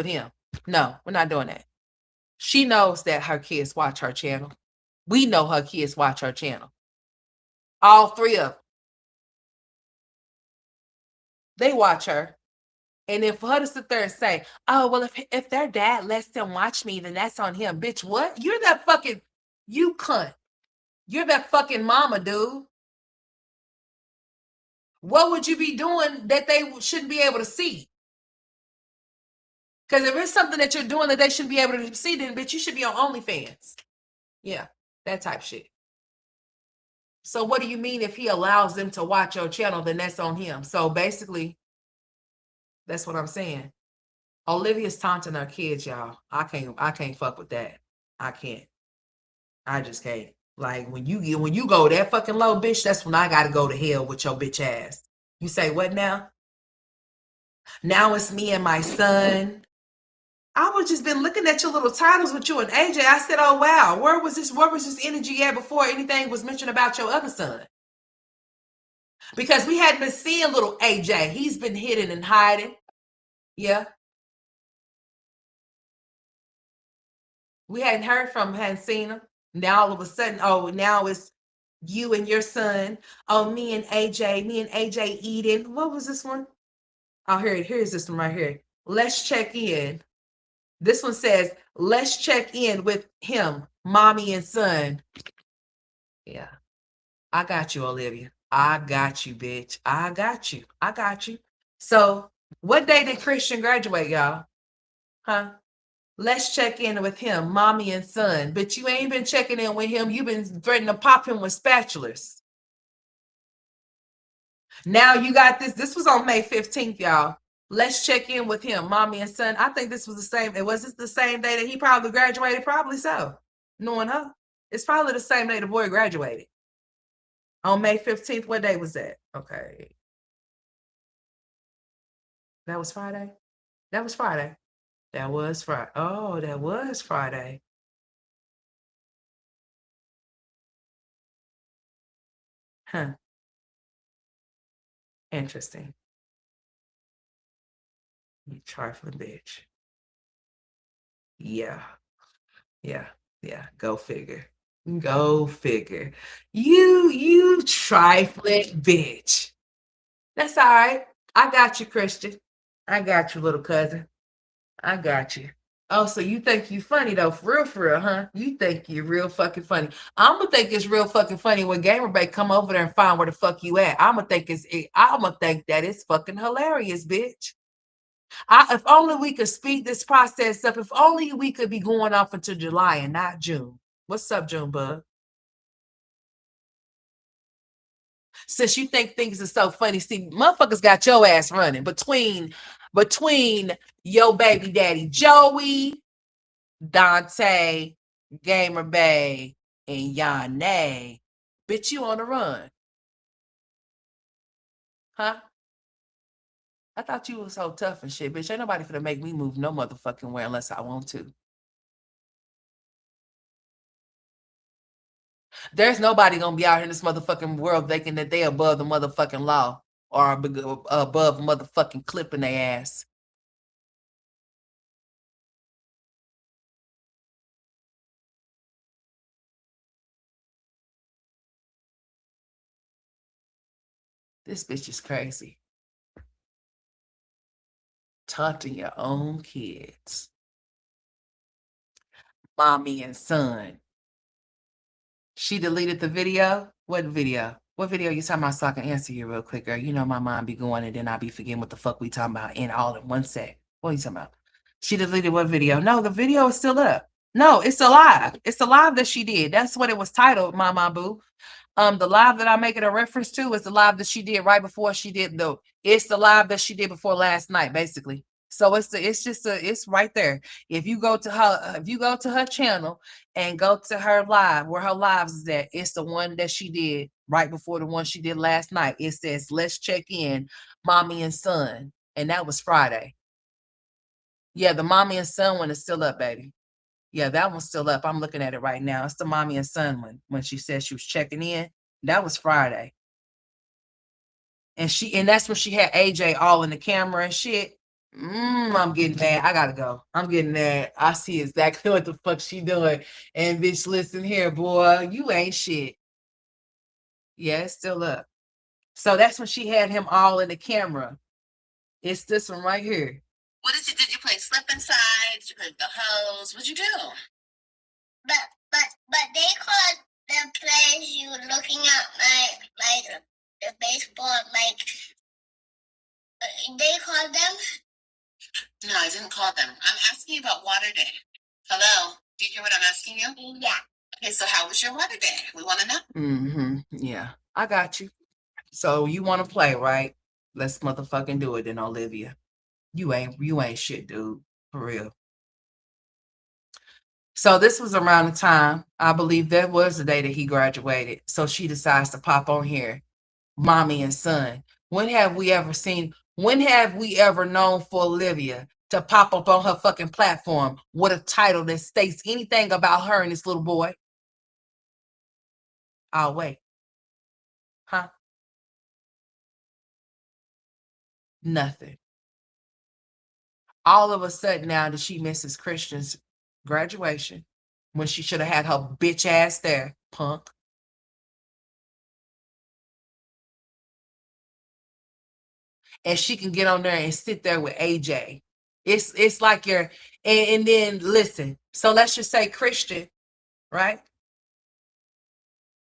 him. No, we're not doing that. She knows that her kids watch her channel. We know her kids watch her channel. All three of them. They watch her. And then for her to sit there and say, oh, well, if their dad lets them watch me, then that's on him. Bitch, what? You're that fucking, you cunt. You're that fucking mama, dude. What would you be doing that they shouldn't be able to see? Because if it's something that you're doing that they shouldn't be able to see, then bitch, you should be on OnlyFans. Yeah, that type shit. So what do you mean if he allows them to watch your channel, then that's on him? So basically, that's what I'm saying. Olivia's taunting her kids, y'all. I can't fuck with that. I can't. I just can't. Like when you go that fucking low, bitch, that's when I gotta go to hell with your bitch ass. You say what now? Now it's me and my son. I was just been looking at your little titles with you and AJ. I said, oh wow, where was this energy at before anything was mentioned about your other son? Because we hadn't been seeing little AJ. He's been hidden and hiding. Yeah. We hadn't heard from him, hadn't seen him. Now all of a sudden, oh, now it's you and your son. Oh, me and AJ eating. What was this one? Oh, here's this one right here. Let's check in. This one says, let's check in with him, mommy and son. Yeah, I got you, Olivia. I got you, bitch. I got you. I got you. So, what day did Christian graduate, y'all? Huh? Let's check in with him, mommy and son. But you ain't been checking in with him. You've been threatening to pop him with spatulas. Now you got this. This was on May 15th, y'all. Let's check in with him, mommy and son. I think this was the same. Was this the same day that he probably graduated? Probably so. Knowing her. It's probably the same day the boy graduated. On May 15th, what day was that? Okay. That was Friday? That was Friday. That was Friday. Oh, that was Friday. Huh. Interesting. You trifling bitch. Yeah. Yeah. Yeah. Go figure. Go figure. You trifling bitch. That's all right. I got you, Christian. I got you, little cousin. I got you. Oh, so you think you funny though, for real, huh? You think you're real fucking funny. I'ma think it's real fucking funny when Gamer Bay come over there and find where the fuck you at. I'ma think that it's fucking hilarious, bitch. If only we could speed this process up. If only we could be going off until July and not June. What's up, Junebug? Since you think things are so funny, see, motherfuckers got your ass running between your baby daddy Joey, Dante, Gamer Bay, and Yane. Bitch, you on the run, huh? I thought you was so tough and shit, bitch. Ain't nobody finna make me move no motherfucking way unless I want to. There's nobody gonna be out here in this motherfucking world thinking that they above the motherfucking law or above motherfucking clipping their ass. This bitch is crazy. Taunting your own kids, mommy and son. She deleted the video. What video? What video you talking about so I can answer you real quick, girl? You know my mind be going and then I be forgetting what the fuck we talking about in all in one sec. What are you talking about? She deleted what video? No, the video is still up. No, it's alive. It's alive that she did. That's what it was titled, Mama Boo. The live that I'm making a reference to is the live that she did right before she did it's the live that she did before last night, basically. So it's right there. If you go to her channel and go to her live where her lives is at, it's the one that she did right before the one she did last night. It says, let's check in, mommy and son. And that was Friday. Yeah, the mommy and son one is still up, baby. Yeah, that one's still up. I'm looking at it right now. It's the mommy and son one when she said she was checking in. That was Friday. And that's when she had AJ all in the camera and shit. I'm getting mad. I gotta go. I'm getting mad. I see exactly what the fuck she doing. And bitch, listen here, boy. You ain't shit. Yeah, it's still up. So that's when she had him all in the camera. It's this one right here. What did you did? You play slip inside? Did you play the hose? What'd you do? But they called the place you were looking at like the baseball they called them. No, I didn't call them. I'm asking you about water day. Hello, do you hear what I'm asking you? Yeah. Okay, so how was your water day? We want to know. Yeah, I got you. So you want to play, right? Let's motherfucking do it then, Olivia. You ain't shit, dude. For real. So this was around the time, I believe that was the day that he graduated. So she decides to pop on here, mommy and son. When have we ever known for Olivia to pop up on her fucking platform with a title that states anything about her and this little boy? I'll wait. Huh? Nothing. All of a sudden now that she misses Christian's graduation when she should have had her bitch ass there, punk. And she can get on there and sit there with AJ. It's like you're and then listen. So let's just say Christian, right?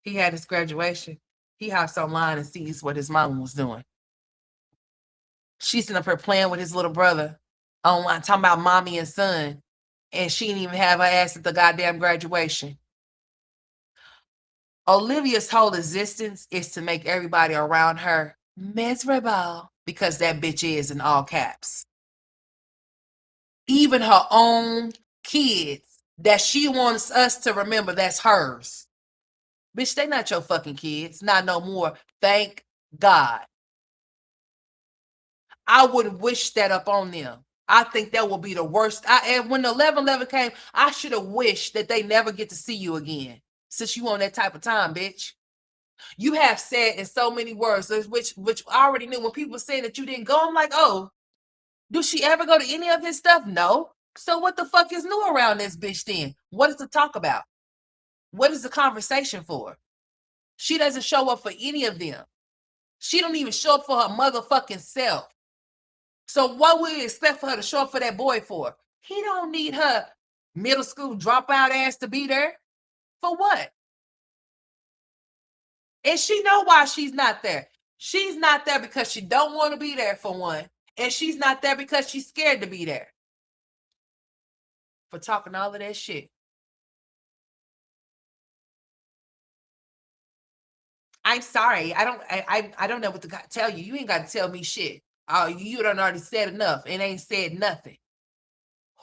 He had his graduation. He hops online and sees what his mom was doing. She's sitting up here playing with his little brother online, talking about mommy and son, and she didn't even have her ass at the goddamn graduation. Olivia's whole existence is to make everybody around her miserable because that bitch is in all caps. Even her own kids that she wants us to remember that's hers. Bitch, they not your fucking kids. Not no more. Thank God. I wouldn't wish that up on them. I think that will be the worst. And when the 11/11 came, I should have wished that they never get to see you again. Since you on that type of time, bitch. You have said in so many words, which I already knew when people were saying that you didn't go. I'm like, oh, do she ever go to any of his stuff? No. So what the fuck is new around this bitch then? What is the talk about? What is the conversation for? She doesn't show up for any of them. She don't even show up for her motherfucking self. So what would we expect for her to show up for that boy for? He don't need her middle school dropout ass to be there. For what? And she know why she's not there. She's not there because she don't want to be there for one. And she's not there because she's scared to be there. For talking all of that shit. I'm sorry. I don't know what to tell you. You ain't got to tell me shit. You done already said enough and ain't said nothing.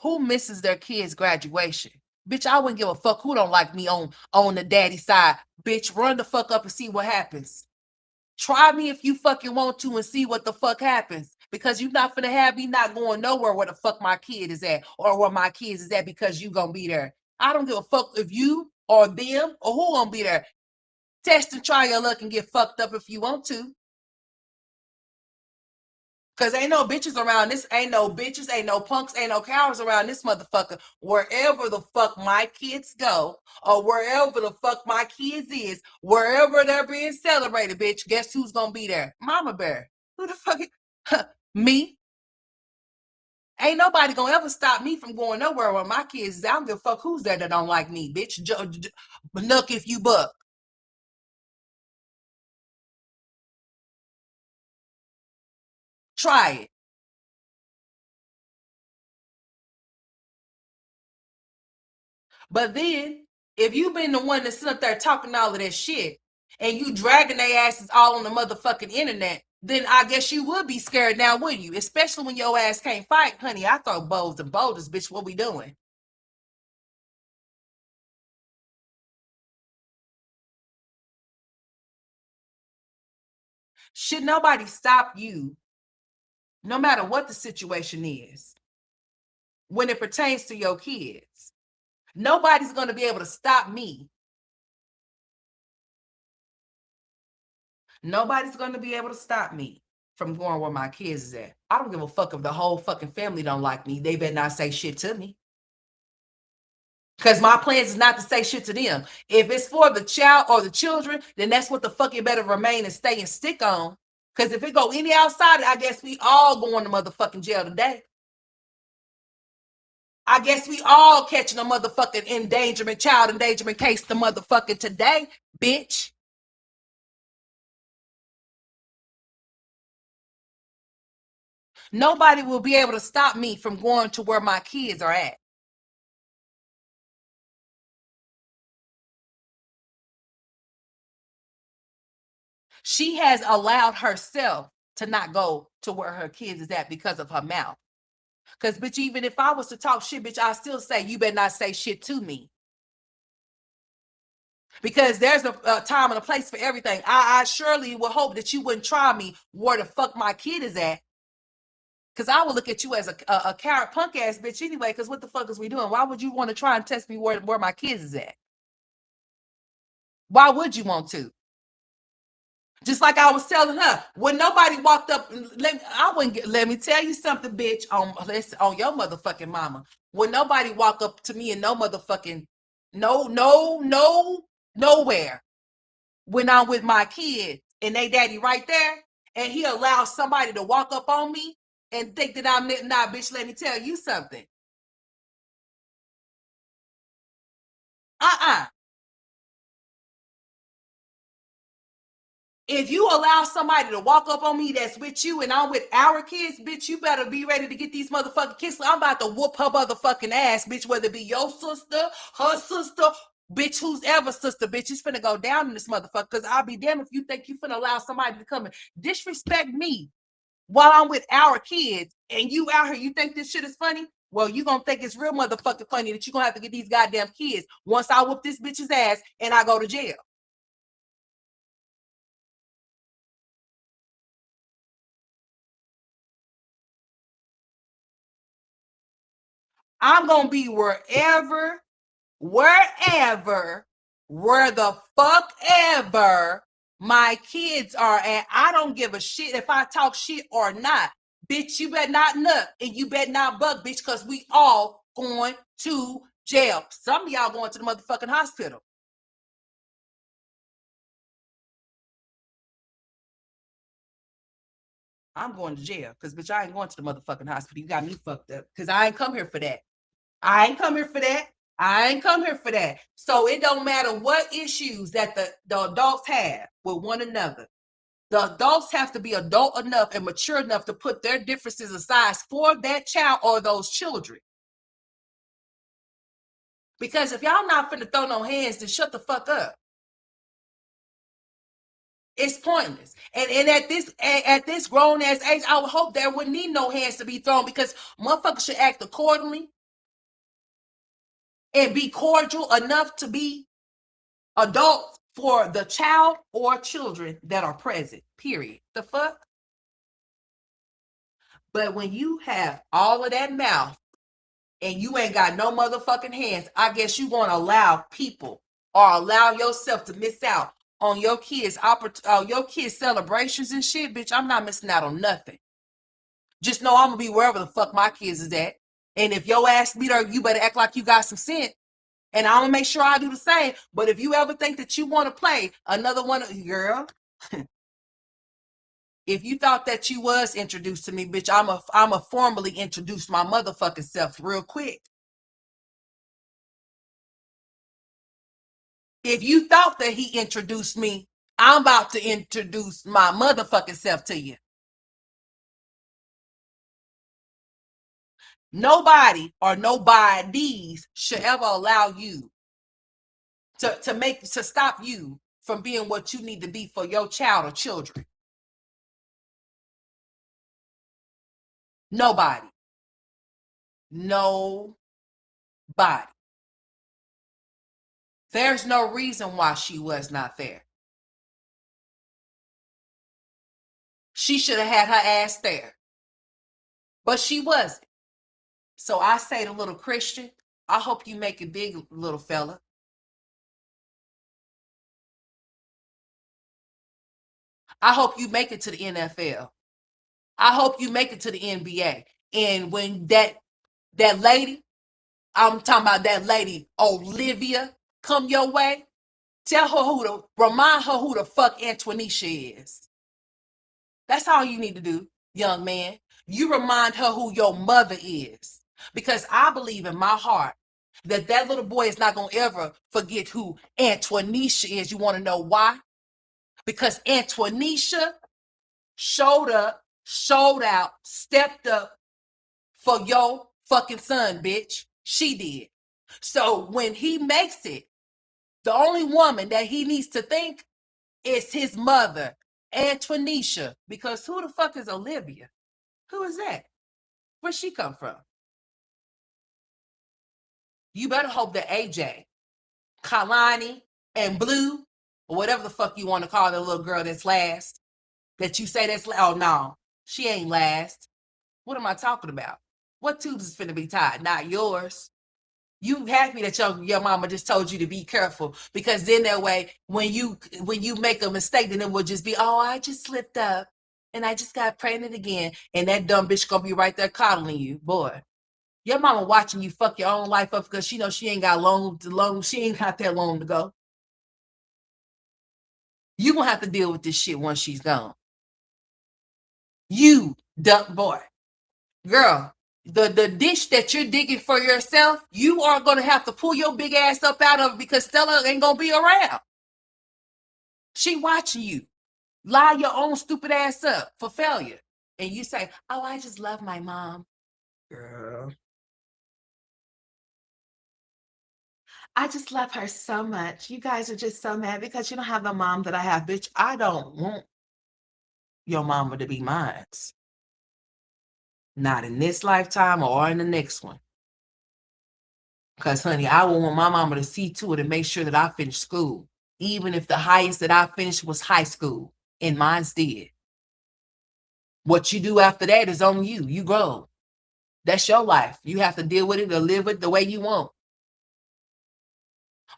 Who misses their kids' graduation? Bitch, I wouldn't give a fuck who don't like me on the daddy side. Bitch, run the fuck up and see what happens. Try me if you fucking want to and see what the fuck happens. Because you're not gonna have me not going nowhere where the fuck my kid is at or where my kids is at because you gonna be there. I don't give a fuck if you or them or who gonna be there. Test and try your luck and get fucked up if you want to. Cause ain't no bitches around this, ain't no bitches, ain't no punks, ain't no cowards around this motherfucker. Wherever the fuck my kids go, or wherever the fuck my kids is, wherever they're being celebrated, bitch, guess who's gonna be there? Mama Bear. Who the fuck? Me? Ain't nobody gonna ever stop me from going nowhere where my kids is. I don't give a fuck who's there that don't like me, bitch. Look if you buck. Try it. But then, if you been the one that's up there talking all of that shit and you dragging their asses all on the motherfucking internet, then I guess you would be scared now, would you? Especially when your ass can't fight, honey. I throw bows and boulders, bitch. What we doing? Should nobody stop you, no matter what the situation is, when it pertains to your kids? Nobody's going to be able to stop me. Nobody's going to be able to stop me from going where my kids is at. I don't give a fuck if the whole fucking family don't like me. They better not say shit to me. Because my plans is not to say shit to them. If it's for the child or the children, then that's what the fuck it better remain and stay and stick on. Because if it go any outside, I guess we all going to motherfucking jail today. I guess we all catching a motherfucking endangerment, child endangerment case the motherfucking today, bitch. Nobody will be able to stop me from going to where my kids are at. She has allowed herself to not go to where her kids is at because of her mouth. Because, bitch, even if I was to talk shit, bitch, I still say, you better not say shit to me. Because there's a time and a place for everything. I surely would hope that you wouldn't try me where the fuck my kid is at. Because I would look at you as a carrot punk ass bitch anyway. Because what the fuck is we doing? Why would you want to try and test me where my kids is at? Why would you want to? Just like I was telling her, when nobody walked up, let me tell you something, bitch, on your motherfucking mama. When nobody walked up to me and no motherfucking, nowhere. When I'm with my kids and they daddy right there, and he allows somebody to walk up on me and think that I'm not, bitch, let me tell you something. Uh-uh. If you allow somebody to walk up on me that's with you and I'm with our kids, bitch, you better be ready to get these motherfucking kisses. I'm about to whoop her motherfucking ass, bitch, whether it be your sister, her sister, bitch, who's ever sister, bitch. It's finna go down in this motherfucker, because I'll be damned if you think you finna allow somebody to come and disrespect me while I'm with our kids and you out here, you think this shit is funny? Well, you gonna think it's real motherfucking funny that you gonna have to get these goddamn kids once I whoop this bitch's ass and I go to jail. I'm gonna be wherever, where the fuck ever my kids are at. I don't give a shit if I talk shit or not. Bitch, you better not nut and you better not bug, bitch, because we all going to jail. Some of y'all going to the motherfucking hospital. I'm going to jail because, bitch, I ain't going to the motherfucking hospital. You got me fucked up because I ain't come here for that. I ain't come here for that. I ain't come here for that. So it don't matter what issues that the adults have with one another. The adults have to be adult enough and mature enough to put their differences aside for that child or those children. Because if y'all not finna throw no hands, then shut the fuck up. It's pointless. And at this grown ass age, I would hope there wouldn't need no hands to be thrown, because motherfuckers should act accordingly and be cordial enough to be adults for the child or children that are present. Period. The fuck? But when you have all of that mouth and you ain't got no motherfucking hands, I guess you gonna allow people or allow yourself to miss out on your kids celebrations and shit. Bitch, I'm not missing out on nothing. Just know I'm gonna be wherever the fuck my kids is at. And if your ass beat her, you better act like you got some sense. And I'm gonna make sure I do the same. But if you ever think that you want to play another one, girl, if you thought that you was introduced to me, bitch, I'm a formally introduce my motherfucking self real quick. If you thought that he introduced me, I'm about to introduce my motherfucking self to you. Nobody or nobodies should ever allow you to stop you from being what you need to be for your child or children. Nobody. Nobody. There's no reason why she was not there. She should have had her ass there. But she wasn't. So I say to little Christian, I hope you make it big, little fella. I hope you make it to the NFL. I hope you make it to the NBA. And when that lady, I'm talking about that lady, Olivia, come your way, remind her who the fuck Antoinisha is. That's all you need to do, young man. You remind her who your mother is. Because I believe in my heart that little boy is not going to ever forget who Antoinisha is. You want to know why? Because Antoinisha showed up, showed out, stepped up for your fucking son, bitch. She did. So when he makes it, the only woman that he needs to think is his mother, Antoinisha. Because who the fuck is Olivia? Who is that? Where she come from? You better hope that AJ, Kalani, and Blue, or whatever the fuck you want to call the little girl that's last, that you say that's oh no, she ain't last. What am I talking about? What tubes is finna be tied? Not yours. You happy that your mama just told you to be careful, because then that way when you make a mistake, then it will just be, oh, I just slipped up and I just got pregnant again, and that dumb bitch gonna be right there coddling you, boy. Your mama watching you fuck your own life up because she knows she ain't got she ain't got that long to go. You gonna have to deal with this shit once she's gone. You dumb boy, girl. The dish that you're digging for yourself, you are gonna have to pull your big ass up out of it, because Stella ain't gonna be around. She watching you lie your own stupid ass up for failure, and you say, "Oh, I just love my mom." Girl, I just love her so much. You guys are just so mad because you don't have the mom that I have, bitch. I don't want your mama to be mine. Not in this lifetime or in the next one. Because, honey, I will want my mama to see to it and make sure that I finish school, even if the highest that I finished was high school, and mine's did. What you do after that is on you. You grow. That's your life. You have to deal with it or live it the way you want.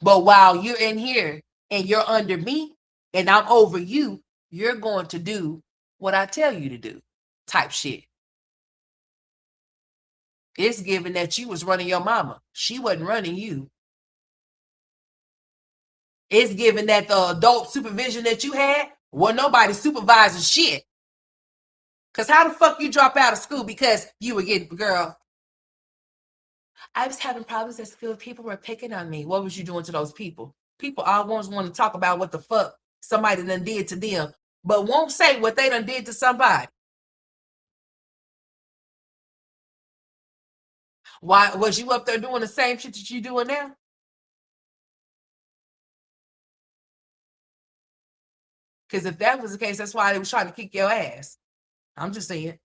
But while you're in here and you're under me and I'm over you, you're going to do what I tell you to do, type shit. It's given that you was running your mama. She wasn't running you. It's given that the adult supervision that you had, well, nobody supervising shit. Because how the fuck you drop out of school because you were getting, girl, I was having problems at school. People were picking on me. What was you doing to those people? People always want to talk about what the fuck somebody done did to them, but won't say what they done did to somebody. Why was you up there doing the same shit that you doing now? Because if that was the case, that's why they was trying to kick your ass. I'm just saying.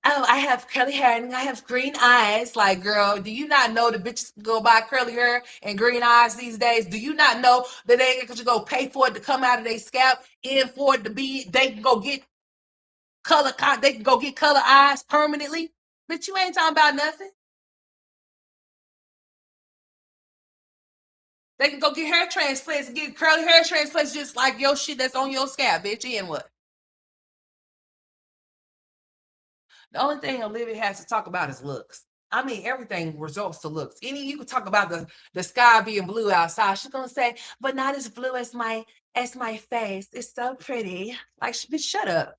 Oh, I have curly hair and I have green eyes. Like, girl, do you not know the bitches go buy curly hair and green eyes these days? Do you not know that they ain't gonna go pay for it to come out of their scalp and for it to be, they can go get they can go get color eyes permanently? But you ain't talking about nothing. They can go get hair transplants and get curly hair transplants just like your shit that's on your scalp, bitch. And what? The only thing Olivia has to talk about is looks. I mean, everything results to looks. Any you could talk about the sky being blue outside. She's gonna say, but not as blue as my face. It's so pretty. Like, bitch, shut up.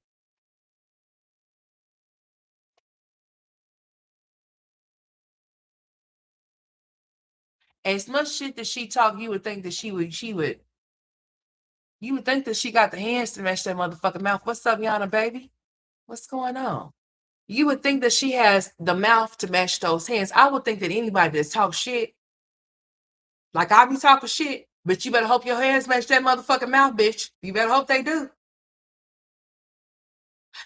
As much shit that she talk, you would think that you would think that she got the hands to match that motherfucking mouth. What's up, Yana, baby? What's going on? You would think that she has the mouth to match those hands. I would think that anybody that talks shit, like I be talking shit, but you better hope your hands match that motherfucking mouth, bitch. You better hope they do.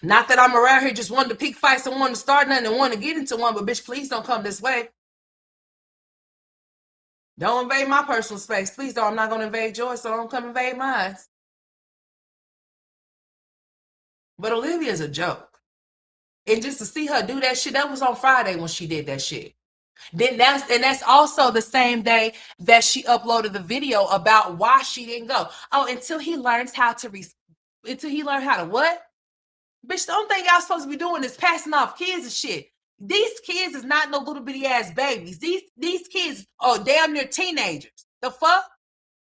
Not that I'm around here just wanting to pick fights and wanting to start nothing and want to get into one, but bitch, please don't come this way. Don't invade my personal space. Please don't. I'm not going to invade yours, so don't come invade mine. But Olivia's a joke. And just to see her do that shit, that was on Friday when she did that shit. Then that's also the same day that she uploaded the video about why she didn't go. Oh, until he learned how to what? Bitch, the only thing y'all supposed to be doing is passing off kids and shit. These kids is not no little bitty ass babies. These kids are damn near teenagers. The fuck?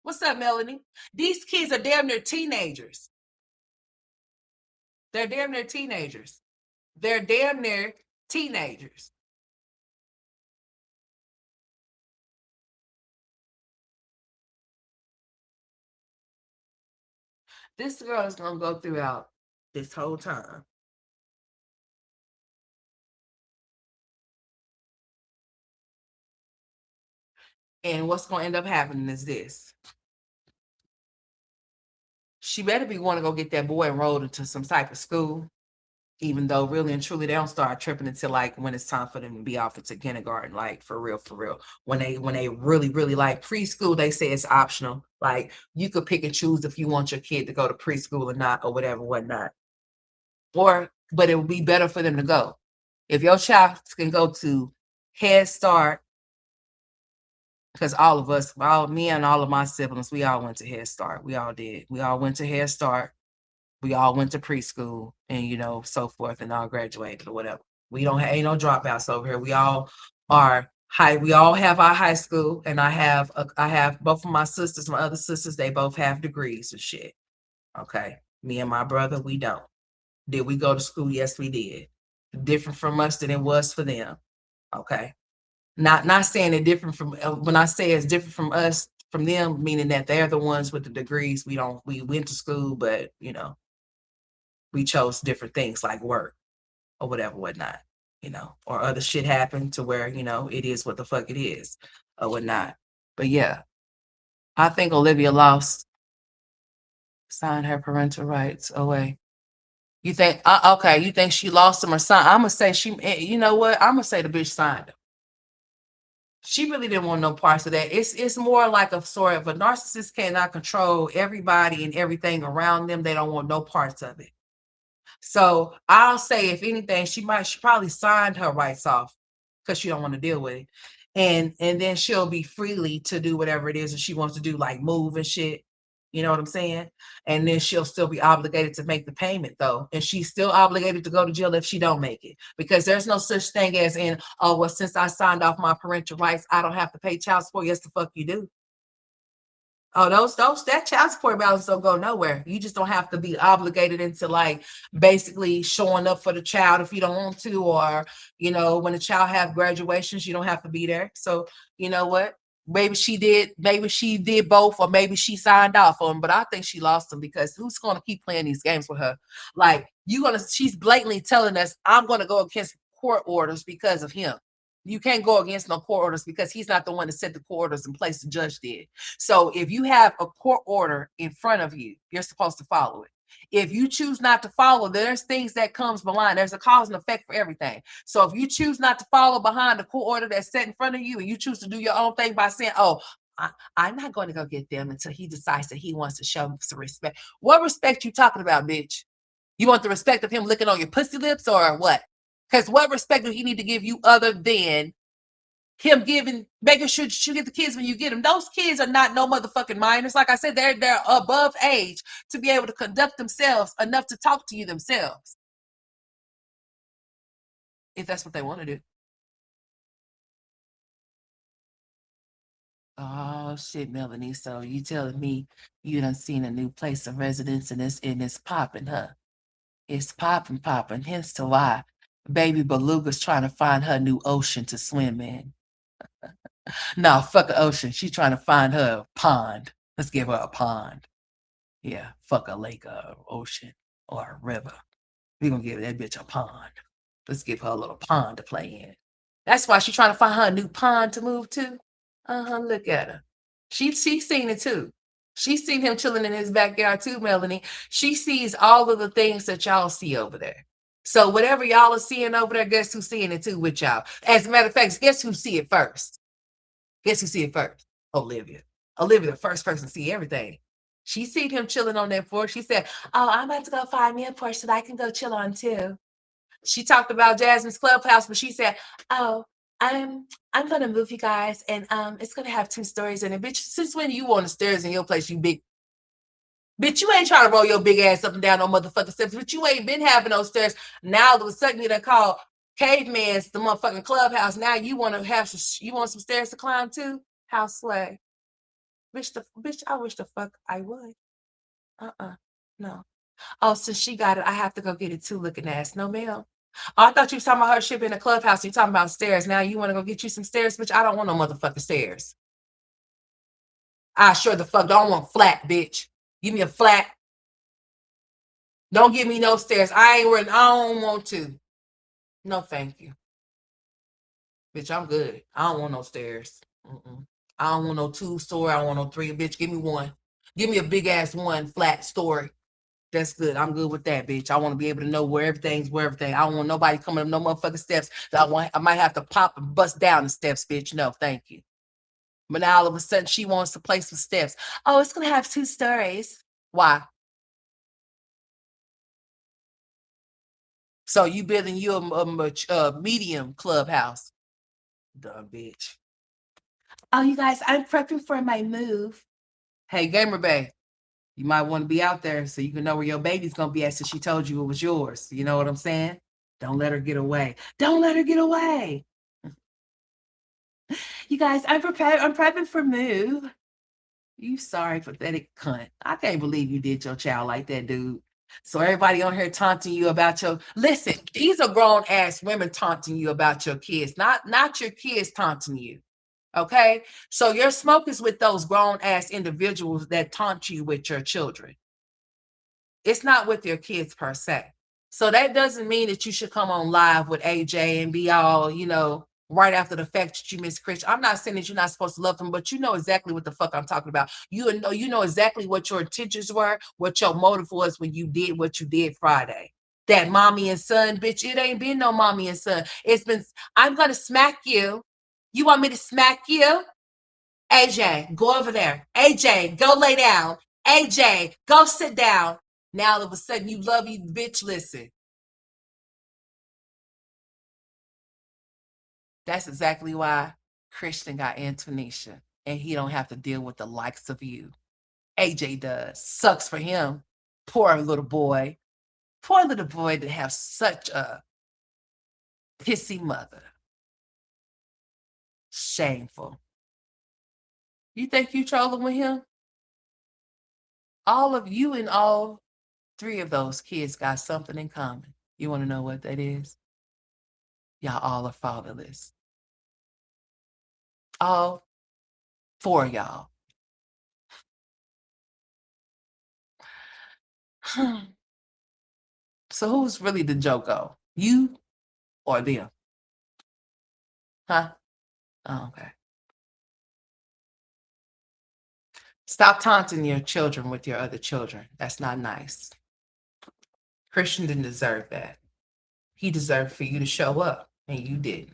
What's up, Melanie? These kids are damn near teenagers. They're damn near teenagers. They're damn near teenagers. This girl is gonna go throughout this whole time. And what's gonna end up happening is this. She better be want to go get that boy enrolled into some type of school. even though really and truly they don't start tripping until like when it's time for them to be off into kindergarten, like for real. When they really like preschool, they say it's optional. Like you could pick and choose if you want your kid to go to preschool or not, or whatever, whatnot. Or but it would be better for them to go. If your child can go to Head Start, because all of us, all me and all of my siblings, we all went to Head Start. We all did. We all went to Head Start. We all went to preschool and so forth and all graduated or whatever. We don't have ain't no dropouts over here. We all are high. We all have our high school, and I have both of my sisters, my other sisters. They both have degrees and shit. Okay, me and my brother, we don't. Did we go to school? Yes, we did. Different from us than it was for them. Okay, not saying it different from when I say it's different from us from them, meaning that they're the ones with the degrees. We don't. We went to school, but we chose different things like work or whatever, whatnot, or other shit happened to where, it is what the fuck it is or whatnot. But yeah, I think Olivia lost, signed her parental rights away. You think, okay, you think she lost them or signed? I'm going to say you know what? I'm going to say the bitch signed them. She really didn't want no parts of that. It's more like a sort of a narcissist cannot control everybody and everything around them. They don't want no parts of it. So I'll say, if anything, she probably signed her rights off because she don't want to deal with it. And then she'll be freely to do whatever it is that she wants to do, like move and shit. You know what I'm saying? And then she'll still be obligated to make the payment though. And she's still obligated to go to jail if she don't make it. Because there's no such thing as in, oh, well, since I signed off my parental rights, I don't have to pay child support. Yes, the fuck you do. Oh, those that child support balance don't go nowhere. You just don't have to be obligated into like basically showing up for the child if you don't want to, or when the child have graduations, you don't have to be there. So you know what? Maybe she did both, or maybe she signed off on them, but I think she lost them because who's gonna keep playing these games with her? Like she's blatantly telling us, I'm gonna go against court orders because of him. You can't go against no court orders because he's not the one that set the court orders in place, the judge did. So if you have a court order in front of you, you're supposed to follow it. If you choose not to follow, there's things that comes behind. There's a cause and effect for everything. So if you choose not to follow behind the court order that's set in front of you, and you choose to do your own thing by saying, oh, I'm not going to go get them until he decides that he wants to show some respect. What respect you talking about, bitch? You want the respect of him licking on your pussy lips or what? Because what respect do he need to give you other than him making sure you get the kids when you get them? Those kids are not no motherfucking minors. Like I said, they're above age to be able to conduct themselves enough to talk to you themselves, if that's what they want to do. Oh shit, Melanie. So you telling me you done seen a new place of residence and it's popping, huh? It's popping. Hence to why baby Beluga's trying to find her new ocean to swim in. No, fuck an ocean. She's trying to find her a pond. Let's give her a pond. Yeah, fuck a lake or ocean or a river. We're gonna give that bitch a pond. Let's give her a little pond to play in. That's why she's trying to find her a new pond to move to. Look at her. She's seen it too. She's seen him chilling in his backyard too, Melanie. She sees all of the things that y'all see over there. So whatever y'all are seeing over there, guess who's seeing it too with y'all? As a matter of fact, guess who see it first? Guess who see it first? Olivia. Olivia, the first person to see everything. She seen him chilling on that porch. She said, oh, I'm about to go find me a porch that I can go chill on too. She talked about Jasmine's clubhouse, but she said, oh, I'm gonna move you guys, and it's gonna have 2 stories in it. Bitch, since when you on the stairs in your place, you big bitch? You ain't trying to roll your big ass up and down no motherfucking steps, but you ain't been having those stairs. Now all of a sudden you done call caveman's the motherfucking clubhouse. Now you want to have you want some stairs to climb too? How slay. Bitch, I wish the fuck I would. No. Oh, since she got it, I have to go get it too, looking ass. No, ma'am. Oh, I thought you was talking about her shit in the clubhouse. You talking about stairs. Now you want to go get you some stairs, bitch? I don't want no motherfucking stairs. I sure the fuck don't want flat, bitch. Give me a flat. Don't give me no stairs. I don't want to. No, thank you. Bitch, I'm good. I don't want no stairs. Mm-mm. I don't want no 2-story. I don't want no 3. Bitch, give me one. Give me a big ass one flat story. That's good. I'm good with that, bitch. I want to be able to know where everything. I don't want nobody coming up no motherfucking steps. I might have to pop and bust down the steps, bitch. No, thank you. But now all of a sudden she wants to play some steps. Oh, it's gonna have 2 stories. Why? So you building you a medium clubhouse? Dumb bitch. Oh, you guys, I'm prepping for my move. Hey, Gamer Bay, you might want to be out there so you can know where your baby's gonna be at since she told you it was yours. You know what I'm saying? Don't let her get away. Don't let her get away. You guys, I'm prepared. I'm prepping for move. You sorry, pathetic cunt. I can't believe you did your child like that, dude. So everybody on here taunting you about your listen, these are grown ass women taunting you about your kids, not your kids taunting you. Okay. So your smoke is with those grown ass individuals that taunt you with your children. It's not with your kids per se. So that doesn't mean that you should come on live with AJ and be all, right after the fact that you miss Christian. I'm not saying that you're not supposed to love them, but you know exactly what the fuck I'm talking about. You know exactly what your intentions were, what your motive was when you did what you did Friday. That mommy and son, bitch, it ain't been no mommy and son. It's been, I'm gonna smack you. You want me to smack you? AJ, go over there. AJ, go lay down. AJ, go sit down. Now all of a sudden you love you, bitch. Listen, that's exactly why Christian got Antonisha, and he don't have to deal with the likes of you. AJ does. Sucks for him. Poor little boy. Poor little boy to have such a pissy mother. Shameful. You think you trolling with him? All of you and all three of those kids got something in common. You want to know what that is? Y'all all are fatherless. All four of y'all. So who's really the Joko? You or them? Huh? Oh, okay. Stop taunting your children with your other children. That's not nice. Christian didn't deserve that. He deserved for you to show up, and you didn't.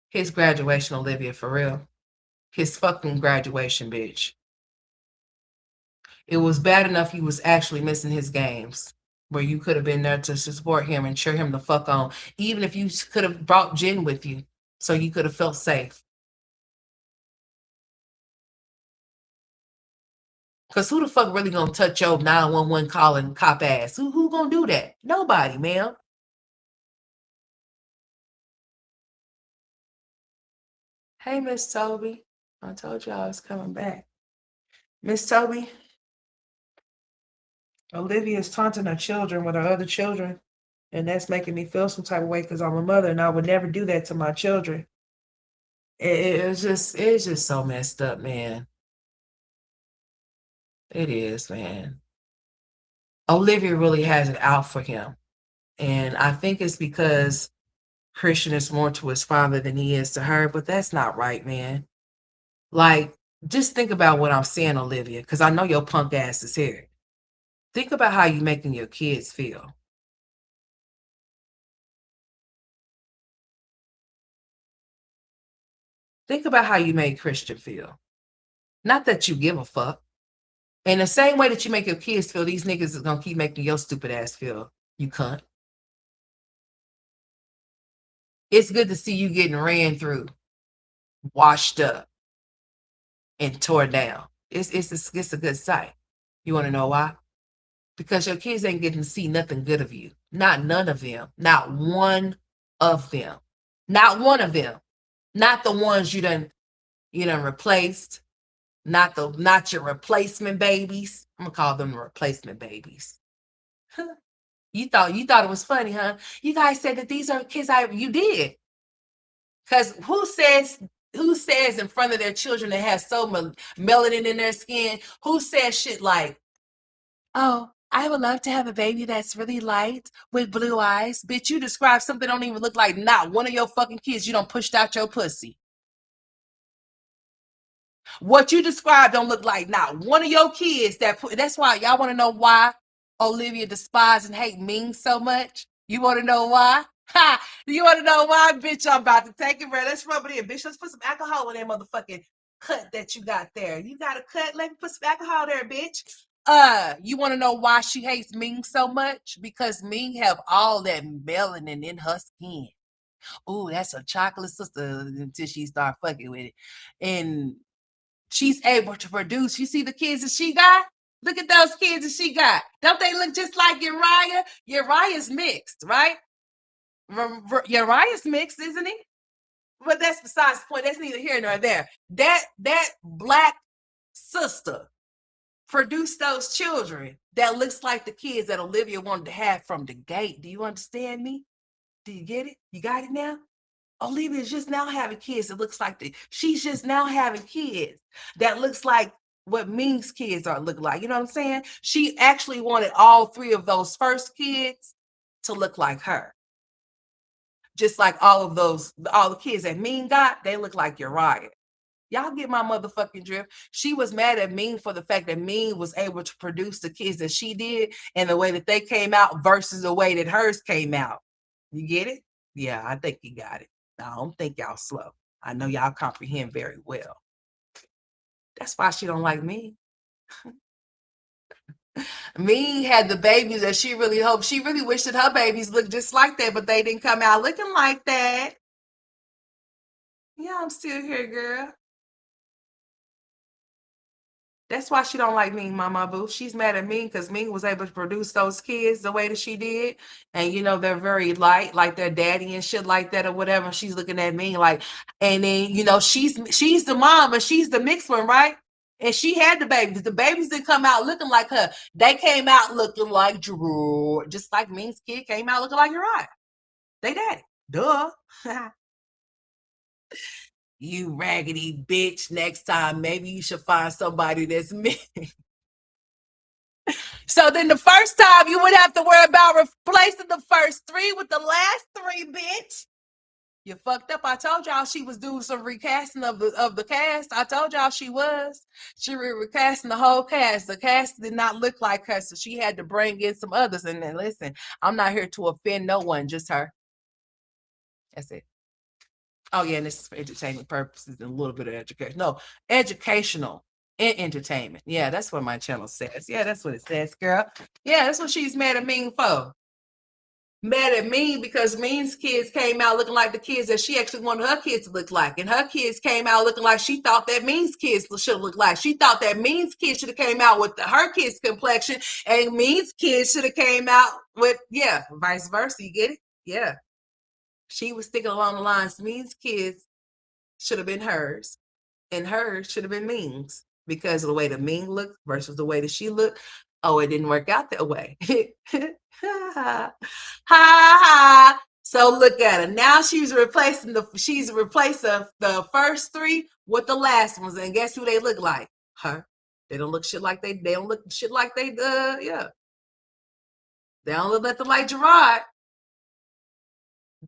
His graduation, Olivia, for real. His fucking graduation, bitch. It was bad enough he was actually missing his games, where you could have been there to support him and cheer him the fuck on, even if you could have brought Jen with you so you could have felt safe. Because who the fuck really gonna touch your 911 calling cop ass? Who gonna do that? Nobody, ma'am. Hey, Miss Toby. I told you I was coming back. Miss Toby, Olivia is taunting her children with her other children, and that's making me feel some type of way because I'm a mother and I would never do that to my children. It's just so messed up, man. It is, man. Olivia really has it out for him. And I think it's because Christian is more to his father than he is to her, but that's not right, man. Like, just think about what I'm saying, Olivia, because I know your punk ass is here. Think about how you making your kids feel. Think about how you made Christian feel. Not that you give a fuck. In the same way that you make your kids feel, these niggas is gonna keep making your stupid ass feel. You cunt. It's good to see you getting ran through, washed up, and tore down. It's a good sight. You want to know why? Because your kids ain't getting to see nothing good of you. Not none of them. Not one of them. Not one of them. Not the ones you done replaced. Not your replacement babies. I'm gonna call them the replacement babies. You thought it was funny, huh? You guys said that these are kids you did. Because who says in front of their children that has so melanin in their skin, who says shit like, oh, I would love to have a baby that's really light with blue eyes. Bitch, you describe something that don't even look like not one of your fucking kids you don't pushed out your pussy. What you described don't look like not one of your kids that put. That's why y'all want to know why Olivia despises and hate Ming so much. You want to know why? Ha! You want to know why, bitch? I'm about to take it, bro. Let's rub it in, bitch. Let's put some alcohol in that motherfucking cut that you got there. You got a cut. Let me put some alcohol there, bitch. You want to know why she hates Ming so much? Because Ming have all that melanin in her skin. Ooh, that's a chocolate sister until she start fucking with it. And she's able to produce. You see the kids that she got? Look at those kids that she got. Don't they look just like Uriah? Uriah's mixed, right? Uriah's mixed, isn't he? But that's besides the point. That's neither here nor there. That black sister produced those children that looks like the kids that Olivia wanted to have from the gate. Do you understand me? Do you get it? You got it now? Olivia's just now having kids that looks like she's just now having kids that looks like what Ming's kids are look like. You know what I'm saying? She actually wanted all three of those first kids to look like her. Just like all the kids that Ming got, they look like Uriah. Y'all get my motherfucking drift. She was mad at Ming for the fact that Ming was able to produce the kids that she did and the way that they came out versus the way that hers came out. You get it? Yeah, I think you got it. I don't think y'all slow. I know y'all comprehend very well. That's why she don't like me. Me had the babies that she really hoped. She really wished that her babies looked just like that, but they didn't come out looking like that. Yeah, I'm still here, girl. That's why she don't like me, Mama Boo. She's mad at me because Ming was able to produce those kids the way that she did. And they're very light, like their daddy and shit like that or whatever. She's looking at me like, and then she's the mom, but she's the mixed one, right? And she had the babies. The babies didn't come out looking like her. They came out looking like Drew, just like Ming's kid came out looking like Uriah. They daddy. Duh. You raggedy bitch. Next time, maybe you should find somebody that's me. So then the first time you would have to worry about replacing the first three with the last three, bitch. You fucked up. I told y'all she was doing some recasting of the cast. I told y'all she was. She recasting the whole cast. The cast did not look like her, so she had to bring in some others. And then listen, I'm not here to offend no one, just her. That's it. Oh yeah, and this is for entertainment purposes and a little bit of education. No, educational and entertainment. Yeah, that's what my channel says. Yeah, that's what it says, girl. Yeah, that's what she's mad at me for. Mad at me because Mean's kids came out looking like the kids that she actually wanted her kids to look like. And her kids came out looking like she thought that Mean's kids should look like. She thought that Mean's kids should have came out with her kids' complexion and Mean's kids should have came out with, yeah, vice versa. You get it? Yeah. She was thinking along the lines, Mean's kids should have been hers and hers should have been Ming's because of the way that Ming looked versus the way that she looked. Oh, it didn't work out that way. Ha ha. So look at her. Now she's replaced the first three with the last ones. And guess who they look like? Her. They don't look shit like they don't look shit like yeah. They don't look nothing like Gerard.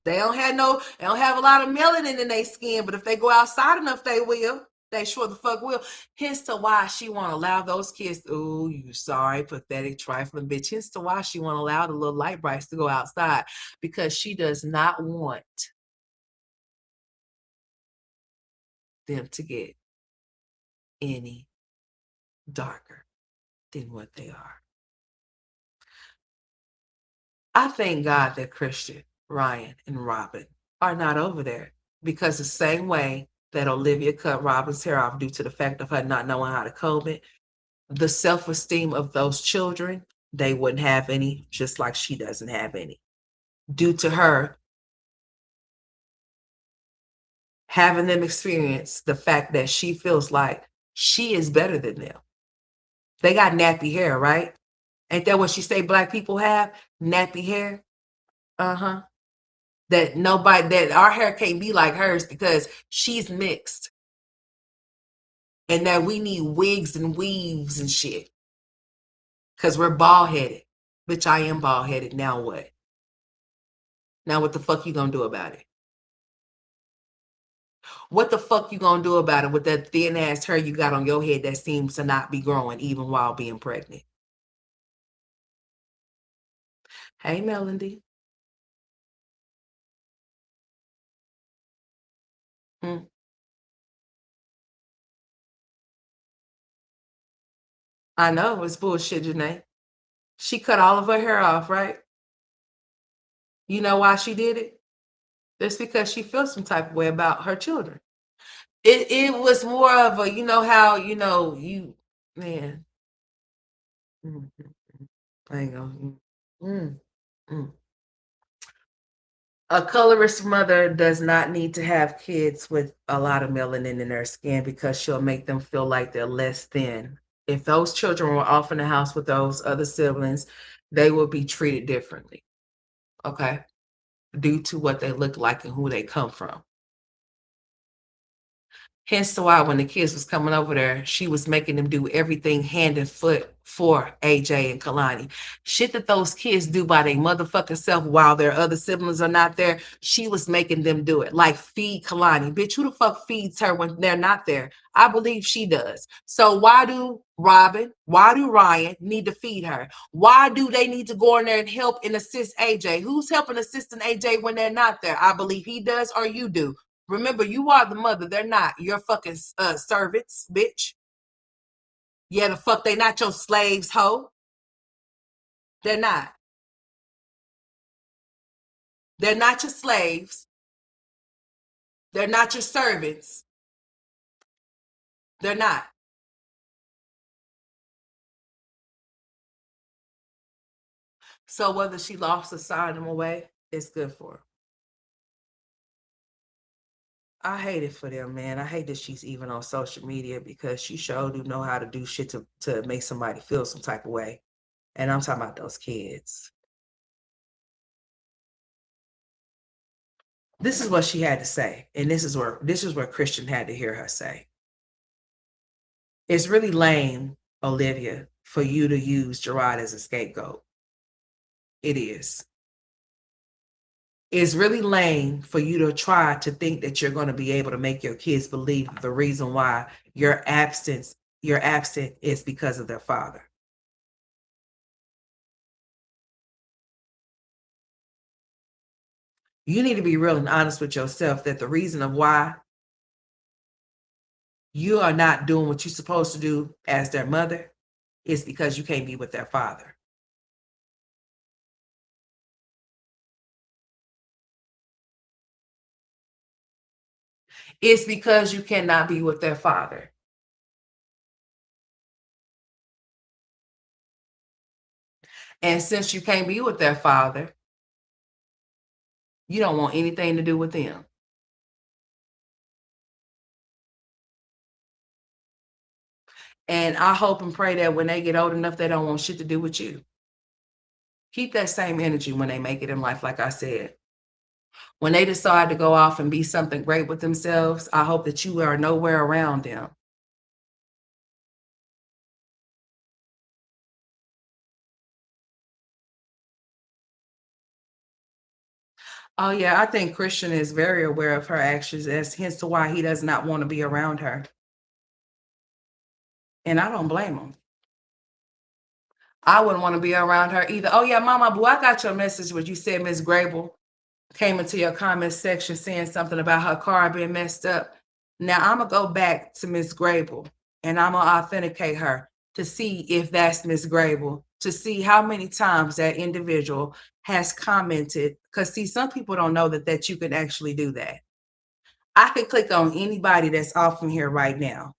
They don't have a lot of melanin in their skin, but if they go outside enough, they will. They sure the fuck will. Hence to why she won't allow those kids. Oh, you sorry, pathetic, trifling bitch. Hence to why she won't allow the little light brights to go outside because she does not want them to get any darker than what they are. I thank God that Christian, Ryan, and Robin are not over there because the same way that Olivia cut Robin's hair off due to the fact of her not knowing how to comb it, the self-esteem of those children, they wouldn't have any, just like she doesn't have any, due to her having them experience the fact that she feels like she is better than them. They got nappy hair, right? Ain't that what she say black people have? Nappy hair? Uh-huh. That our hair can't be like hers because she's mixed. And that we need wigs and weaves and shit. Because we're bald headed. Bitch, I am bald headed. Now what? Now what the fuck you gonna do about it? What the fuck you gonna do about it with that thin ass hair you got on your head that seems to not be growing even while being pregnant? Hey, Melody. Hmm. I know it's bullshit, Janae. She cut all of her hair off, right? You know why she did it? That's because she feels some type of way about her children. It was more of a, you know how, you man. Mm, I ain't gonna. Mm, mm. A colorist mother does not need to have kids with a lot of melanin in their skin because she'll make them feel like they're less than. If those children were off in the house with those other siblings, they will be treated differently, okay, due to what they look like and who they come from. Hence to why when the kids was coming over there, she was making them do everything hand and foot for AJ and Kalani. Shit that those kids do by their motherfucking self while their other siblings are not there, she was making them do it. Like feed Kalani. Bitch, who the fuck feeds her when they're not there? I believe she does. So why do Robin, why do Ryan need to feed her? Why do they need to go in there and help and assist AJ? Who's helping assisting AJ when they're not there? I believe he does or you do. Remember, you are the mother. They're not your fucking servants, bitch. Yeah, the fuck they not your slaves, hoe. They're not. They're not your slaves. They're not your servants. They're not. So whether she lost or signed them away, it's good for her. I hate it for them, man. I hate that she's even on social media because she sure do know how to do shit to make somebody feel some type of way. And I'm talking about those kids. This is what she had to say, and this is where Christian had to hear her say. It's really lame, Olivia, for you to use Gerard as a scapegoat. It is. It's really lame for you to try to think that you're going to be able to make your kids believe the reason why you're absent is because of their father. You need to be real and honest with yourself that the reason of why you are not doing what you're supposed to do as their mother is because you can't be with their father. It's because you cannot be with their father. And since you can't be with their father, you don't want anything to do with them. And I hope and pray that when they get old enough, they don't want shit to do with you. Keep that same energy when they make it in life, like I said. When they decide to go off and be something great with themselves, I hope that you are nowhere around them. Oh, yeah, I think Christian is very aware of her actions, as hence to why he does not want to be around her. And I don't blame him. I wouldn't want to be around her either. Oh, yeah, Mama Boo, I got your message where you said Miss Grable came into your comment section saying something about her car being messed up. Now I'm gonna go back to Miss Grable and I'm gonna authenticate her to see if that's Miss Grable, to see how many times that individual has commented. Because see, some people don't know that you can actually do that. I can click on anybody that's off from here right now,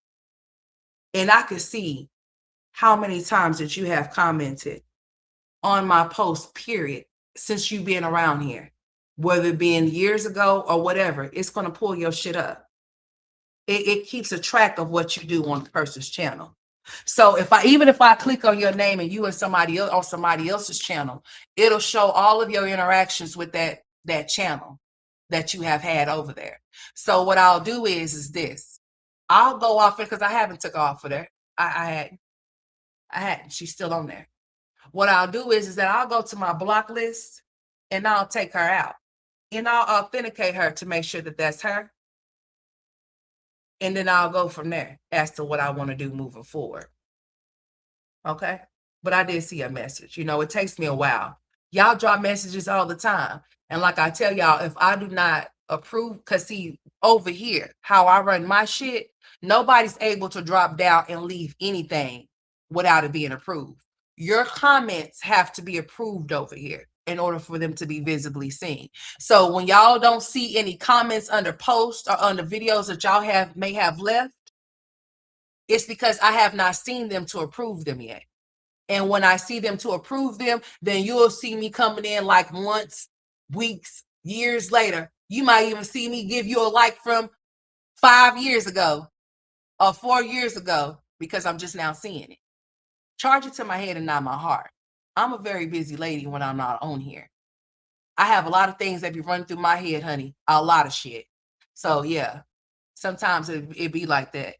and I can see how many times that you have commented on my post, period, since you've been around here, whether it been years ago or whatever. It's going to pull your shit up. It keeps a track of what you do on the person's channel. So if I click on your name and you and somebody else on somebody else's channel, it'll show all of your interactions with that channel that you have had over there. So what I'll do is this. I'll go off it because I haven't took off of there. I hadn't. She's still on there. What I'll do is that I'll go to my block list and I'll take her out and I'll authenticate her to make sure that that's her. and then I'll go from there as to what I want to do moving forward. Okay. But I did see a message. It takes me a while. Y'all drop messages all the time. And like I tell y'all, if I do not approve, because see, over here, how I run my shit, nobody's able to drop down and leave anything without it being approved. Your comments have to be approved over here in order for them to be visibly seen. So when y'all don't see any comments under posts or under videos that y'all may have left, it's because I have not seen them to approve them yet. And when I see them to approve them, then you'll see me coming in like months, weeks, years later. You might even see me give you a like from 5 years ago or 4 years ago because I'm just now seeing it. Charge it to my head and not my heart. I'm a very busy lady when I'm not on here. I have a lot of things that be running through my head, honey. A lot of shit. So yeah, sometimes it be like that.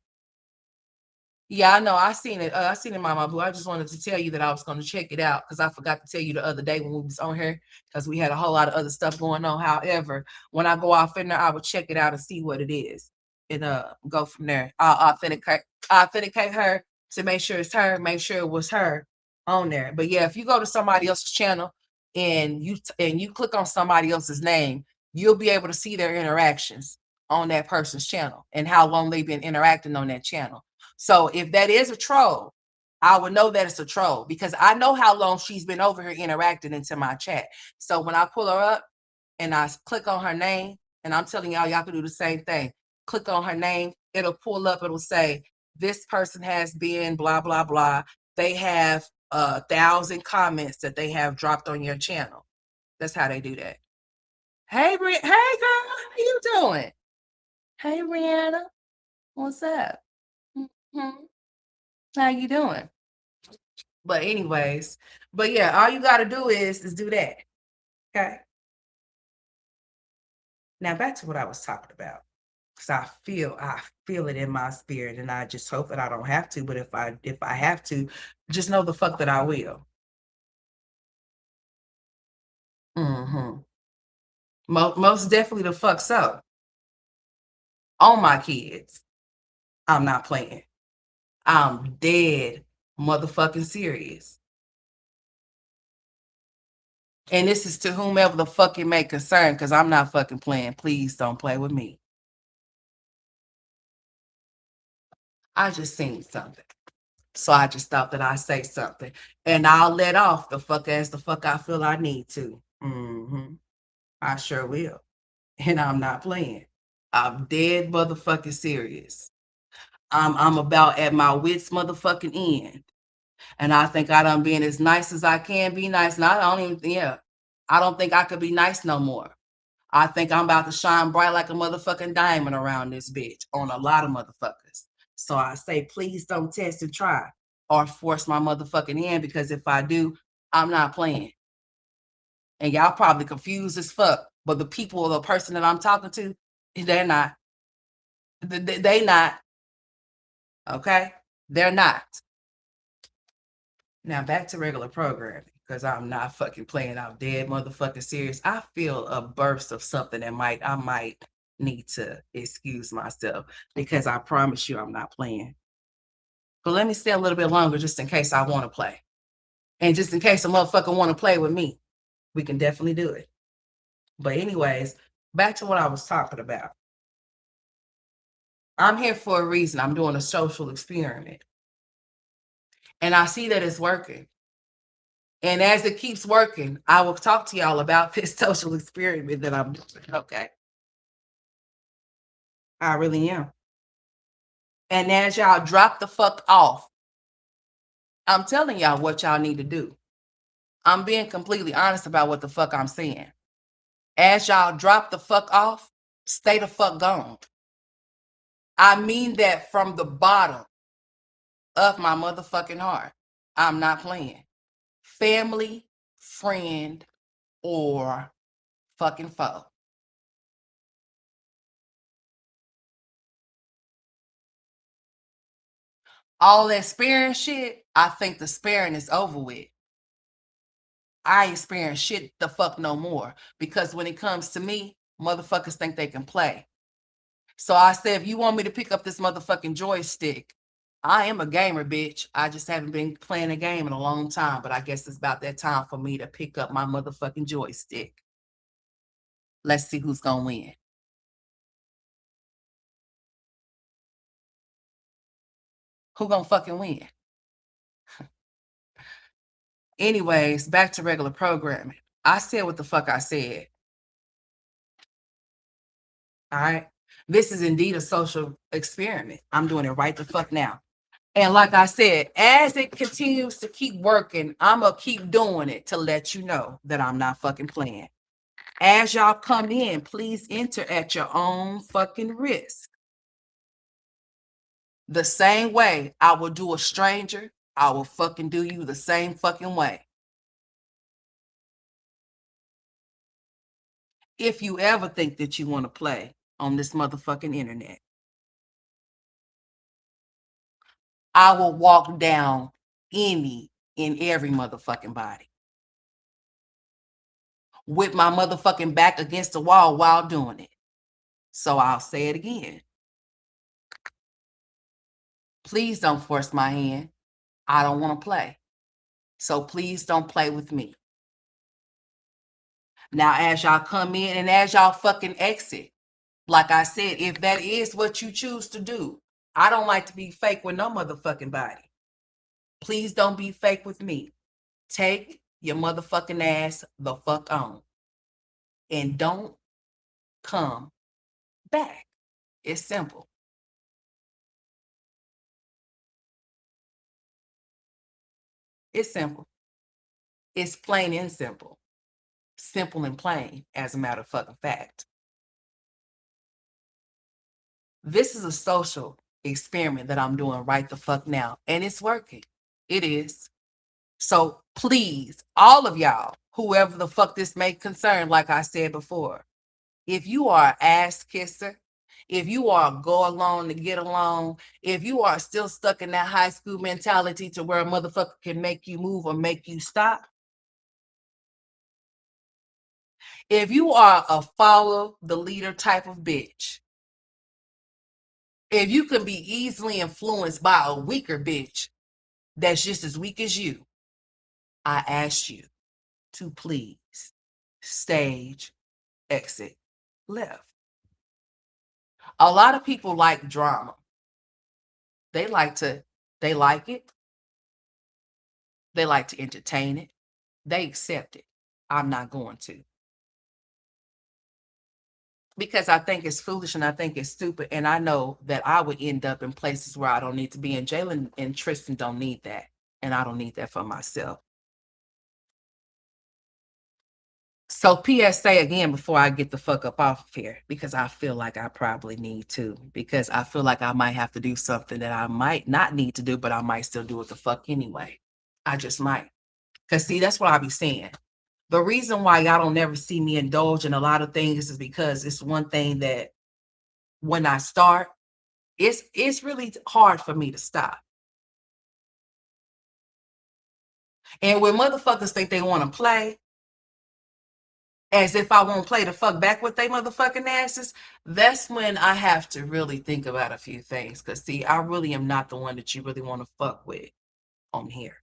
Yeah, I know. I seen it. I seen it, Mama Boo. I just wanted to tell you that I was going to check it out because I forgot to tell you the other day when we was on here because we had a whole lot of other stuff going on. However, when I go off in there, I will check it out and see what it is and go from there. I'll authenticate her to make sure it's her, make sure it was her on there. But yeah, if you go to somebody else's channel and you click on somebody else's name, you'll be able to see their interactions on that person's channel and how long they've been interacting on that channel. So if that is a troll, I would know that it's a troll because I know how long she's been over here interacting into my chat. So when I pull her up and I click on her name, and I'm telling y'all can do the same thing. Click on her name, it'll pull up, it'll say, this person has been blah, blah, blah. They have 1,000 comments that they have dropped on your channel. That's how they do that. Hey, hey girl, how you doing? Hey, Rihanna, what's up? Mm-hmm. How you doing? But anyways, but yeah, all you gotta do is do that. Okay. Now back to what I was talking about. Because I feel it in my spirit and I just hope that I don't have to. But if I have to, just know the fuck that I will. Mm-hmm. Most definitely the fuck so. On my kids. I'm not playing. I'm dead motherfucking serious. And this is to whomever the fuck it may concern, because I'm not fucking playing. Please don't play with me. I just seen something. So I just thought that I'd say something. And I'll let off the fuck as the fuck I feel I need to. I sure will. And I'm not playing. I'm dead motherfucking serious. I'm about at my wits motherfucking end. And I think I done being as nice as I can be nice. And I don't even, yeah, I don't think I could be nice no more. I think I'm about to shine bright like a motherfucking diamond around this bitch on a lot of motherfuckers. So I say, please don't test and try or force my motherfucking hand because if I do, I'm not playing. And y'all probably confused as fuck. But the people or the person that I'm talking to, they're not. They not. Okay? They're not. Now back to regular programming because I'm not fucking playing out dead motherfucking serious. I feel a burst of something that I might need to excuse myself because I promise you I'm not playing. But let me stay a little bit longer just in case I want to play. And just in case a motherfucker want to play with me, we can definitely do it. But anyways, back to what I was talking about. I'm here for a reason. I'm doing a social experiment. And I see that it's working. And as it keeps working, I will talk to y'all about this social experiment that I'm doing. Okay. I really am. And as y'all drop the fuck off, I'm telling y'all what y'all need to do. I'm being completely honest about what the fuck I'm saying. As y'all drop the fuck off, stay the fuck gone. I mean that from the bottom of my motherfucking heart. I'm not playing. Family, friend, or fucking foe. All that sparing shit, I think the sparing is over with. I ain't sparing shit the fuck no more. Because when it comes to me, motherfuckers think they can play. So I said, if you want me to pick up this motherfucking joystick, I am a gamer, bitch. I just haven't been playing a game in a long time, but I guess it's about that time for me to pick up my motherfucking joystick. Let's see who's gonna win. Who gonna fucking win? Anyways, back to regular programming. I said what the fuck I said. All right. This is indeed a social experiment. I'm doing it right the fuck now. And like I said, as it continues to keep working, I'm going to keep doing it to let you know that I'm not fucking playing. As y'all come in, please enter at your own fucking risk. The same way I will do a stranger, I will fucking do you the same fucking way. If you ever think that you want to play on this motherfucking internet, I will walk down any and every motherfucking body with my motherfucking back against the wall while doing it. So I'll say it again. Please don't force my hand. I don't want to play. So please don't play with me. Now, as y'all come in and as y'all fucking exit, like I said, if that is what you choose to do, I don't like to be fake with no motherfucking body. Please don't be fake with me. Take your motherfucking ass the fuck on. And don't come back. It's simple. It's simple. It's plain and simple. Simple and plain, as a matter of fucking fact. This is a social experiment that I'm doing right the fuck now, and it's working. It is. So please, all of y'all, whoever the fuck this may concern, like I said before, if you are an ass kisser, if you are a go along to get along, if you are still stuck in that high school mentality to where a motherfucker can make you move or make you stop, if you are a follow the leader type of bitch, if you can be easily influenced by a weaker bitch that's just as weak as you, I ask you to please stage exit left. A lot of people like drama. They like to, they like it. They like to entertain it. They accept it. I'm not going to. Because I think it's foolish and I think it's stupid. And I know that I would end up in places where I don't need to be. And Jalen and Tristan don't need that. And I don't need that for myself. So PSA again before I get the fuck up off of here, because I feel like I probably need to, because I feel like I might have to do something that I might not need to do, but I might still do it the fuck anyway. I just might. Because see, that's what I be saying. The reason why y'all don't never see me indulge in a lot of things is because it's one thing that when I start, it's really hard for me to stop. And when motherfuckers think they want to play, as if I won't play the fuck back with they motherfucking asses, that's when I have to really think about a few things. Cause see, I really am not the one that you really want to fuck with on here.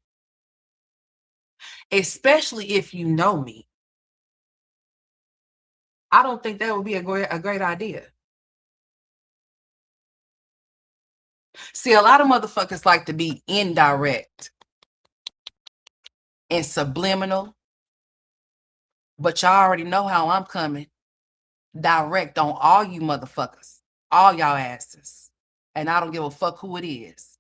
Especially if you know me. I don't think that would be a great idea. See, a lot of motherfuckers like to be indirect and subliminal, but y'all already know how I'm coming. Direct on all you motherfuckers, all y'all asses. And I don't give a fuck who it is.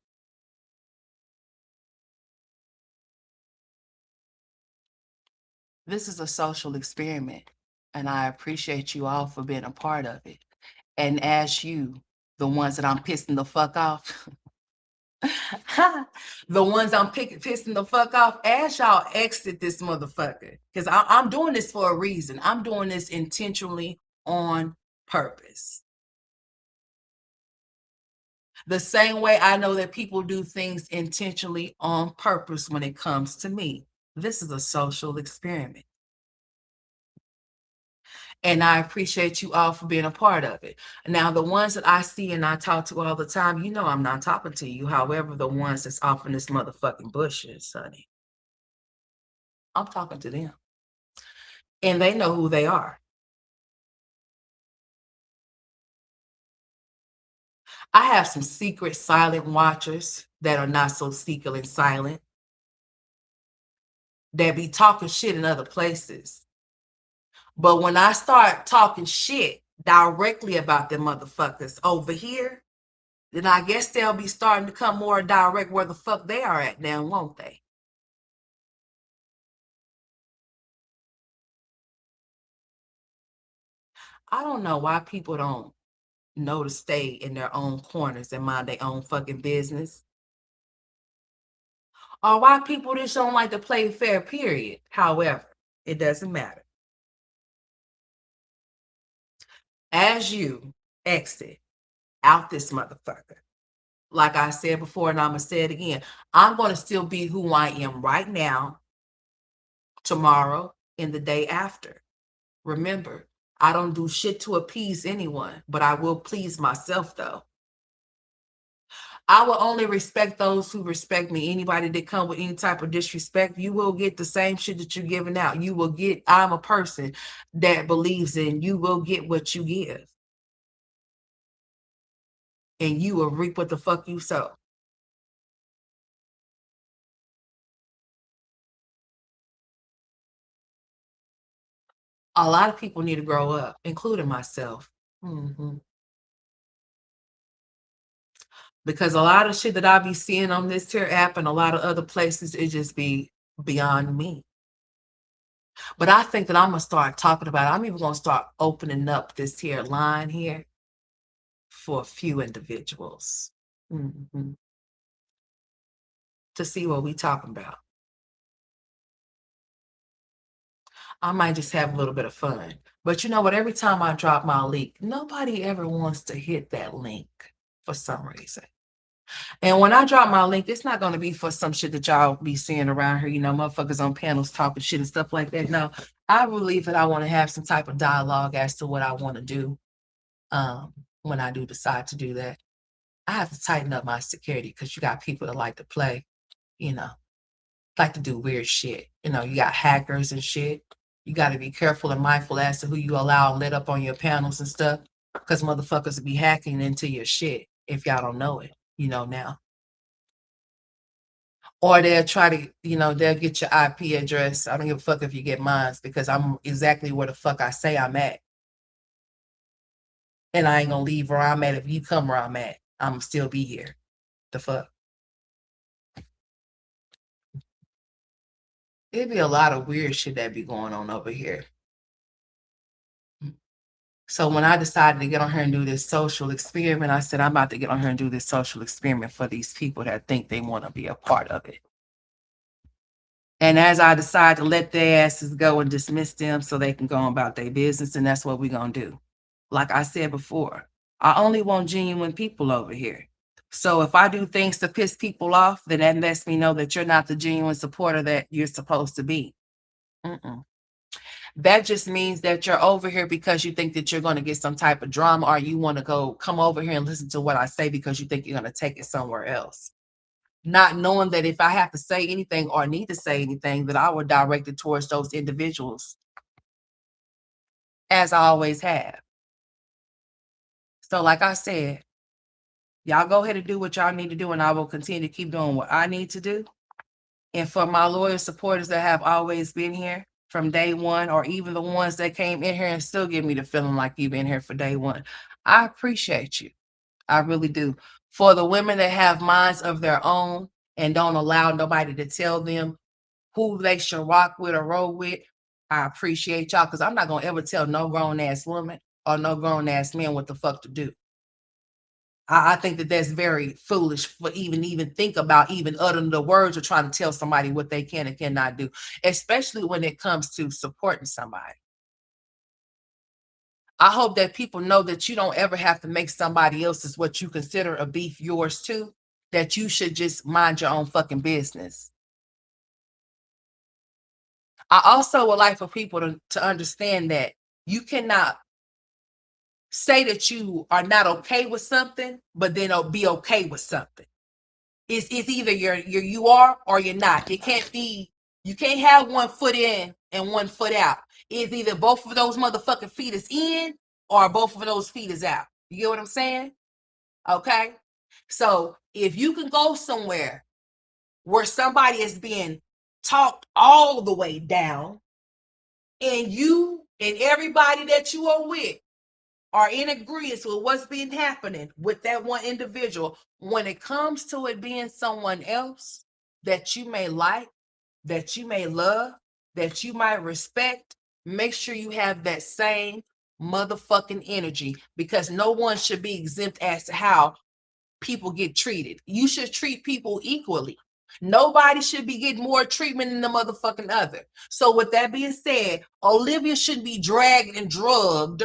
This is a social experiment, and I appreciate you all for being a part of it. And as you, the ones that I'm pissing the fuck off, the ones I'm pissing the fuck off, as y'all exit this motherfucker, because I'm doing this for a reason. I'm doing this intentionally on purpose. The same way I know that people do things intentionally on purpose when it comes to me. This is a social experiment. And I appreciate you all for being a part of it. Now, the ones that I see and I talk to all the time, you know I'm not talking to you. However, the ones that's off in this motherfucking bushes, honey, I'm talking to them. And they know who they are. I have some secret silent watchers that are not so secret and silent that be talking shit in other places. But when I start talking shit directly about them motherfuckers over here, then I guess they'll be starting to come more direct where the fuck they are at now, won't they? I don't know why people don't know to stay in their own corners and mind their own fucking business. Or why people just don't like to play fair, period. However, it doesn't matter. As you exit out this motherfucker, like I said before, and I'm going to say it again, I'm going to still be who I am right now, tomorrow, and the day after. Remember, I don't do shit to appease anyone, but I will please myself though. I will only respect those who respect me. Anybody that come with any type of disrespect, you will get the same shit that you're giving out. You will get, I'm a person that believes in you will get what you give. And you will reap what the fuck you sow. A lot of people need to grow up, including myself. Mhm. Because a lot of shit that I be seeing on this here app and a lot of other places, it just be beyond me. But I think that I'm gonna start talking about it. I'm even gonna start opening up this here line here for a few individuals, mhm, to see what we talking about. I might just have a little bit of fun. But you know what? Every time I drop my link, nobody ever wants to hit that link for some reason. And when I drop my link, it's not going to be for some shit that y'all be seeing around here, motherfuckers on panels talking shit and stuff like that. No, I believe that I want to have some type of dialogue as to what I want to do when I do decide to do that. I have to tighten up my security because you got people that like to play, you know, like to do weird shit. You got hackers and shit. You got to be careful and mindful as to who you allow lit up on your panels and stuff because motherfuckers will be hacking into your shit if y'all don't know it, now. Or they'll try to, they'll get your IP address. I don't give a fuck if you get mine because I'm exactly where the fuck I say I'm at. And I ain't gonna leave where I'm at. If you come where I'm at, I'm still be here. The fuck? It'd be a lot of weird shit that be going on over here. So when I decided to get on here and do this social experiment, I said, I'm about to get on here and do this social experiment for these people that think they want to be a part of it. And as I decide to let their asses go and dismiss them so they can go about their business, and that's what we're going to do. Like I said before, I only want genuine people over here. So if I do things to piss people off, then that lets me know that you're not the genuine supporter that you're supposed to be. Mm-mm. That just means that you're over here because you think that you're going to get some type of drama, or you want to go come over here and listen to what I say because you think you're going to take it somewhere else. Not knowing that if I have to say anything or need to say anything, that I will direct it towards those individuals, as I always have. So, like I said, y'all go ahead and do what y'all need to do, and I will continue to keep doing what I need to do. And for my loyal supporters that have always been here from day one, or even the ones that came in here and still give me the feeling like you've been here for day one, I appreciate you. I really do. For the women that have minds of their own and don't allow nobody to tell them who they should rock with or roll with, I appreciate y'all because I'm not going to ever tell no grown ass woman or no grown ass man what the fuck to do. I think that that's very foolish for even think about even uttering the words or trying to tell somebody what they can and cannot do, especially when it comes to supporting somebody. I hope that people know that you don't ever have to make somebody else's what you consider a beef yours too, that you should just mind your own fucking business. I also would like for people to understand that You cannot say that you are not okay with something, but then be okay with something. It's either you are or you're not. It can't be. You can't have one foot in and one foot out. It's either both of those motherfucking feet is in or both of those feet is out. You get what I'm saying? Okay. So if you can go somewhere where somebody is being talked all the way down, and you and everybody that you are with are in agreement with what's been happening with that one individual, when it comes to it being someone else that you may like, that you may love, that you might respect, make sure you have that same motherfucking energy, because no one should be exempt as to how people get treated. You should treat people equally. Nobody should be getting more treatment than the motherfucking other. So with that being said, Olivia should be dragged and drugged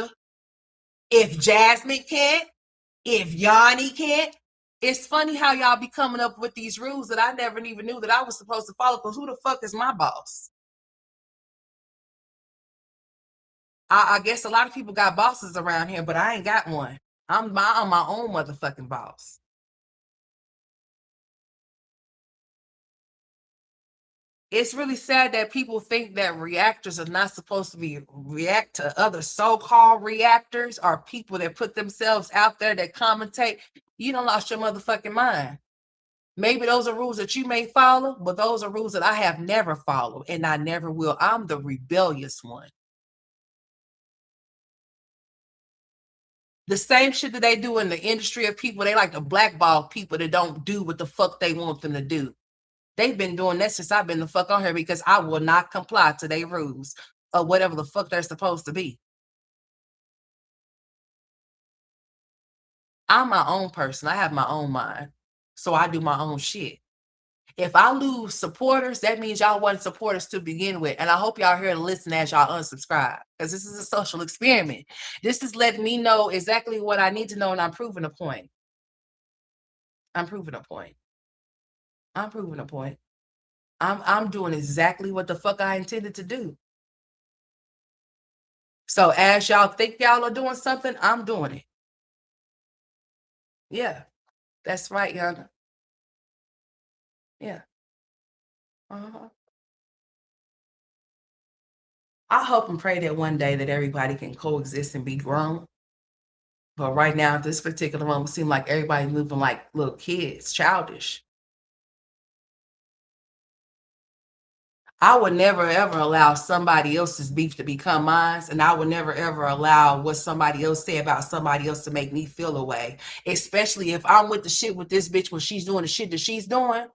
if Jasmine can't, if Yanni can't. It's funny how y'all be coming up with these rules that I never even knew that I was supposed to follow, because who the fuck is my boss? I guess a lot of people got bosses around here, but I ain't got one. I'm my own motherfucking boss. It's really sad that people think that reactors are not supposed to be react to other so-called reactors or people that put themselves out there that commentate. You don't lost your motherfucking mind. Maybe those are rules that you may follow, but those are rules that I have never followed and I never will. I'm the rebellious one. The same shit that they do in the industry of people, they like to blackball people that don't do what the fuck they want them to do. They've been doing that since I've been the fuck on here, because I will not comply to their rules or whatever the fuck they're supposed to be. I'm my own person. I have my own mind. So I do my own shit. If I lose supporters, that means y'all wasn't supporters to begin with. And I hope y'all here to listen as y'all unsubscribe, because this is a social experiment. This is letting me know exactly what I need to know, and I'm proving a point. I'm proving a point. I'm proving a point. I'm doing exactly what the fuck I intended to do. So as y'all think y'all are doing something, I'm doing it. Yeah, that's right, Yana. Yeah. Uh-huh. I hope and pray that one day that everybody can coexist and be grown. But right now, at this particular moment, it seems like everybody's moving like little kids, childish. I would never ever allow somebody else's beef to become mine, and I would never ever allow what somebody else say about somebody else to make me feel away. Especially if I'm with the shit with this bitch when she's doing the shit that she's doing,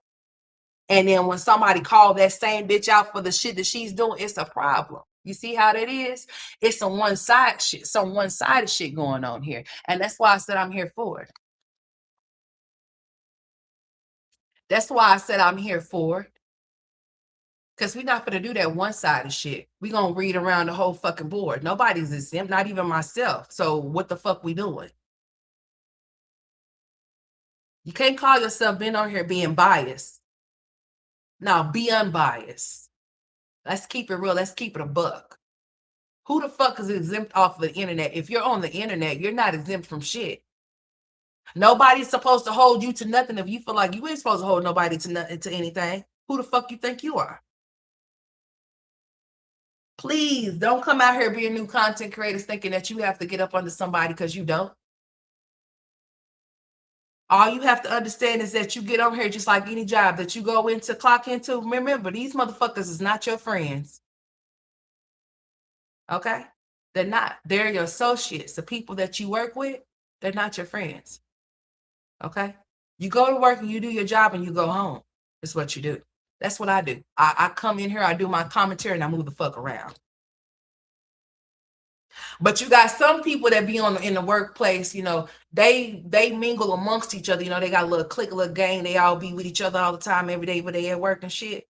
and then when somebody call that same bitch out for the shit that she's doing, it's a problem. You see how that is? It's some one-sided shit going on here. And that's why I said I'm here for it. That's why I said I'm here for it. Because we're not going to do that one-sided shit. We're going to read around the whole fucking board. Nobody's exempt, not even myself. So what the fuck we doing? You can't call yourself being on here being biased. Now be unbiased. Let's keep it real. Let's keep it a buck. Who the fuck is exempt off the internet? If you're on the internet, you're not exempt from shit. Nobody's supposed to hold you to nothing. If you feel like you ain't supposed to hold nobody to nothing, to anything, who the fuck you think you are? Please don't come out here being new content creators thinking that you have to get up under somebody, because you don't. All you have to understand is that you get on here just like any job that you go into, clock into. Remember, these motherfuckers is not your friends. Okay? They're not. They're your associates. The people that you work with, they're not your friends. Okay? You go to work and you do your job and you go home. That's what you do. That's what I do. I come in here, I do my commentary, and I move the fuck around. But you got some people that be on in the workplace, they mingle amongst each other. They got a little clique, a little gang. They all be with each other all the time, every day, when they at work and shit.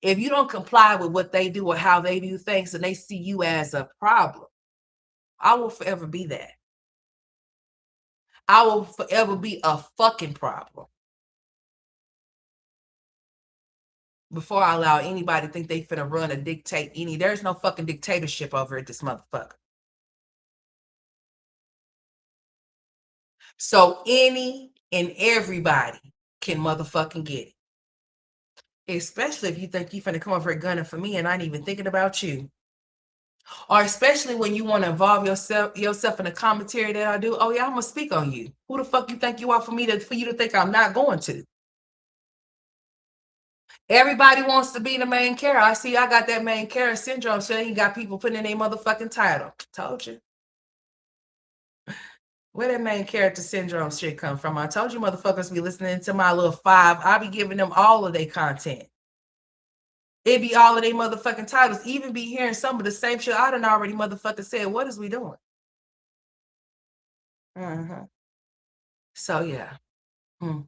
If you don't comply with what they do or how they do things, and they see you as a problem, I will forever be that. I will forever be a fucking problem before I allow anybody to think they finna run or dictate any. There's no fucking dictatorship over at this motherfucker. So any and everybody can motherfucking get it. Especially if you think you finna come over here gunning for me and I ain't even thinking about you. Or especially when you want to involve yourself in a commentary that I do. Oh yeah, I'm gonna speak on you. Who the fuck you think you are for you to think I'm not going to? Everybody wants to be the main character. I see I got that main character syndrome. So you got people putting in their motherfucking title. Told you. Where that main character syndrome shit come from? I told you motherfuckers be listening to my little five. I be giving them all of their content. It be all of their motherfucking titles. Even be hearing some of the same shit I done already motherfucking said. What is we doing? So yeah. Hmm.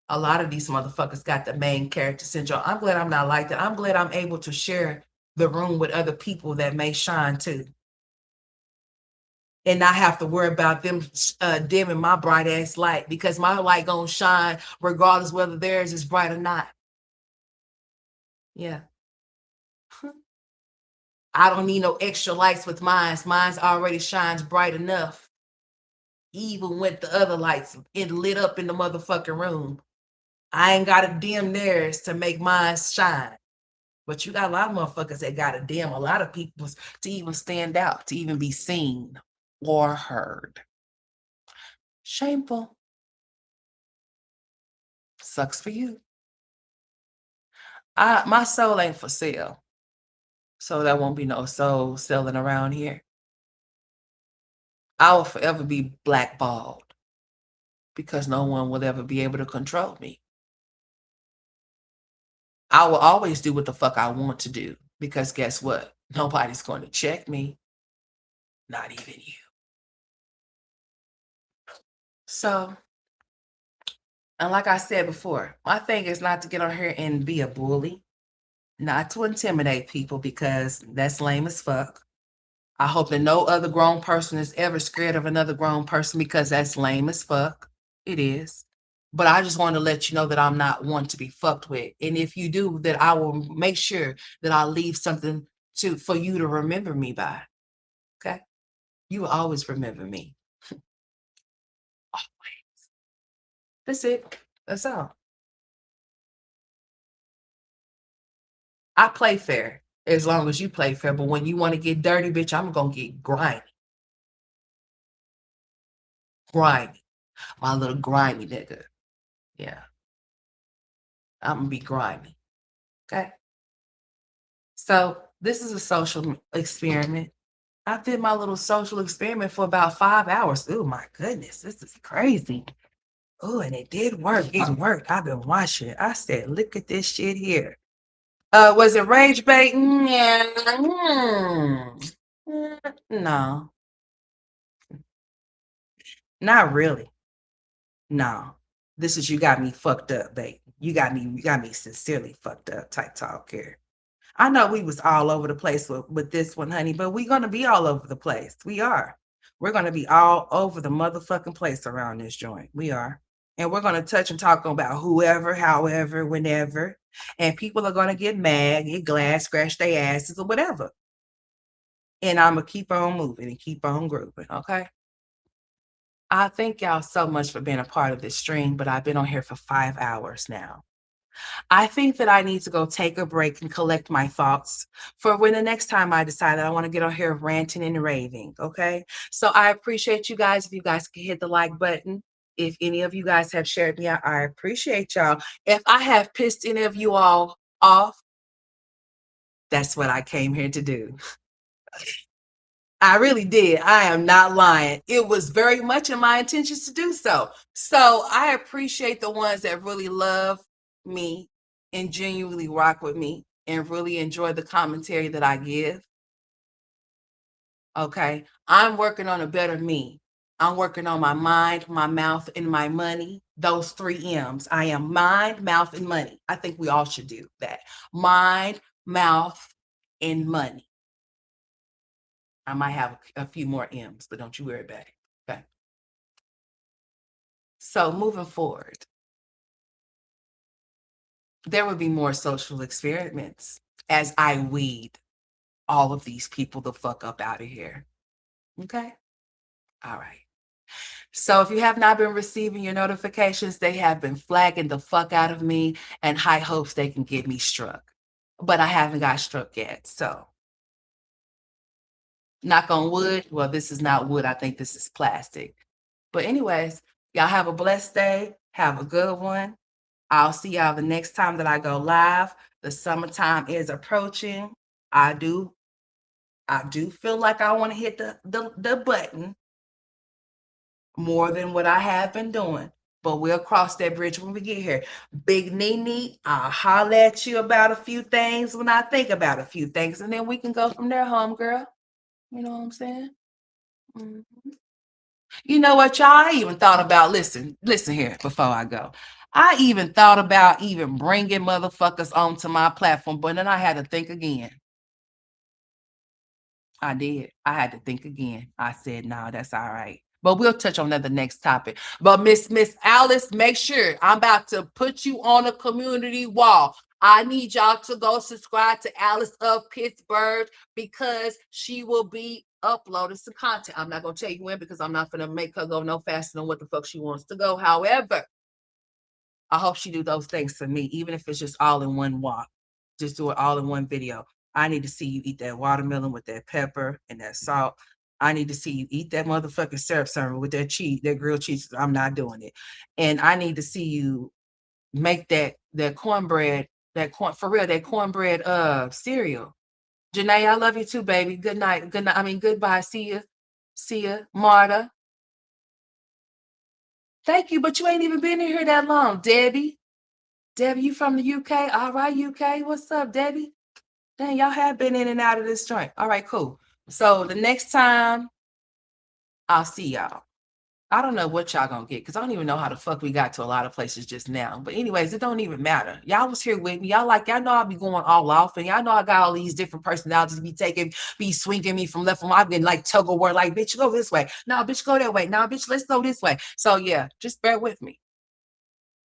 A lot of these motherfuckers got the main character syndrome. I'm glad I'm not like that. I'm glad I'm able to share the room with other people that may shine too. And not have to worry about them dimming my bright ass light because my light gonna shine regardless whether theirs is bright or not. Yeah. I don't need no extra lights with mine. Mine's already shines bright enough, even with the other lights lit up in the motherfucking room. I ain't gotta dim theirs to make mine shine. But you got a lot of motherfuckers that gotta dim a lot of people's to even stand out, to even be seen or heard. Shameful. Sucks for you. My soul ain't for sale. So there won't be no soul selling around here. I will forever be blackballed because no one will ever be able to control me. I will always do what the fuck I want to do because guess what? Nobody's going to check me, not even you. So, and like I said before, my thing is not to get on here and be a bully, not to intimidate people because that's lame as fuck. I hope that no other grown person is ever scared of another grown person because that's lame as fuck. It is. But I just want to let you know that I'm not one to be fucked with. And if you do, that I will make sure that I leave something for you to remember me by. Okay? You will always remember me. Always. That's it. That's all. I play fair as long as you play fair. But when you want to get dirty, bitch, I'm gonna get grimy. Grimy. My little grimy nigga. Yeah. I'm gonna be grimy. Okay. So this is a social experiment. I did my little social experiment for about 5 hours. Oh my goodness, this is crazy. Oh, and it did work. It worked. I've been watching it. I said, look at this shit here. Was it rage bait? Yeah. No, not really. No. This is you got me fucked up, babe. You got me sincerely fucked up type talk here. I know we was all over the place with this one, honey, but we're gonna be all over the place. We are. We're gonna be all over the motherfucking place around this joint. We are. And we're gonna touch and talk about whoever, however, whenever. And people are gonna get mad, get glad, scratch their asses or whatever. And I'm gonna keep on moving and keep on grooving. Okay. I thank y'all so much for being a part of this stream, but I've been on here for 5 hours now. I think that I need to go take a break and collect my thoughts for when the next time I decide that I want to get on here ranting and raving. Okay. So I appreciate you guys. If you guys can hit the like button. If any of you guys have shared me out, I appreciate y'all. If I have pissed any of you all off, that's what I came here to do. I really did. I am not lying. It was very much in my intentions to do so. So I appreciate the ones that really love me and genuinely rock with me and really enjoy the commentary that I give. Okay. I'm working on a better me. I'm working on my mind, my mouth, and my money. Those 3 M's. I am mind, mouth, and money. I think we all should do that. Mind, mouth, and money. I might have a few more M's, but don't you worry about it. Okay. So moving forward, there will be more social experiments as I weed all of these people the fuck up out of here. Okay? All right. So if you have not been receiving your notifications, they have been flagging the fuck out of me and high hopes they can get me struck. But I haven't got struck yet. So knock on wood. Well, this is not wood. I think this is plastic. But anyways, y'all have a blessed day. Have a good one. I'll see y'all the next time that I go live. The summertime is approaching. I do I do feel like I want to hit the button more than what I have been doing. But we'll cross that bridge when we get here. Big Nene, I'll holler at you about a few things when I think about a few things, and then we can go from there, homegirl. You know what I'm saying? Mhm. You know what, y'all? I even thought about, listen here before I go. I even thought about even bringing motherfuckers onto my platform, but then I had to think again. I did. I had to think again. I said, no, that's all right. But we'll touch on that the next topic. But Miss Alice, make sure I'm about to put you on a community wall. I need y'all to go subscribe to Alice of Pittsburgh because she will be uploading some content. I'm not gonna tell you when because I'm not gonna make her go no faster than what the fuck she wants to go. However, I hope she do those things for me, even if it's just all in one walk. Just do it all in one video. I need to see you eat that watermelon with that pepper and that salt. I need to see you eat that motherfucking syrup sandwich with that cheese, that grilled cheese. I'm not doing it. And I need to see you make that cornbread, that corn for real, that cornbread cereal. Janae, I love you too, baby. Good night. Good night. I mean, goodbye. See you. See ya. Marta. Thank you, but you ain't even been in here that long. Debbie. Debbie, you from the UK? All right, UK. What's up, Debbie? Dang, y'all have been in and out of this joint. All right, cool. So the next time I'll see y'all. I don't know what y'all gonna get because I don't even know how the fuck we got to a lot of places just now. But anyways, it don't even matter. Y'all was here with me. Y'all know I be going all off, and y'all know I got all these different personalities be swinging me from left and right. I've been like tug of war, like bitch, go this way. No, bitch, go that way. No, bitch, let's go this way. So yeah, just bear with me.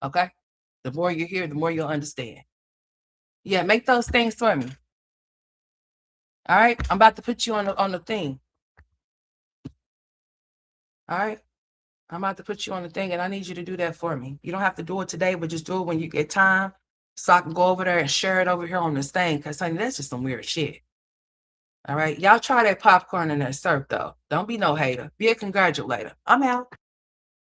Okay. The more you hear, the more you'll understand. Yeah, make those things for me. All right. I'm about to put you on the thing. All right. I'm about to put you on the thing and I need you to do that for me. You don't have to do it today, but just do it when you get time. So I can go over there and share it over here on this thing. Cause honey, that's just some weird shit. All right. Y'all try that popcorn and that syrup though. Don't be no hater. Be a congratulator. I'm out.